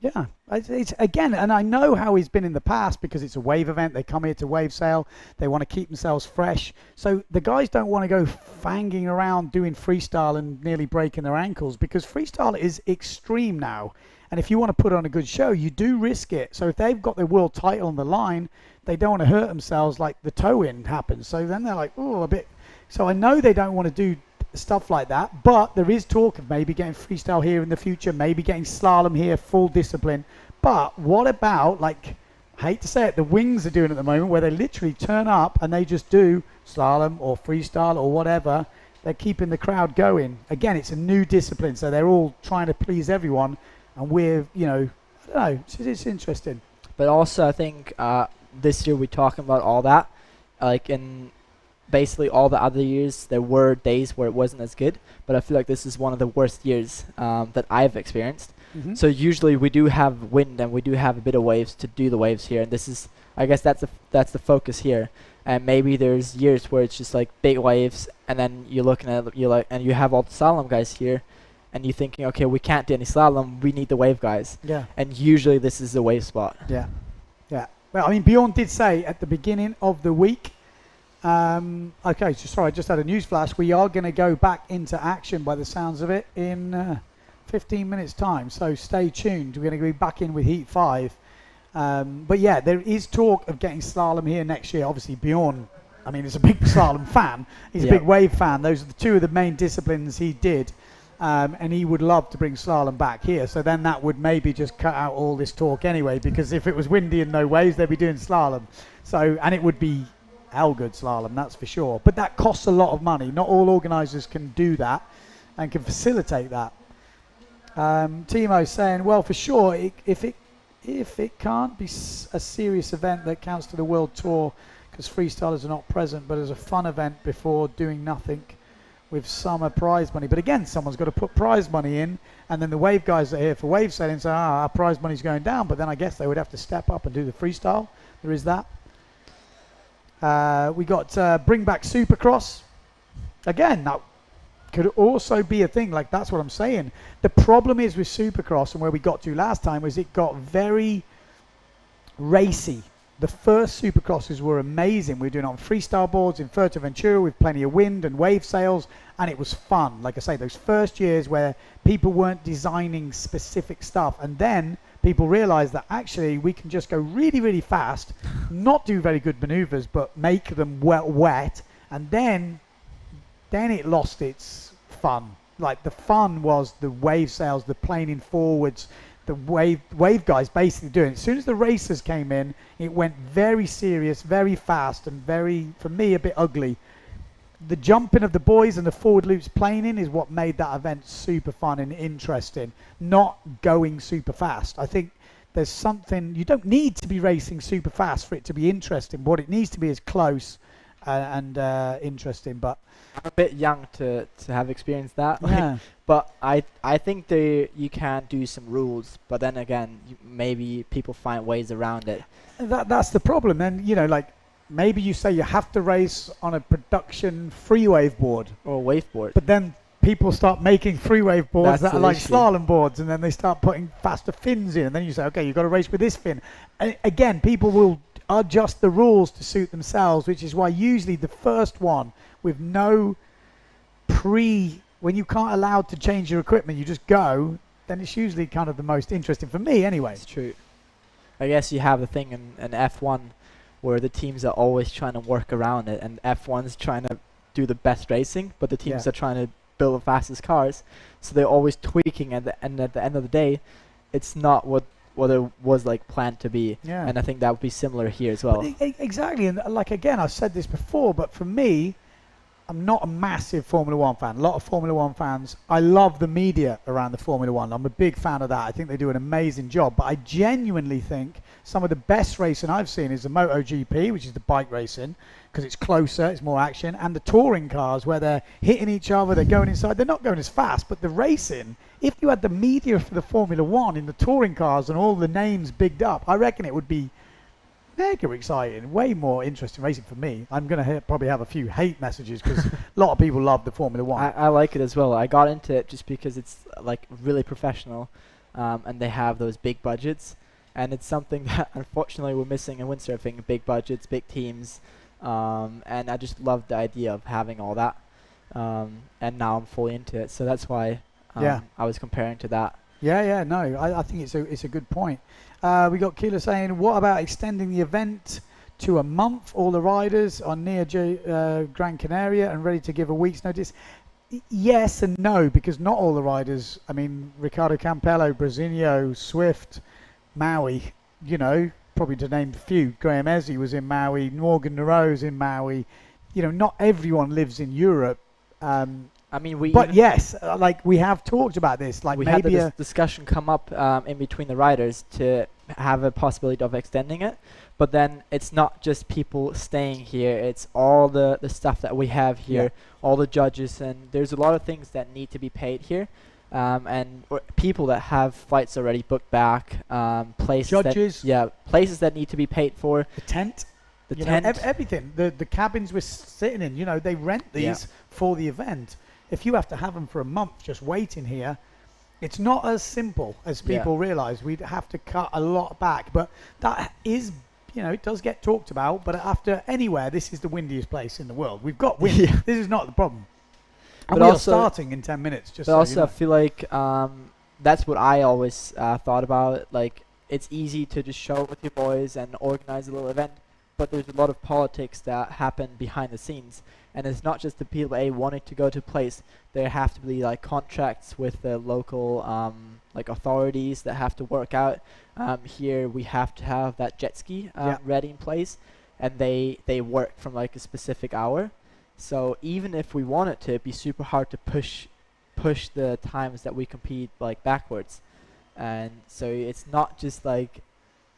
S2: Yeah, it's again, and I know how he's been in the past because it's a wave event. They come here to wave sail. They want to keep themselves fresh. So the guys don't want to go fanging around doing freestyle and nearly breaking their ankles, because freestyle is extreme now. And if you want to put on a good show, you do risk it. So if they've got their world title on the line, they don't want to hurt themselves like the toe-in happens. So then they're like, oh, a bit. So I know they don't want to do stuff like that, but there is talk of maybe getting freestyle here in the future, maybe getting slalom here, full discipline. But what about, like, I hate to say it, the Wings are doing at the moment, where they literally turn up and they just do slalom or freestyle or whatever. They're keeping the crowd going. Again, it's a new discipline, so they're all trying to please everyone, and we're, you know, I don't know, it's interesting.
S7: But also I think this year we're talking about all that, like in basically all the other years there were days where it wasn't as good, but I feel like this is one of the worst years that I've experienced.
S2: Mm-hmm.
S7: So usually we do have wind and we do have a bit of waves to do the waves here, and this is, I guess that's the focus here. And maybe there's years where it's just like big waves, and then you're looking at and you have all the slalom guys here, and you're thinking, okay, we can't do any slalom, we need the wave guys.
S2: Yeah.
S7: And usually this is the wave spot.
S2: Yeah. Yeah. Well, I mean, Bjorn did say at the beginning of the week, okay, so sorry, I just had a news flash. We are going to go back into action by the sounds of it in 15 minutes time. So stay tuned. We're going to be back in with Heat 5. But yeah, there is talk of getting slalom here next year. Obviously, Bjorn, I mean, he's a big slalom fan. He's a big wave fan. Those are the two of the main disciplines he did. And he would love to bring slalom back here. So then that would maybe just cut out all this talk anyway, because if it was windy and no waves, they'd be doing slalom. So, and it would be hell good slalom, that's for sure. But that costs a lot of money. Not all organisers can do that and can facilitate that. Timo's saying, well, for sure, if it can't be a serious event that counts to the World Tour because freestylers are not present, but as a fun event before doing nothing with summer prize money. But again, someone's got to put prize money in, and then the wave guys are here for wave sailing say, our prize money's going down, but then I guess they would have to step up and do the freestyle. There is that. We got bring back Supercross. Again, that could also be a thing. Like, that's what I'm saying. The problem is with Supercross, and where we got to last time, was it got very racy. The first Supercrosses were amazing. We were doing it on freestyle boards in Fuerteventura with plenty of wind and wave sails, and it was fun. Like I say, those first years where people weren't designing specific stuff, and then people realized that actually we can just go really, really fast, not do very good maneuvers, but make them wet, and then it lost its fun. Like, the fun was the wave sails, the planing forwards, the wave guys basically doing it. As soon as the racers came in, it went very serious, very fast, and very, for me, a bit ugly. The jumping of the boys and the forward loops planing is what made that event super fun and interesting, not going super fast. I think there's something, you don't need to be racing super fast for it to be interesting. What it needs to be is close and interesting. But
S7: I'm a bit young to have experienced that.
S2: yeah.
S7: But I think you can do some rules, but then again, maybe people find ways around it.
S2: That's the problem. And, you know, like, maybe you say you have to race on a production free wave board.
S7: Or waveboard.
S2: But then people start making free wave boards
S7: That's
S2: that are
S7: the
S2: like
S7: issue.
S2: slalom boards, and then they start putting faster fins in. And then you say, okay, you've got to race with this fin. And again, people will adjust the rules to suit themselves, which is why usually the first one with no when you can't allowed to change your equipment, you just go, then it's usually kind of the most interesting for me anyway.
S7: It's true. I guess you have the thing in F1 where the teams are always trying to work around it, and F1's trying to do the best racing, but the teams are trying to build the fastest cars, so they're always tweaking, and at the end of the day, it's not what it was like planned to be.
S2: Yeah.
S7: And I think that would be similar here as well.
S2: Exactly, and like, again, I've said this before, but for me, I'm not a massive Formula One fan. A lot of Formula One fans, I love the media around the Formula One. I'm a big fan of that. I think they do an amazing job. But I genuinely think some of the best racing I've seen is the MotoGP, which is the bike racing, because it's closer, it's more action, and the touring cars where they're hitting each other, they're going inside. They're not going as fast, but the racing, if you had the media for the Formula One in the touring cars and all the names bigged up, I reckon it would be mega exciting, way more interesting racing for me. I'm going to probably have a few hate messages because a lot of people love the Formula One.
S7: I like it as well. I got into it just because it's like really professional, and they have those big budgets, and it's something that unfortunately we're missing in windsurfing: big budgets, big teams, and I just love the idea of having all that, and now I'm fully into it. So that's why I was comparing to that.
S2: Yeah, no, I think it's a good point. We got Keeler saying, what about extending the event to a month? All the riders are near Gran Canaria and ready to give a week's notice. Yes and no, because not all the riders, I mean, Ricardo Campello, Brasinho, Swift, Maui, you know, probably to name a few. Graham Ezzy was in Maui, Morgan Nareau's in Maui. You know, not everyone lives in Europe.
S7: I mean,
S2: but yes, like we have talked about this, like
S7: we
S2: maybe
S7: had the discussion come up in between the riders to have a possibility of extending it, but then it's not just people staying here, it's all the stuff that we have here, all the judges, and there's a lot of things that need to be paid here, and people that have flights already booked back, places places that need to be paid for,
S2: the tent, everything, the cabins we're sitting in, you know, they rent these for the event. If you have to have them for a month just waiting here, it's not as simple as people realize. We'd have to cut a lot back, but that is, you know, it does get talked about. But after anywhere, this is the windiest place in the world. We've got wind. This is not the problem. And we are starting in 10 minutes. Just
S7: but
S2: so
S7: also,
S2: you know.
S7: I feel like that's what I always thought about. Like, it's easy to just show up with your boys and organize a little event, but there's a lot of politics that happen behind the scenes. And it's not just the PWA wanting to go to a place. There have to be like contracts with the local like authorities that have to work out. Here we have to have that jet ski ready in place, and they work from like a specific hour. So even if we want it to, it'd be super hard to push the times that we compete like backwards. And so it's not just like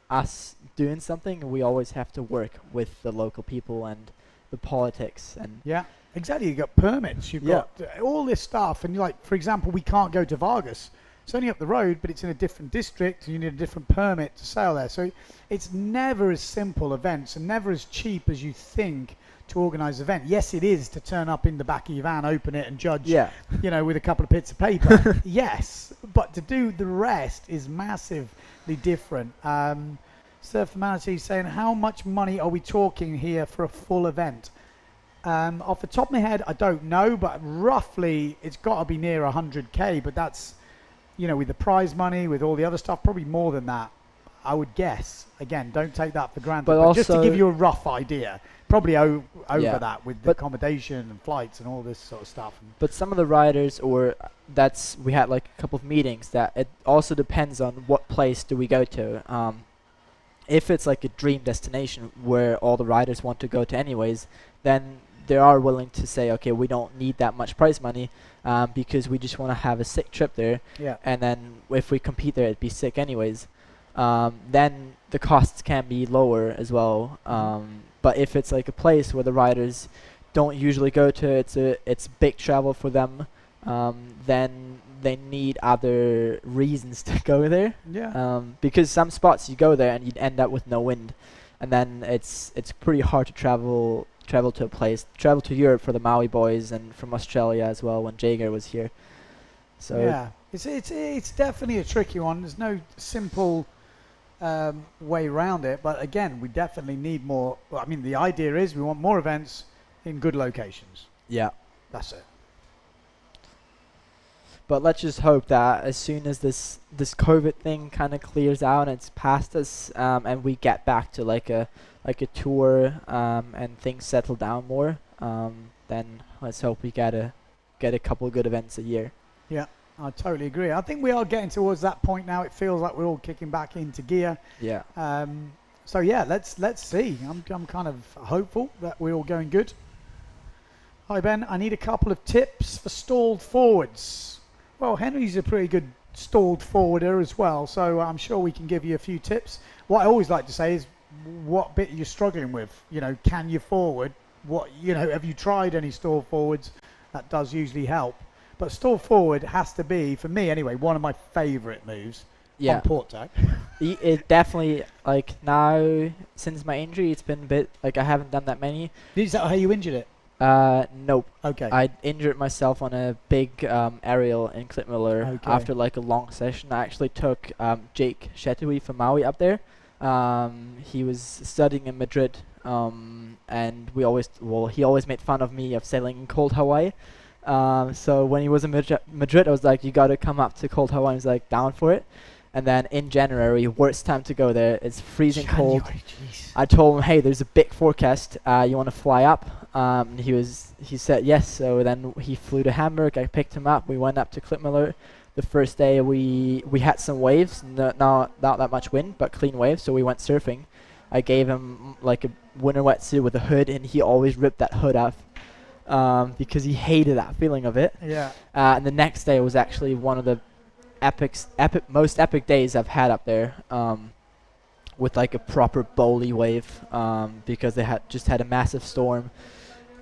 S7: us doing something, we always have to work with the local people and the politics and
S2: Yeah, exactly. You've got permits. You've
S7: Yeah.
S2: got all this stuff. And like, for example, we can't go to Vargas. It's only up the road, but it's in a different district. And you need a different permit to sail there. So it's never as simple events and never as cheap as you think to organise an event. Yes, it is to turn up in the back of your van, open it and judge,
S7: Yeah.
S2: you know, with a couple of bits of paper. Yes, but to do the rest is massively different. Surf Humanity saying, how much money are we talking here for a full event? Off the top of my head, I don't know, but roughly it's got to be near 100k. But that's, you know, with the prize money, with all the other stuff, probably more than that, I would guess. Again, don't take that for granted.
S7: But
S2: But just to
S7: also-
S2: give you a rough idea, probably over
S7: Yeah.
S2: that with the
S7: But-
S2: accommodation and flights and all this sort of stuff.
S7: But some of the riders, we had like a couple of meetings that it also depends on what place do we go to. If it's like a dream destination where all the riders want to go to anyways, then they are willing to say, okay, we don't need that much prize money because we just want to have a sick trip there.
S2: Yeah.
S7: And then if we compete there, it'd be sick anyways. Then the costs can be lower as well. But if it's like a place where the riders don't usually go to, it's big travel for them, then they need other reasons to go there.
S2: Yeah.
S7: Because some spots you go there and you'd end up with no wind, and then it's pretty hard to travel to a place. Travel to Europe for the Maui boys and from Australia as well when Jaeger was here. So
S2: yeah, it's definitely a tricky one. There's no simple way around it. But again, we definitely need more. Well, I mean, the idea is we want more events in good locations.
S7: yeah.
S2: That's it.
S7: But let's just hope that as soon as this COVID thing kind of clears out and it's past us, and we get back to like a tour, and things settle down more, then let's hope we get a couple of good events a year.
S2: Yeah, I totally agree. I think we are getting towards that point now. It feels like we're all kicking back into gear.
S7: Yeah.
S2: So yeah, let's see. I'm kind of hopeful that we're all going good. Hi Ben, I need a couple of tips for stalled forwards. Well, Henry's a pretty good stalled forwarder as well, so I'm sure we can give you a few tips. What I always like to say is, what bit you're struggling with. You know, can you forward? Have you tried any stall forwards? That does usually help. But stall forward has to be, for me anyway, one of my favourite moves
S7: Yeah.
S2: on port tack.
S7: It definitely, like, now since my injury, it's been a bit like I haven't done that many.
S2: Is that how you injured it?
S7: Nope.
S2: Okay.
S7: I injured myself on a big aerial in Klitmüller
S2: Okay.
S7: after like a long session. I actually took Jake Shetui from Maui up there. He was studying in Madrid, and he always made fun of me of sailing in cold Hawaii. So when he was in Madrid, I was like, you gotta come up to cold Hawaii. He was like, down for it. And then in January, worst time to go there. It's freezing cold.
S2: January, jeez.
S7: I told him, hey, there's a big forecast. You want to fly up? He said yes. So then he flew to Hamburg. I picked him up. We went up to Klitmüller. The first day we had some waves, not that much wind, but clean waves. So we went surfing. I gave him like a winter wetsuit with a hood, and he always ripped that hood off because he hated that feeling of it.
S2: Yeah.
S7: And the next day was actually one of the most epic days I've had up there, with like a proper bowly wave, because they had a massive storm.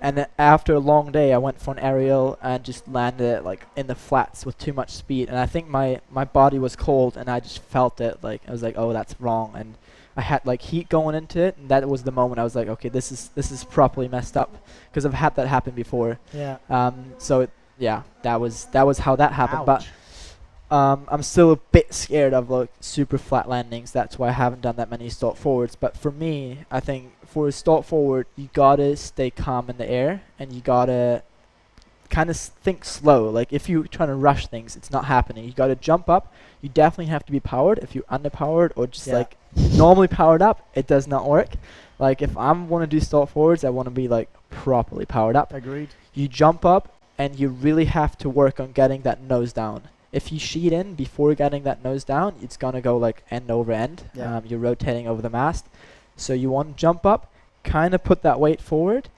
S7: And then after a long day, I went for an aerial and just landed like in the flats with too much speed. And I think my body was cold, and I just felt it. Like I was like, oh, that's wrong. And I had like heat going into it, and that was the moment I was like, okay, this is properly messed up, because I've had that happen before.
S2: Yeah.
S7: That was how that happened.
S2: Ouch.
S7: But I'm still a bit scared of like super flat landings. That's why I haven't done that many stall forwards. But for me, I think for a stall forward, you gotta stay calm in the air, and you gotta kind of think slow. Like if you're trying to rush things, it's not happening. You gotta jump up. You definitely have to be powered. If you're underpowered or just like normally powered up, it does not work. Like if I want to do stall forwards, I want to be like properly powered up.
S2: Agreed.
S7: You jump up, and you really have to work on getting that nose down. If you sheet in before getting that nose down, it's gonna go like end over end.
S2: Yeah.
S7: You're rotating over the mast. So you want to jump up, kind of put that weight forward,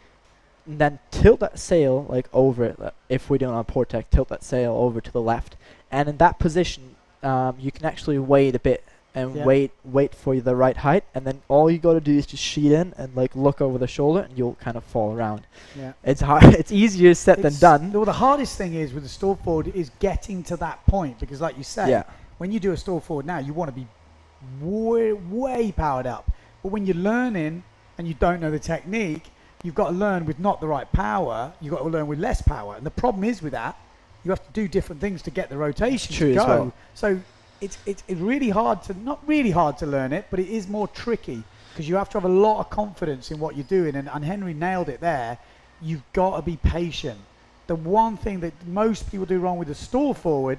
S7: and then tilt that sail like over it. If we're doing on port tack, tilt that sail over to the left. And in that position, you can actually wait a bit and
S2: Yeah.
S7: wait for the right height, and then all you got to do is just sheet in and like look over the shoulder, and you'll kind of fall around.
S2: Yeah.
S7: It's hard. It's easier said than done.
S2: Well, the hardest thing is with the stall forward is getting to that point, because like you say,
S7: Yeah.
S2: when you do a stall forward now, you want to be way powered up. But when you're learning and you don't know the technique, you've got to learn with not the right power. You've got to learn with less power. And the problem is with that, you have to do different things to get the rotation
S7: True
S2: to
S7: as
S2: go.
S7: well.
S2: So it's really hard to, not really hard to learn it, but it is more tricky because you have to have a lot of confidence in what you're doing. And Henry nailed it there. You've got to be patient. The one thing that most people do wrong with the stall forward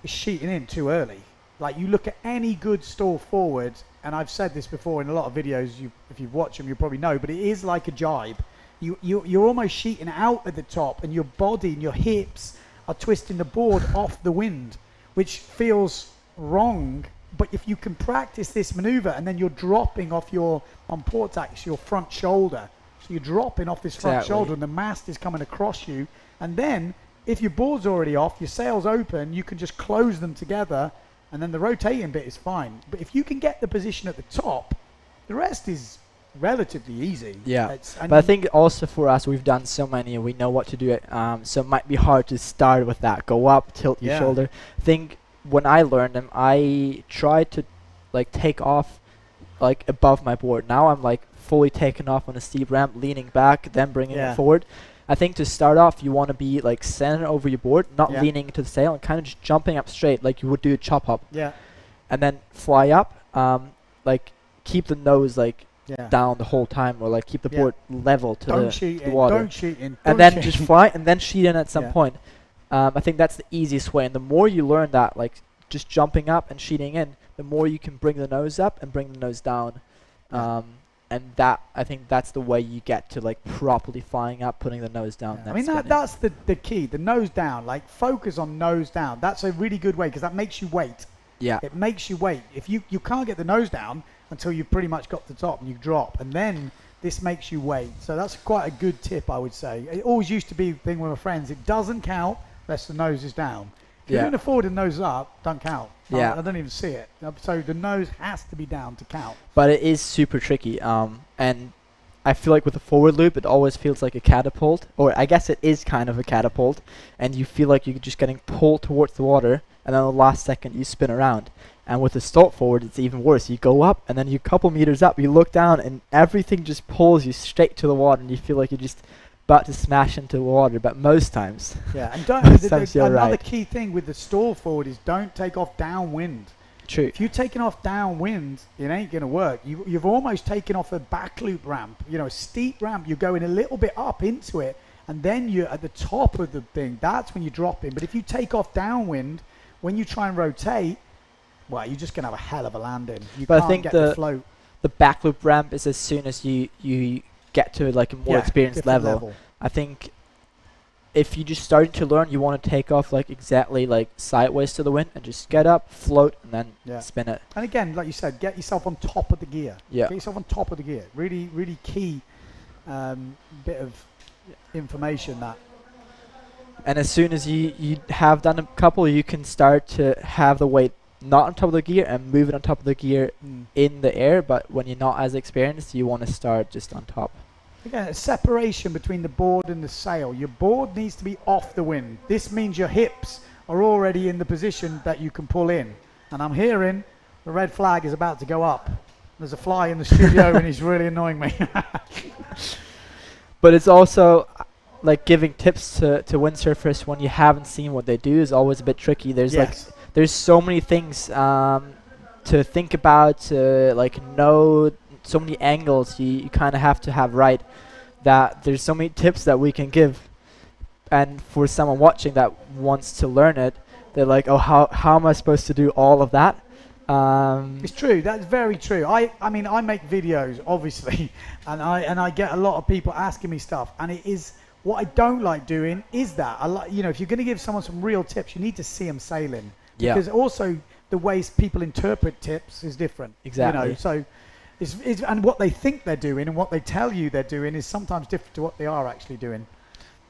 S2: is sheeting in too early. Like, you look at any good stall forward, and I've said this before in a lot of videos, if you've watched them, you probably know, but it is like a jibe. You're almost sheeting out at the top, and your body and your hips are twisting the board off the wind, which feels wrong. But if you can practice this maneuver, and then you're dropping off on port tack, your front shoulder. So you're dropping off this front shoulder, and the mast is coming across you. And then, if your board's already off, your sail's open, you can just close them together, and then the rotating bit is fine. But if you can get the position at the top, the rest is relatively easy.
S7: Yeah, but I think also for us, we've done so many and we know what to do. So it might be hard to start with that. Go up, tilt your shoulder. I think when I learned them, I tried to like take off like above my board. Now I'm like fully taken off on a steep ramp, leaning back, then bringing it forward. I think to start off, you want to be like centered over your board, not leaning into the sail, and kind of just jumping up straight like you would do a chop hop.
S2: Yeah.
S7: And then fly up, like keep the nose like down the whole time, or like keep the board level to the water.
S2: Don't shoot in.
S7: And then just fly, and then sheet in at some point. I think that's the easiest way. And the more you learn that, like just jumping up and sheeting in, the more you can bring the nose up and bring the nose down. And that, I think that's the way you get to like properly flying up, putting the nose down.
S2: I mean, that's the key, the nose down. Like, focus on nose down. That's a really good way, because that makes you wait.
S7: Yeah.
S2: It makes you wait. If you can't get the nose down until you've pretty much got to the top and you drop, and then this makes you wait. So that's quite a good tip, I would say. It always used to be the thing with my friends. It doesn't count unless the nose is down. If you're doing a forward and nose up, don't count.
S7: Yeah.
S2: I don't even see it. So the nose has to be down to count.
S7: But it is super tricky. And I feel like with a forward loop, it always feels like a catapult. Or I guess it is kind of a catapult. And you feel like you're just getting pulled towards the water. And then the last second, you spin around. And with the stop forward, it's even worse. You go up, and then you couple meters up, you look down, and everything just pulls you straight to the water. And you feel like you're just about to smash into the water, but most times.
S2: Yeah, and don't, another key thing with the stall forward is don't take off downwind.
S7: True.
S2: If you're taking off downwind, it ain't going to work. You've almost taken off a back loop ramp, a steep ramp. You're going a little bit up into it, and then you're at the top of the thing. That's when you drop in. But if you take off downwind, when you try and rotate, well, you're just going to have a hell of a landing. You can't get the float.
S7: The back loop ramp is as soon as you get to like a more experienced level. I think if you just starting to learn, you want to take off like exactly like sideways to the wind and just get up, float, and then spin it.
S2: And again, like you said, get yourself on top of the gear.
S7: Yeah.
S2: Get yourself on top of the gear. Really, really key bit of information that.
S7: And as soon as you have done a couple, you can start to have the weight not on top of the gear and move it on top of the gear in the air. But when you're not as experienced, you want to start just on top.
S2: Again, a separation between the board and the sail. Your board needs to be off the wind. This means your hips are already in the position that you can pull in. And I'm hearing the red flag is about to go up. There's a fly in the studio and he's really annoying me.
S7: But it's also like giving tips to windsurfers when you haven't seen what they do is always a bit tricky. There's there's so many things to think about, to like know so many angles you kind of have to have right, that there's so many tips that we can give. And for someone watching that wants to learn it, they're like, oh, how am I supposed to do all of that?
S2: It's true. That's very true. I mean, I make videos, obviously, and I get a lot of people asking me stuff, and it is what I don't like doing is that I like, if you're going to give someone some real tips, you need to see them sailing.
S7: Yeah.
S2: Because also the ways people interpret tips is different.
S7: Exactly.
S2: So it's and what they think they're doing and what they tell you they're doing is sometimes different to what they are actually doing.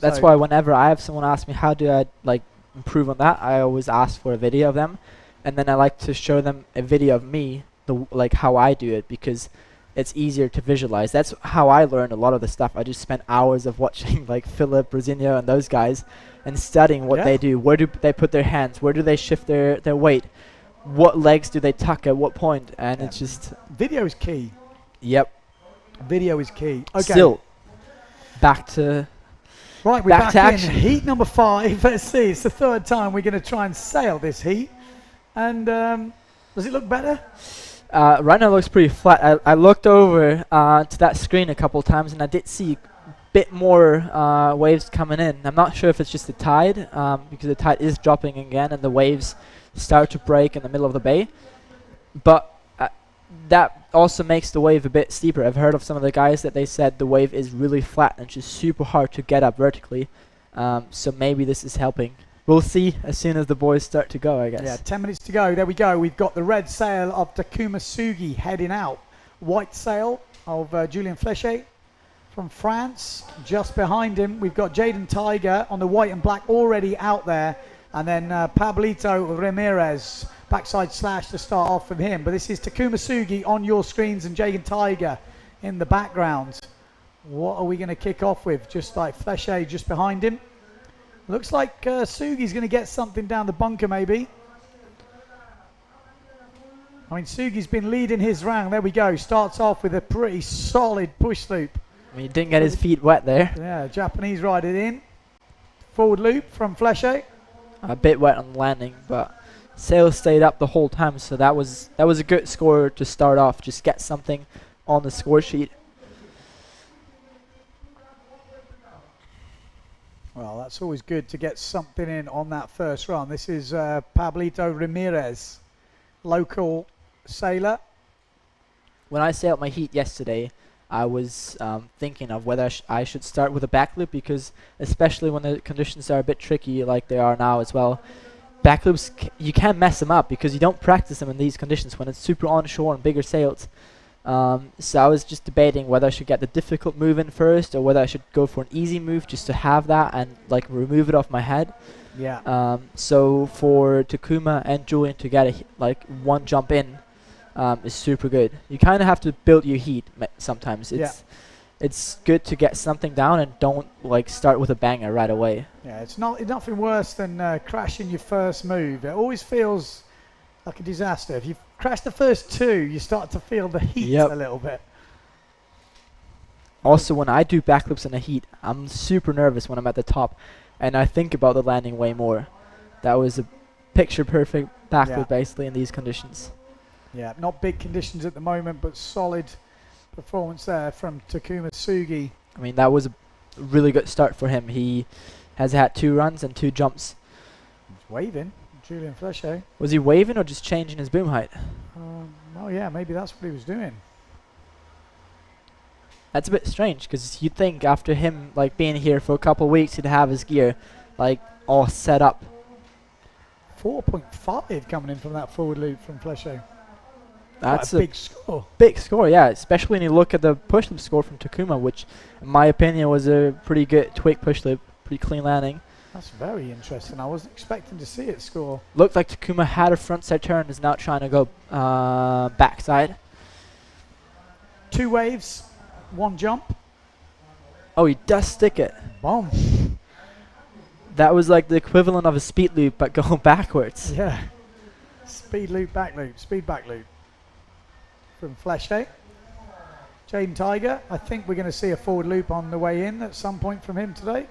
S7: That's why whenever I have someone ask me how do I like improve on that, I always ask for a video of them. and then I like to show them a video of me, like how I do it, because it's easier to visualize. That's how I learned a lot of the stuff. I just spent hours of watching like Philip, Brasinho, and those guys, and studying what they do. Where do they put their hands? Where do they shift their weight? What legs do they tuck at what point? And it's just
S2: video is key.
S7: Yep.
S2: Video is key. Okay.
S7: Still, back to
S2: right. We're back in heat number 5. Let's see. It's the third time we're going to try and sail this heat. And does it look better?
S7: Right now it looks pretty flat. I looked over to that screen a couple times, and I did see a bit more waves coming in. I'm not sure if it's just the tide, because the tide is dropping again, and the waves start to break in the middle of the bay. But that also makes the wave a bit steeper. I've heard of some of the guys that they said the wave is really flat and just super hard to get up vertically. So maybe this is helping. We'll see as soon as the boys start to go, I guess.
S2: Yeah, 10 minutes to go. There we go. We've got the red sail of Takuma Sugi heading out. White sail of Julien Flechet from France. Just behind him, we've got Jaden Tiger on the white and black already out there. And then Pablito Ramirez, backside slash to start off from him. But this is Takuma Sugi on your screens and Jaden Tiger in the background. What are we going to kick off with? Just like Flechet just behind him. Looks like Sugi's going to get something down the bunker, maybe. I mean, Sugi's been leading his round. There we go. Starts off with a pretty solid push loop.
S7: I mean, he didn't get his feet wet there.
S2: Yeah, Japanese rider in. Forward loop from Flechet.
S7: A bit wet on landing, but sail stayed up the whole time, so that was a good score to start off. Just get something on the score sheet.
S2: Well, that's always good to get something in on that first run. This is Pablito Ramirez, local sailor.
S7: When I sailed my heat yesterday, I was thinking of whether I should start with a back loop, because especially when the conditions are a bit tricky like they are now as well, back loops, you can mess them up because you don't practice them in these conditions when it's super onshore and bigger sails. So I was just debating whether I should get the difficult move in first or whether I should go for an easy move just to have that and like remove it off my head.
S2: Yeah.
S7: So for Takuma and Julian to get like one jump in is super good. You kind of have to build your heat sometimes. It's good to get something down and don't like start with a banger right away.
S2: Yeah, it's nothing worse than crashing your first move. It always feels like a disaster. If you crash the first two, you start to feel the heat a little bit.
S7: Also, when I do backloops in the heat, I'm super nervous when I'm at the top, and I think about the landing way more. That was a picture-perfect backloop basically in these conditions.
S2: Yeah, not big conditions at the moment, but solid performance there from Takuma Sugi.
S7: I mean, that was a really good start for him. He has had 2 runs and 2 jumps.
S2: He's waving, Julien Flechet.
S7: Was he waving or just changing his boom height?
S2: Oh yeah, maybe that's what he was doing.
S7: That's a bit strange, because you'd think after him like being here for a couple of weeks, he'd have his gear like all set up.
S2: 4.5 coming in from that forward loop from Flechet.
S7: That's
S2: a big score.
S7: Big score, yeah. Especially when you look at the push loop score from Takuma, which, in my opinion, was a pretty good twig push loop, pretty clean landing.
S2: That's very interesting. I wasn't expecting to see it score.
S7: Looked like Takuma had a frontside turn, is now trying to go backside.
S2: 2 waves, 1 jump.
S7: Oh, he does stick it.
S2: Boom.
S7: That was like the equivalent of a speed loop, but going backwards.
S2: Yeah. Speed loop, back loop, speed back loop. From Flechet. Jaden Tiger, I think we're going to see a forward loop on the way in at some point from him today.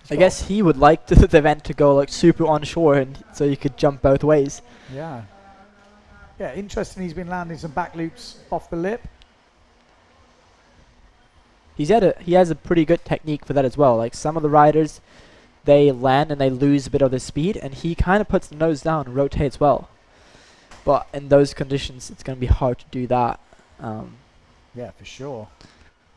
S7: I guess he would like the event to go like super onshore, and so you could jump both ways.
S2: Yeah. Yeah, interesting. He's been landing some back loops off the lip.
S7: He has a pretty good technique for that as well. Like some of the riders, they land and they lose a bit of their speed, and he kind of puts the nose down and rotates well. But in those conditions, it's going to be hard to do that.
S2: Yeah, for sure.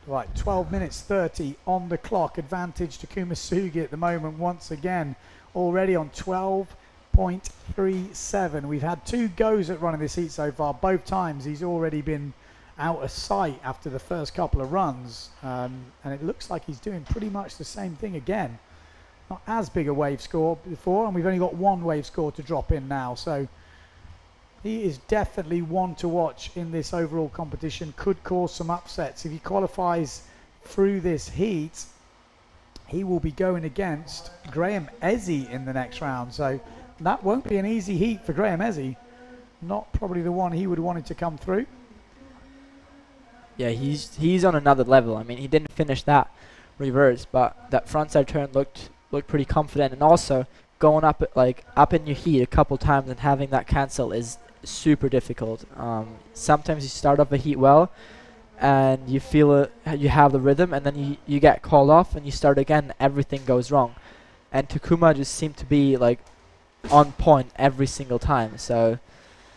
S2: Right, 12 minutes 30 on the clock. Advantage to Takuma Sugi at the moment once again. Already on 12.37. We've had 2 goes at running this heat so far. Both times he's already been out of sight after the first couple of runs. And it looks like he's doing pretty much the same thing again. not as big a wave score before, and we've only got one wave score to drop in now. So he is definitely one to watch in this overall competition. Could cause some upsets. If he qualifies through this heat, he will be going against Graham Ezzy in the next round. So that won't be an easy heat for Graham Ezzy. Not probably the one he would have wanted to come through.
S7: Yeah, he's on another level. I mean, he didn't finish that reverse, but that frontside turn looked pretty confident, and also going up in your heat a couple times and having that cancel is super difficult. Sometimes you start off a heat well, and you feel it, you have the rhythm, and then you get called off, and you start again. Everything goes wrong, and Takuma just seemed to be like on point every single time. So.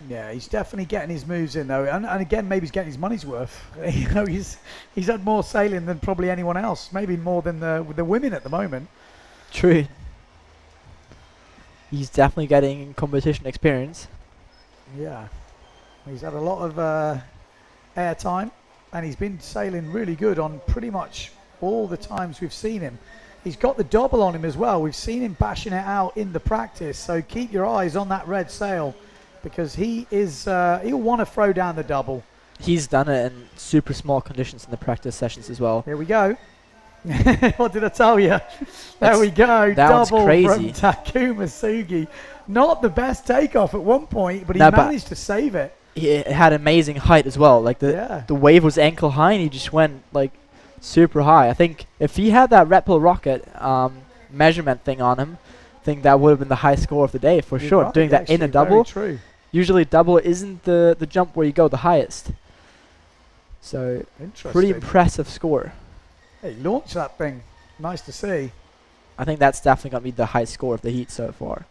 S2: Yeah, he's definitely getting his moves in though, and again maybe he's getting his money's worth. You know, he's had more sailing than probably anyone else, maybe more than the women at the moment.
S7: True. He's definitely getting competition experience.
S2: Yeah, he's had a lot of air time, and he's been sailing really good on pretty much all the times we've seen him. He's got the double on him as well. We've seen him bashing it out in the practice, so keep your eyes on that red sail, because he is he'll want to throw down the double.
S7: He's done it in super small conditions in the practice sessions as well.
S2: Here we go. What did I tell you? There we go.
S7: That
S2: Double
S7: one's crazy.
S2: from Takuma Sugi. Not the best takeoff at one point, but he managed to save it.
S7: It had amazing height as well. Like the wave was ankle high, and he just went like super high. I think if he had that Red Bull rocket measurement thing on him, I think that would have been the high score of the day for sure.
S2: Right,
S7: doing that in a double.
S2: True.
S7: Usually double isn't the jump where you go the highest. So pretty impressive score.
S2: Hey, launch that thing. Nice to see.
S7: I think that's definitely going to be the high score of the heat so far.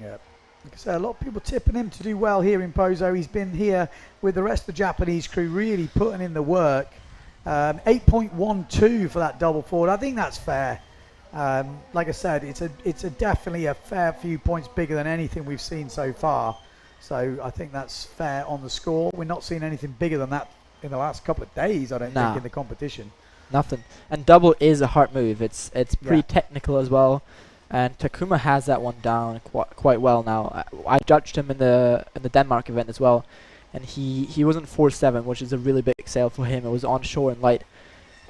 S2: Yeah. Like I say, a lot of people tipping him to do well here in Pozo. He's been here with the rest of the Japanese crew really putting in the work. 8.12 for that double forward. I think that's fair. Like I said, it's definitely a fair few points bigger than anything we've seen so far. So I think that's fair on the score. We're not seeing anything bigger than that in the last couple of days, I don't think, in the competition.
S7: Nothing. And double is a hard move. It's pretty technical as well. And Takuma has that one down quite well now. I judged him in the Denmark event as well, and he wasn't 4-7, which is a really big sail for him. It was onshore and light,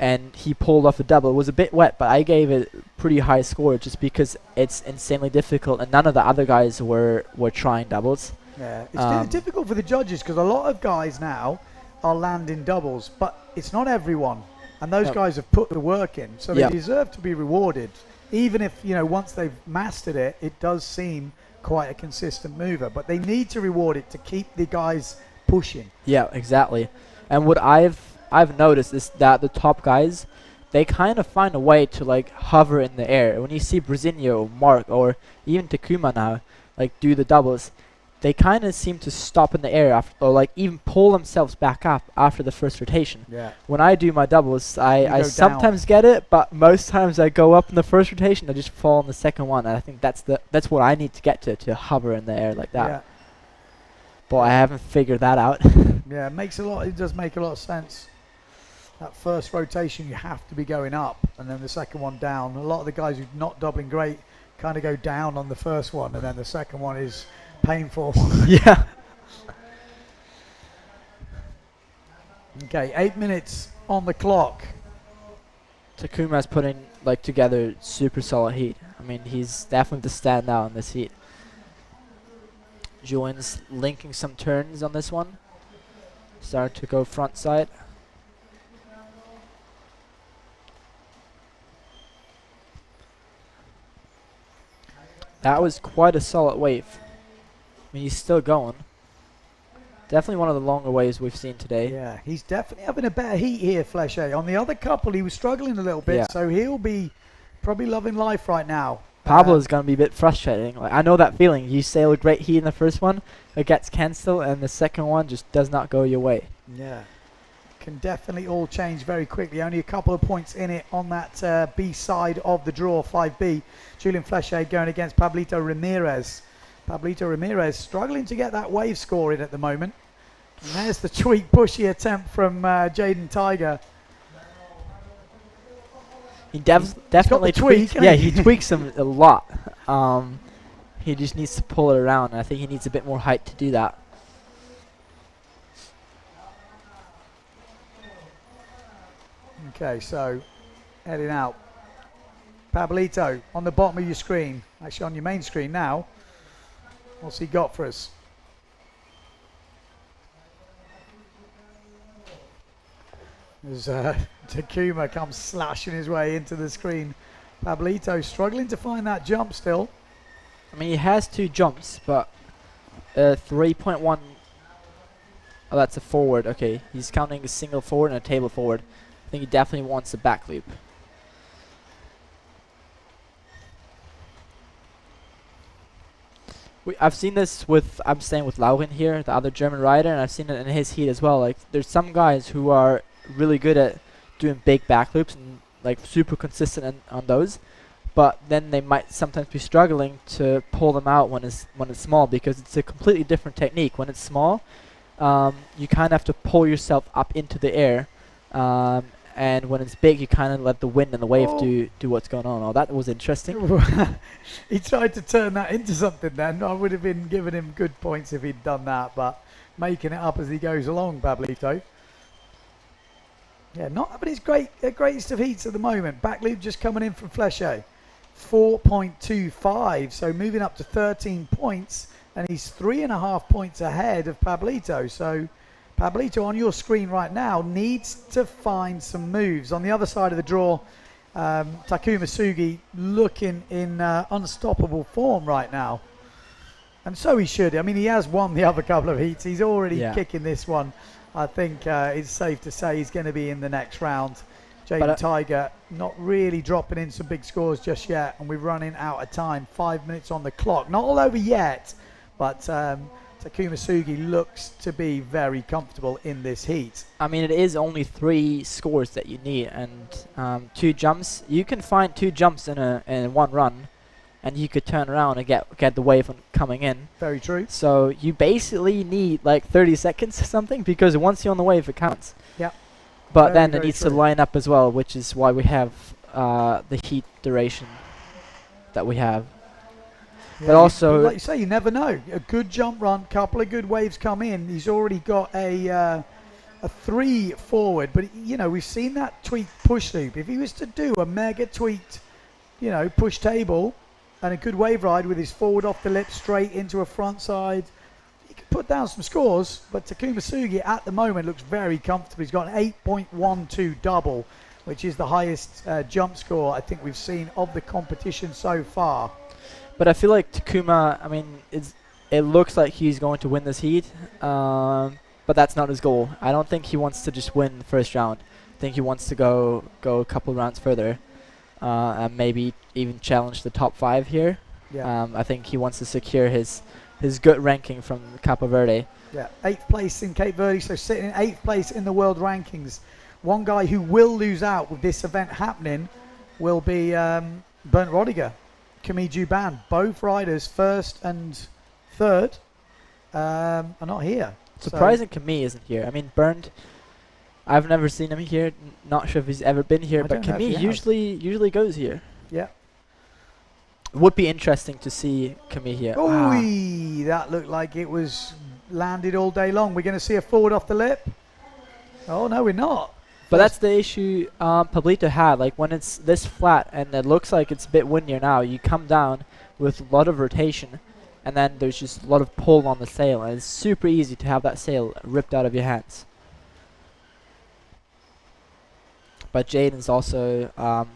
S7: and he pulled off the double. It was a bit wet, but I gave it pretty high score just because it's insanely difficult, and none of the other guys were trying doubles.
S2: Yeah, it's difficult for the judges because a lot of guys now are landing doubles, but it's not everyone. And those guys have put the work in, so they deserve to be rewarded. Even if, you know, once they've mastered it, it does seem quite a consistent mover. But they need to reward it to keep the guys pushing. Yeah,
S7: exactly. And what I've noticed is that the top guys, they kind of find a way to like hover in the air. When you see Brazinho, Mark, or even Takuma now, like do the doubles, they kind of seem to stop in the air after, or like even pull themselves back up after the first rotation.
S2: Yeah.
S7: When I do my doubles, I sometimes get it, but most times I go up in the first rotation, I just fall in the second one, and I think that's what I need to get to hover in the air like that.
S2: Yeah.
S7: But I haven't figured that out.
S2: Yeah, it does make a lot of sense. That first rotation, you have to be going up, and then the second one down. A lot of the guys who are not doubling great kind of go down on the first one, and then the second one is painful.
S7: Yeah.
S2: Okay, 8 minutes on the clock.
S7: Takuma's putting like together super solid heat. I mean, he's definitely the standout in this heat. Julian's linking some turns on this one. Start to go front side. That was quite a solid wave. I mean, he's still going. Definitely one of the longer waves we've seen today.
S2: Yeah, he's definitely having a better heat here, Flesche. On the other couple, he was struggling a little bit, so he'll be probably loving life right now.
S7: Pablo's going to be a bit frustrating. Like, I know that feeling. You sail a great heat in the first one, it gets cancelled, and the second one just does not go your way.
S2: Yeah. Can definitely all change very quickly. Only a couple of points in it on that B side of the draw, 5B. Julian Flesche going against Pablito Ramirez. Pablito Ramirez struggling to get that wave score in at the moment. And there's the tweak pushy attempt from Jaden Tiger.
S7: He definitely
S2: tweak,
S7: tweaks. Yeah,
S2: ain't he?
S7: he tweaks them a lot. He just needs to pull it around, and I think he needs a bit more height to do that.
S2: Okay, so heading out. Pablito on the bottom of your screen. Actually on your main screen now. What's he got for us? As Takuma comes slashing his way into the screen. Pablito struggling to find that jump still.
S7: I mean, he has 2 jumps, but 3.1. Oh, that's a forward. Okay, he's counting a single forward and a table forward. I think he definitely wants a back loop. I've seen this with, I'm staying with Lauren here, the other German rider, and I've seen it in his heat as well. Like, there's some guys who are really good at doing big back loops and like super consistent on those, but then they might sometimes be struggling to pull them out when it's small, because it's a completely different technique. When it's small, you kind of have to pull yourself up into the air, and when it's big, you kind of let the wind and the wave do what's going on. Oh, that was interesting.
S2: He tried to turn that into something then. I would have been giving him good points if he'd done that, but making it up as he goes along, Pablito. Yeah, not having his greatest of heats at the moment. Back loop just coming in from Fleche. 4.25, so moving up to 13 points, and he's 3.5 points ahead of Pablito. So Pablito on your screen right now needs to find some moves. On the other side of the draw, Takuma Sugi looking in unstoppable form right now. And so he should. I mean, he has won the other couple of heats. He's already kicking this one. I think it's safe to say he's going to be in the next round. Jaden Tiger not really dropping in some big scores just yet, and we're running out of time. 5 minutes on the clock. Not all over yet, but Takuma Sugi looks to be very comfortable in this heat.
S7: I mean, it is only 3 scores that you need, and 2 jumps. You can find 2 jumps in one run, and you could turn around and get the wave coming in.
S2: Very true.
S7: So you basically need like 30 seconds or something, because once you're on the wave, it counts.
S2: Yeah.
S7: But then it needs to line up as well, which is why we have the heat duration that we have.
S2: Yeah,
S7: but also,
S2: like you say, you never know. A good jump run, couple of good waves come in. He's already got a 3 forward, but you know, we've seen that tweaked push loop. If he was to do a mega tweaked, you know, push table and a good wave ride with his forward off the lip straight into a front side, he could put down some scores. But Takuma Sugi at the moment looks very comfortable. He's got an 8.12 double, which is the highest jump score I think we've seen of the competition so far.
S7: But I feel like Takuma, I mean, it looks like he's going to win this heat, but that's not his goal. I don't think he wants to just win the first round. I think he wants to go a couple rounds further, and maybe even challenge the top 5 here.
S2: Yeah.
S7: I think he wants to secure his good ranking from Cape Verde.
S2: Yeah, 8th place in Cape Verde, so sitting in 8th place in the world rankings. One guy who will lose out with this event happening will be Bernd Rodiger, Camille Juban. Both riders, 1st and 3rd, are not here.
S7: Surprising Camille isn't here. I mean, Bernd, I've never seen him here. Not sure if he's ever been here, but Camille usually goes here.
S2: Yeah.
S7: Would be interesting to see Camille here.
S2: Oh, that looked like it was landed all day long. We're going to see a forward off the lip. Oh, no, we're not.
S7: But that's the issue Pablito had. Like, when it's this flat and it looks like it's a bit windier now, you come down with a lot of rotation, and then there's just a lot of pull on the sail, and it's super easy to have that sail ripped out of your hands. But Jaden's also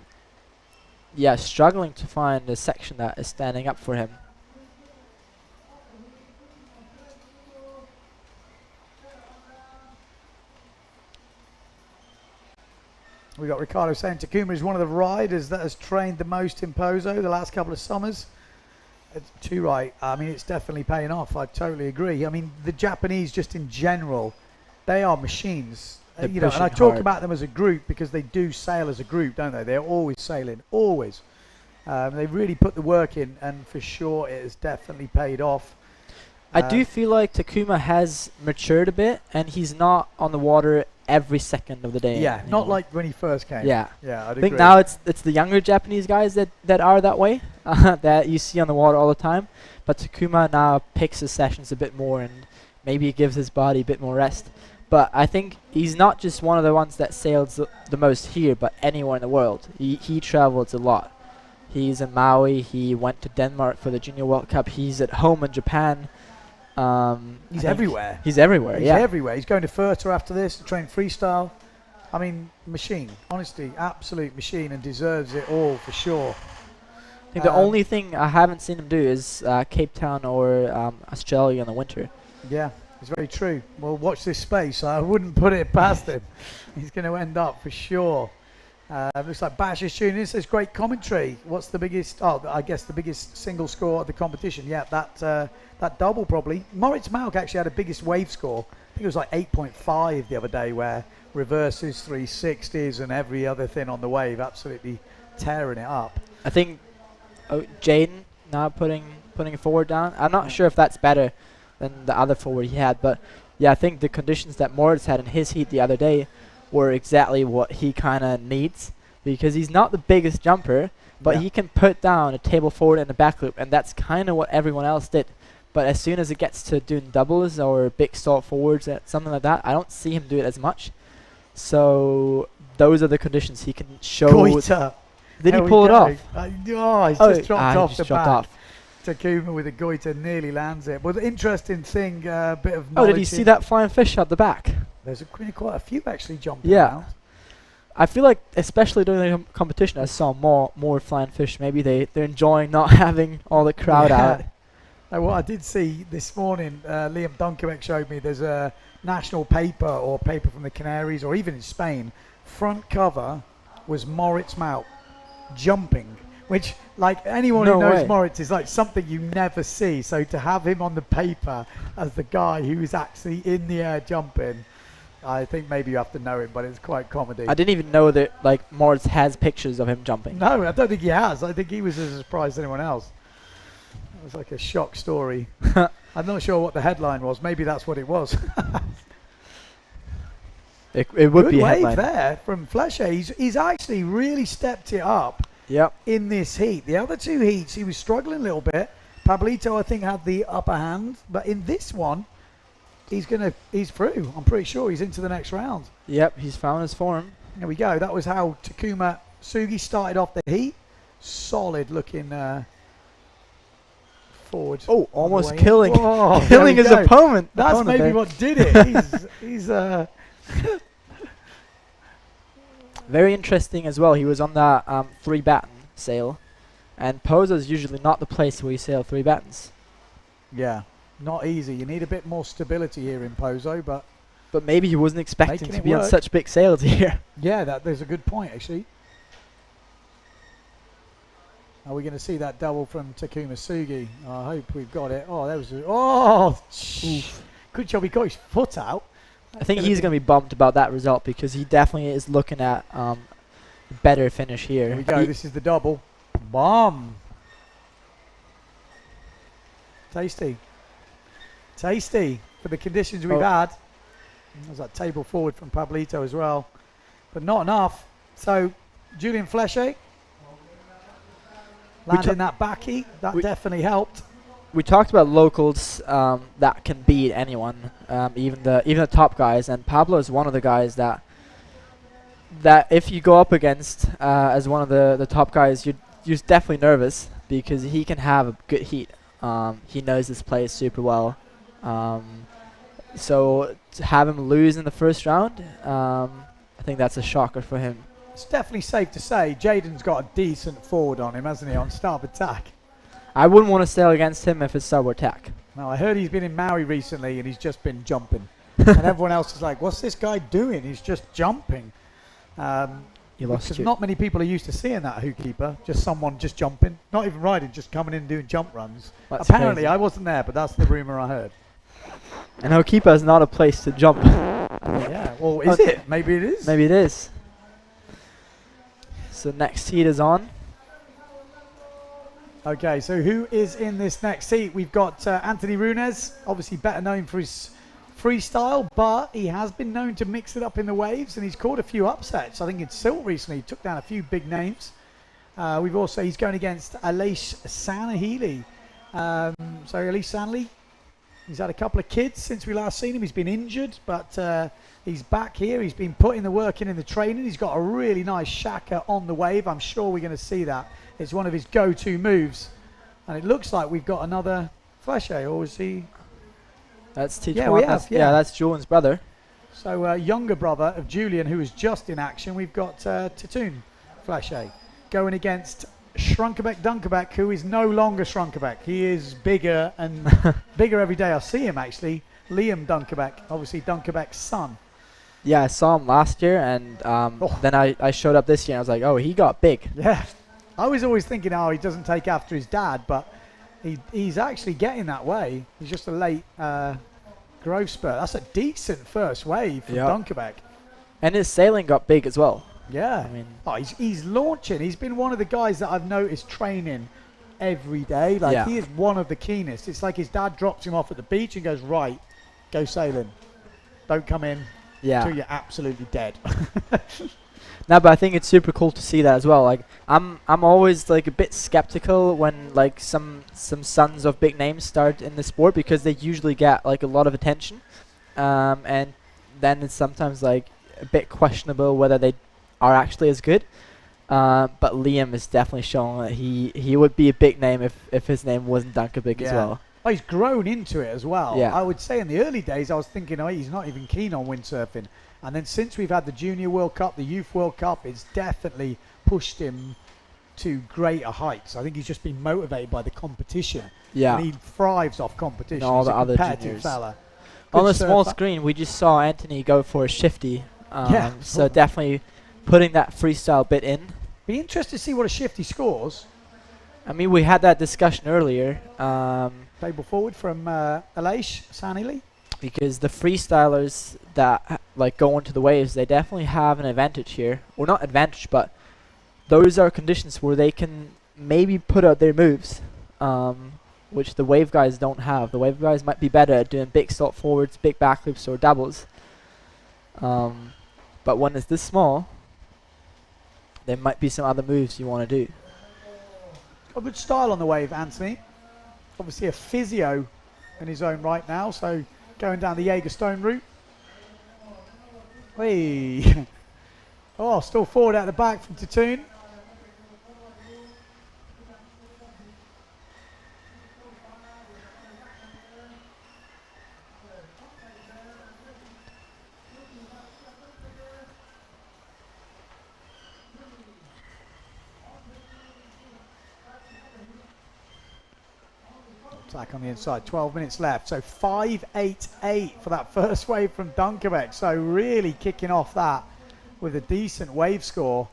S7: struggling to find a section that is standing up for him.
S2: We got Ricardo saying Takuma is one of the riders that has trained the most in Pozo the last couple of summers. It's too right. I mean, it's definitely paying off. I totally agree. I mean, the Japanese just in general, they are machines. You know, and I talk about them as a group because they do sail as a group, don't they? They're always sailing, always. They really put the work in, and for sure it has definitely paid off.
S7: I do feel like Takuma has matured a bit, and he's not on the water every second of the day.
S2: Yeah,
S7: anymore.
S2: not like when he first came.
S7: Yeah.
S2: Yeah, I'd
S7: I think
S2: agree.
S7: now it's the younger Japanese guys that are that way, that you see on the water all the time. But Takuma now picks his sessions a bit more, and maybe gives his body a bit more rest. But I think he's not just one of the ones that sails the most here, but anywhere in the world. He travels a lot. He's in Maui. He went to Denmark for the Junior World Cup. He's at home in Japan.
S2: He's everywhere.
S7: He's everywhere.
S2: He's
S7: yeah.
S2: everywhere. He's going to Furta after this to train freestyle. I mean, machine. Honestly, absolute machine, and deserves it all for sure.
S7: I think the only thing I haven't seen him do is Cape Town or Australia in the winter.
S2: Yeah, it's very true. Well, watch this space. I wouldn't put it past him. He's going to end up for sure. Looks like Bash is tuning in. Says great commentary. What's the biggest? Oh, I guess the biggest single score of the competition. Yeah, that double probably. Moritz Malk actually had the biggest wave score. I think it was like 8.5 the other day, where reverses, 360s, and every other thing on the wave, absolutely tearing it up.
S7: I think Jaden now putting a forward down. I'm not sure if that's better than the other forward he had, but yeah, I think the conditions that Moritz had in his heat the other day were exactly what he kind of needs, because he's not the biggest jumper, but he can put down a table forward and a back loop, and that's kind of what everyone else did. But as soon as it gets to doing doubles or big salt forwards, something like that, I don't see him do it as much. So those are the conditions he can show.
S2: Goiter.
S7: Did he pull it off?
S2: He's just dropped off the back.
S7: Off.
S2: Takuma with a goiter nearly lands it. But the interesting thing, bit of knowledge.
S7: Oh, did you see that flying fish out the back?
S2: There's quite a few actually jumping
S7: Yeah.
S2: out.
S7: I feel like, especially during the competition, I saw more flying fish. Maybe they're enjoying not having all the crowd out.
S2: Now, what I did see this morning, Liam Dunkerbeck showed me, there's a national paper or paper from the Canaries or even in Spain. Front cover was Moritz Malk jumping, which, like, anyone who knows Moritz is like something you never see. So to have him on the paper as the guy who is actually in the air jumping, I think maybe you have to know him, but it's quite comedy.
S7: I didn't even know that like Moritz has pictures of him jumping.
S2: No, I don't think he has. I think he was as surprised as anyone else. It was like a shock story. I'm not sure what the headline was. Maybe that's what it was.
S7: It would
S2: Good
S7: be a
S2: wave
S7: headline.
S2: there from Flesher. He's actually really stepped it up in this heat. The other two heats, he was struggling a little bit. Pablito, I think, had the upper hand. But in this one, he's through. I'm pretty sure he's into the next round.
S7: Yep, he's found his form.
S2: There we go. That was how Takuma Sugi started off the heat. Solid looking forward.
S7: Oh, almost killing
S2: killing
S7: his opponent.
S2: That's maybe
S7: there.
S2: what did it. He's
S7: Very interesting as well. He was on that 3-batten sail, and Pozo's usually not the place where you sail 3 battens.
S2: Yeah, not easy. You need a bit more stability here in Pozo, but
S7: maybe he wasn't expecting
S2: making
S7: to
S2: it
S7: be on
S2: work.
S7: such big sails here.
S2: Yeah, there's a good point actually. Are we going to see that double from Takuma Sugi? I hope we've got it. Oh, there was good job. He got his foot out.
S7: I think he's going to be bummed about that result, because he definitely is looking at a better finish here.
S2: Here we go. This is the double. Bomb. Tasty. Tasty for the conditions we've had. There's that table forward from Pablito as well. But not enough. So, Julian Flesher landing that backy. That definitely helped.
S7: We talked about locals that can beat anyone, even the top guys, and Pablo is one of the guys that if you go up against as one of the top guys, you're definitely nervous, because he can have a good heat. He knows this place super well. So to have him lose in the first round, I think that's a shocker for him.
S2: It's definitely safe to say Jaden's got a decent forward on him, hasn't he, on starboard tack?
S7: I wouldn't want to sail against him if it's starboard tack.
S2: No, I heard he's been in Maui recently and he's just been jumping. And everyone else is like, what's this guy doing? He's just jumping. Because not many people are used to seeing that hookeeper, just someone just jumping. Not even riding, just coming in and doing jump runs.
S7: That's
S2: Apparently,
S7: crazy.
S2: I wasn't there, but that's the rumor I heard.
S7: And Hokipa is not a place to jump.
S2: Yeah, well, is it? Maybe it is.
S7: Maybe it is. So next heat is on.
S2: Okay, so who is in this next seat? We've got Anthony Runes, obviously better known for his freestyle, but he has been known to mix it up in the waves, and he's caught a few upsets. I think in Silt recently, he took down a few big names. He's going against Elish Sanahili. So Elish Sanahili, he's had a couple of kids since we last seen him. He's been injured, but he's back here. He's been putting the work in the training. He's got a really nice shaka on the wave. I'm sure we're going to see that. It's one of his go-to moves. And it looks like we've got another Flashay, or is he?
S7: That's Teach
S2: Yeah, we have, yeah.
S7: that's Julian's brother.
S2: So younger brother of Julian, who is just in action. We've got Tatoon Flashay going against Shrunkerbeck Dunkerbeck, who is no longer Shrunkerbeck. He is bigger and bigger every day. I see him actually. Liam Dunkerbeck, obviously Dunkerbeck's son.
S7: Yeah, I saw him last year, and then I showed up this year, and I was like, oh, he got big.
S2: Yeah. I was always thinking, oh, he doesn't take after his dad, but he's actually getting that way. He's just a late growth spurt. That's a decent first wave from Dunkerbeck.
S7: And his sailing got big as well.
S2: Yeah. I mean, he's launching. He's been one of the guys that I've noticed training every day. Like, he is one of the keenest. It's like his dad drops him off at the beach and goes, right, go sailing. Don't come in until you're absolutely dead.
S7: No, but I think it's super cool to see that as well. Like, I'm always like a bit skeptical when like some sons of big names start in the sport, because they usually get like a lot of attention, and then it's sometimes like a bit questionable whether they are actually as good. But Liam is definitely showing that he would be a big name if his name wasn't Dunkerbeck as well.
S2: Oh, he's grown into it as well.
S7: Yeah.
S2: I would say in the early days I was thinking, oh, he's not even keen on windsurfing. And then since we've had the Junior World Cup, the Youth World Cup, it's definitely pushed him to greater heights. I think he's just been motivated by the competition.
S7: Yeah.
S2: And he thrives off competition.
S7: And all
S2: he's
S7: the
S2: a
S7: other
S2: competitive
S7: juniors.
S2: fella.
S7: On
S2: Good
S7: the small
S2: surfer.
S7: screen, we just saw Anthony go for a shifty. So definitely putting that freestyle bit in.
S2: Be interested to see what a shifty scores.
S7: I mean, we had that discussion earlier.
S2: Table forward from Elish Sanili.
S7: Because the freestylers that like go into the waves, they definitely have an advantage here. Well, not advantage, but those are conditions where they can maybe put out their moves, which the wave guys don't have. The wave guys might be better at doing big salt forwards, big backloops, or doubles. But when it's this small, there might be some other moves you want to do.
S2: Got good style on the wave, Anthony. Obviously a physio in his own right now, so going down the Jaeger Stone route. Whee. Oh, still forward out the back from Tatoon. Back on the inside, 12 minutes left. So 5.88 for that first wave from Dunkerbeck. So really kicking off that with a decent wave score.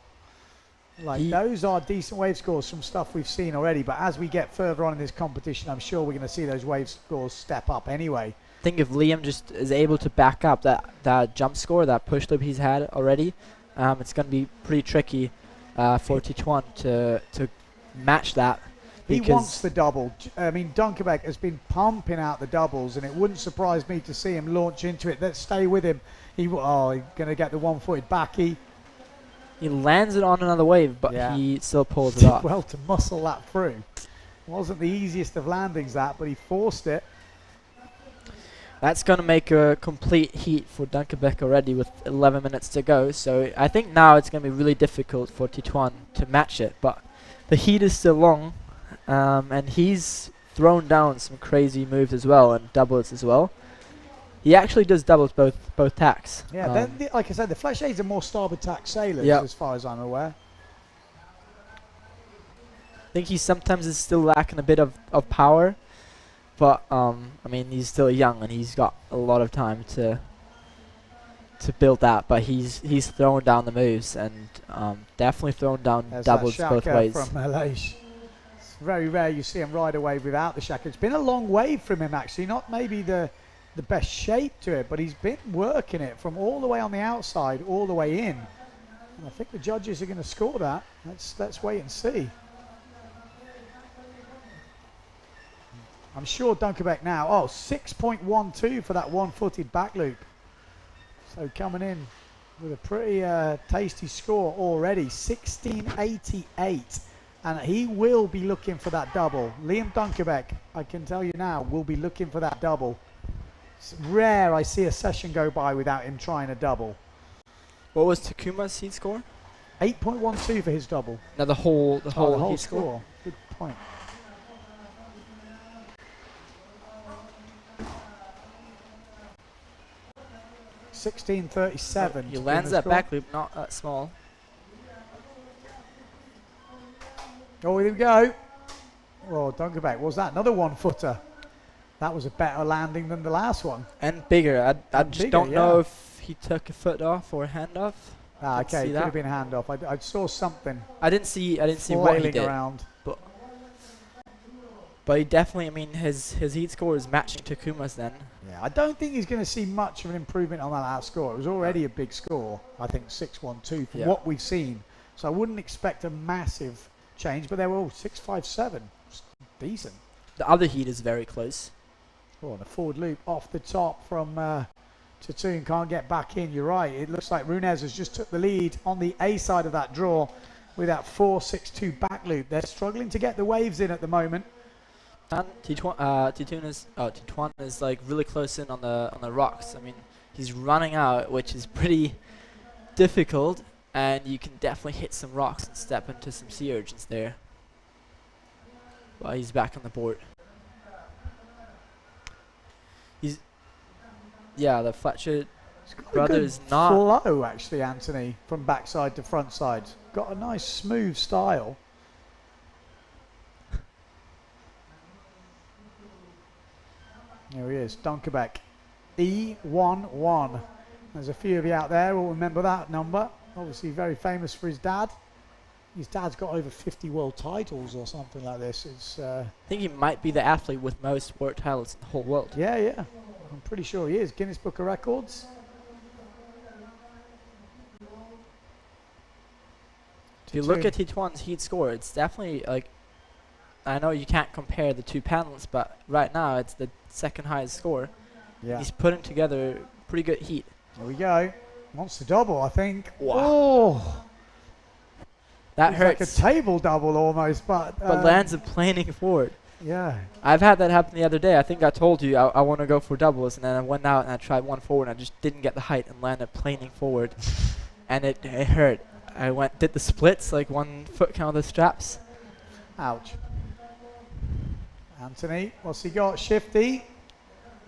S2: Like, those are decent wave scores from stuff we've seen already. But as we get further on in this competition, I'm sure we're going to see those wave scores step up anyway.
S7: I think if Liam just is able to back up that jump score, that push loop he's had already, it's going to be pretty tricky for Tichuan to match that.
S2: He wants the double. I mean, Dunkerbeck has been pumping out the doubles, and it wouldn't surprise me to see him launch into it. Let's stay with him. He's going to get the one-footed backy.
S7: He lands it on another wave, but he still pulls it off.
S2: Well, to muscle that through. Wasn't the easiest of landings, that, but he forced it.
S7: That's going to make a complete heat for Dunkerbeck already with 11 minutes to go. So I think now it's going to be really difficult for Tichuan to match it, but the heat is still long. And he's thrown down some crazy moves as well, and doubles as well. He actually does doubles both tacks.
S2: Yeah, like I said, the Flash Aids are more starboard tack sailors, as far as I'm aware.
S7: I think he sometimes is still lacking a bit of power, but I mean, he's still young and he's got a lot of time to build that. But he's thrown down the moves, and definitely thrown down doubles both ways.
S2: From Elish. Very rare you see him ride away without the shaka. It's been a long wave from him, actually. Not maybe the best shape to it, but he's been working it from all the way on the outside all the way in. And I think the judges are going to score that. Let's wait and see. I'm sure Dunkerbeck now. Oh, 6.12 for that one-footed back loop. So coming in with a pretty tasty score already, 1688. And he will be looking for that double. Liam Dunkerbeck, I can tell you now, will be looking for that double. It's rare I see a session go by without him trying a double.
S7: What was Takuma's heat score?
S2: 8.12 for his double.
S7: No, the whole
S2: whole
S7: heat
S2: score. Good point. $16.37.
S7: He lands that back loop, not that small.
S2: Oh, here we go. Oh, Dunkerbeck, was that another one-footer? That was a better landing than the last one.
S7: And bigger. I just
S2: bigger,
S7: don't know
S2: yeah.
S7: if he took a foot off or a hand off.
S2: Ah,
S7: Let's
S2: okay,
S7: see
S2: could
S7: that.
S2: have been a handoff. I saw something
S7: I didn't see what he
S2: flailing
S7: did.
S2: around.
S7: But he definitely, I mean, his heat score is matching Takuma's then.
S2: Yeah, I don't think he's going to see much of an improvement on that last score. It was already a big score, I think 6.12 from
S7: Yeah.
S2: what we've seen. So I wouldn't expect a massive change, but they were all 6.57. Decent.
S7: The other heat is very close.
S2: Oh, and a forward loop off the top from Tatoon. Can't get back in. You're right. It looks like Runez has just took the lead on the A side of that draw with that 4.62 back loop. They're struggling to get the waves in at the moment.
S7: And Tituan is like really close in on the rocks. I mean, he's running out, which is pretty difficult, and you can definitely hit some rocks and step into some sea urchins there. Well, he's back on the board. Yeah, the Fletcher brother is not
S2: flow, actually, Anthony, from backside to front side. Got a nice smooth style. There he is, Dunkerbeck. E11. There's a few of you out there will remember that number. Obviously very famous for his dad. His dad's got over 50 world titles or something like this. It's
S7: I think he might be the athlete with most world titles in the whole world.
S2: yeah. I'm pretty sure he is. Guinness Book of Records.
S7: If you look at Tituan's heat score, it's definitely like, I know you can't compare the two panels, but right now it's the second highest score.
S2: Yeah.
S7: He's putting together pretty good heat.
S2: There we go. Wants the double, I think.
S7: Wow.
S2: Oh,
S7: That
S2: it's
S7: hurts.
S2: like a table double almost, but
S7: lands a planing forward.
S2: yeah.
S7: I've had that happen the other day. I think I told you I want to go for doubles, and then I went out and I tried one forward, and I just didn't get the height and landed planing forward, and it hurt. I did the splits, like 1 foot count of the straps.
S2: Ouch. Anthony, what's he got? Shifty.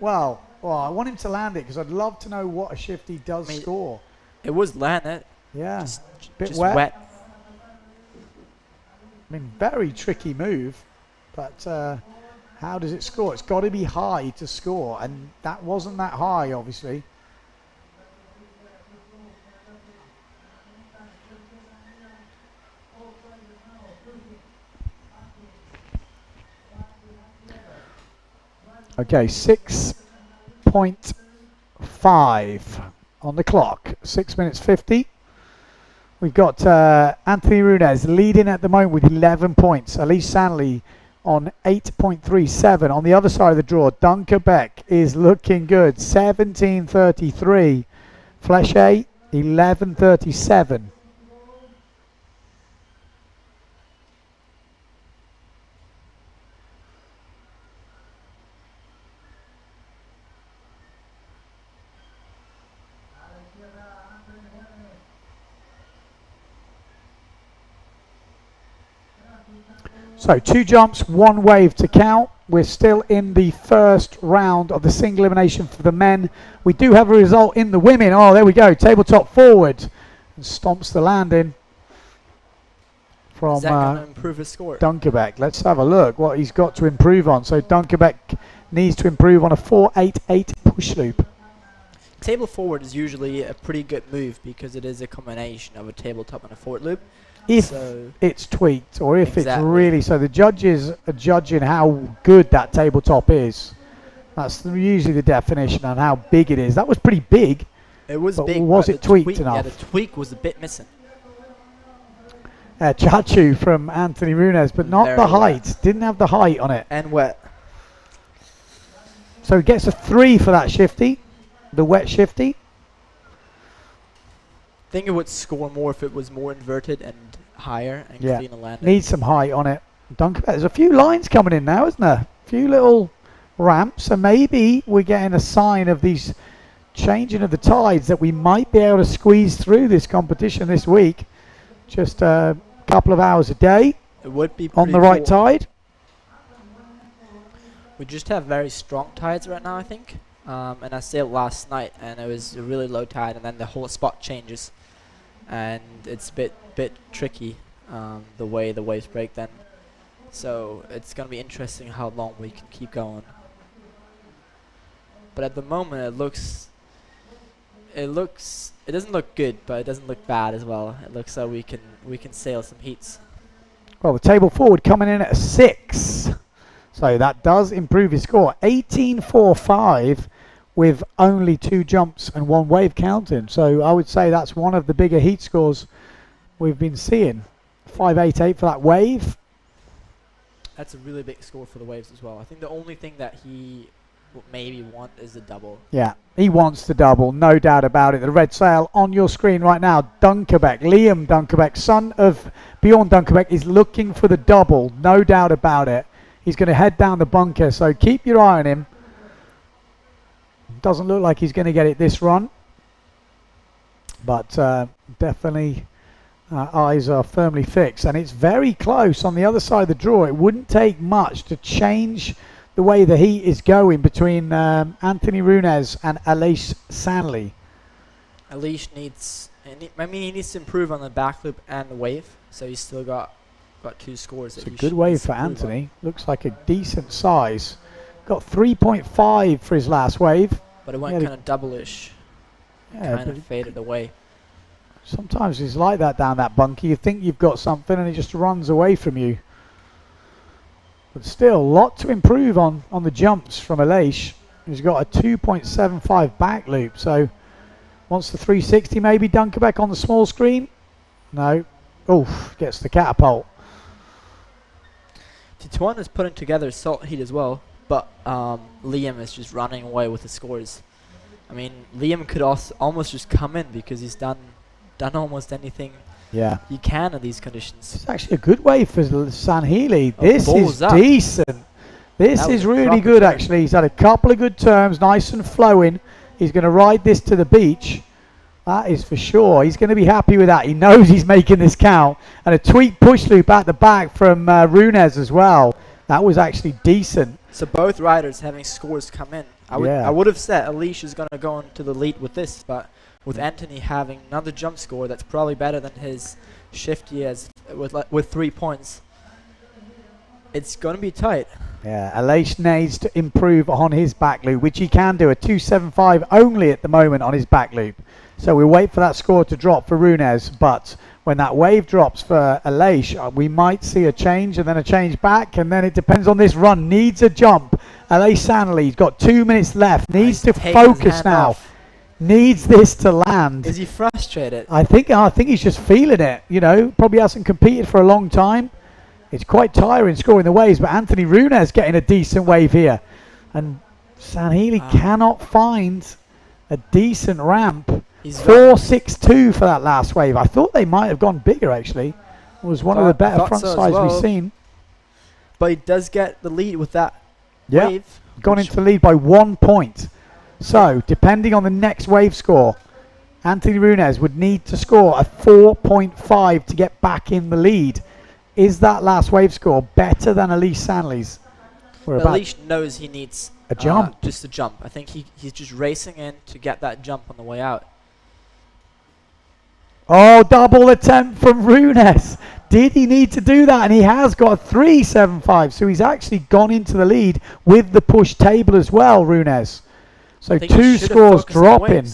S2: Well, I want him to land it because I'd love to know what a shifty does score.
S7: It was landed.
S2: Yeah.
S7: Just
S2: Bit
S7: just
S2: wet.
S7: wet.
S2: I mean, very tricky move, but how does it score? It's got to be high to score, and that wasn't that high, obviously. Okay, 6.5 on the clock. 6 minutes 50. We've got Anthony Runez leading at the moment with 11 points. Elise Sanley on 8.37. On the other side of the draw, Dunkerbeck is looking good. 17.33. Fleche, 11.37. So 2 jumps, 1 wave to count. We're still in the first round of the single elimination for the men. We do have a result in the women. Oh, there we go. Tabletop forward. And stomps the landing from
S7: Is that going to improve his score?
S2: Dunkerbeck. Let's have a look what he's got to improve on. So Dunkerbeck needs to improve on a 4.88 push loop.
S7: Table forward is usually a pretty good move because it is a combination of a tabletop and a forward loop.
S2: If
S7: So
S2: it's tweaked or if
S7: Exactly.
S2: it's really, so the judges are judging how good that tabletop is. That's usually the definition on how big it is. That was pretty big.
S7: it was
S2: But
S7: big.
S2: was
S7: but
S2: it
S7: the
S2: tweaked
S7: tweak,
S2: enough?
S7: Yeah, the tweak was a bit missing.
S2: Chachu from Anthony Runez, but not
S7: Very
S2: the
S7: wet.
S2: height. Didn't have the height on it.
S7: And wet.
S2: So he gets a 3 for that shifty, the wet shifty.
S7: I think it would score more if it was more inverted and higher and
S2: Yeah.
S7: clean a landing.
S2: Needs some height on it. There's a few lines coming in now, isn't there? A few little ramps, so maybe we're getting a sign of these changing of the tides that we might be able to squeeze through this competition this week. Just a couple of hours a day
S7: It would be
S2: on the
S7: pretty
S2: right
S7: cool.
S2: tide.
S7: We just have very strong tides right now, I think. And I sailed last night, and it was a really low tide, and then the whole spot changes, and it's a bit tricky the way the waves break then. So it's gonna be interesting how long we can keep going. But at the moment, it doesn't look good, but it doesn't look bad as well. It looks like we can sail some heats.
S2: Well, the table forward coming in at a 6. So that does improve his score. 18.45 with only 2 jumps and 1 wave counting. So I would say that's one of the bigger heat scores we've been seeing. 5.88 for that wave.
S7: That's a really big score for the waves as well. I think the only thing that he would maybe want is a double.
S2: Yeah, he wants the double, no doubt about it. The red sail on your screen right now, Dunkerbeck, Liam Dunkerbeck, son of Bjorn Dunkerbeck, is looking for the double, no doubt about it. He's going to head down the bunker, so keep your eye on him. Doesn't look like he's going to get it this run, but definitely eyes are firmly fixed, and it's very close on the other side of the draw. It wouldn't take much to change the way the heat is going between Anthony Runes and Aleix Sanley.
S7: Aleix needs, he needs to improve on the back loop and the wave. So he's still got 2 scores.
S2: It's a good wave for Anthony. Looks like a decent size. Got 3.5 for his last wave.
S7: But it went kind of double-ish.
S2: Yeah,
S7: Kind of faded away.
S2: sometimes it's like that down that bunker. You think you've got something and it just runs away from you. But still, a lot to improve on the jumps from Aleix. He's got a 2.75 back loop, so wants the 360 maybe. Dunkerbeck on the small screen. No. Oof, gets the catapult.
S7: Tituan is putting together salt heat as well, but Liam is just running away with the scores. I mean, Liam could also almost just come in because he's done almost anything
S2: Yeah.
S7: he can in these conditions.
S2: It's actually a good wave for Sanhealy.
S7: Oh,
S2: This is
S7: balls up.
S2: decent. This
S7: That was
S2: is
S7: a
S2: really
S7: proper
S2: good,
S7: turn.
S2: actually. He's had a couple of good turns, nice and flowing. He's going to ride this to the beach. That is for sure. He's going to be happy with that. He knows he's making this count. And a tweak push loop at the back from Runes as well. That was actually decent.
S7: So both riders having scores come in. I would have said Aleix is going to go into the lead with this, but with Anthony having another jump score that's probably better than his shifty as with 3 points, it's going to be tight.
S2: Yeah, Aleix needs to improve on his back loop, which he can do. A 2.75 only at the moment on his back loop. So we wait for that score to drop for Runes, but when that wave drops for Aleix, we might see a change and then a change back, and then it depends on this run. Needs a jump. Aleix Sanley's got 2 minutes left. Needs to focus now. Needs this to land.
S7: Is he frustrated?
S2: I think he's just feeling it. You know, probably hasn't competed for a long time. It's quite tiring scoring the waves, but Anthony Runes getting a decent wave here, and Sanhealy cannot find a decent ramp.
S7: He's
S2: 4.62 for that last wave. I thought they might have gone bigger, actually. It was one of the better front sides we've seen.
S7: But he does get the lead with that
S2: Yeah,
S7: wave.
S2: gone into the lead by 1 point. So, depending on the next wave score, Anthony Runes would need to score a 4.5 to get back in the lead. Is that last wave score better than Aleix Sanley's?
S7: Aleix knows he needs
S2: a jump.
S7: Just a jump. I think he's just racing in to get that jump on the way out.
S2: Oh, double attempt from Runes. Did he need to do that? And he has got a 3.75. So he's actually gone into the lead with the push table as well, Runes. So 2 scores dropping.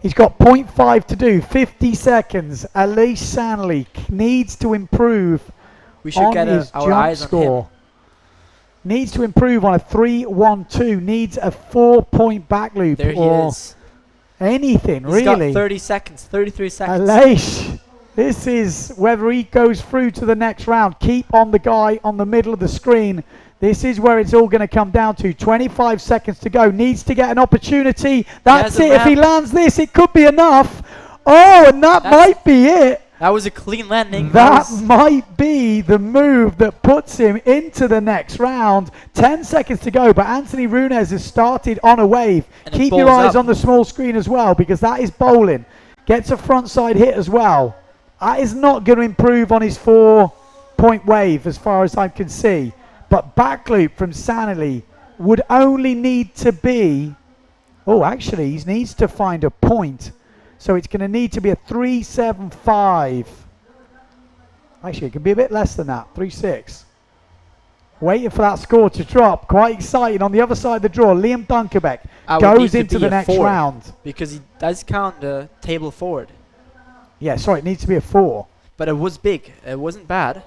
S2: He's got 0.5 to do. 50 seconds. Aleix Sanley needs to improve
S7: We should
S2: on
S7: get
S2: his
S7: our
S2: jump
S7: eyes on
S2: score.
S7: him.
S2: Needs to improve on a 3.12. Needs a 4-point back loop
S7: There he
S2: or
S7: is.
S2: anything,
S7: He's
S2: really.
S7: got 30 seconds, 33 seconds.
S2: Aleix This is whether he goes through to the next round. Keep on the guy on the middle of the screen. This is where it's all going to come down to. 25 seconds to go. Needs to get an opportunity. That's it. If he lands this, it could be enough. Oh, and that might be it.
S7: That was a clean landing.
S2: That might be the move that puts him into the next round. 10 seconds to go, but Anthony Runes has started on a wave. Keep your eyes on the small screen as well, because that is bowling. Gets a frontside hit as well. That is not going to improve on his 4-point wave as far as I can see. But back loop from Sanley would only need to be... Oh, actually, he needs to find a point. So it's going to need to be a 3.75. Actually, it can be a bit less than that. 3.6. Waiting for that score to drop. Quite exciting. On the other side of the draw, Liam Dunkerbeck goes into the next round.
S7: Because he does count the table forward.
S2: Yeah, sorry, it needs to be a 4.
S7: But it was big. It wasn't bad.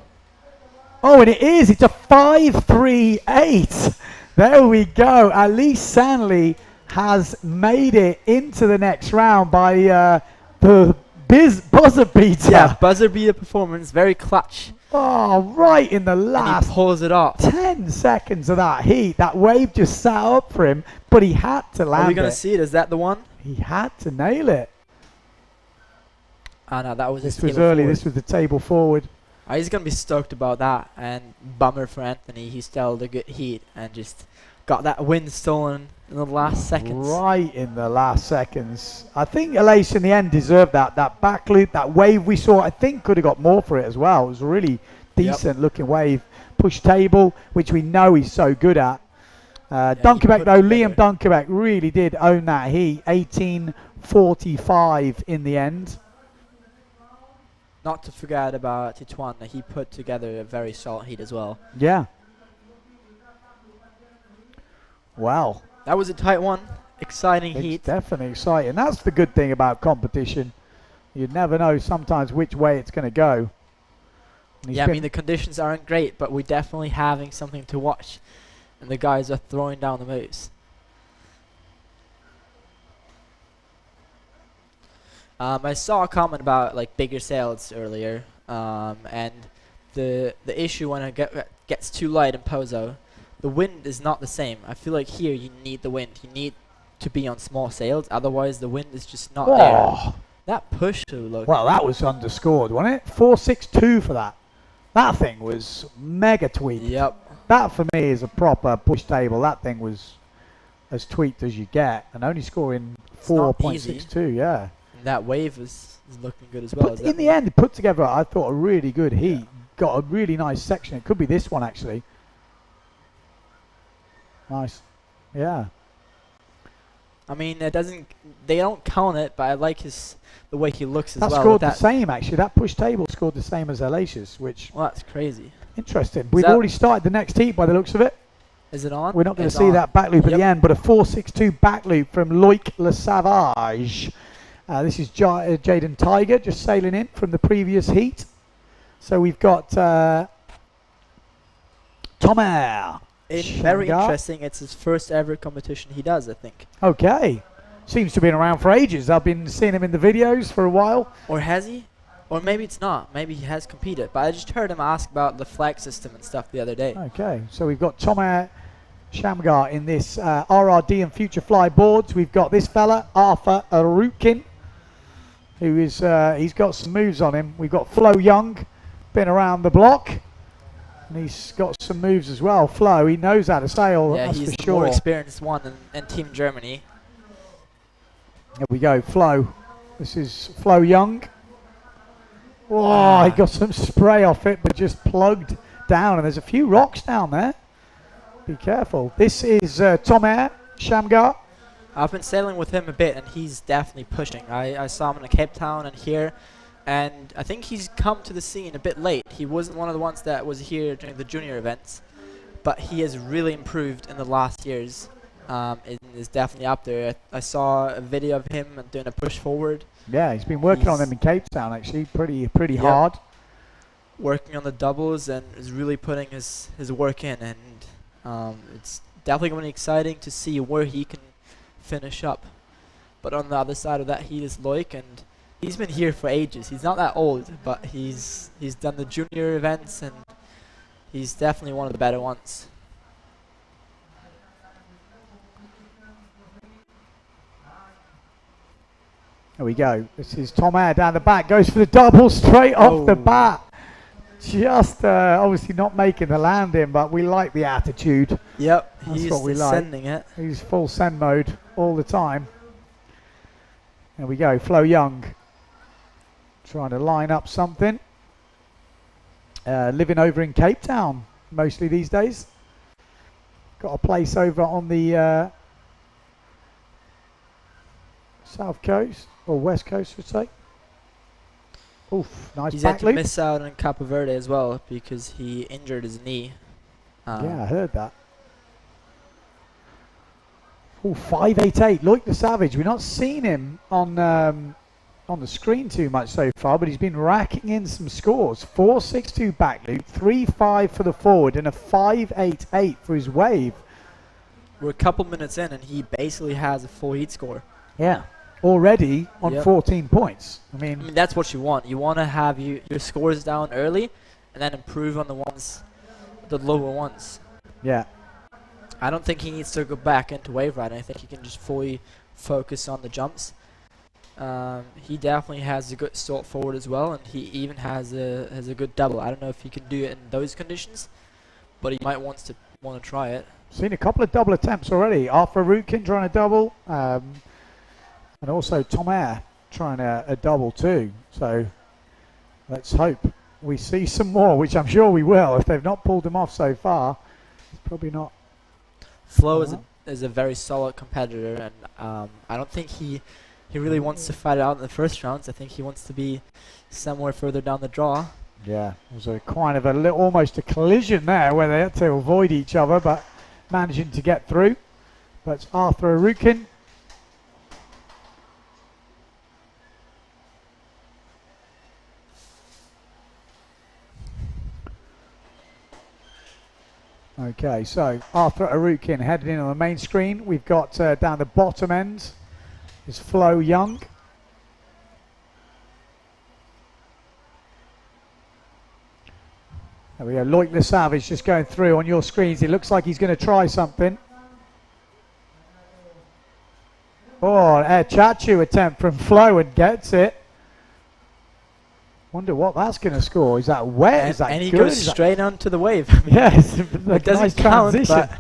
S2: Oh, and it is. It's a 5.38. There we go. At least Sanley has made it into the next round by the buzzer beater.
S7: Yeah, buzzer beater performance, very clutch.
S2: Oh, right in the last
S7: and he pulls it off.
S2: 10 seconds of that heat. That wave just sat up for him, but he had to land it.
S7: Are we going to see it? Is that the one?
S2: He had to nail it.
S7: Oh, no, that was
S2: this was early. Forward. This was the table forward.
S7: Oh, he's going to be stoked about that. And bummer for Anthony. He still had a good heat and just got that win stolen in the last seconds.
S2: Right in the last seconds. I think Elimination in the end deserved that. That back loop, that wave we saw, I think could have got more for it as well. It was a really decent looking wave. Push table, which we know he's so good at. Dunkerbeck though, Liam Dunkerbeck really did own that heat. 18.45 in the end.
S7: Not to forget about Tituan, he put together a very solid heat as well.
S2: Yeah. Wow.
S7: That was a tight one. Exciting heat.
S2: Definitely exciting. That's the good thing about competition. You never know sometimes which way it's going to go.
S7: Yeah, I mean, the conditions aren't great, but we're definitely having something to watch. And the guys are throwing down the moves. I saw a comment about like bigger sails earlier, and the issue when it gets too light in Pozo, the wind is not the same. I feel like here you need the wind. You need to be on small sails, otherwise the wind is just not there. That push to look.
S2: Well, that was underscored, wasn't it? 4.62 for that. That thing was mega tweaked.
S7: Yep.
S2: That for me is a proper push table. That thing was as tweaked as you get, and only scoring 4.62. Yeah.
S7: And that wave is looking good as well.
S2: But in the end, it put together, I thought, a really good heat. Yeah. Got a really nice section. It could be this one actually. Nice. Yeah.
S7: I mean, it doesn't. They don't count it, but I like the way he looks as well.
S2: That scored the same actually. That push table scored the same as Elimination, which.
S7: Well, that's crazy.
S2: Interesting. We've already started the next heat by the looks of it.
S7: Is it on?
S2: We're not going to see that back loop at the end, but a 4.62 back loop from Loic Le Savage. This is Jaden Tiger just sailing in from the previous heat. So we've got Tomer.
S7: Very interesting. It's his first ever competition he does, I think.
S2: Okay. Seems to have been around for ages. I've been seeing him in the videos for a while.
S7: Or has he? Or maybe it's not. Maybe he has competed. But I just heard him ask about the flag system and stuff the other day.
S2: Okay. So we've got Tomer Shamgar in this RRD and Future Fly boards. We've got this fella, Arthur Arukin, who is, he's got some moves on him. We've got Flo Young, been around the block. And he's got some moves as well. Flo, he knows how to sail,
S7: yeah,
S2: that's
S7: he's
S2: for
S7: the
S2: sure.
S7: more experienced one in Team Germany.
S2: There we go, Flo. This is Flo Young. Oh, he got some spray off it, but just plugged down. And there's a few rocks down there. Be careful. This is Tomer Shamgar.
S7: I've been sailing with him a bit, and he's definitely pushing. I saw him in Cape Town and here. And I think he's come to the scene a bit late. He wasn't one of the ones that was here during the junior events, but he has really improved in the last years. It is definitely up there. I saw a video of him doing a push forward.
S2: Yeah, he's been working on them in Cape Town actually, pretty hard.
S7: Working on the doubles and is really putting his work in, and it's definitely going to be exciting to see where he can finish up. But on the other side of that, he is Loic, and he's been here for ages. He's not that old, but he's done the junior events, and he's definitely one of the better ones.
S2: There we go. This is Tom Air down the back. Goes for the double straight off the bat. Just obviously not making the landing, but we like the attitude.
S7: Yep,
S2: That's
S7: he's
S2: what we like.
S7: sending it.
S2: He's full send mode all the time. There we go. Flo Young trying to line up something. Living over in Cape Town mostly these days. Got a place over on the south coast, or west coast, would say. Oof, nice
S7: He's
S2: back
S7: had to
S2: loop.
S7: miss out on Cape Verde as well because he injured his knee.
S2: Yeah, I heard that. Oh, 588. Loic the Savage. We've not seen him on the screen too much so far, but he's been racking in some scores. 4.62 back loop, 3.5 for the forward, and a 5.88 for his wave.
S7: We're a couple minutes in, and he basically has a full heat score.
S2: Yeah. Already on
S7: Yep.
S2: 14 points. I
S7: I
S2: mean,
S7: mean, that's what you want. You want to have your scores down early, and then improve on the lower ones.
S2: yeah.
S7: I don't think he needs to go back into wave riding. I think he can just fully focus on the jumps. He definitely has a good salt forward as well, and he even has a good double. I don't know if he can do it in those conditions, but he might want to try it.
S2: Seen a couple of double attempts already. Arthur Rukin trying a double, and also Tom Air trying a double too. So let's hope we see some more, which I'm sure we will. If they've not pulled them off so far, it's probably not.
S7: Flo is a very solid competitor, and I don't think he really wants to fight it out in the first rounds. I think he wants to be somewhere further down the draw.
S2: Yeah, it was a kind of almost a collision there where they had to avoid each other, but managing to get through. But it's Arthur Rukin. Okay, so Arthur Arukin heading in on the main screen. We've got down the bottom end is Flo Young. There we go, Loic the Savage just going through on your screens. It looks like he's going to try something. Oh, a Chachu attempt from Flo and gets it. Wonder what that's going to score. Is that wet? Is that
S7: and he
S2: good?
S7: goes
S2: Is that-
S7: straight onto the wave.
S2: Yes,
S7: It
S2: like a
S7: doesn't
S2: nice
S7: count,
S2: transition.
S7: but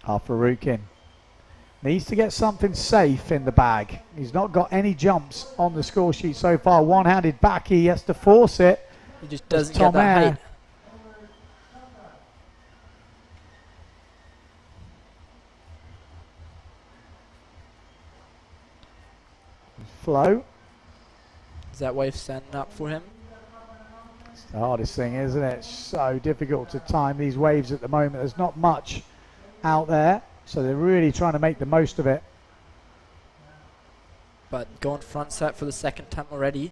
S2: Arthur Rukin needs to get something safe in the bag. He's not got any jumps on the score sheet so far. One-handed back, he has to force it.
S7: he just
S2: There's
S7: doesn't get that
S2: Air.
S7: height.
S2: Flo.
S7: Is that wave standing up for him?
S2: It's the hardest thing, isn't it? It's so difficult to time these waves at the moment. There's not much out there, so they're really trying to make the most of it.
S7: But going front side for the second time already,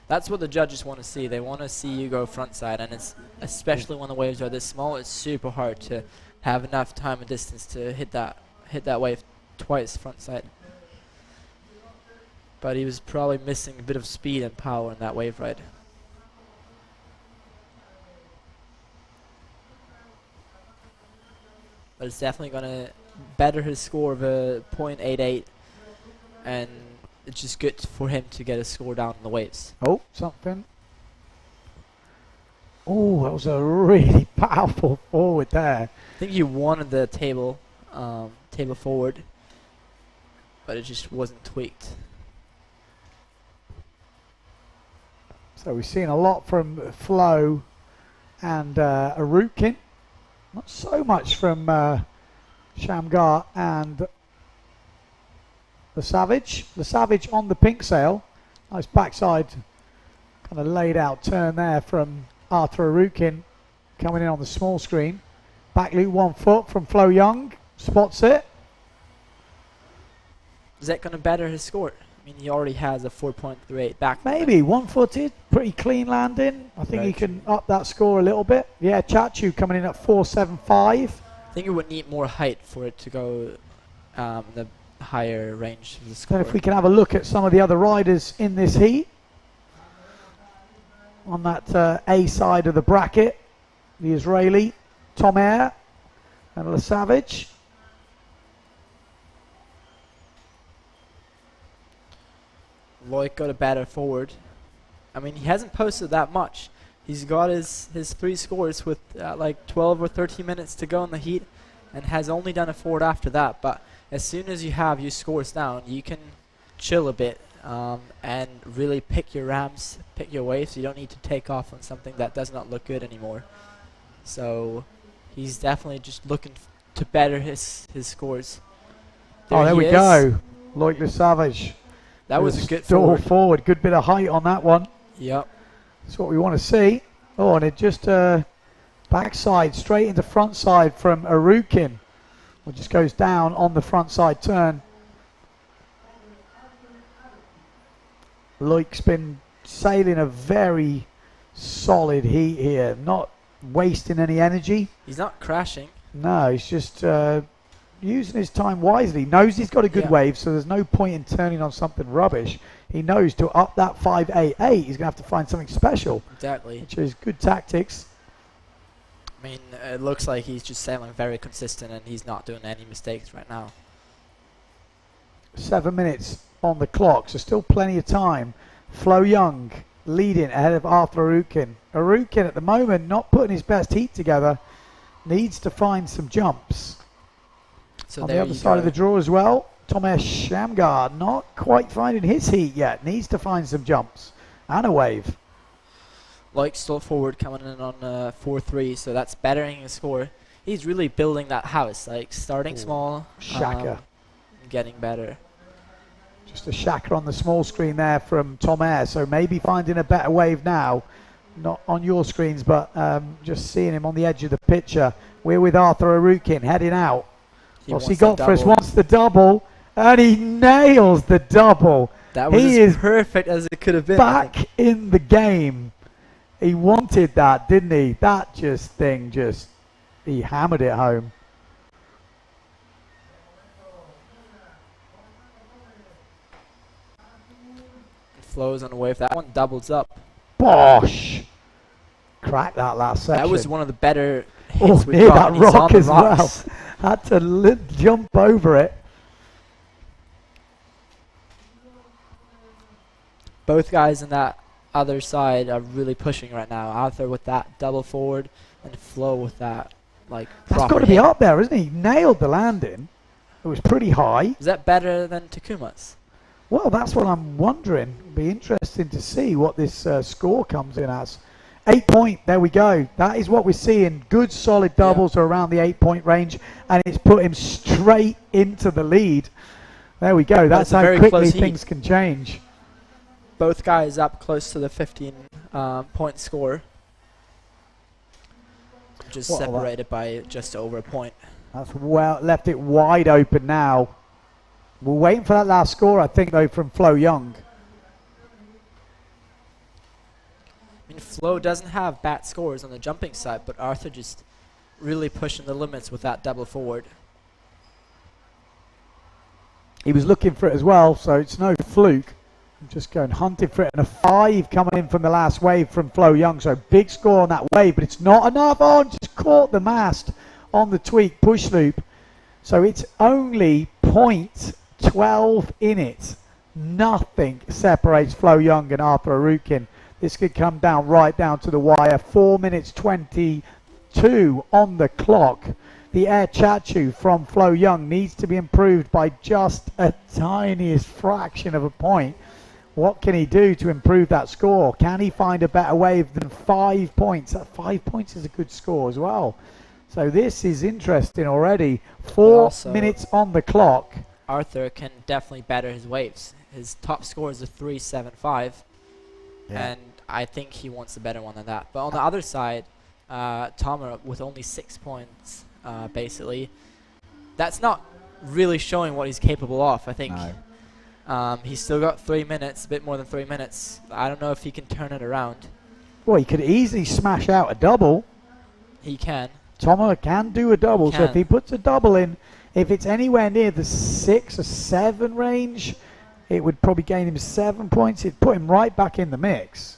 S7: that's what the judges want to see. They want to see you go front side, and it's especially when the waves are this small, it's super hard to have enough time and distance to hit that wave twice front side. But he was probably missing a bit of speed and power in that wave ride. But it's definitely going to better his score of a .88, and it's just good for him to get a score down in the waves.
S2: Oh, something. Oh, that was a really powerful forward there.
S7: I think he wanted the table forward, but it just wasn't tweaked.
S2: So we've seen a lot from Flo and Arukin. Not so much from Shamgar and the Savage. The Savage on the pink sail. Nice backside kind of laid out turn there from Arthur Arukin coming in on the small screen. Back loop 1 foot from Flo Young. Spots it.
S7: Is that going to better his score? I mean, he already has a 4.38 back.
S2: Maybe 1-footed, pretty clean landing. I think he can up that score a little bit. Yeah, Chachu coming in at 4.75.
S7: I think it would need more height for it to go the higher range of the
S2: So
S7: score.
S2: if we can have a look at some of the other riders in this heat. On that A side of the bracket, the Israeli, Tomer and Lasavage.
S7: Loic got a better forward. I mean, he hasn't posted that much. He's got his 3 scores with like 12 or 13 minutes to go in the heat and has only done a forward after that. But as soon as you have your scores down, you can chill a bit and really pick your ramps, pick your waves. You don't need to take off on something that does not look good anymore. So he's definitely just looking to better his scores.
S2: There we
S7: he
S2: go. Loic Lasavage.
S7: That was a good
S2: stall
S7: forward.
S2: Good bit of height on that one.
S7: Yep.
S2: That's what we want to see. Oh, and it just backside straight into front side from Arukin. It just goes down on the front side turn. Loic's been sailing a very solid heat here, not wasting any energy.
S7: He's not crashing.
S2: No, he's just using his time wisely. Knows he's got a good wave, so there's no point in turning on something rubbish. He knows to up that 588, he's going to have to find something special.
S7: Exactly.
S2: Which is good tactics.
S7: I mean, it looks like he's just sailing very consistent and he's not doing any mistakes right now.
S2: 7 minutes on the clock, so still plenty of time. Flo Young leading ahead of Arthur Arukin. Arukin at the moment not putting his best heat together. Needs to find some jumps.
S7: So
S2: on
S7: there
S2: the other
S7: you
S2: side
S7: go.
S2: of the draw as well, Tomer Shamgar not quite finding his heat yet. Needs to find some jumps and a wave.
S7: Loic still forward coming in on 4-3, so that's bettering his score. He's really building that house, like starting small,
S2: Shaka.
S7: getting better.
S2: Just a Shaka on the small screen there from Tomer, so maybe finding a better wave now. Not on your screens, but just seeing him on the edge of the picture. We're with Arthur Arukin heading out. What's he got for us? Wants the double, and he nails the double.
S7: That was
S2: He
S7: as
S2: is
S7: perfect as it could have been.
S2: back in the game. He wanted that, didn't he? That he hammered it home.
S7: Flows on a wave. That one doubles up.
S2: Bosh! Cracked that last section.
S7: That was one of the better
S2: Oh,
S7: hits we've
S2: near
S7: got.
S2: that
S7: and he's on
S2: rock
S7: the
S2: as
S7: rocks.
S2: well. Had to jump over it.
S7: Both guys in that other side are really pushing right now. Arthur with that double forward and Flo with that like
S2: That's
S7: proper
S2: got to be
S7: hit.
S2: up there, isn't he? Nailed the landing. It was pretty high.
S7: Is that better than Takuma's?
S2: Well, that's what I'm wondering. It'll be interesting to see what this score comes in as. 8 point, there we go. That is what we're seeing. Good solid doubles are around the 8 point range, and it's put him straight into the lead. There we go. That's
S7: a
S2: how
S7: very
S2: quickly
S7: close heat.
S2: things can change.
S7: Both guys up close to the 15 point score. Just
S2: What a lot.
S7: separated by just over a point.
S2: That's well left it wide open now. We're waiting for that last score, I think, though, from Flo Young.
S7: I mean, Flo doesn't have bad scores on the jumping side, but Arthur just really pushing the limits with that double forward.
S2: He was looking for it as well, so it's no fluke. I'm just going hunting for it, and a 5 coming in from the last wave from Flo Young. So big score on that wave, but it's not enough. Oh, just caught the mast on the tweak push loop. So it's only 0.12 in it. Nothing separates Flo Young and Arthur Arukin. This could come down right down to the wire. 4 minutes 22 on the clock. The air chachu from Flo Young needs to be improved by just a tiniest fraction of a point. What can he do to improve that score? Can he find a better wave than 5 points? That 5 points is a good score as well. So this is interesting already. 4
S7: also-
S2: minutes on the clock.
S7: Arthur can definitely better his waves. His top score is a 3.75, and I think he wants a better one than that. But on the other side, Tomer with only 6 points, basically, that's not really showing what he's capable of. I think he's still got 3 minutes, a bit more than 3 minutes. I don't know if he can turn it around.
S2: Well, he could easily smash out a double.
S7: He can.
S2: Tomo can do a double, so if
S7: Can.
S2: he puts a double in, if it's anywhere near the 6 or 7 range, it would probably gain him 7 points. It'd put him right back in the mix.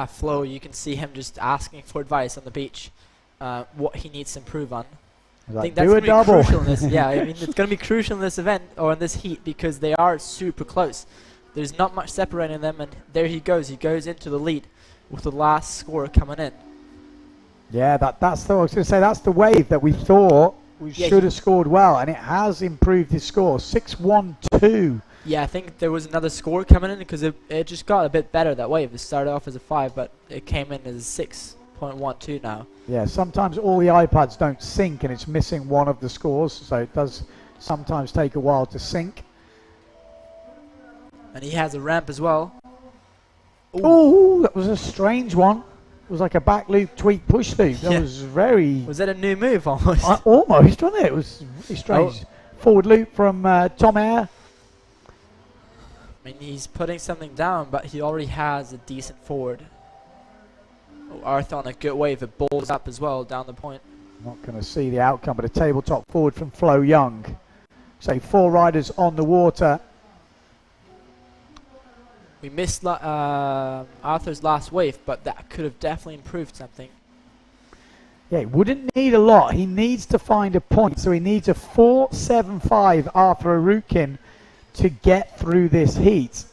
S7: Flo, you can see him just asking for advice on the beach, what he needs to improve on. I
S2: Like,
S7: think that's
S2: do a
S7: going to be
S2: double.
S7: crucial in this. Yeah, I mean, it's going to be crucial in this event or in this heat because they are super close. There's not much separating them, and there he goes. He goes into the lead with the last score coming in.
S2: Yeah, that's the, I was going to say, that's the wave that we thought we
S7: Yeah,
S2: should have scored well, and it has improved his score. 6-1-2.
S7: Yeah, I think there was another score coming in because it just got a bit better that wave. It started off as a 5, but it came in as a 6.12 now.
S2: Yeah, sometimes all the iPads don't sync, and it's missing one of the scores, so it does sometimes take a while to sync.
S7: And he has a ramp as well.
S2: Oh, that was a strange one. It was like a back loop, tweak, push loop. That
S7: Yeah.
S2: was very...
S7: Was that a new move almost?
S2: almost, wasn't it? It was really strange. Forward loop from Tom Air.
S7: I mean, he's putting something down, but he already has a decent forward. Oh, Arthur on a good wave. It balls up as well down the point.
S2: Not going to see the outcome, but a tabletop forward from Flo Young. So 4 riders on the water.
S7: We missed Arthur's last wave, but that could have definitely improved something.
S2: Yeah, he wouldn't need a lot. He needs to find a point. So he needs a 4.75 Arthur Arukin to get through this heat.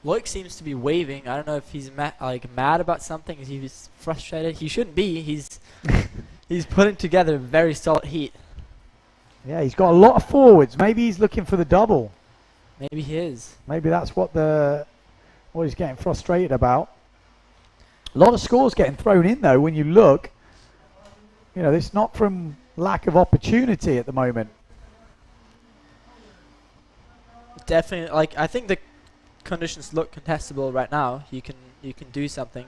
S7: Loic seems to be waving. I don't know if he's mad about something. Is he just frustrated? He shouldn't be. He's putting together a very solid heat.
S2: Yeah, he's got a lot of forwards. Maybe he's looking for the double.
S7: Maybe he is.
S2: Maybe that's what he's getting frustrated about. A lot of scores getting thrown in though when you look. You know, it's not from lack of opportunity at the moment.
S7: Definitely, I think the conditions look contestable right now. You can do something.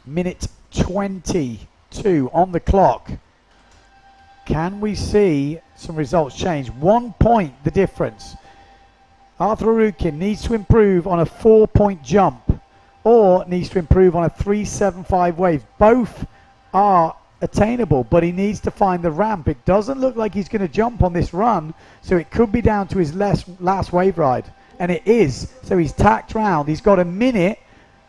S2: Minute 22 on the clock. Can we see some results change? 1 point the difference. Arthur Arukin needs to improve on a 4-point jump or needs to improve on a 3.75 wave. Both are attainable, but he needs to find the ramp. It doesn't look like he's going to jump on this run, so it could be down to his last wave ride. And it is. So he's tacked round. He's got a minute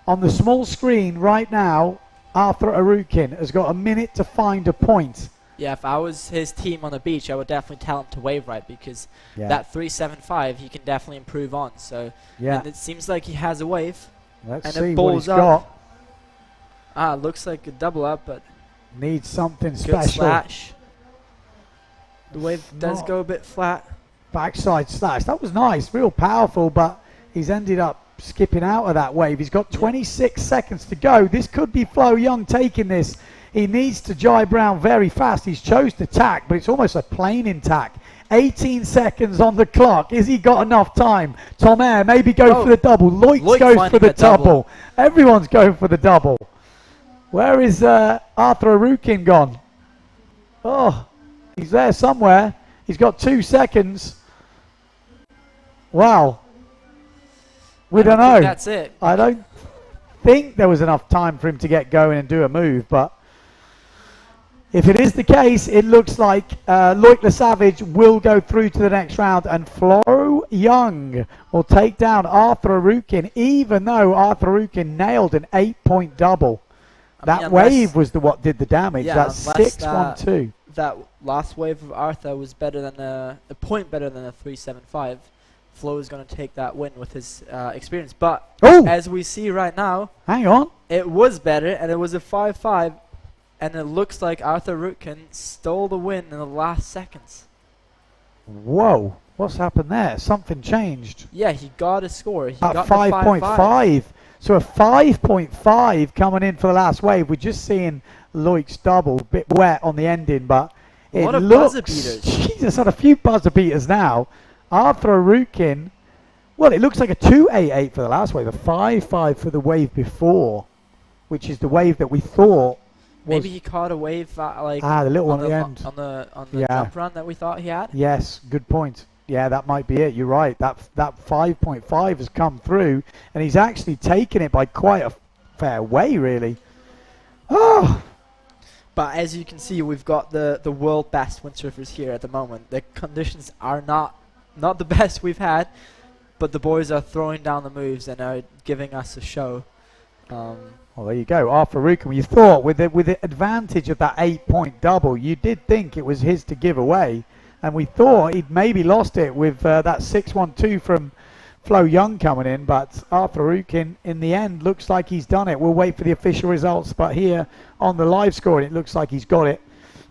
S2: on the small screen right now. Arthur Arukin has got a minute to find a point.
S7: Yeah, if I was his team on the beach, I would definitely tell him to wave right because that 3.75 he can definitely improve on. So and it seems like he has a wave.
S2: Let's
S7: and
S2: see
S7: it
S2: what he's
S7: balls up.
S2: got.
S7: Looks like a double up, but
S2: Needs something
S7: good
S2: special.
S7: slash. The wave does
S2: Not-
S7: go a bit flat.
S2: Backside slash. That was nice, real powerful, but he's ended up skipping out of that wave. He's got 26 seconds to go. This could be Flo Young taking this. He needs to jibe round very fast. He's chose to tack, but it's almost a planing tack. 18 seconds on the clock. Has he got enough time? Tom Air maybe go for the double. Loic goes for the double. Everyone's going for the double. Where is Arthur Arukin gone? Oh, he's there somewhere. He's got 2 seconds. Wow. We don't know.
S7: That's it.
S2: I don't think there was enough time for him to get going and do a move, but if it is the case, it looks like Loic Le Savage will go through to the next round, and Flo Young will take down Arthur Arukin, even though Arthur Arukin nailed an 8-point double. That wave was what did the damage.
S7: Yeah,
S2: That's 6-1-2.
S7: That last wave of Arthur was better than a point better than a 3.75. Flo is going to take that win with his experience. But as we see right now,
S2: hang on,
S7: it was better, and it was a 5-5. And it looks like Arthur Arukin stole the win in the last seconds.
S2: Whoa, what's happened there? Something changed.
S7: Yeah, he got a score. He
S2: At
S7: got
S2: 5.5. So a 5.5 coming in for the last wave. We're just seeing Loic's double, a bit wet on the ending, but it
S7: lot of
S2: looks...
S7: buzzer beaters.
S2: Jesus, had a few buzzer beaters now. Arthur Arukin, well, it looks like a 2.88 for the last wave, a 5.5 for the wave before, which is the wave that we thought
S7: Maybe he caught a wave
S2: the little one at the end.
S7: on the jump run that we thought he had.
S2: Yes, good point. Yeah, that might be it. You're right. That 5.5 has come through, and he's actually taken it by quite a fair way, really. Oh,
S7: But as you can see, we've got the world best windsurfers here at the moment. The conditions are not the best we've had, but the boys are throwing down the moves and are giving us a show.
S2: Well, there you go. Arthur Ruckham, you thought with the advantage of that 8-point double, you did think it was his to give away. And we thought he'd maybe lost it with that 6-1-2 from Flo Young coming in. But Arthur Ruckham, in the end, looks like he's done it. We'll wait for the official results. But here on the live scoring, it looks like he's got it.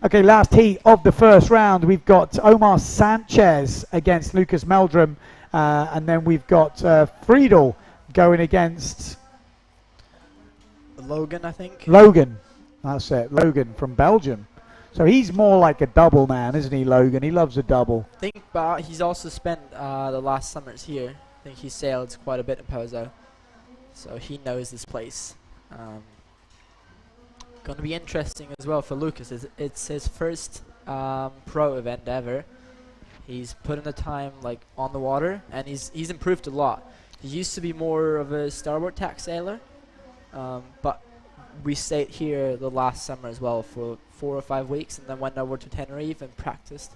S2: Okay, last heat of the first round. We've got Omar Sanchez against Lucas Meldrum. And then we've got Friedel going against...
S7: Logan, I think.
S2: Logan. That's it. Logan from Belgium. So he's more like a double man, isn't he, Logan? He loves a double.
S7: I think, but he's also spent the last summers here. I think he sailed quite a bit in Pozo, so he knows this place. Going to be interesting as well for Lucas. It's his first pro event ever. He's put in the time like on the water, and he's improved a lot. He used to be more of a starboard tack sailor, but we stayed here the last summer as well for 4 or 5 weeks, and then went over to Tenerife and practiced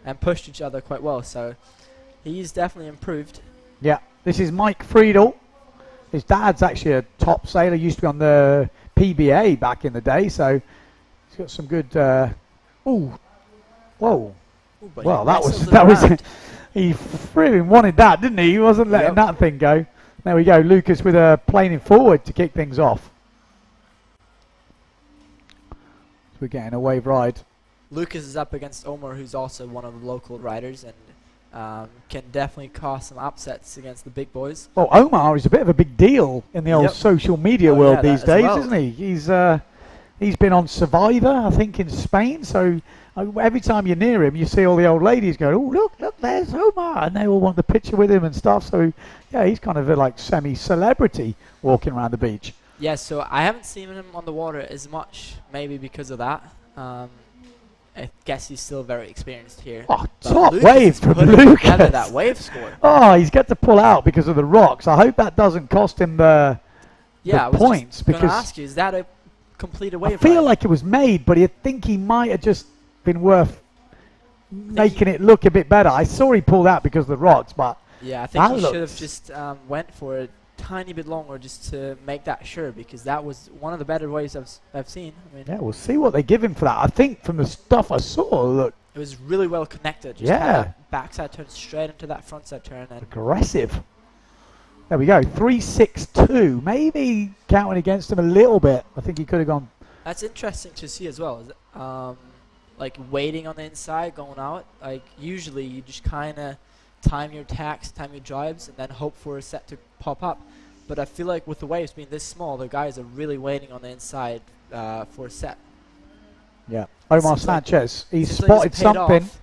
S7: and pushed each other quite well. So he's definitely improved.
S2: Yeah, this is Mike Friedel. His dad's actually a top sailor, used to be on the PBA back in the day, so he's got some good... ooh, whoa.
S7: Ooh, but
S2: Well,
S7: he
S2: that
S7: wrestled
S2: was...
S7: it around.
S2: He really wanted that, didn't he? He wasn't letting that thing go. There we go, Lucas with a planing forward to kick things off. So we're getting a wave ride.
S7: Lucas is up against Omar, who's also one of the local riders, and can definitely cause some upsets against the big boys.
S2: Well, Omar is a bit of a big deal in the old social media world these days,
S7: well.
S2: isn't he? He's been on Survivor, I think, in Spain. So every time you're near him, you see all the old ladies go, "Oh, look, there's Omar," and they all want the picture with him and stuff. So yeah, he's kind of a like semi-celebrity walking around the beach.
S7: Yeah, so I haven't seen him on the water as much, maybe because of that. I guess he's still very experienced here.
S2: Oh,
S7: But
S2: top
S7: Lucas
S2: wave
S7: is
S2: from
S7: putting
S2: Lucas.
S7: together that wave score.
S2: Oh, he's got to pull out because of the rocks. I hope that doesn't cost him the
S7: Yeah, I was
S2: points,
S7: just going to
S2: because
S7: ask you, is that a completed
S2: I
S7: wave
S2: feel
S7: ride?
S2: like it was made, but I think he might have just been worth making it look a bit better. I saw he pulled out because of the rocks, but
S7: Yeah, I think
S2: that
S7: he should have
S2: looks-
S7: just went for a tiny bit longer just to make that sure, because that was one of the better waves I've seen. I mean,
S2: yeah, we'll see what they give him for that. I think from the stuff I saw, look
S7: it was really well connected. Just
S2: Yeah.
S7: had that backside turn straight into that frontside turn, and
S2: aggressive. There we go, 3-6-2. Maybe counting against him a little bit. I think he could have gone.
S7: that's interesting to see as well. Like waiting on the inside, going out. Like usually you just kind of time your tacks, time your drives, and then hope for a set to pop up. But I feel like with the waves being this small, the guys are really waiting on the inside for a set.
S2: Yeah, Omar
S7: Seems like-
S2: Sanchez. He's
S7: Seems like
S2: spotted
S7: it's paid
S2: something.
S7: off.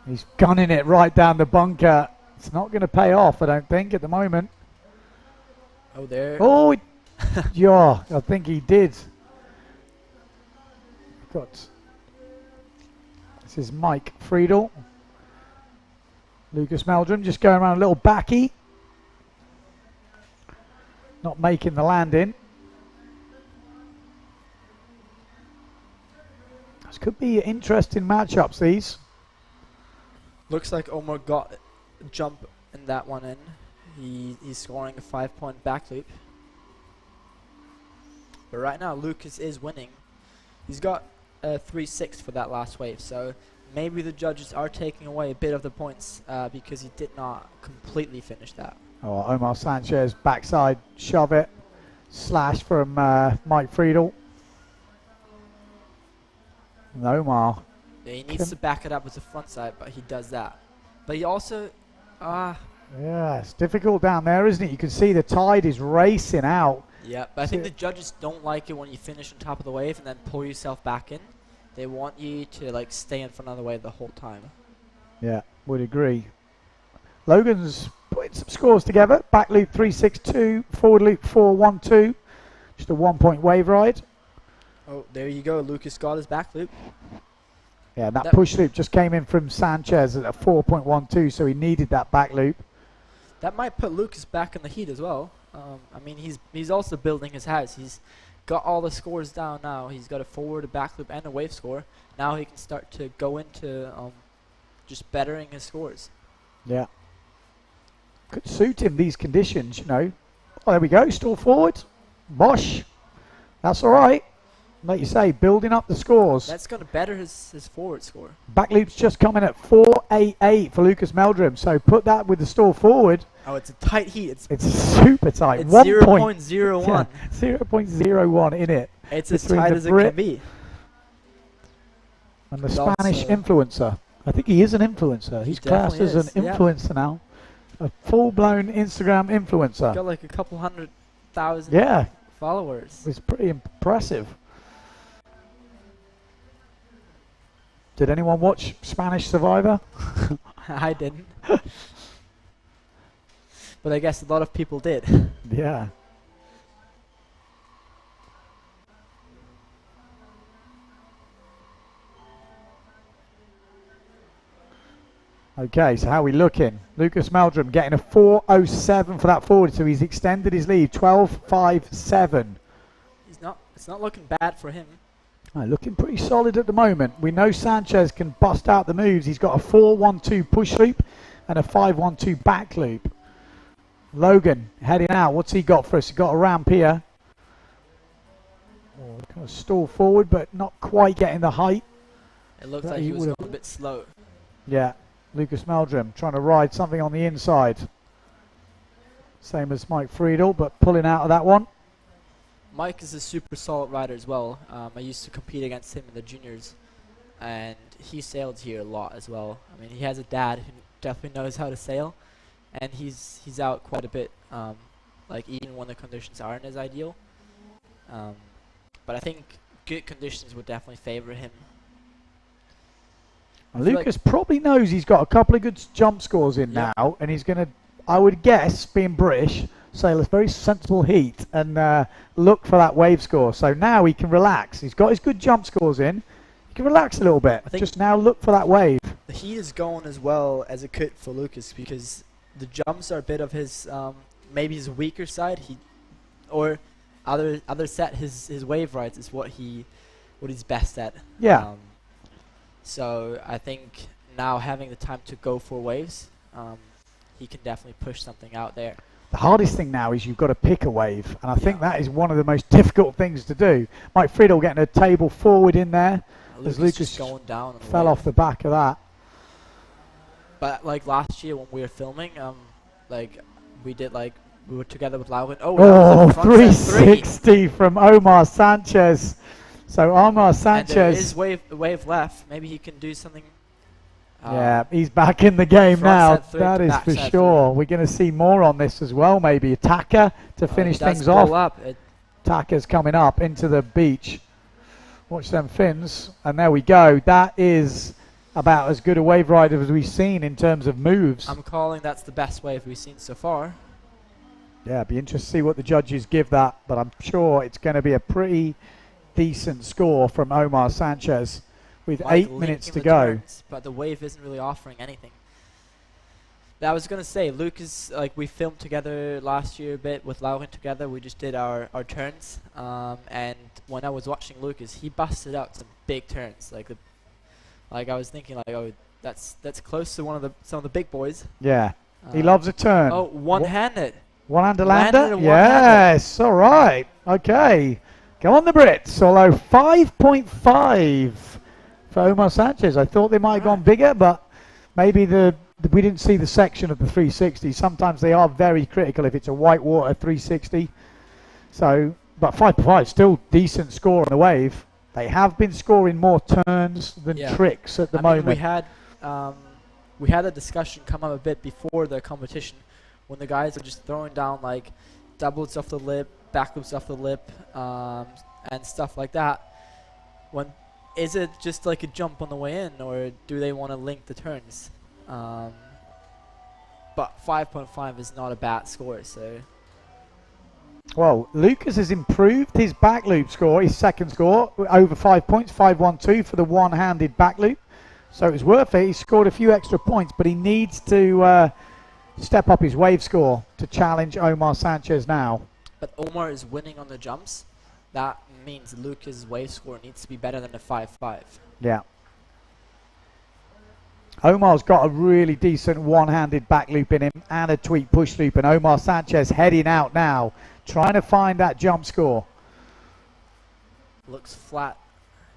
S2: He's gunning it right down the bunker. It's not going to pay off, I don't think, at the moment.
S7: Oh, there.
S2: Oh, yeah, I think he did. Got. This is Mike Friedel. Lucas Meldrum just going around a little backy. Not making the landing. This could be interesting matchups, these.
S7: Looks like Omar got a jump in that one in. He's scoring a 5-point back loop. But right now, Lucas is winning. He's got a 3-6 for that last wave, so maybe the judges are taking away a bit of the points because he did not completely finish that.
S2: Oh, Omar Sanchez backside shove it. Slash from Mike Friedel. And Omar.
S7: Yeah, he needs to back it up with the front side, but he does that. But he also...
S2: Yeah, it's difficult down there, isn't it? You can see the tide is racing out.
S7: yeah, but I think the judges don't like it when you finish on top of the wave and then pull yourself back in. They want you to like stay in front of the wave the whole time.
S2: Yeah, would agree. Logan's putting some scores together. Back loop 3-6-2, forward loop 4-1-2. Just a 1-point wave ride.
S7: Oh, there you go. Lucas got his back loop.
S2: Yeah, that push loop just came in from Sanchez at a 4.12, so he needed that back loop.
S7: That might put Lucas back in the heat as well. I mean, he's also building his house. He's got all the scores down now. He's got a forward, a back loop, and a wave score. Now he can start to go into just bettering his scores.
S2: Yeah. Could suit him, these conditions, you know. Oh, there we go, stall forward. Bosh. That's all right. Like you say, building up the scores.
S7: That's going to better his forward score.
S2: Back loop's just coming at 4.88 for Lucas Meldrum. So put that with the stall forward.
S7: Oh, it's a tight heat.
S2: It's super tight.
S7: It's
S2: 0.01.
S7: 0.01.
S2: 0.01 in it.
S7: It's as
S2: between
S7: tight
S2: the
S7: as it
S2: Brit
S7: can be.
S2: And the
S7: It's
S2: Spanish
S7: also-
S2: influencer. I think he is an influencer. He's classed
S7: definitely
S2: as an
S7: is, yeah.
S2: influencer now. A full-blown Instagram influencer.
S7: Got like a couple 100,000
S2: Yeah,
S7: followers.
S2: it's pretty impressive. Did anyone watch Spanish Survivor?
S7: I didn't. But I guess a lot of people did.
S2: Yeah. Okay, so how are we looking? Lucas Meldrum getting a 4.07 for that forward, so he's extended his lead, 12.57.
S7: It's not looking bad for him.
S2: Looking pretty solid at the moment. We know Sanchez can bust out the moves. He's got a 4-1-2 push loop and a 5-1-2 back loop. Logan heading out. What's he got for us? He's got a ramp here. Oh, kind of stall forward, but not quite getting the height.
S7: It looks
S2: That
S7: like
S2: he
S7: he was
S2: would've-
S7: going a bit slow.
S2: Yeah, Lucas Meldrum trying to ride something on the inside. Same as Mike Friedel, but pulling out of that one.
S7: Mike is a super solid rider as well. I used to compete against him in the juniors, and he sailed here a lot as well. I mean, he has a dad who definitely knows how to sail, and he's out quite a bit, like even when the conditions aren't as ideal. But I think good conditions would definitely favor him.
S2: And
S7: I feel
S2: Lucas probably knows he's got a couple of good jump scores in
S7: Yeah.
S2: now, and he's going to, I would guess, being British, sail a very sensible heat and look for that wave score. So now he can relax. He's got his good jump scores in. He can relax a little bit.
S7: I think
S2: Just now look for that wave.
S7: The heat is going as well as it could for Lucas because the jumps are a bit of his maybe his weaker side. Other set his wave rides is what he's best at.
S2: Yeah.
S7: So I think now having the time to go for waves, he can definitely push something out there.
S2: The hardest thing now is you've got to pick a wave, and I think
S7: Yeah.
S2: that is one of the most difficult things to do. Mike Friedel getting a table forward in there.
S7: Lucas
S2: Lucas
S7: just going down. On the
S2: Fell
S7: wave.
S2: off the back of that.
S7: But like last year when we were filming, we were together with Lauren. Oh,
S2: Oh,
S7: that was a front set
S2: 360 from Omar Sanchez. So Omar
S7: And there
S2: Sanchez,
S7: is wave left. Maybe he can do something.
S2: yeah, he's back in the game
S7: front
S2: now.
S7: set three
S2: That
S7: to
S2: is
S7: back
S2: for
S7: set
S2: sure. We're going to see more on this as well, maybe. Attacker to finish
S7: It does
S2: things
S7: pull
S2: off.
S7: Up.
S2: Attacker's coming up into the beach. Watch them fins. And there we go. That is about as good a wave rider as we've seen in terms of moves.
S7: I'm calling that's the best wave we've seen so far.
S2: Yeah, it'd be interesting to see what the judges give that, but I'm sure it's going to be a pretty decent score from Omar Sanchez with
S7: Like
S2: 8 minutes
S7: linking
S2: to
S7: the
S2: go.
S7: turns, but the wave isn't really offering anything. But I was gonna say, Lucas, like we filmed together last year a bit with Lauren together. We just did our turns, and when I was watching Lucas, he busted out some big turns. Like I was thinking, like, oh, that's close to some of the big boys.
S2: Yeah, he
S7: Um,
S2: loves a turn.
S7: Oh, one-handed.
S2: One-hander
S7: landed
S2: lander?
S7: a one-hander.
S2: Yes, all right. Okay. Go on the Brits, although 5.5 for Omar Sanchez. I thought they might have gone bigger, but maybe we didn't see the section of the 360. Sometimes they are very critical if it's a whitewater 360. So, but 5.5, still decent score on the wave. They have been scoring more turns than
S7: Yeah.
S2: tricks at the
S7: I mean,
S2: moment.
S7: we had a discussion come up a bit before the competition when the guys are just throwing down like doubles off the lip, back loops off the lip, and stuff like that. Is it just like a jump on the way in, or do they want to link the turns? But 5.5 is not a bad score, so
S2: Well, Lucas has improved his back loop score, his second score, over 5 points, 5.12 for the one-handed back loop. So it was worth it. He scored a few extra points, but he needs to step up his wave score to challenge Omar Sanchez now.
S7: but Omar is winning on the jumps, that means Lucas' wave score needs to be better than a 5-5.
S2: Yeah. Omar's got a really decent one-handed back loop in him and a tweak push loop, and Omar Sanchez heading out now, trying to find that jump score.
S7: Looks flat.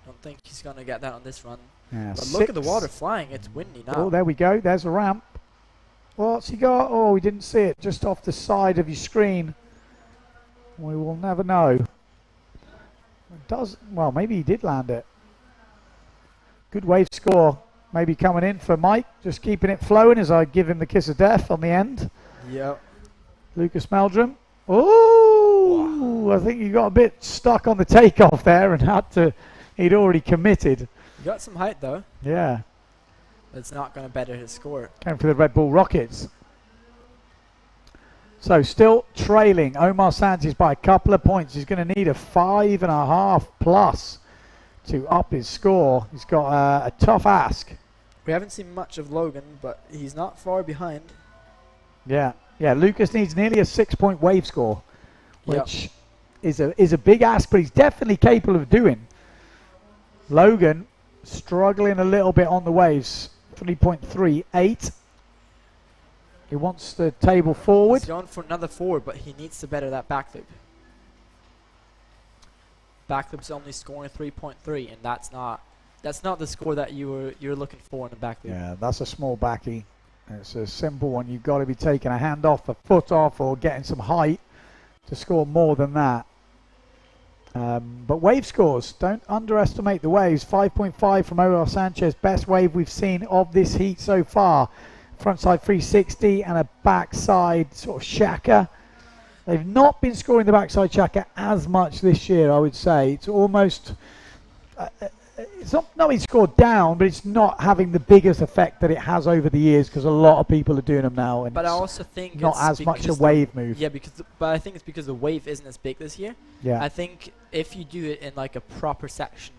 S7: Don't think he's going to get that on this run.
S2: Yeah,
S7: But look at the water flying. It's windy now.
S2: Oh, there we go. There's a ramp. What's he got? Oh, we didn't see it. Just off the side of your screen. We will never know. It does. Well, maybe he did land it. Good wave score. Maybe coming in for Mike. Just keeping it flowing as I give him the kiss of death on the end.
S7: Yep.
S2: Lucas Meldrum. Oh, I think he got a bit stuck on the takeoff there and had to. He'd already committed.
S7: He got some height though.
S2: Yeah.
S7: It's not going to better his score.
S2: Going for the Red Bull Rockets. So still trailing Omar Sanchez by a couple of points. He's going to need a 5.5 plus to up his score. He's got a tough ask.
S7: We haven't seen much of Logan, but he's not far behind.
S2: Yeah, Lucas needs nearly a 6-point wave score, which is a big ask, but he's definitely capable of doing. Logan struggling a little bit on the waves. 3.38. He wants the table forward.
S7: He's going for another forward, but he needs to better that back loop. Back loop's only scoring 3.3, and that's not the score that you're looking for in the back loop.
S2: Yeah, that's a small backy. It's a simple one. You've got to be taking a hand off, a foot off, or getting some height to score more than that. But wave scores, don't underestimate the waves. 5.5 from Omar Sanchez, best wave we've seen of this heat so far. Frontside 360 and a backside sort of shaka. They've not been scoring the backside shaka as much this year, I would say. It's almost, it's not been scored down, but it's not having the biggest effect that it has over the years because a lot of people are doing them now. And
S7: but I also think
S2: not
S7: it's
S2: as much a
S7: because
S2: wave move.
S7: Yeah, but I think it's because the wave isn't as big this year.
S2: Yeah.
S7: I think if you do it in like a proper section,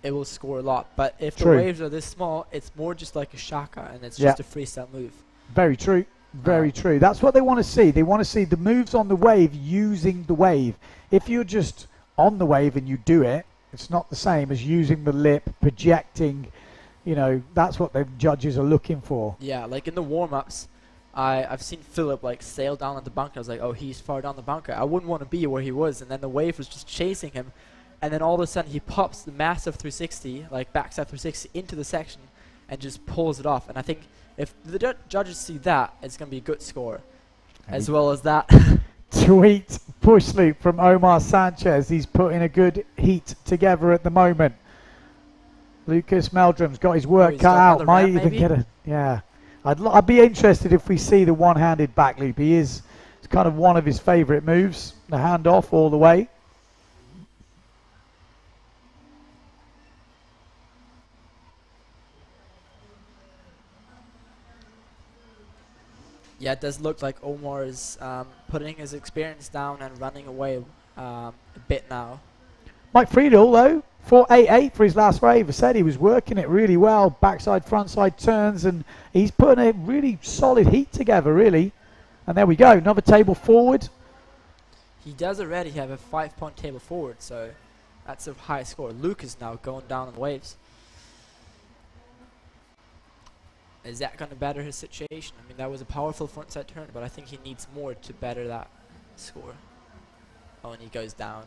S7: it will score a lot. But if
S2: True.
S7: the waves are this small, it's more just like a shaka, and it's just a freestyle move.
S2: Very true. Very true. That's what they want to see. They want to see the moves on the wave using the wave. If you're just on the wave and you do it, it's not the same as using the lip, projecting. You know, that's what the judges are looking for.
S7: Yeah, like in the warm-ups, I've seen Philip like sail down at the bunker. I was like, oh, he's far down the bunker. I wouldn't want to be where he was, and then the wave was just chasing him, and then all of a sudden he pops the massive 360, like backside 360, into the section, and just pulls it off. And I think if the judges see that, it's going to be a good score, as well as that.
S2: Tweet push loop from Omar Sanchez. He's putting a good heat together at the moment. Lucas Meldrum's got his work cut out. Might even get a I'd be interested if we see the one-handed back loop. It's kind of one of his favourite moves. The hand off all the way.
S7: Yeah, it does look like Omar is putting his experience down and running away a bit now.
S2: Mike Friedel, though, 4.88 for his last wave. I said he was working it really well, backside, frontside turns, and he's putting a really solid heat together, really. And there we go, another table forward.
S7: He does already have a 5-point table forward, so that's a high score. Luke is now going down on the waves. Is that going to better his situation? I mean, that was a powerful frontside turn, but I think he needs more to better that score. Oh, and he goes down.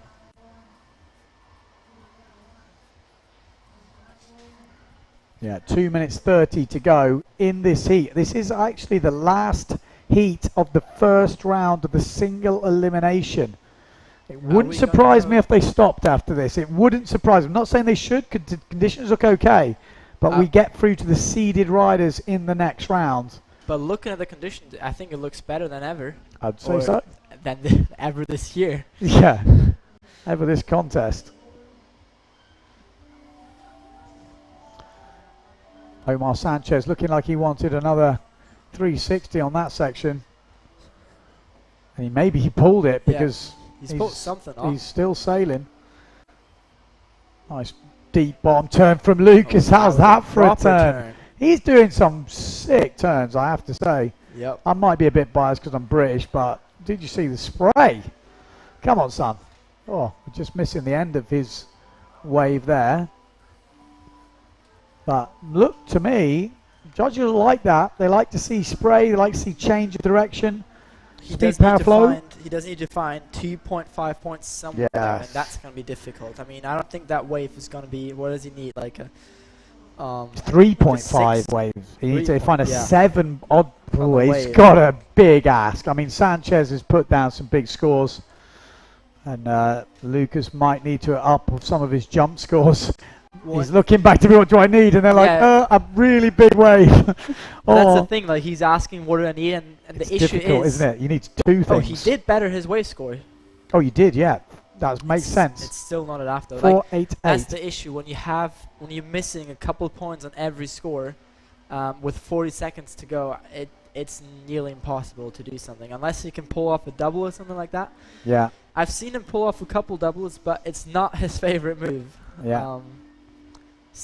S2: Yeah, 2 minutes 30 to go in this heat. This is actually the last heat of the first round of the single elimination. It wouldn't surprise me if they stopped after this. It wouldn't surprise me. I'm not saying they should, conditions look okay. But we get through to the seeded riders in the next round.
S7: But looking at the conditions, I think it looks better than ever.
S2: I'd say so.
S7: Than ever this year.
S2: Yeah, ever this contest. Omar Sanchez looking like he wanted another 360 on that section. And maybe he pulled it because
S7: he's pulled something off.
S2: He's still sailing. Nice deep bottom turn from Lucas. How's that for a turn? He's doing some sick turns, I have to say.
S7: Yep.
S2: I might be a bit biased because I'm British, but did you see the spray? Come on, son. Oh, we're just missing the end of his wave there. But look, to me, judges like that. They like to see spray. They like to see change of direction.
S7: He
S2: Speed,
S7: does
S2: power,
S7: need to
S2: flow.
S7: find. He does need to find 2.5 points somewhere, there, and
S2: Yes.
S7: that's going to be difficult. I mean, I don't think that wave is going to be. What does he need? Like a
S2: 3.5
S7: six-
S2: wave. He needs to
S7: 3
S2: find a
S7: point- yeah.
S2: 7 odd.
S7: On the
S2: Oh, he's
S7: wave.
S2: got a big ask. I mean, Sanchez has put down some big scores. And Lucas might need to up some of his jump scores. He's looking back to me, what do I need? And they're like,
S7: Yeah.
S2: a really big wave.
S7: But that's the
S2: Oh,
S7: thing. Like he's asking, what do I need? And
S2: it's
S7: the issue
S2: difficult,
S7: is,
S2: isn't it? You need 2 things.
S7: oh, he did better his wave score.
S2: Oh, you did, yeah. That makes
S7: It's
S2: sense.
S7: still not enough though.
S2: 4,
S7: Like
S2: 8,
S7: that's
S2: 8.
S7: the issue when you're missing a couple of points on every score, with 40 seconds to go. It's nearly impossible to do something unless he can pull off a double or something like that.
S2: Yeah,
S7: I've seen him pull off a couple doubles, but it's not his favorite move.
S2: yeah.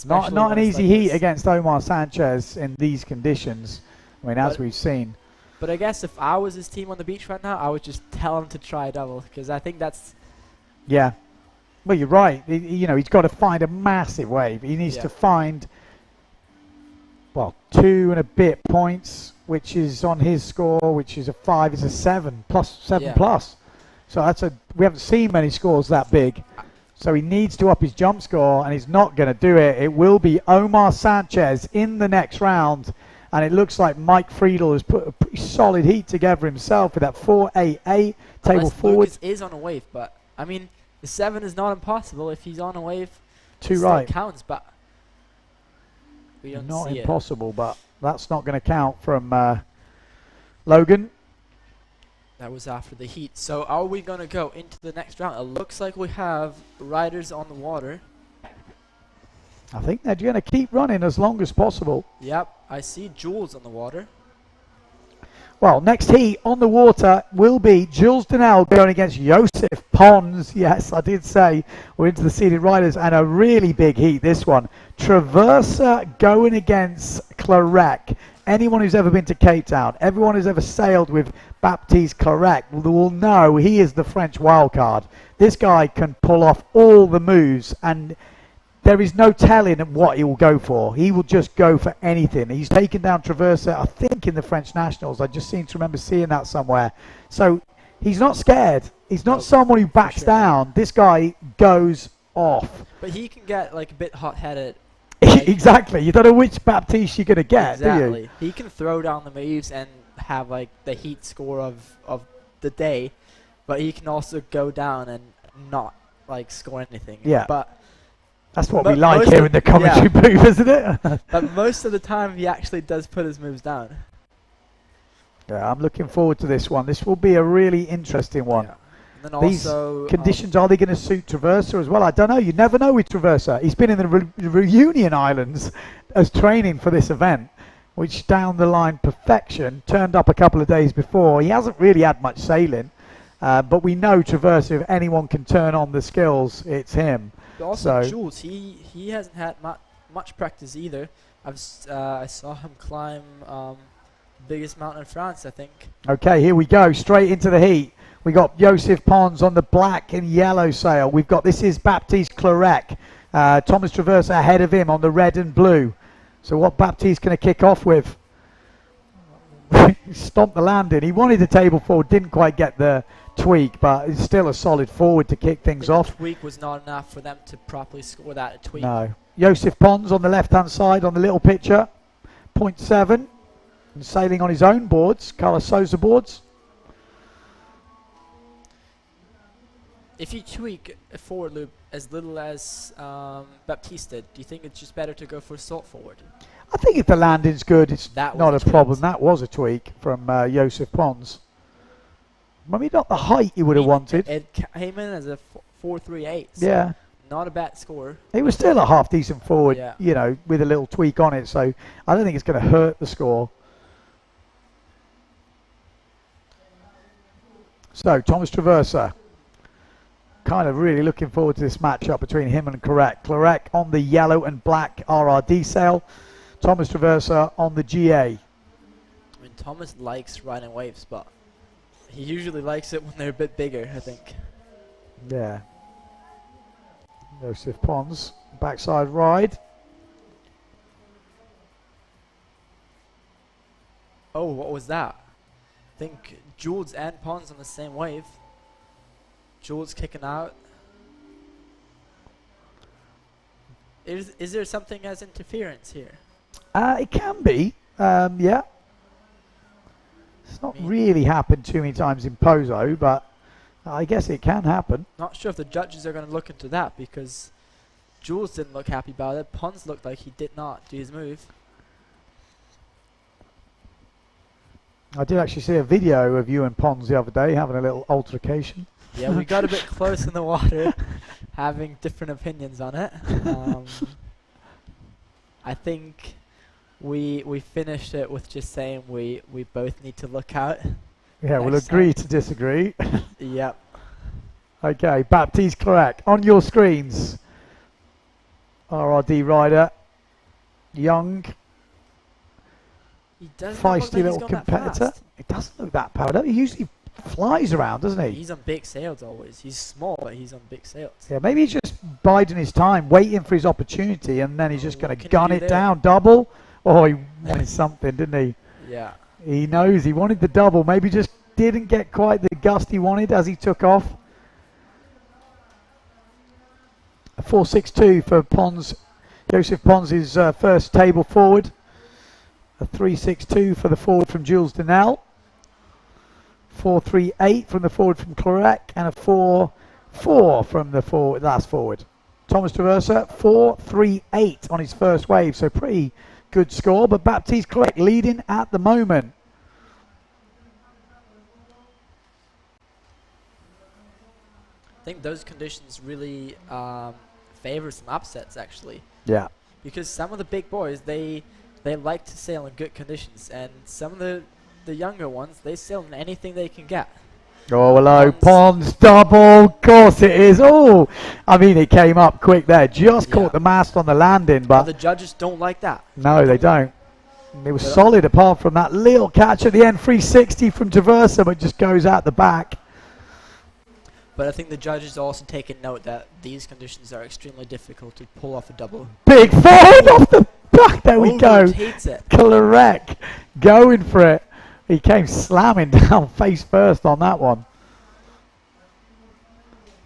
S7: Not
S2: Not an easy heat against Omar Sanchez in these conditions. I mean, as
S7: But-
S2: we've seen.
S7: But I guess if I was his team on the beach right now, I would just tell him to try a double because I think that's
S2: Yeah. Well, you're right. You know, he's got to find a massive wave. He needs
S7: Yeah.
S2: to find, well, 2 and a bit points, which is on his score, which is a 5, is a 7 plus 7
S7: Yeah.
S2: plus. So we haven't seen many scores that big. So he needs to up his jump score, and he's not going to do it. It will be Omar Sanchez in the next round, and it looks like Mike Friedel has put a pretty solid heat together himself with that 4-8-8 table
S7: unless
S2: forward.
S7: Lucas is on a wave. But I mean, the 7 is not impossible if he's on a wave.
S2: Too
S7: it still
S2: right.
S7: counts, but we don't
S2: Not
S7: see
S2: impossible, but that's not going to count from Logan.
S7: it. That was after the heat. So are we gonna go into the next round? It looks like we have riders on the water.
S2: I think they're going to keep running as long as possible.
S7: Yep, I see Jules on the water.
S2: Well, next heat on the water will be Jules Donnell going against Joseph Pons. Yes, I did say we're into the seeded riders, and a really big heat, this one. Traversa going against Clarec. Anyone who's ever been to Cape Town, everyone who's ever sailed with Baptiste Clarec will know he is the French wildcard. This guy can pull off all the moves, and there is no telling what he will go for. He will just go for anything. He's taken down Traversa, I think, in the French Nationals. I just seem to remember seeing that somewhere. So he's not scared. He's not someone who backs
S7: sure.
S2: down. This guy goes off.
S7: But he can get like a bit hot-headed.
S2: Exactly. You don't know which Baptiste you're going to get, do you?
S7: Exactly. He can throw down the moves and have like the heat score of the day, but he can also go down and not like score anything.
S2: Yeah.
S7: But
S2: That's what
S7: Mo-
S2: we like
S7: most
S2: here
S7: of-
S2: in the commentary booth, isn't it?
S7: but most of the time he actually does put his moves down.
S2: Yeah, I'm looking forward to this one. This will be a really interesting one.
S7: Yeah. And then
S2: These
S7: also
S2: conditions, are they going to suit Traversa as well? I don't know. You never know with Traversa. He's been in the Reunion Islands as training for this event, which down the line perfection, turned up a couple of days before. He hasn't really had much sailing, but we know Traversa, if anyone can turn on the skills, it's him.
S7: But also
S2: So-
S7: Jules, he hasn't had much practice either. I saw him climb biggest mountain in France, I think.
S2: Okay, here we go, straight into the heat. We got Joseph Pons on the black and yellow sail. We've got, this is Baptiste Clarec. Thomas Traversa ahead of him on the red and blue. So what Baptiste going to kick off with? Stomped the landing. He wanted the table forward, didn't quite get the tweak, but it's still a solid forward to kick things
S7: The
S2: off.
S7: tweak was not enough for them to properly score that tweak.
S2: No. Joseph Pons on the left-hand side on the little picture. 0.7. And sailing on his own boards, Carlos Souza boards.
S7: If you tweak a forward loop as little as Baptiste did, do you think it's just better to go for salt forward?
S2: I think if the landing's good, it's
S7: That was
S2: not
S7: a
S2: a
S7: tweak.
S2: problem. That was a tweak from Joseph Pons. Maybe not the height you would have wanted.
S7: It came in as a 4.38. So
S2: Yeah.
S7: not a bad score.
S2: It was still a half decent forward,
S7: Yeah.
S2: you know, with a little tweak on it. So I don't think it's going to hurt the score. So Thomas Traversa. Kind of really looking forward to this matchup between him and Clarec. Clarec on the yellow and black RRD sail. Thomas Traversa on the GA.
S7: I mean, Thomas likes riding waves, but he usually likes it when they're a bit bigger, I think.
S2: Yeah. Joseph Pons, backside ride.
S7: Oh, what was that? I think Jules and Pons on the same wave. Jules kicking out. Is there something as interference here?
S2: It can be, yeah. It's not really happened too many times in Pozo, but I guess it can happen.
S7: Not sure if the judges are going to look into that because Jules didn't look happy about it. Pons looked like he did not do his move.
S2: I did actually see a video of you and Pons the other day having a little altercation.
S7: Yeah, we got a bit close in the water, having different opinions on it. I think we finished it with just saying we both need to look out.
S2: Yeah, we'll agree to disagree.
S7: Yep.
S2: Okay, Baptiste correct. On your screens, RRD rider, young,
S7: He does
S2: feisty little competitor. It doesn't look that powered up. He usually flies around, doesn't he?
S7: He's on big sails always. He's small, but he's on big sails.
S2: Yeah, maybe he's just biding his time, waiting for his opportunity, and then he's just going
S7: what
S2: to
S7: can
S2: gun
S7: he
S2: it
S7: do there?
S2: down. Double. Oh, he wanted something, didn't he?
S7: Yeah.
S2: He knows he wanted the double. Maybe just didn't get quite the gust he wanted as he took off. A 4.62 for Pons. Joseph Pons' first table forward. A 3.62 for the forward from Jules Denel. 4.38 from the forward from Clarec, and a 4.4 from the last forward. Thomas Traversa, 4.38 on his first wave, so pretty good score, but Baptiste Clarec leading at the moment.
S7: I think those conditions really favor some upsets actually,
S2: Yeah.
S7: because some of the big boys they like to sail in good conditions, and some of the younger ones they sail in anything they can get.
S2: Oh, hello, Pons double, of course it is. Oh, I mean, it came up quick there, just caught the mast on the landing, but
S7: the judges don't like that.
S2: no, they don't. It was solid apart from that little catch at the end, 360 from Traversa, but just goes out the back.
S7: But I think the judges also taking note that these conditions are extremely difficult to pull off a double.
S2: Big forward off the back, there we go.
S7: Rotates it.
S2: Correct, going for it. He came slamming down face first on that one.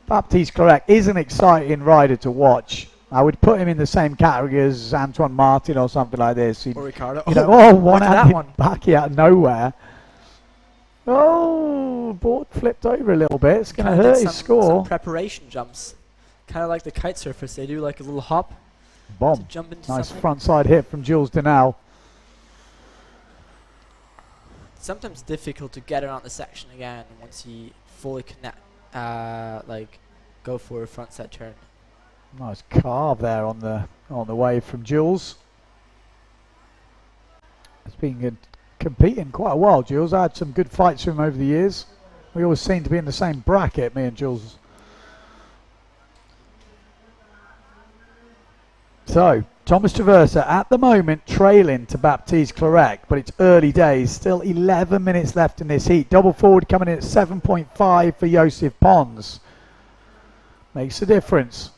S2: Baptiste Clarec is an exciting rider to watch. I would put him in the same category as Antoine Martin or something like this.
S7: Or Ricardo.
S2: You know, one
S7: look at
S2: handed
S7: that one.
S2: backy out of nowhere. Oh, board flipped over a little bit. It's going to
S7: Kinda
S2: hurt
S7: did
S2: his
S7: some
S2: score.
S7: preparation jumps. Kind of like the kite surfers. They do like a little hop to
S2: Bomb.
S7: jump into
S2: Nice
S7: something.
S2: front side hit from Jules Denel.
S7: Sometimes difficult to get around the section again once you fully connect, like go for a front set turn.
S2: Nice carve there on the wave from Jules. It's been competing quite a while, Jules. I had some good fights with him over the years. We always seem to be in the same bracket, me and Jules. So, Thomas Traversa at the moment trailing to Baptiste Clarec, but it's early days. Still 11 minutes left in this heat. Double forward coming in at 7.5 for Joseph Pons. Makes a difference.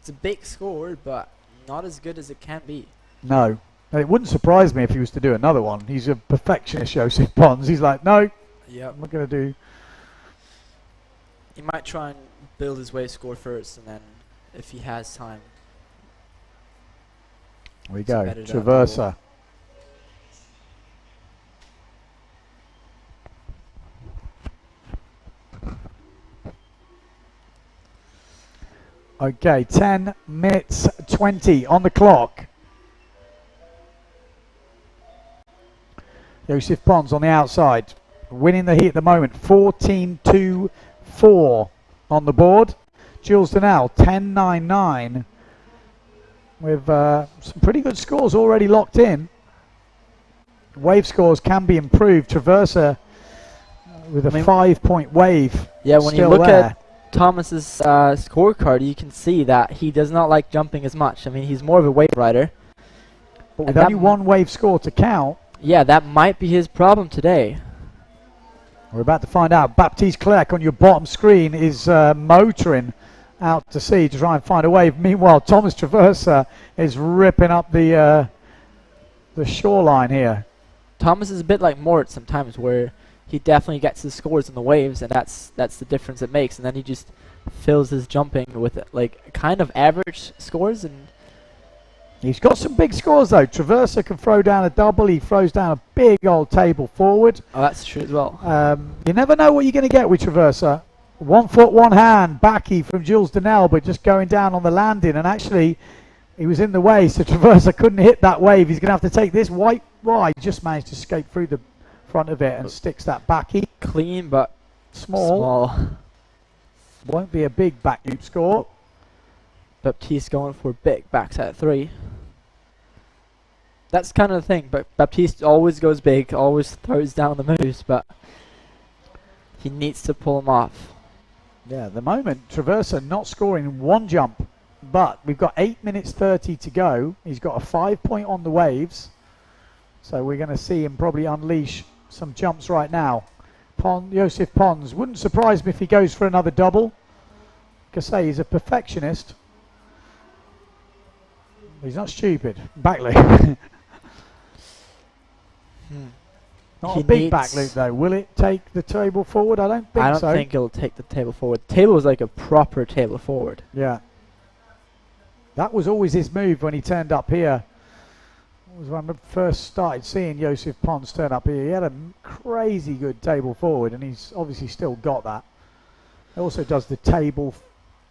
S7: It's a big score, but not as good as it can be.
S2: No. And it wouldn't surprise me if he was to do another one. He's a perfectionist, Joseph Pons. He's like, no,
S7: Yep.
S2: I'm not going to do.
S7: He might try and build his wave score first, and then if he has time.
S2: Here we
S7: It's
S2: go.
S7: better to
S2: Traversa. Okay, 10 minutes 20 on the clock. Joseph Pons on the outside, winning the heat at the moment, 14.24 on the board. Jules Denel, 10.99, with some pretty good scores already locked in. Wave scores can be improved. Traversa with a 5-point wave.
S7: Yeah, when you
S2: still
S7: look
S2: there.
S7: at Thomas's scorecard, you can see that he does not like jumping as much. I mean, he's more of a wave rider.
S2: But with
S7: and
S2: only one wave score to count,
S7: Yeah, that might be his problem today.
S2: we're about to find out. Baptiste Clarec on your bottom screen is motoring out to sea to try and find a wave. Meanwhile, Thomas Traversa is ripping up the shoreline here.
S7: Thomas is a bit like Moritz sometimes, where he definitely gets the scores in the waves, and that's the difference it makes. And then he just fills his jumping with like kind of average scores, and
S2: he's got some big scores though. Traversa can throw down a double. He throws down a big old table forward.
S7: oh, that's true as well.
S2: You never know what you're going to get with Traversa. 1 foot, 1 hand, backy from Jules Denel, but just going down on the landing, and actually he was in the way, so Traversa couldn't hit that wave. He's going to have to take this white ride. Just managed to escape through the front of it and sticks that backy.
S7: Clean, but
S2: Small. Won't be a big back loop score.
S7: Baptiste going for big backside 3. That's kind of the thing, but Baptiste always goes big, always throws down the moves, but he needs to pull them off.
S2: Yeah, at the moment, Traversa not scoring 1 jump, but we've got 8 minutes 30 to go. He's got a 5 point on the waves, so we're going to see him probably unleash some jumps right now. Joseph Pons, wouldn't surprise me if he goes for another double. Like I say, he's a perfectionist. He's not stupid. Back loop. Not a big back loop though. Will it take the table forward? I don't think so.
S7: I don't think it'll take the table forward. The table is like a proper table forward.
S2: Yeah. That was always his move when he turned up here. It was when I first started seeing Joseph Pons turn up here. He had a crazy good table forward, and he's obviously still got that. He also does the table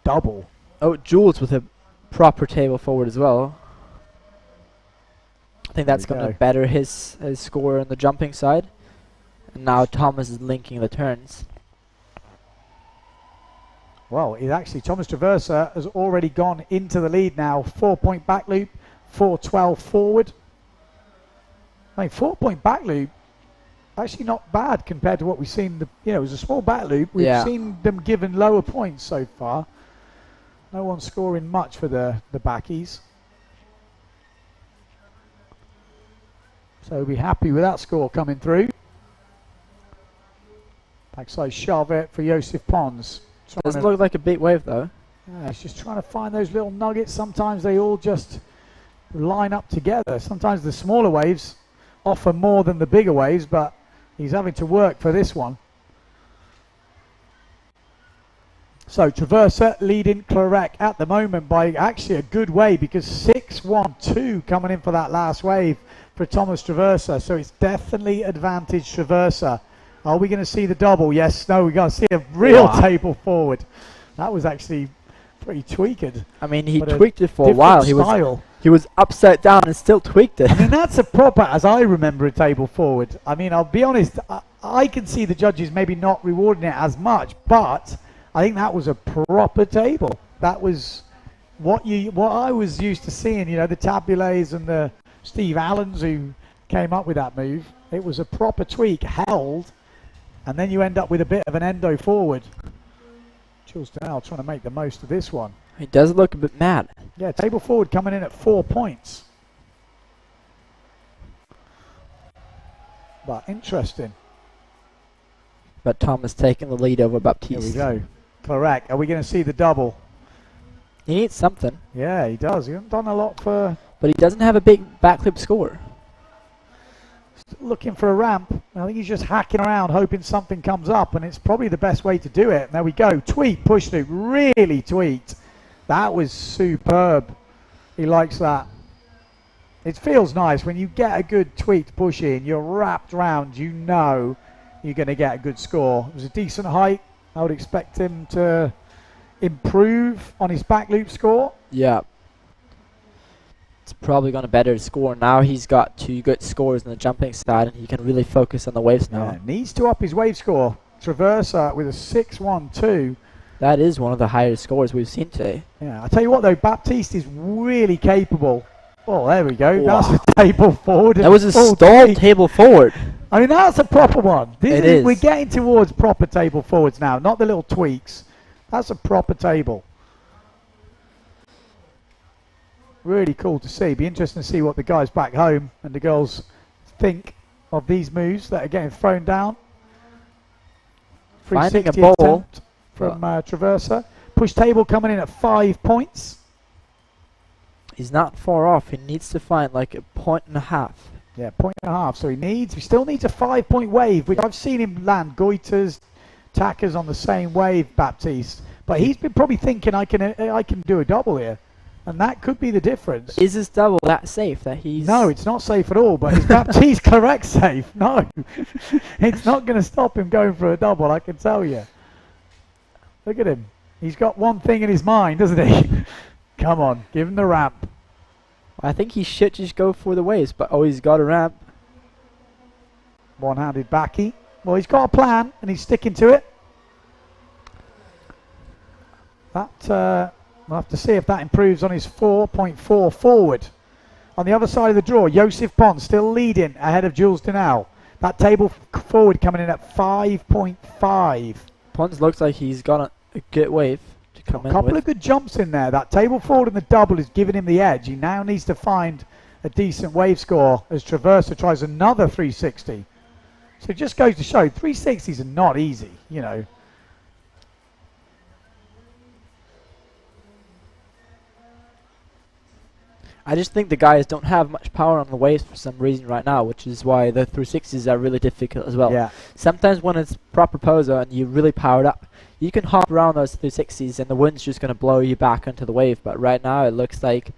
S2: double.
S7: Oh, Jules with a proper table forward as well. I think that's going to better his score on the jumping side. And now Thomas is linking the turns.
S2: Well, he's actually, Thomas Traversa has already gone into the lead now. 4 point back loop, 4.12 forward. I mean, 4 point back loop, actually not bad compared to what we've seen. It was a small back loop. We've seen them given lower points so far. No one scoring much for the backies. So we'll be happy with that score coming through. Backside shove it for Joseph Pons.
S7: Doesn't look like a big wave though.
S2: Yeah, he's just trying to find those little nuggets. Sometimes they all just line up together. Sometimes the smaller waves offer more than the bigger waves, but he's having to work for this one. So Traversa leading Clarec at the moment by actually a good way, because 6-1-2 coming in for that last wave for Thomas Traversa. So it's definitely advantage Traversa. Are we going to see the double? Yes. No, we're going to see a real table forward. That was actually pretty tweaked.
S7: I mean, he tweaked it for a while. He was upside down and still tweaked it.
S2: I mean, that's a proper, as I remember, a table forward. I mean, I'll be honest, I can see the judges maybe not rewarding it as much, but I think that was a proper table. That was what I was used to seeing, the Tabulays and the Steve Allens who came up with that move. It was a proper tweak, held, and then you end up with a bit of an endo forward. Jules Denel trying to make the most of this one.
S7: He does look a bit mad.
S2: Yeah, table forward coming in at 4 points. But interesting.
S7: But Thomas taking the lead over Baptiste.
S2: Here we go. Correct. Are we going to see the double?
S7: He needs something.
S2: Yeah, he does. He hasn't done a lot for...
S7: But he doesn't have a big backflip score.
S2: Still looking for a ramp. I think he's just hacking around, hoping something comes up, and it's probably the best way to do it. And there we go. Tweak, push loop. Really tweaked. That was superb. He likes that. It feels nice when you get a good tweaked push in, you're wrapped round, you know you're going to get a good score. It was a decent height. I would expect him to improve on his back loop score.
S7: Yeah. It's probably going to better his score. Now he's got 2 good scores on the jumping side, and he can really focus on the waves now.
S2: Yeah, needs to up his wave score. Traversa with a 6-1-2.
S7: That is one of the highest scores we've seen today.
S2: Yeah, I tell you what though, Baptiste is really capable. Oh, there we go. Wow. That's a table forward.
S7: That was a stalled table forward.
S2: I mean, that's a proper one.
S7: It is.
S2: We're getting towards proper table forwards now, not the little tweaks. That's a proper table. Really cool to see. Be interesting to see what the guys back home and the girls think of these moves that are getting thrown down.
S7: Finding a bowl
S2: from Traversa. push table coming in at 5 points.
S7: He's not far off. He needs to find like a 1.5.
S2: Yeah, 1.5. So he still needs a 5-point wave, which I've seen him land goiters, tackers on the same wave, Baptiste. But he's been probably thinking I can do a double here, and that could be the difference.
S7: Is this double that safe that he's...
S2: No, it's not safe at all. But is Baptiste correct safe? No, it's not going to stop him going for a double. I can tell you. Look at him. He's got one thing in his mind, doesn't he? Come on, give him the ramp.
S7: I think he should just go for the waves, but he's got a ramp.
S2: One-handed backy. Well, he's got a plan, and he's sticking to it. That we'll have to see if that improves on his 4.4 forward. On the other side of the draw, Joseph Pons still leading ahead of Jules Denal. That table forward coming in at 5.5.
S7: Pons looks like he's got a good wave to come in
S2: A couple
S7: with.
S2: of good jumps in there. That table forward and the double is giving him the edge. He now needs to find a decent wave score as Traversa tries another 360. So it just goes to show 360s are not easy, you know.
S7: I just think the guys don't have much power on the waves for some reason right now, which is why the 360s are really difficult as well.
S2: Yeah.
S7: Sometimes when it's proper poser and you're really powered up, you can hop around those 360s and the wind's just going to blow you back into the wave. But right now it looks like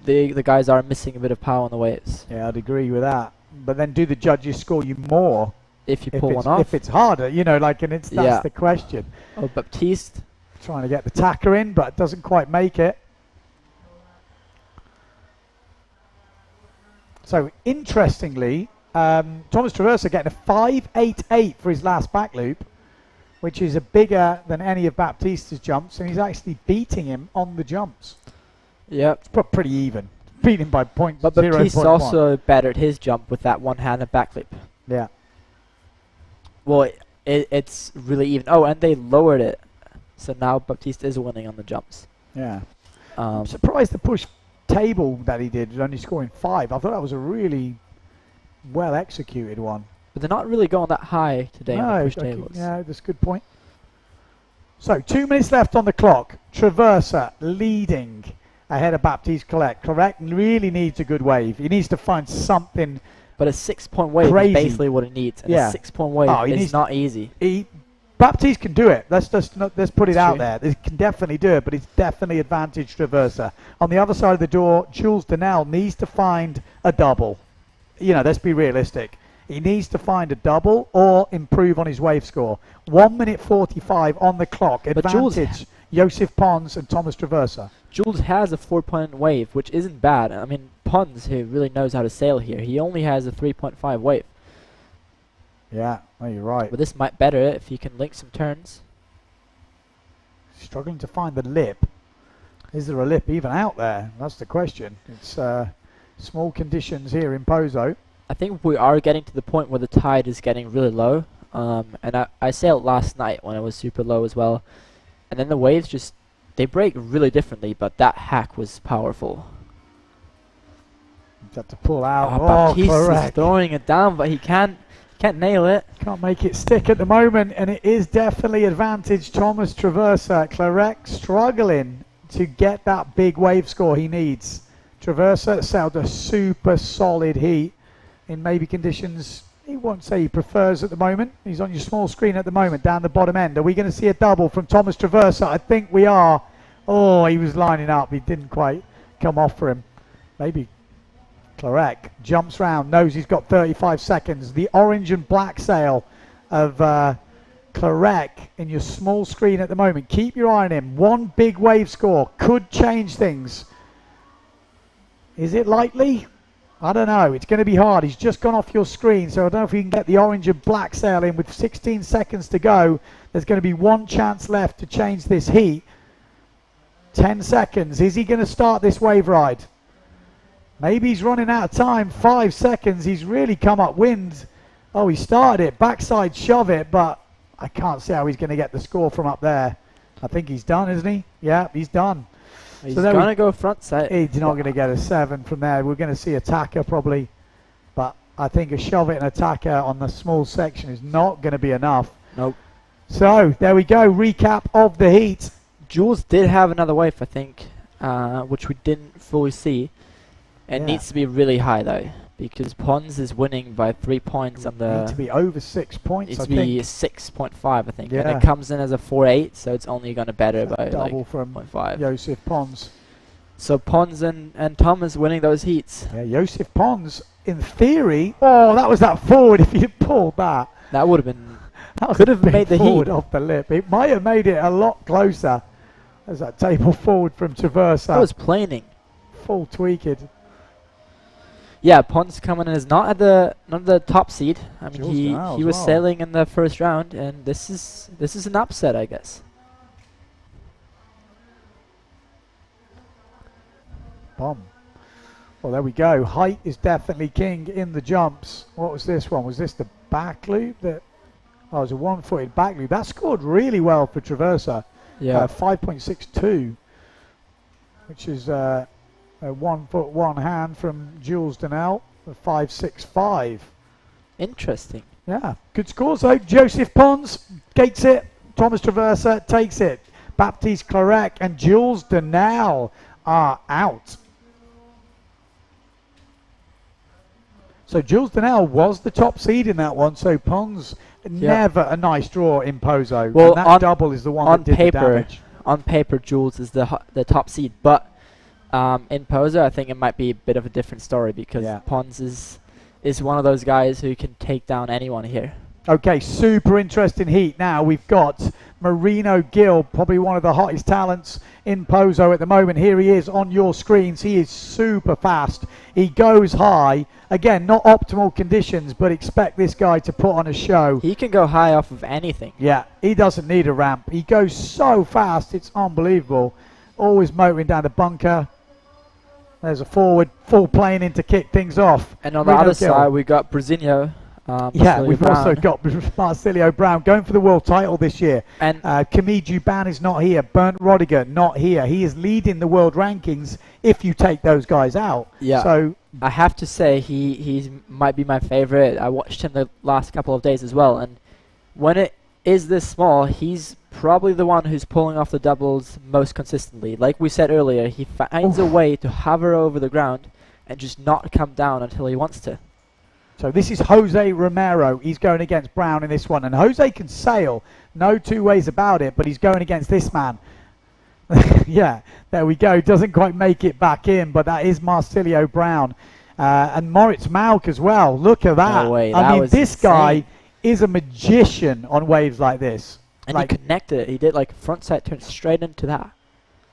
S7: the guys are missing a bit of power on the waves.
S2: Yeah, I'd agree with that. But then do the judges score you more
S7: If you pull one off.
S2: if it's harder, you know, like, and that's
S7: Yeah.
S2: the question.
S7: Oh, Baptiste.
S2: Trying to get the tacker in, but doesn't quite make it. So, interestingly, Thomas Traversa getting a 5.88 for his last back loop, which is a bigger than any of Baptiste's jumps, and he's actually beating him on the jumps.
S7: Yep.
S2: It's pretty even. Beating him by point
S7: But
S2: 0.1.
S7: Baptiste's also bettered his jump with that one-handed backflip.
S2: Yeah.
S7: Well, it's really even. Oh, and they lowered it. So now Baptiste is winning on the jumps.
S2: Yeah. I'm surprised the push table that he did was only scoring 5. I thought that was a really well executed one.
S7: But they're not really going that high today on the push
S2: okay,
S7: tables.
S2: yeah, that's a good point. So 2 minutes left on the clock. Traversa leading ahead of Baptiste Correct really needs a good wave. He needs to find something.
S7: But a 6-point wave
S2: Crazy.
S7: is basically what he needs. And
S2: Yeah.
S7: a 6-point wave is not easy.
S2: Baptiste can do it. Let's put it out
S7: true.
S2: there. He can definitely do it, but it's definitely advantage Traversa. On the other side of the door, Jules Denal needs to find a double. You know, let's be realistic. He needs to find a double or improve on his wave score. 1 minute 45 on the clock.
S7: But Jules-
S2: Advantage Joseph Pons and Thomas Traversa.
S7: Jules has a 4-point wave, which isn't bad. I mean, Pons, who really knows how to sail here, he only has a 3.5 wave.
S2: Yeah, no, you're right.
S7: But this might better it if you can link some turns.
S2: Struggling to find the lip. Is there a lip even out there? That's the question. It's small conditions here in Pozo.
S7: I think we are getting to the point where the tide is getting really low. And I sailed last night when it was super low as well. And then the waves just, they break really differently, but that hack was powerful.
S2: You've got to pull out.
S7: Oh, Baptiste is
S2: correct.
S7: throwing it down, but he can't nail it.
S2: Can't make it stick at the moment, and it is definitely advantage Thomas Traversa. Clarek struggling to get that big wave score he needs. Traversa sailed a super solid heat in maybe conditions he won't say he prefers at the moment. He's on your small screen at the moment down the bottom end. Are we going to see a double from Thomas Traversa? I think we are. Oh, he was lining up. He didn't quite come off for him. Maybe Clarek jumps round, knows he's got 35 seconds. The orange and black sail of Clarek in your small screen at the moment. Keep your eye on him. One big wave score could change things. Is it likely? I don't know. It's going to be hard. He's just gone off your screen, so I don't know if you can get the orange and black sail in with 16 seconds to go. There's going to be one chance left to change this heat. 10 seconds. Is he going to start this wave ride? Maybe he's running out of time. 5 seconds. He's really come upwind. Oh, he started it. Backside shove it, but I can't see how he's going to get the score from up there. I think he's done, isn't he? Yeah, he's done.
S7: He's
S2: So
S7: going to go front side.
S2: He's not going to get a 7 from there. We're going to see a tacker probably. But I think a shove it and a tacker on the small section is not going to be enough.
S7: Nope.
S2: So there we go. Recap of the heat.
S7: Jules did have another wave, I think, which we didn't fully see. It
S2: Yeah.
S7: needs to be really high though, because Pons is winning by 3 points on
S2: Need
S7: the.
S2: to be over 6 points,
S7: Needs
S2: I
S7: to be
S2: think.
S7: 6.5, I think, and
S2: Yeah.
S7: it comes in as a 4.8, so it's only going to better
S2: That
S7: by
S2: double
S7: like
S2: from
S7: 0.5.
S2: Joseph Pons.
S7: So Pons and Thomas winning those heats.
S2: Yeah, Joseph Pons, in theory, oh, that was that forward if you pulled that.
S7: That would have been.
S2: That was
S7: Could
S2: a
S7: have
S2: big
S7: made the
S2: forward
S7: heat.
S2: off the lip. It might have made it a lot closer as that table forward from Traversa.
S7: That was planing.
S2: Full tweaked.
S7: Yeah, Pons coming in is not the top seed. I mean,
S2: Jules Dow
S7: he
S2: as
S7: was
S2: well.
S7: sailing in the first round, and this is an upset, I guess.
S2: Bomb. Well, there we go. Height is definitely king in the jumps. What was this one? Was this the back loop? That it was a one-footed back loop. That scored really well for Traversa.
S7: Yeah.
S2: 5.62, which is a 1 foot 1 hand from Jules Donnell. 5.65.
S7: Interesting.
S2: Yeah, good scores though. Joseph Pons gates it. Thomas Traversa takes it. Baptiste Clarec and Jules Donnell are out. So Jules Donnell was the top seed in that one. So Pons never a nice draw in Pozo.
S7: Well,
S2: and that
S7: on-
S2: double is the one
S7: on
S2: that did
S7: paper,
S2: the damage.
S7: On paper, Jules is the top seed, but in Pozo, I think it might be a bit of a different story because
S2: Yeah.
S7: Pons is one of those guys who can take down anyone here.
S2: Okay, super interesting heat. Now we've got Marino Gill, probably one of the hottest talents in Pozo at the moment. Here he is on your screens. He is super fast. He goes high. Again, not optimal conditions, but expect this guy to put on a show.
S7: He can go high off of anything.
S2: Yeah, he doesn't need a ramp. He goes so fast, it's unbelievable. Always motoring down the bunker. There's a forward, full plane in to kick things off.
S7: And on the
S2: Marino
S7: other
S2: Gill.
S7: side, we got Brasinho.
S2: Yeah,
S7: Marcelo
S2: we've
S7: Brown.
S2: also got Marcilio Brown going for the world title this year.
S7: And
S2: Camille Juban is not here. Bernd Rodiger not here. He is leading the world rankings if you take those guys out.
S7: yeah,
S2: So
S7: I have to say he might be my favorite. I watched him the last couple of days as well, and when it is this small, he's probably the one who's pulling off the doubles most consistently. Like we said earlier, he finds a way to hover over the ground and just not come down until he wants to.
S2: So this is Jose Romero. He's going against Brown in this one. And Jose can sail. No two ways about it. But he's going against this man. Yeah, there we go. Doesn't quite make it back in. But that is Marcilio Brown. And Moritz Malk as well. Look at that.
S7: No way,
S2: I
S7: that
S2: mean,
S7: was
S2: this guy
S7: insane.
S2: is a magician on waves like this.
S7: And
S2: Like,
S7: he connected it. He did like front side turn straight into that.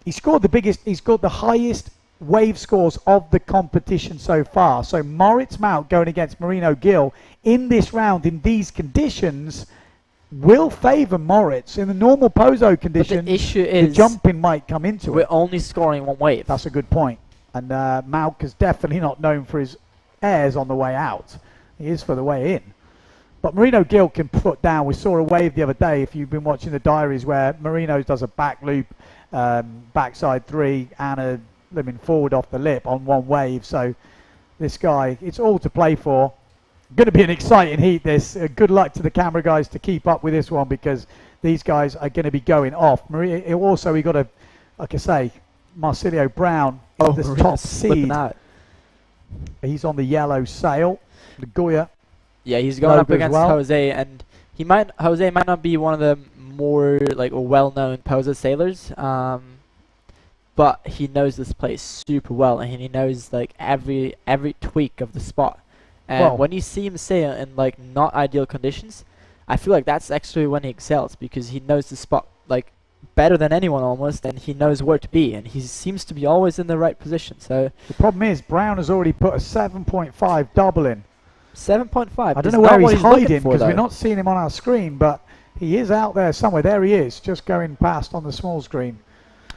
S2: he scored the biggest, he scored the highest wave scores of the competition so far. So Moritz Malk going against Marino Gill in this round in these conditions will favour Moritz. In the normal Pozo
S7: But
S2: conditions,
S7: the issue
S2: the
S7: is
S2: jumping might come into
S7: we're
S2: it.
S7: only scoring one wave.
S2: That's a good point. And Malk is definitely not known for his airs on the way out. He is for the way in. But Marino Gill can put down. We saw a wave the other day, if you've been watching the diaries, where Marino does a back loop, backside 3, and a limit forward off the lip on one wave. So this guy, it's all to play for. Going to be an exciting heat, this. Good luck to the camera guys to keep up with this one, because these guys are going to be going off. Also, we got a, like I say, Marcilio Brown, this
S7: Marino's
S2: top
S7: flipping
S2: seed.
S7: out.
S2: He's on the yellow sail. The Goya.
S7: Yeah, he's going up
S2: Logo as
S7: against
S2: well.
S7: Jose, and Jose might not be one of the more like well-known Pozo sailors, but he knows this place super well, and he knows like every tweak of the spot. And
S2: Well-
S7: when you see him sail in like not ideal conditions, I feel like that's actually when he excels, because he knows the spot like better than anyone almost, and he knows where to be, and he seems to be always in the right position. So
S2: The problem is Brown has already put a 7.5 double in.
S7: 7.5.
S2: I don't
S7: is
S2: know
S7: not
S2: where
S7: what
S2: he's
S7: looking
S2: hiding,
S7: for,
S2: because we're
S7: though.
S2: not seeing him on our screen, but he is out there somewhere. There he is, just going past on the small screen.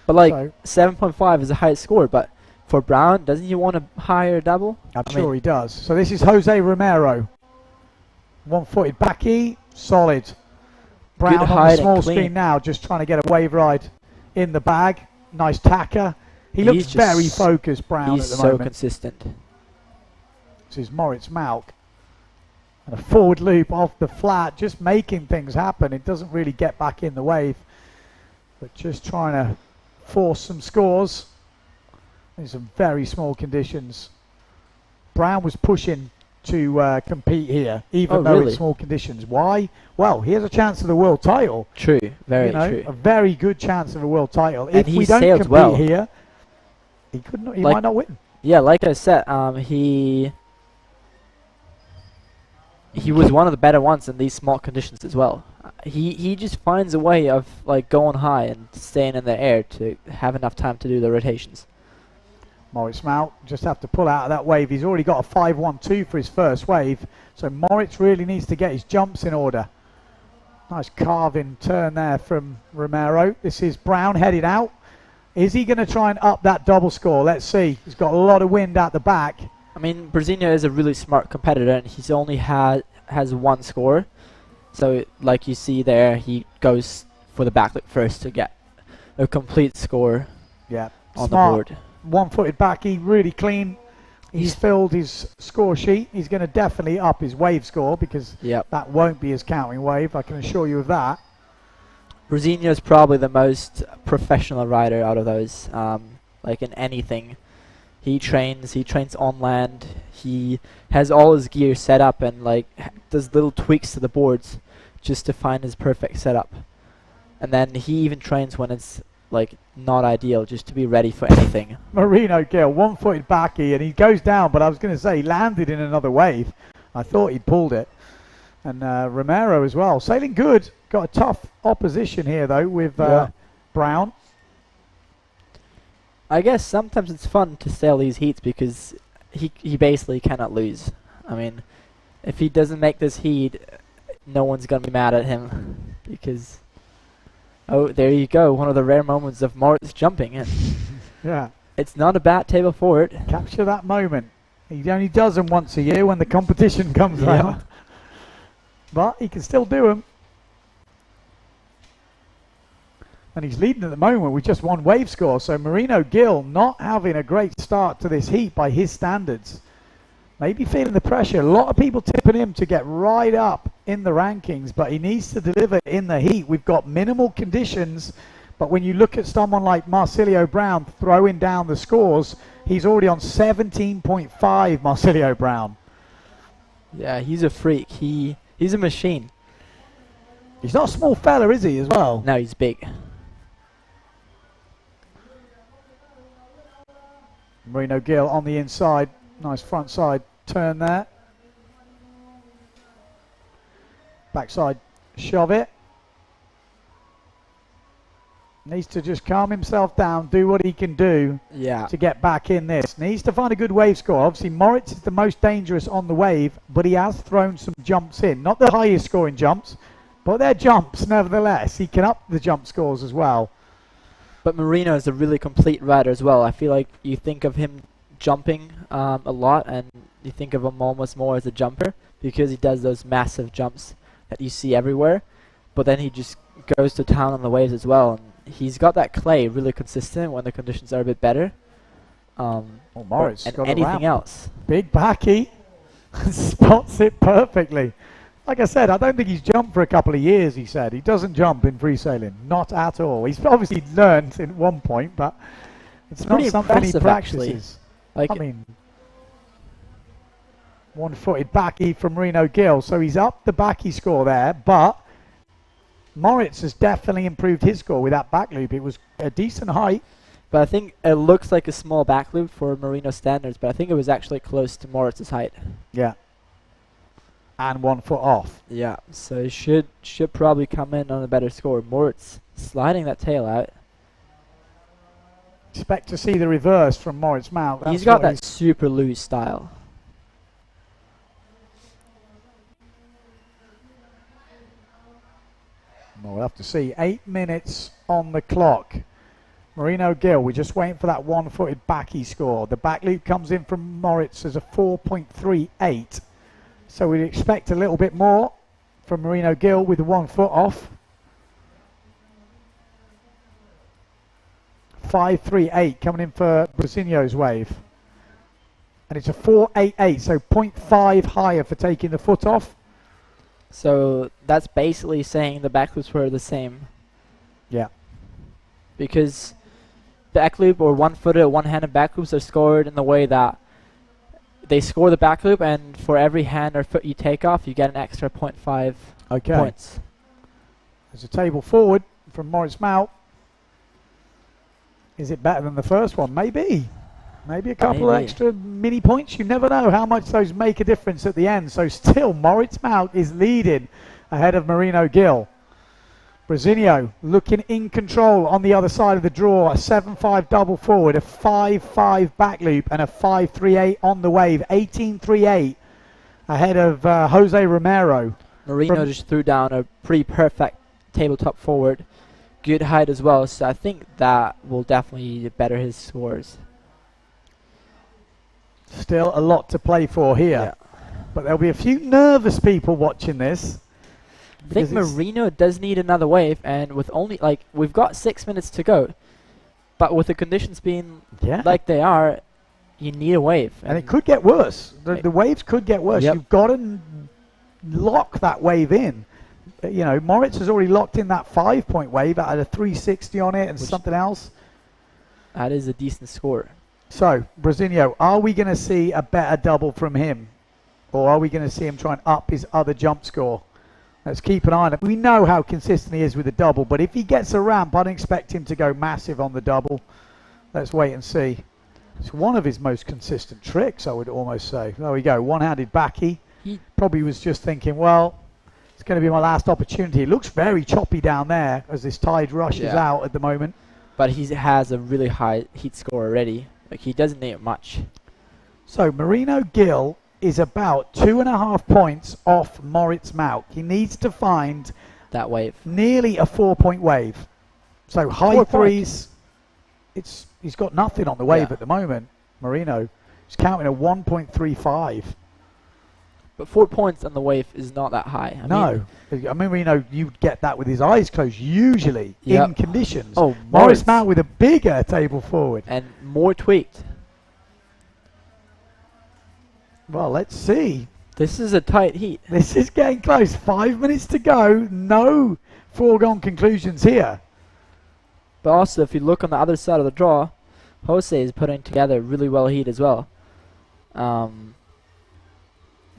S7: But like
S2: So
S7: 7.5 is a high score, but for Brown, doesn't he want a higher double?
S2: I'm
S7: I
S2: sure
S7: mean-
S2: he does. So this is Jose Romero. One-footed backy, solid. Brown on the
S7: hide and
S2: small
S7: clean.
S2: screen now, just trying to get a wave ride in the bag. Nice tacker. He looks
S7: He's just
S2: very focused, Brown,
S7: He's
S2: at the
S7: so
S2: moment.
S7: consistent.
S2: This is Moritz Malk. And a forward loop off the flat, just making things happen. It doesn't really get back in the wave. but just trying to force some scores in some very small conditions. Brown was pushing to compete here, even though
S7: really?
S2: it's small conditions. Why? Well, he has a chance of the world title.
S7: True, very true.
S2: A very good chance of a world title.
S7: And
S2: if
S7: he
S2: we don't
S7: sailed
S2: compete
S7: well.
S2: here, he could not. He
S7: Like-
S2: might not win.
S7: Yeah, like I said, he was one of the better ones in these small conditions as well. He just finds a way of like going high and staying in the air to have enough time to do the rotations.
S2: Moritz Mount just have to pull out of that wave. He's already got a 5-1-2 for his first wave, so Moritz really needs to get his jumps in order. Nice carving turn there from Romero. This is Brown headed out. Is he going to try and up that double score? Let's see. He's got a lot of wind at the back.
S7: I mean, Brazinho is a really smart competitor, and he's only has one score. So, like you see there, he goes for the backlick first to get a complete score
S2: Yeah,
S7: on
S2: smart.
S7: the board.
S2: One-footed backy, really clean. He's filled his score sheet. He's going to definitely up his wave score because
S7: Yep.
S2: that won't be his counting wave. I can assure you of that.
S7: Brazinho is probably the most professional rider out of those. Like in anything, he trains on land. He has all his gear set up and like does little tweaks to the boards just to find his perfect setup. And then he even trains when it's like not ideal, just to be ready for anything.
S2: Marino Gill, one-footed backy, and he goes down, but I was going to say he landed in another wave. I thought he'd pulled it. And Romero as well. Sailing good. Got a tough opposition here, though, with Brown.
S7: I guess sometimes it's fun to sail these heats because he basically cannot lose. I mean, if he doesn't make this heat, no one's going to be mad at him because... Oh, there you go. One of the rare moments of Moritz jumping in.
S2: Yeah.
S7: It's not a bad table for it.
S2: Capture that moment. He only does them once a year when the competition comes
S7: Yeah.
S2: around. But he can still do them. And he's leading at the moment with just one wave score. So Marino Gill not having a great start to this heat by his standards. Maybe feeling the pressure. A lot of people tipping him to get right up in the rankings, but he needs to deliver in the heat. We've got minimal conditions, but when you look at someone like Marsilio Brown throwing down the scores, he's already on 17.5, Marsilio Brown.
S7: Yeah, he's a freak. He's a machine.
S2: He's not a small fella, is he, as well?
S7: No, he's big.
S2: Marino Gill on the inside. Nice front side turn there. Backside shove it. Needs to just calm himself down, do what he can do
S7: Yeah.
S2: to get back in this. Needs to find a good wave score. Obviously, Moritz is the most dangerous on the wave, but he has thrown some jumps in. Not the highest scoring jumps, but they're jumps nevertheless. He can up the jump scores as well.
S7: But Marino is a really complete rider as well. I feel like you think of him jumping a lot, and you think of him almost more as a jumper because he does those massive jumps that you see everywhere. But then he just goes to town on the waves as well. And he's got that clay really consistent when the conditions are a bit better.
S2: Moritz
S7: and
S2: got it
S7: anything
S2: round.
S7: else.
S2: Big backy. Spots it perfectly. Like I said, I don't think he's jumped for a couple of years, he said. He doesn't jump in free sailing. Not at all. He's obviously learned at one point, but it's not
S7: pretty
S2: something he
S7: impressive,
S2: practices.
S7: actually. Like,
S2: I mean, one-footed backy from Marino Gill. So he's up the backy score there, but Moritz has definitely improved his score with that back loop. It was a decent height.
S7: but I think it looks like a small back loop for Marino standards, but I think it was actually close to Moritz's height.
S2: Yeah. And 1 foot off.
S7: Yeah, so he should probably come in on a better score. Moritz sliding that tail out.
S2: Expect to see the reverse from Moritz Mount.
S7: He's
S2: That's
S7: got
S2: what
S7: that super loose style.
S2: We'll have to see. 8 minutes on the clock. Marino Gill, we're just waiting for that one-footed backy score. The back loop comes in from Moritz as a 4.38. So we'd expect a little bit more from Marino Gill with the 1 foot off. 5.38 coming in for Brazinho's wave. And it's a 4.88, so 0.5 higher for taking the foot off.
S7: So that's basically saying the back loops were the same.
S2: Yeah.
S7: because back loop or one-footed or one-handed back loops are scored in the way that they score the back loop, and for every hand or foot you take off, you get an extra 0.5 points.
S2: There's a table forward from Moritz Mount. Is it better than the first one? Maybe. Maybe a couple of extra mini points. You never know how much those make a difference at the end. So still, Moritz Mount is leading ahead of Marino Gill. Brasinio looking in control on the other side of the draw. A 7-5 double forward, a 5-5 back loop, and a 5-3-8 on the wave. 18-3-8 ahead of Jose Romero.
S7: Marino just threw down a pretty perfect tabletop forward. Good height as well, so I think that will definitely better his scores.
S2: Still a lot to play for here. But there'll be a few nervous people watching this.
S7: I think Marino does need another wave, and with only, like, we've got 6 minutes to go, but with the conditions being like they are, you need a wave.
S2: And it could get worse. The waves could get worse. You've got to lock that wave in. You know, Moritz has already locked in that 5-point wave at a 360 on it and something else.
S7: That is a decent score.
S2: So, Brasinio, are we going to see a better double from him? Or are we going to see him try and up his other jump score? Let's keep an eye on it. We know how consistent he is with the double, but if he gets a ramp, I don't expect him to go massive on the double. Let's wait and see. It's one of his most consistent tricks, I would almost say. There we go, one-handed backy. He probably was just thinking, well, it's going to be my last opportunity. It looks very choppy down there as this tide rushes out at the moment.
S7: But he has a really high heat score already. Like, he doesn't need much.
S2: So Marino Gill is about 2.5 points off Moritz Mount. He needs to find
S7: that wave, nearly
S2: a 4-point wave. So high threes. He's got nothing on the wave at the moment. Marino, he's counting a 1.35.
S7: But 4 points on the wave is not that high.
S2: I mean, Marino, you'd get that with his eyes closed usually in conditions.
S7: Oh,
S2: Moritz Mount with a bigger table forward
S7: and more tweaked.
S2: Well, let's see.
S7: This is a tight heat.
S2: This is getting close. 5 minutes to go. No foregone conclusions here.
S7: But also, if you look on the other side of the draw, Jose is putting together really well heat as well.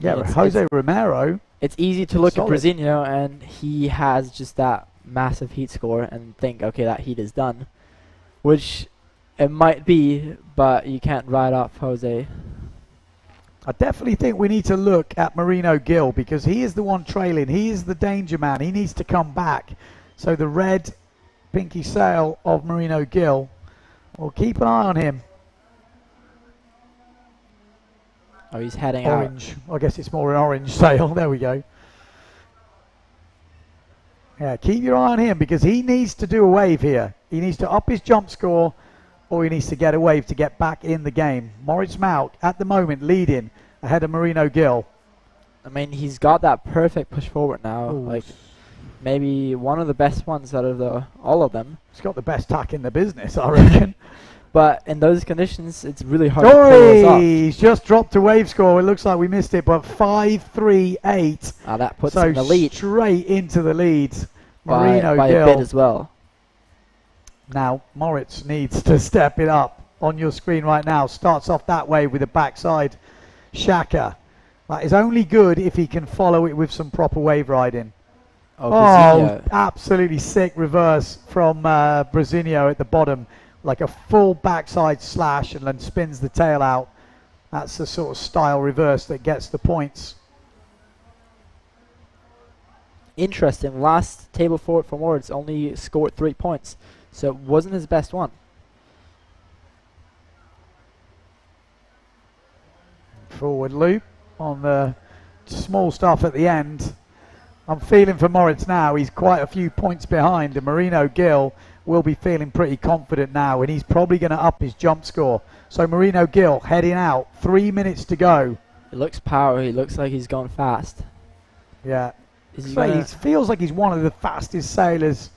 S2: Jose Romero.
S7: It's easy to look at Brasinio, and he has just that massive heat score and think, okay, that heat is done. Which it might be, but you can't write off Jose.
S2: I definitely think we need to look at Marino Gill because he is the one trailing. He is the danger man. He needs to come back. So the red pinky sail of Marino Gill, we'll keep an eye on him.
S7: Oh, he's heading
S2: orange. I guess it's more an orange sail. There we go. Yeah, keep your eye on him because he needs to do a wave here. He needs to up his jump score, or he needs to get a wave to get back in the game. Moritz Mount, at the moment, leading ahead of Marino Gill.
S7: I mean, he's got that perfect push forward now.
S2: Ooh.
S7: Like, maybe one of the best ones out of all of them.
S2: He's got the best tack in the business, I reckon.
S7: But in those conditions, it's really hard to pull this off.
S2: He's just dropped a wave score. It looks like we missed it, but 5-3-8.
S7: That puts him in the lead.
S2: Straight into the lead. Marino
S7: by
S2: Gill.
S7: a bit as well.
S2: Now, Moritz needs to step it up on your screen right now. Starts off that way with a backside shaka. That is only good if he can follow it with some proper wave riding. Oh, absolutely sick reverse from Brasinio at the bottom. Like a full backside slash and then spins the tail out. That's the sort of style reverse that gets the points.
S7: Interesting. Last table forward for Moritz only scored 3 points. So it wasn't his best one.
S2: Forward loop on the small stuff at the end. I'm feeling for Moritz now. He's quite a few points behind. And Marino Gill will be feeling pretty confident now. And he's probably going to up his jump score. So Marino Gill heading out. 3 minutes to go.
S7: It looks power. He looks like he's going fast.
S2: Yeah. He feels like he's one of the fastest sailors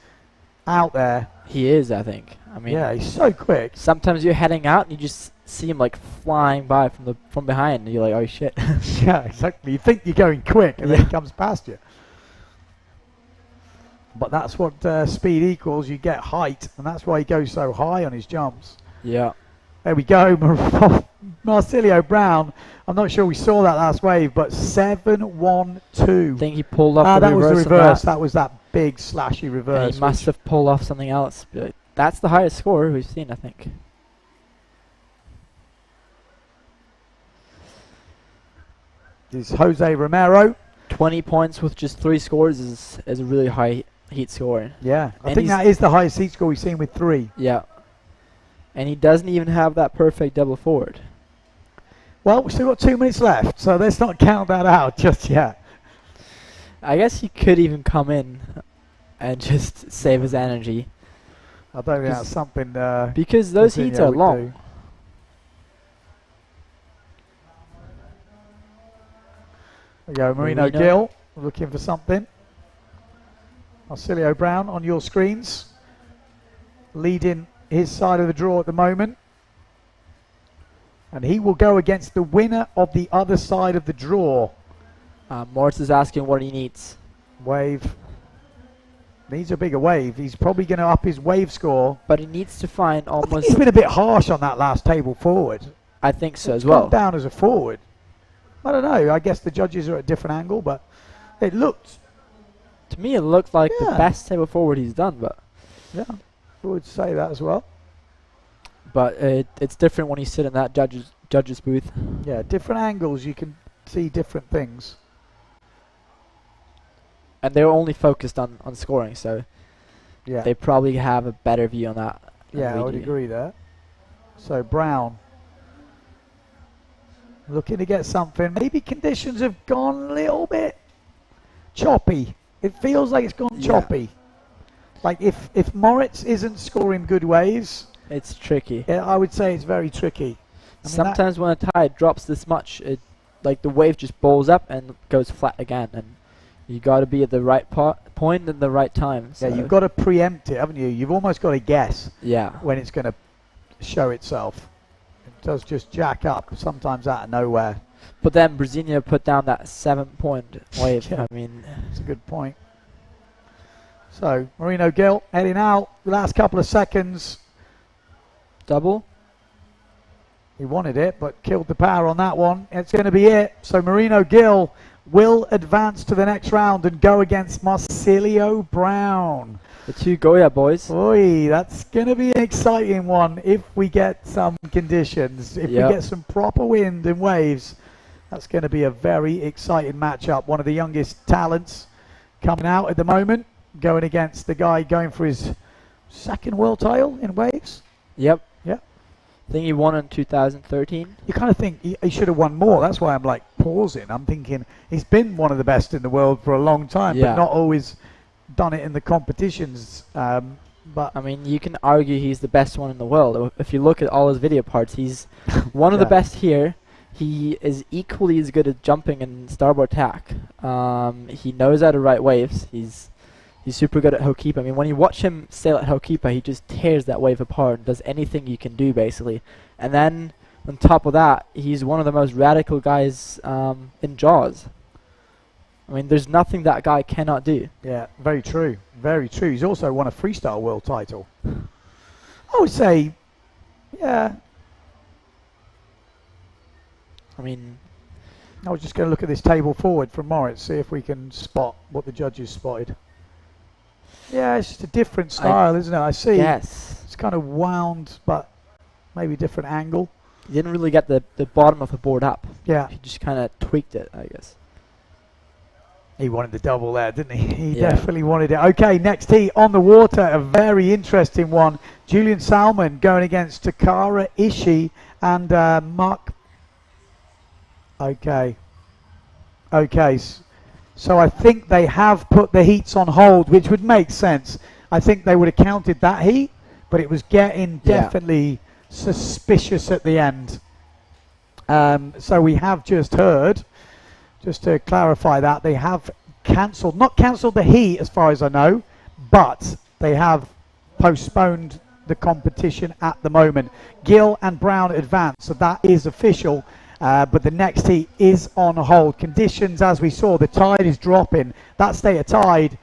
S2: out there.
S7: He is, I think. I mean,
S2: yeah, he's so quick.
S7: Sometimes you're heading out and you just see him like flying by from behind, and you're like, oh shit.
S2: Yeah, exactly. You think you're going quick, and then he comes past you. But that's what speed equals. You get height, and that's why he goes so high on his jumps.
S7: Yeah.
S2: There we go. Marsilio Brown. I'm not sure we saw that last wave, but 7-1-2.
S7: I think he pulled off the
S2: that was the
S7: reverse.
S2: reverse. That was that big slashy
S7: And
S2: reverse.
S7: he must have pulled off something else. But that's the highest score we've seen, I think.
S2: Is Jose Romero.
S7: 20 points with just 3 scores is a really high heat score.
S2: Yeah, I
S7: And
S2: think that is the highest heat score we've seen with 3.
S7: Yeah. And he doesn't even have that perfect double forward.
S2: Well, we've still got 2 minutes left, so let's not count that out just yet.
S7: I guess he could even come in and just save his energy.
S2: I don't think that's something.
S7: Because those heats are
S2: would
S7: long.
S2: do. There we go, Marino Gill looking for something. Marsilio Brown on your screens, leading his side of the draw at the moment. And he will go against the winner of the other side of the draw.
S7: Moritz is asking what he needs.
S2: Wave. Needs a bigger wave. He's probably going to up his wave score.
S7: But he needs to find
S2: I think
S7: almost...
S2: he's been a bit harsh on that last table forward.
S7: I think so
S2: It's
S7: as well.
S2: gone down as a forward. I don't know. I guess the judges are at a different angle, but it looked.
S7: To me, it looked like the
S2: Yeah.
S7: best table forward he's done, but
S2: Yeah, I would say that as well.
S7: it's different when you sit in that judges booth.
S2: Yeah, different angles. You can see different things.
S7: And they're only focused on scoring, so
S2: Yeah,
S7: they probably have a better view on that. than
S2: yeah, I
S7: we
S2: would
S7: do.
S2: agree there. So Brown looking to get something. Maybe conditions have gone a little bit choppy. It feels like it's gone
S7: Yeah.
S2: choppy. Like if Moritz isn't scoring good waves,
S7: It's tricky.
S2: I would say it's very tricky. I mean, that-
S7: Sometimes when a tide drops this much, like the wave just bowls up and goes flat again, and you got to be at the right point at the right time.
S2: yeah,
S7: So
S2: you've got to preempt it, haven't you? You've almost got to guess
S7: yeah,
S2: when it's going to show itself. It does just jack up sometimes out of nowhere.
S7: but then Brasilia put down that 7-point wave.
S2: Yeah.
S7: I mean,
S2: That's a good point. So Marino Gill heading out. Last couple of seconds.
S7: double.
S2: He wanted it, but killed the power on that one. It's going to be it. So Marino Gill will advance to the next round and go against Marsilio Brown.
S7: The 2 Goya boys.
S2: Oi, that's going to be an exciting one if we get some conditions. If
S7: Yep.
S2: we get some proper wind and waves, that's going to be a very exciting matchup. One of the youngest talents coming out at the moment, going against the guy going for his 2nd world title in waves.
S7: Yep.
S2: Yep.
S7: I think he won in 2013.
S2: You kind of think he should have won more. That's why I'm like pausing. I'm thinking he's been one of the best in the world for a long time,
S7: Yeah.
S2: but not always done it in the competitions. But
S7: I mean, you can argue he's the best one in the world. If you look at all his video parts, he's one of the
S2: Yeah.
S7: best here. He is equally as good at jumping and starboard tack. He knows how to ride waves. He's super good at Hokipa. I mean, when you watch him sail at Hokipa, he just tears that wave apart and does anything you can do, basically. And then, on top of that, he's one of the most radical guys in Jaws. I mean, there's nothing that guy cannot do.
S2: yeah, very true. Very true. He's also won a freestyle world title. I would say, yeah.
S7: I mean,
S2: I was just going to look at this table forward from Moritz, see if we can spot what the judges spotted. Yeah, it's just a different style, isn't it? I see.
S7: yes.
S2: It's kind of wound, but maybe different angle.
S7: He didn't really get the bottom of the board up.
S2: Yeah,
S7: He just kind of tweaked it, I guess.
S2: he wanted the double there, didn't he? He
S7: Yeah.
S2: definitely wanted it. Okay, next heat on the water, a very interesting one. Julian Salmon going against Takara Ishii and Mark. Okay. Okay. So I think they have put the heats on hold, which would make sense. I think they would have counted that heat, but it was getting
S7: Yeah.
S2: definitely suspicious at the end. So we have just heard, just to clarify that, they have cancelled, not cancelled the heat as far as I know, but they have postponed the competition at the moment. Gill and Brown advance, so that is official. But the next heat is on hold. Conditions, as we saw, the tide is dropping. That state of tide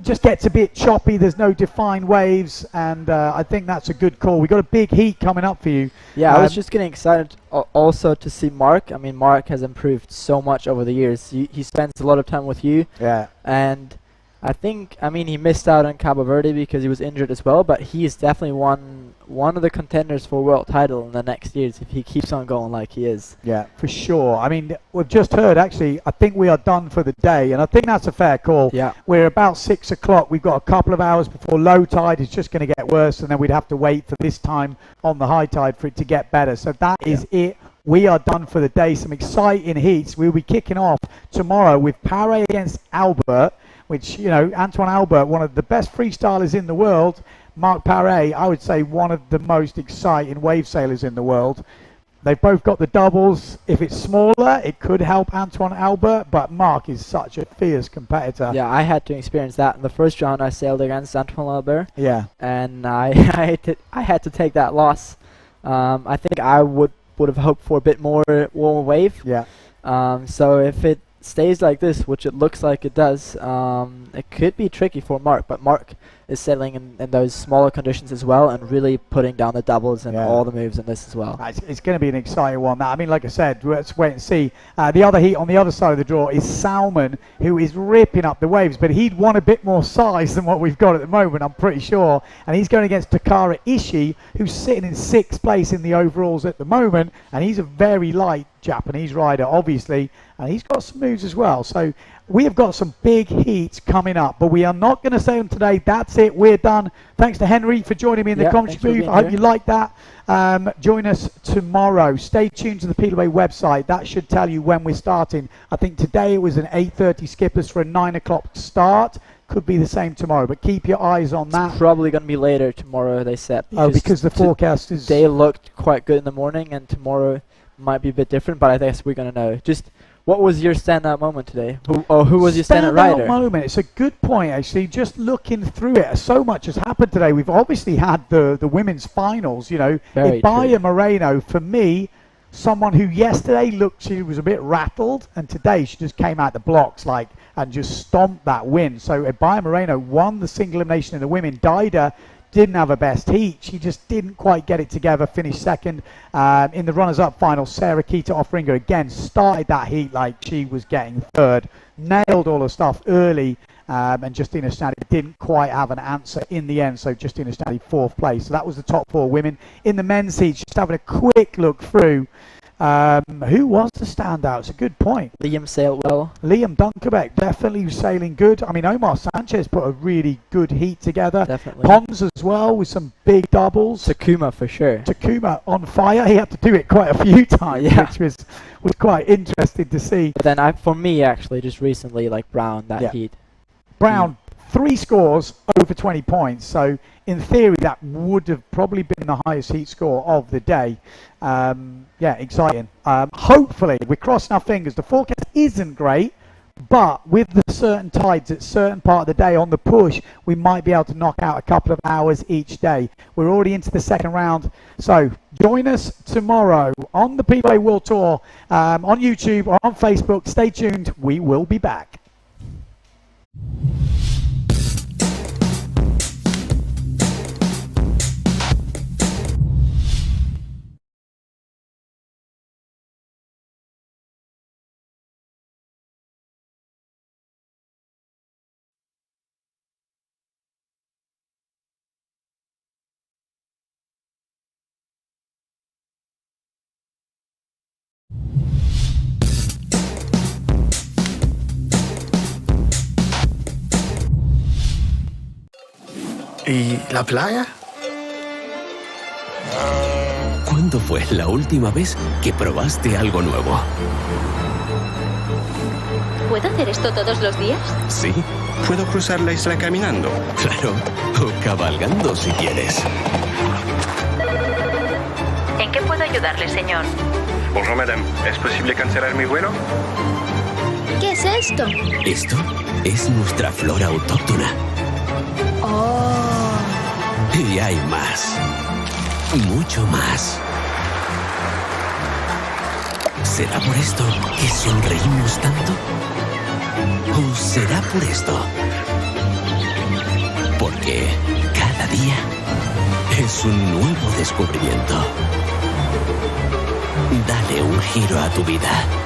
S2: just gets a bit choppy. There's no defined waves, and I think that's a good call. We got a big heat coming up for you.
S7: Yeah, I was just getting excited also to see Mark. I mean, Mark has improved so much over the years. He spends a lot of time with you.
S2: Yeah.
S7: And I think, I mean, he missed out on Cabo Verde because he was injured as well, but he is definitely one of the contenders for world title in the next years if he keeps on going like he is.
S2: Yeah, for sure. I mean, we've just heard, actually, I think we are done for the day, and I think that's a fair call.
S7: Yeah.
S2: We're about 6 o'clock. We've got a couple of hours before low tide. It's just going to get worse, and then we'd have to wait for this time on the high tide for it to get better. So that is it. We are done for the day. Some exciting heats. We'll be kicking off tomorrow with Paré against Albert, which, you know, Antoine Albert, one of the best freestylers in the world. Mark Paré, I would say one of the most exciting wave sailors in the world. They've both got the doubles. If it's smaller, it could help Antoine Albert, but Mark is such a fierce competitor.
S7: Yeah, I had to experience that. In the first round, I sailed against Antoine Albert.
S2: Yeah.
S7: And I had to take that loss. I think I would have hoped for a bit more warm wave.
S2: Yeah.
S7: So if it stays like this, which it looks like it does, it could be tricky for Mark, but Mark is settling in those smaller conditions as well and really putting down the doubles and all the moves in this as well.
S2: It's going to be an exciting one. I mean, like I said, let's wait and see. The other heat on the other side of the draw is Salmon, who is ripping up the waves, but he'd want a bit more size than what we've got at the moment, I'm pretty sure. And he's going against Takara Ishii, who's sitting in 6th place in the overalls at the moment, and he's a very light Japanese rider, obviously, and he's got some moves as well. So we have got some big heats coming up, but we are not going to say them today. That's it. We're done. Thanks to Henry for joining me in the commentary booth. I hope you like that. Join us tomorrow. Stay tuned to the PWA website. That should tell you when we're starting. I think today it was an 8:30 skippers for a 9 o'clock start. Could be the same tomorrow, but keep your eyes on that.
S7: It's probably going to be later tomorrow, they said.
S2: Because the forecast is...
S7: They looked quite good in the morning, and tomorrow might be a bit different, but I guess we're going to know. Just what was your standout moment today? Who was your standout rider?
S2: Moment. It's a good point, actually. Just looking through it, so much has happened today. We've obviously had the women's finals, you know. Ibaya Moreno, for me, someone who yesterday looked, she was a bit rattled, and today she just came out the blocks like and just stomped that win. So Ibaya Moreno won the single elimination in the women. Dida didn't have a best heat. She just didn't quite get it together, finished second. In the runners-up final, Sarah Kita Offringer again started that heat like she was getting third. Nailed all her stuff early, and Justina Schneider didn't quite have an answer in the end, so Justina Schneider 4th place. So that was the top 4 women. In the men's heat, just having a quick look through, who was the standout? It's a good point.
S7: Liam sailed well.
S2: Liam Dunkerbeck definitely sailing good. I mean, Omar Sanchez put a really good heat together.
S7: Definitely.
S2: Pons as well with some big doubles.
S7: Takuma for sure.
S2: Takuma on fire. He had to do it quite a few times, which was quite interesting to see.
S7: But then for me, actually, just recently, like Brown, that heat.
S2: Brown, 3 scores over 20 points. So in theory, that would have probably been the highest heat score of the day. Yeah, exciting. Hopefully, we're crossing our fingers. The forecast isn't great, but with the certain tides at certain part of the day on the push, we might be able to knock out a couple of hours each day. We're already into the second round. So join us tomorrow on the PWA World Tour, on YouTube or on Facebook. Stay tuned. We will be back.
S4: ¿Y la playa?
S5: ¿Cuándo fue la última vez que probaste algo nuevo?
S6: ¿Puedo hacer esto todos los días?
S5: Sí,
S4: ¿Puedo cruzar la isla caminando?
S5: claro. O cabalgando si quieres.
S6: ¿En qué puedo ayudarle, señor?
S4: Bonjour madame, ¿es posible cancelar mi vuelo?
S6: ¿Qué es esto?
S5: Esto es nuestra flora autóctona.
S6: Oh.
S5: Y hay más. Mucho más. ¿Será por esto que sonreímos tanto? ¿O será por esto es un nuevo descubrimiento. Dale un giro a tu vida.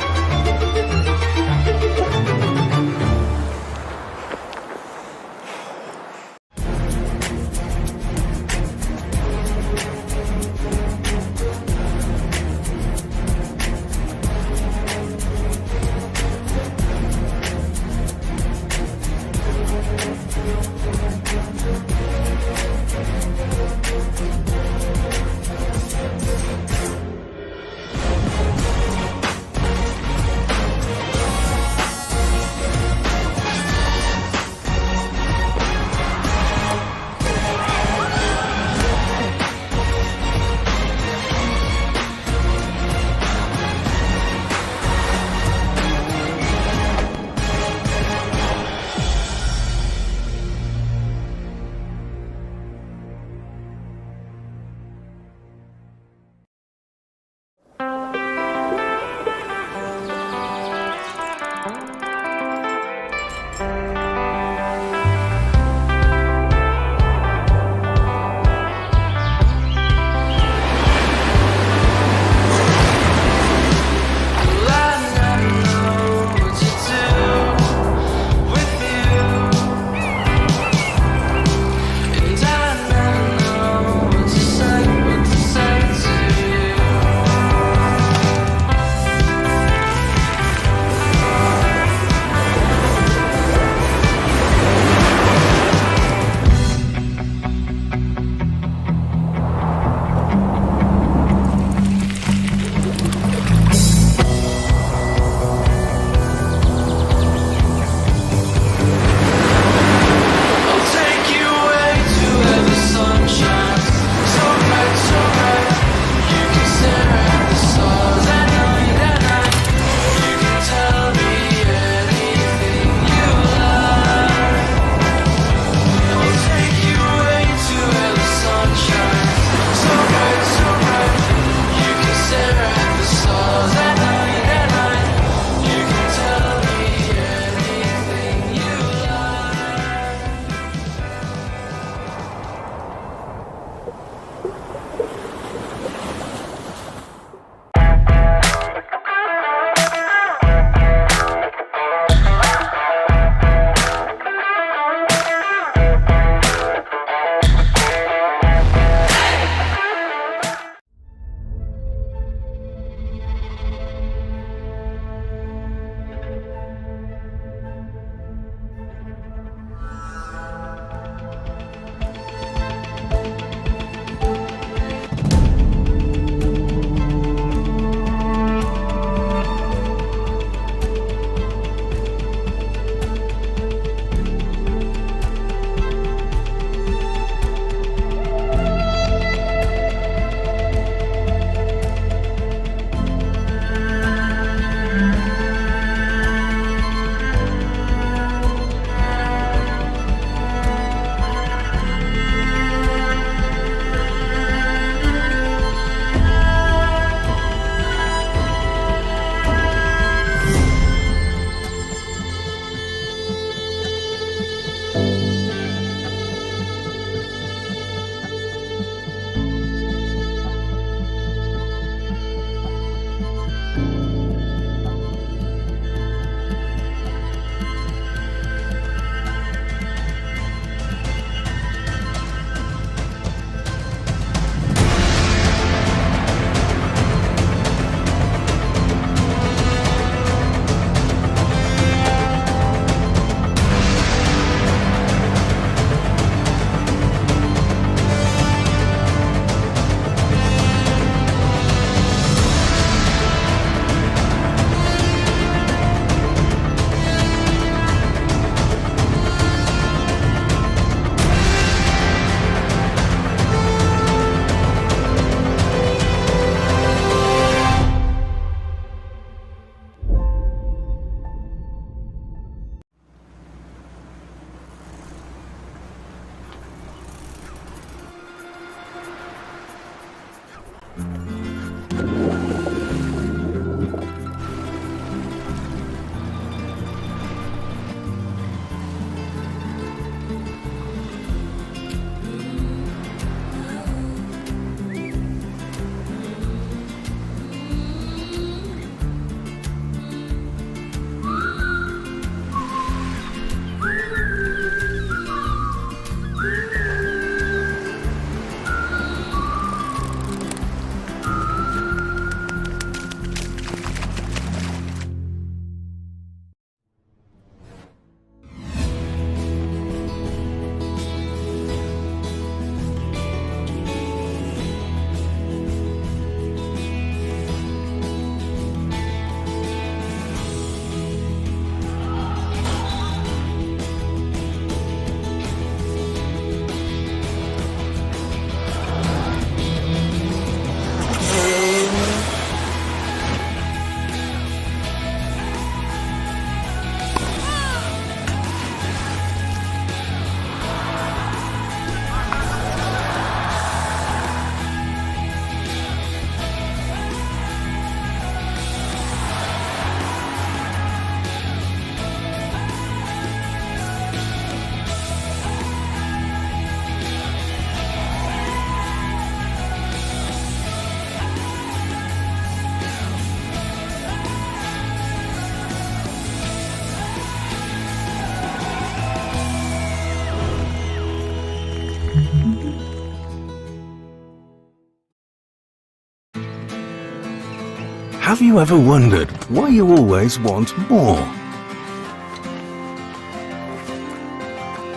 S1: Have you ever wondered why you always want more?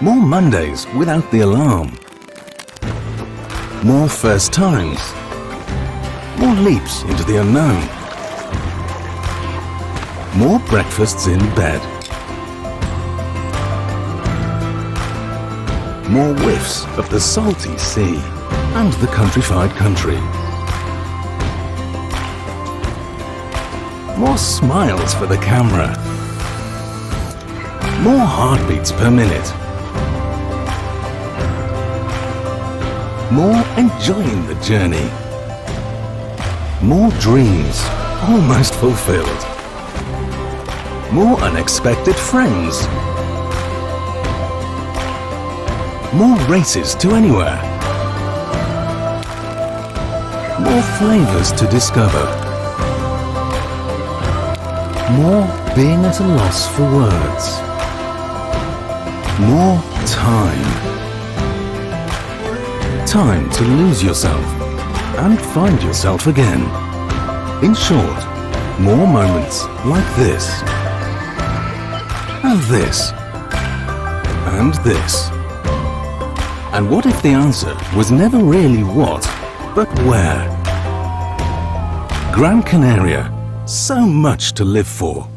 S1: More Mondays without the alarm. More first times. More leaps into the unknown. More breakfasts in bed. More whiffs of the salty sea and the countrified country. More smiles for the camera. More heartbeats per minute. More enjoying the journey. More dreams almost fulfilled. More unexpected friends. More races to anywhere. More flavors to discover. More being at a loss for words. More time. Time to lose yourself and find yourself again. In short, more moments like this. And this. And this. And what if the answer was never really what, but where? Gran Canaria, so much to live for.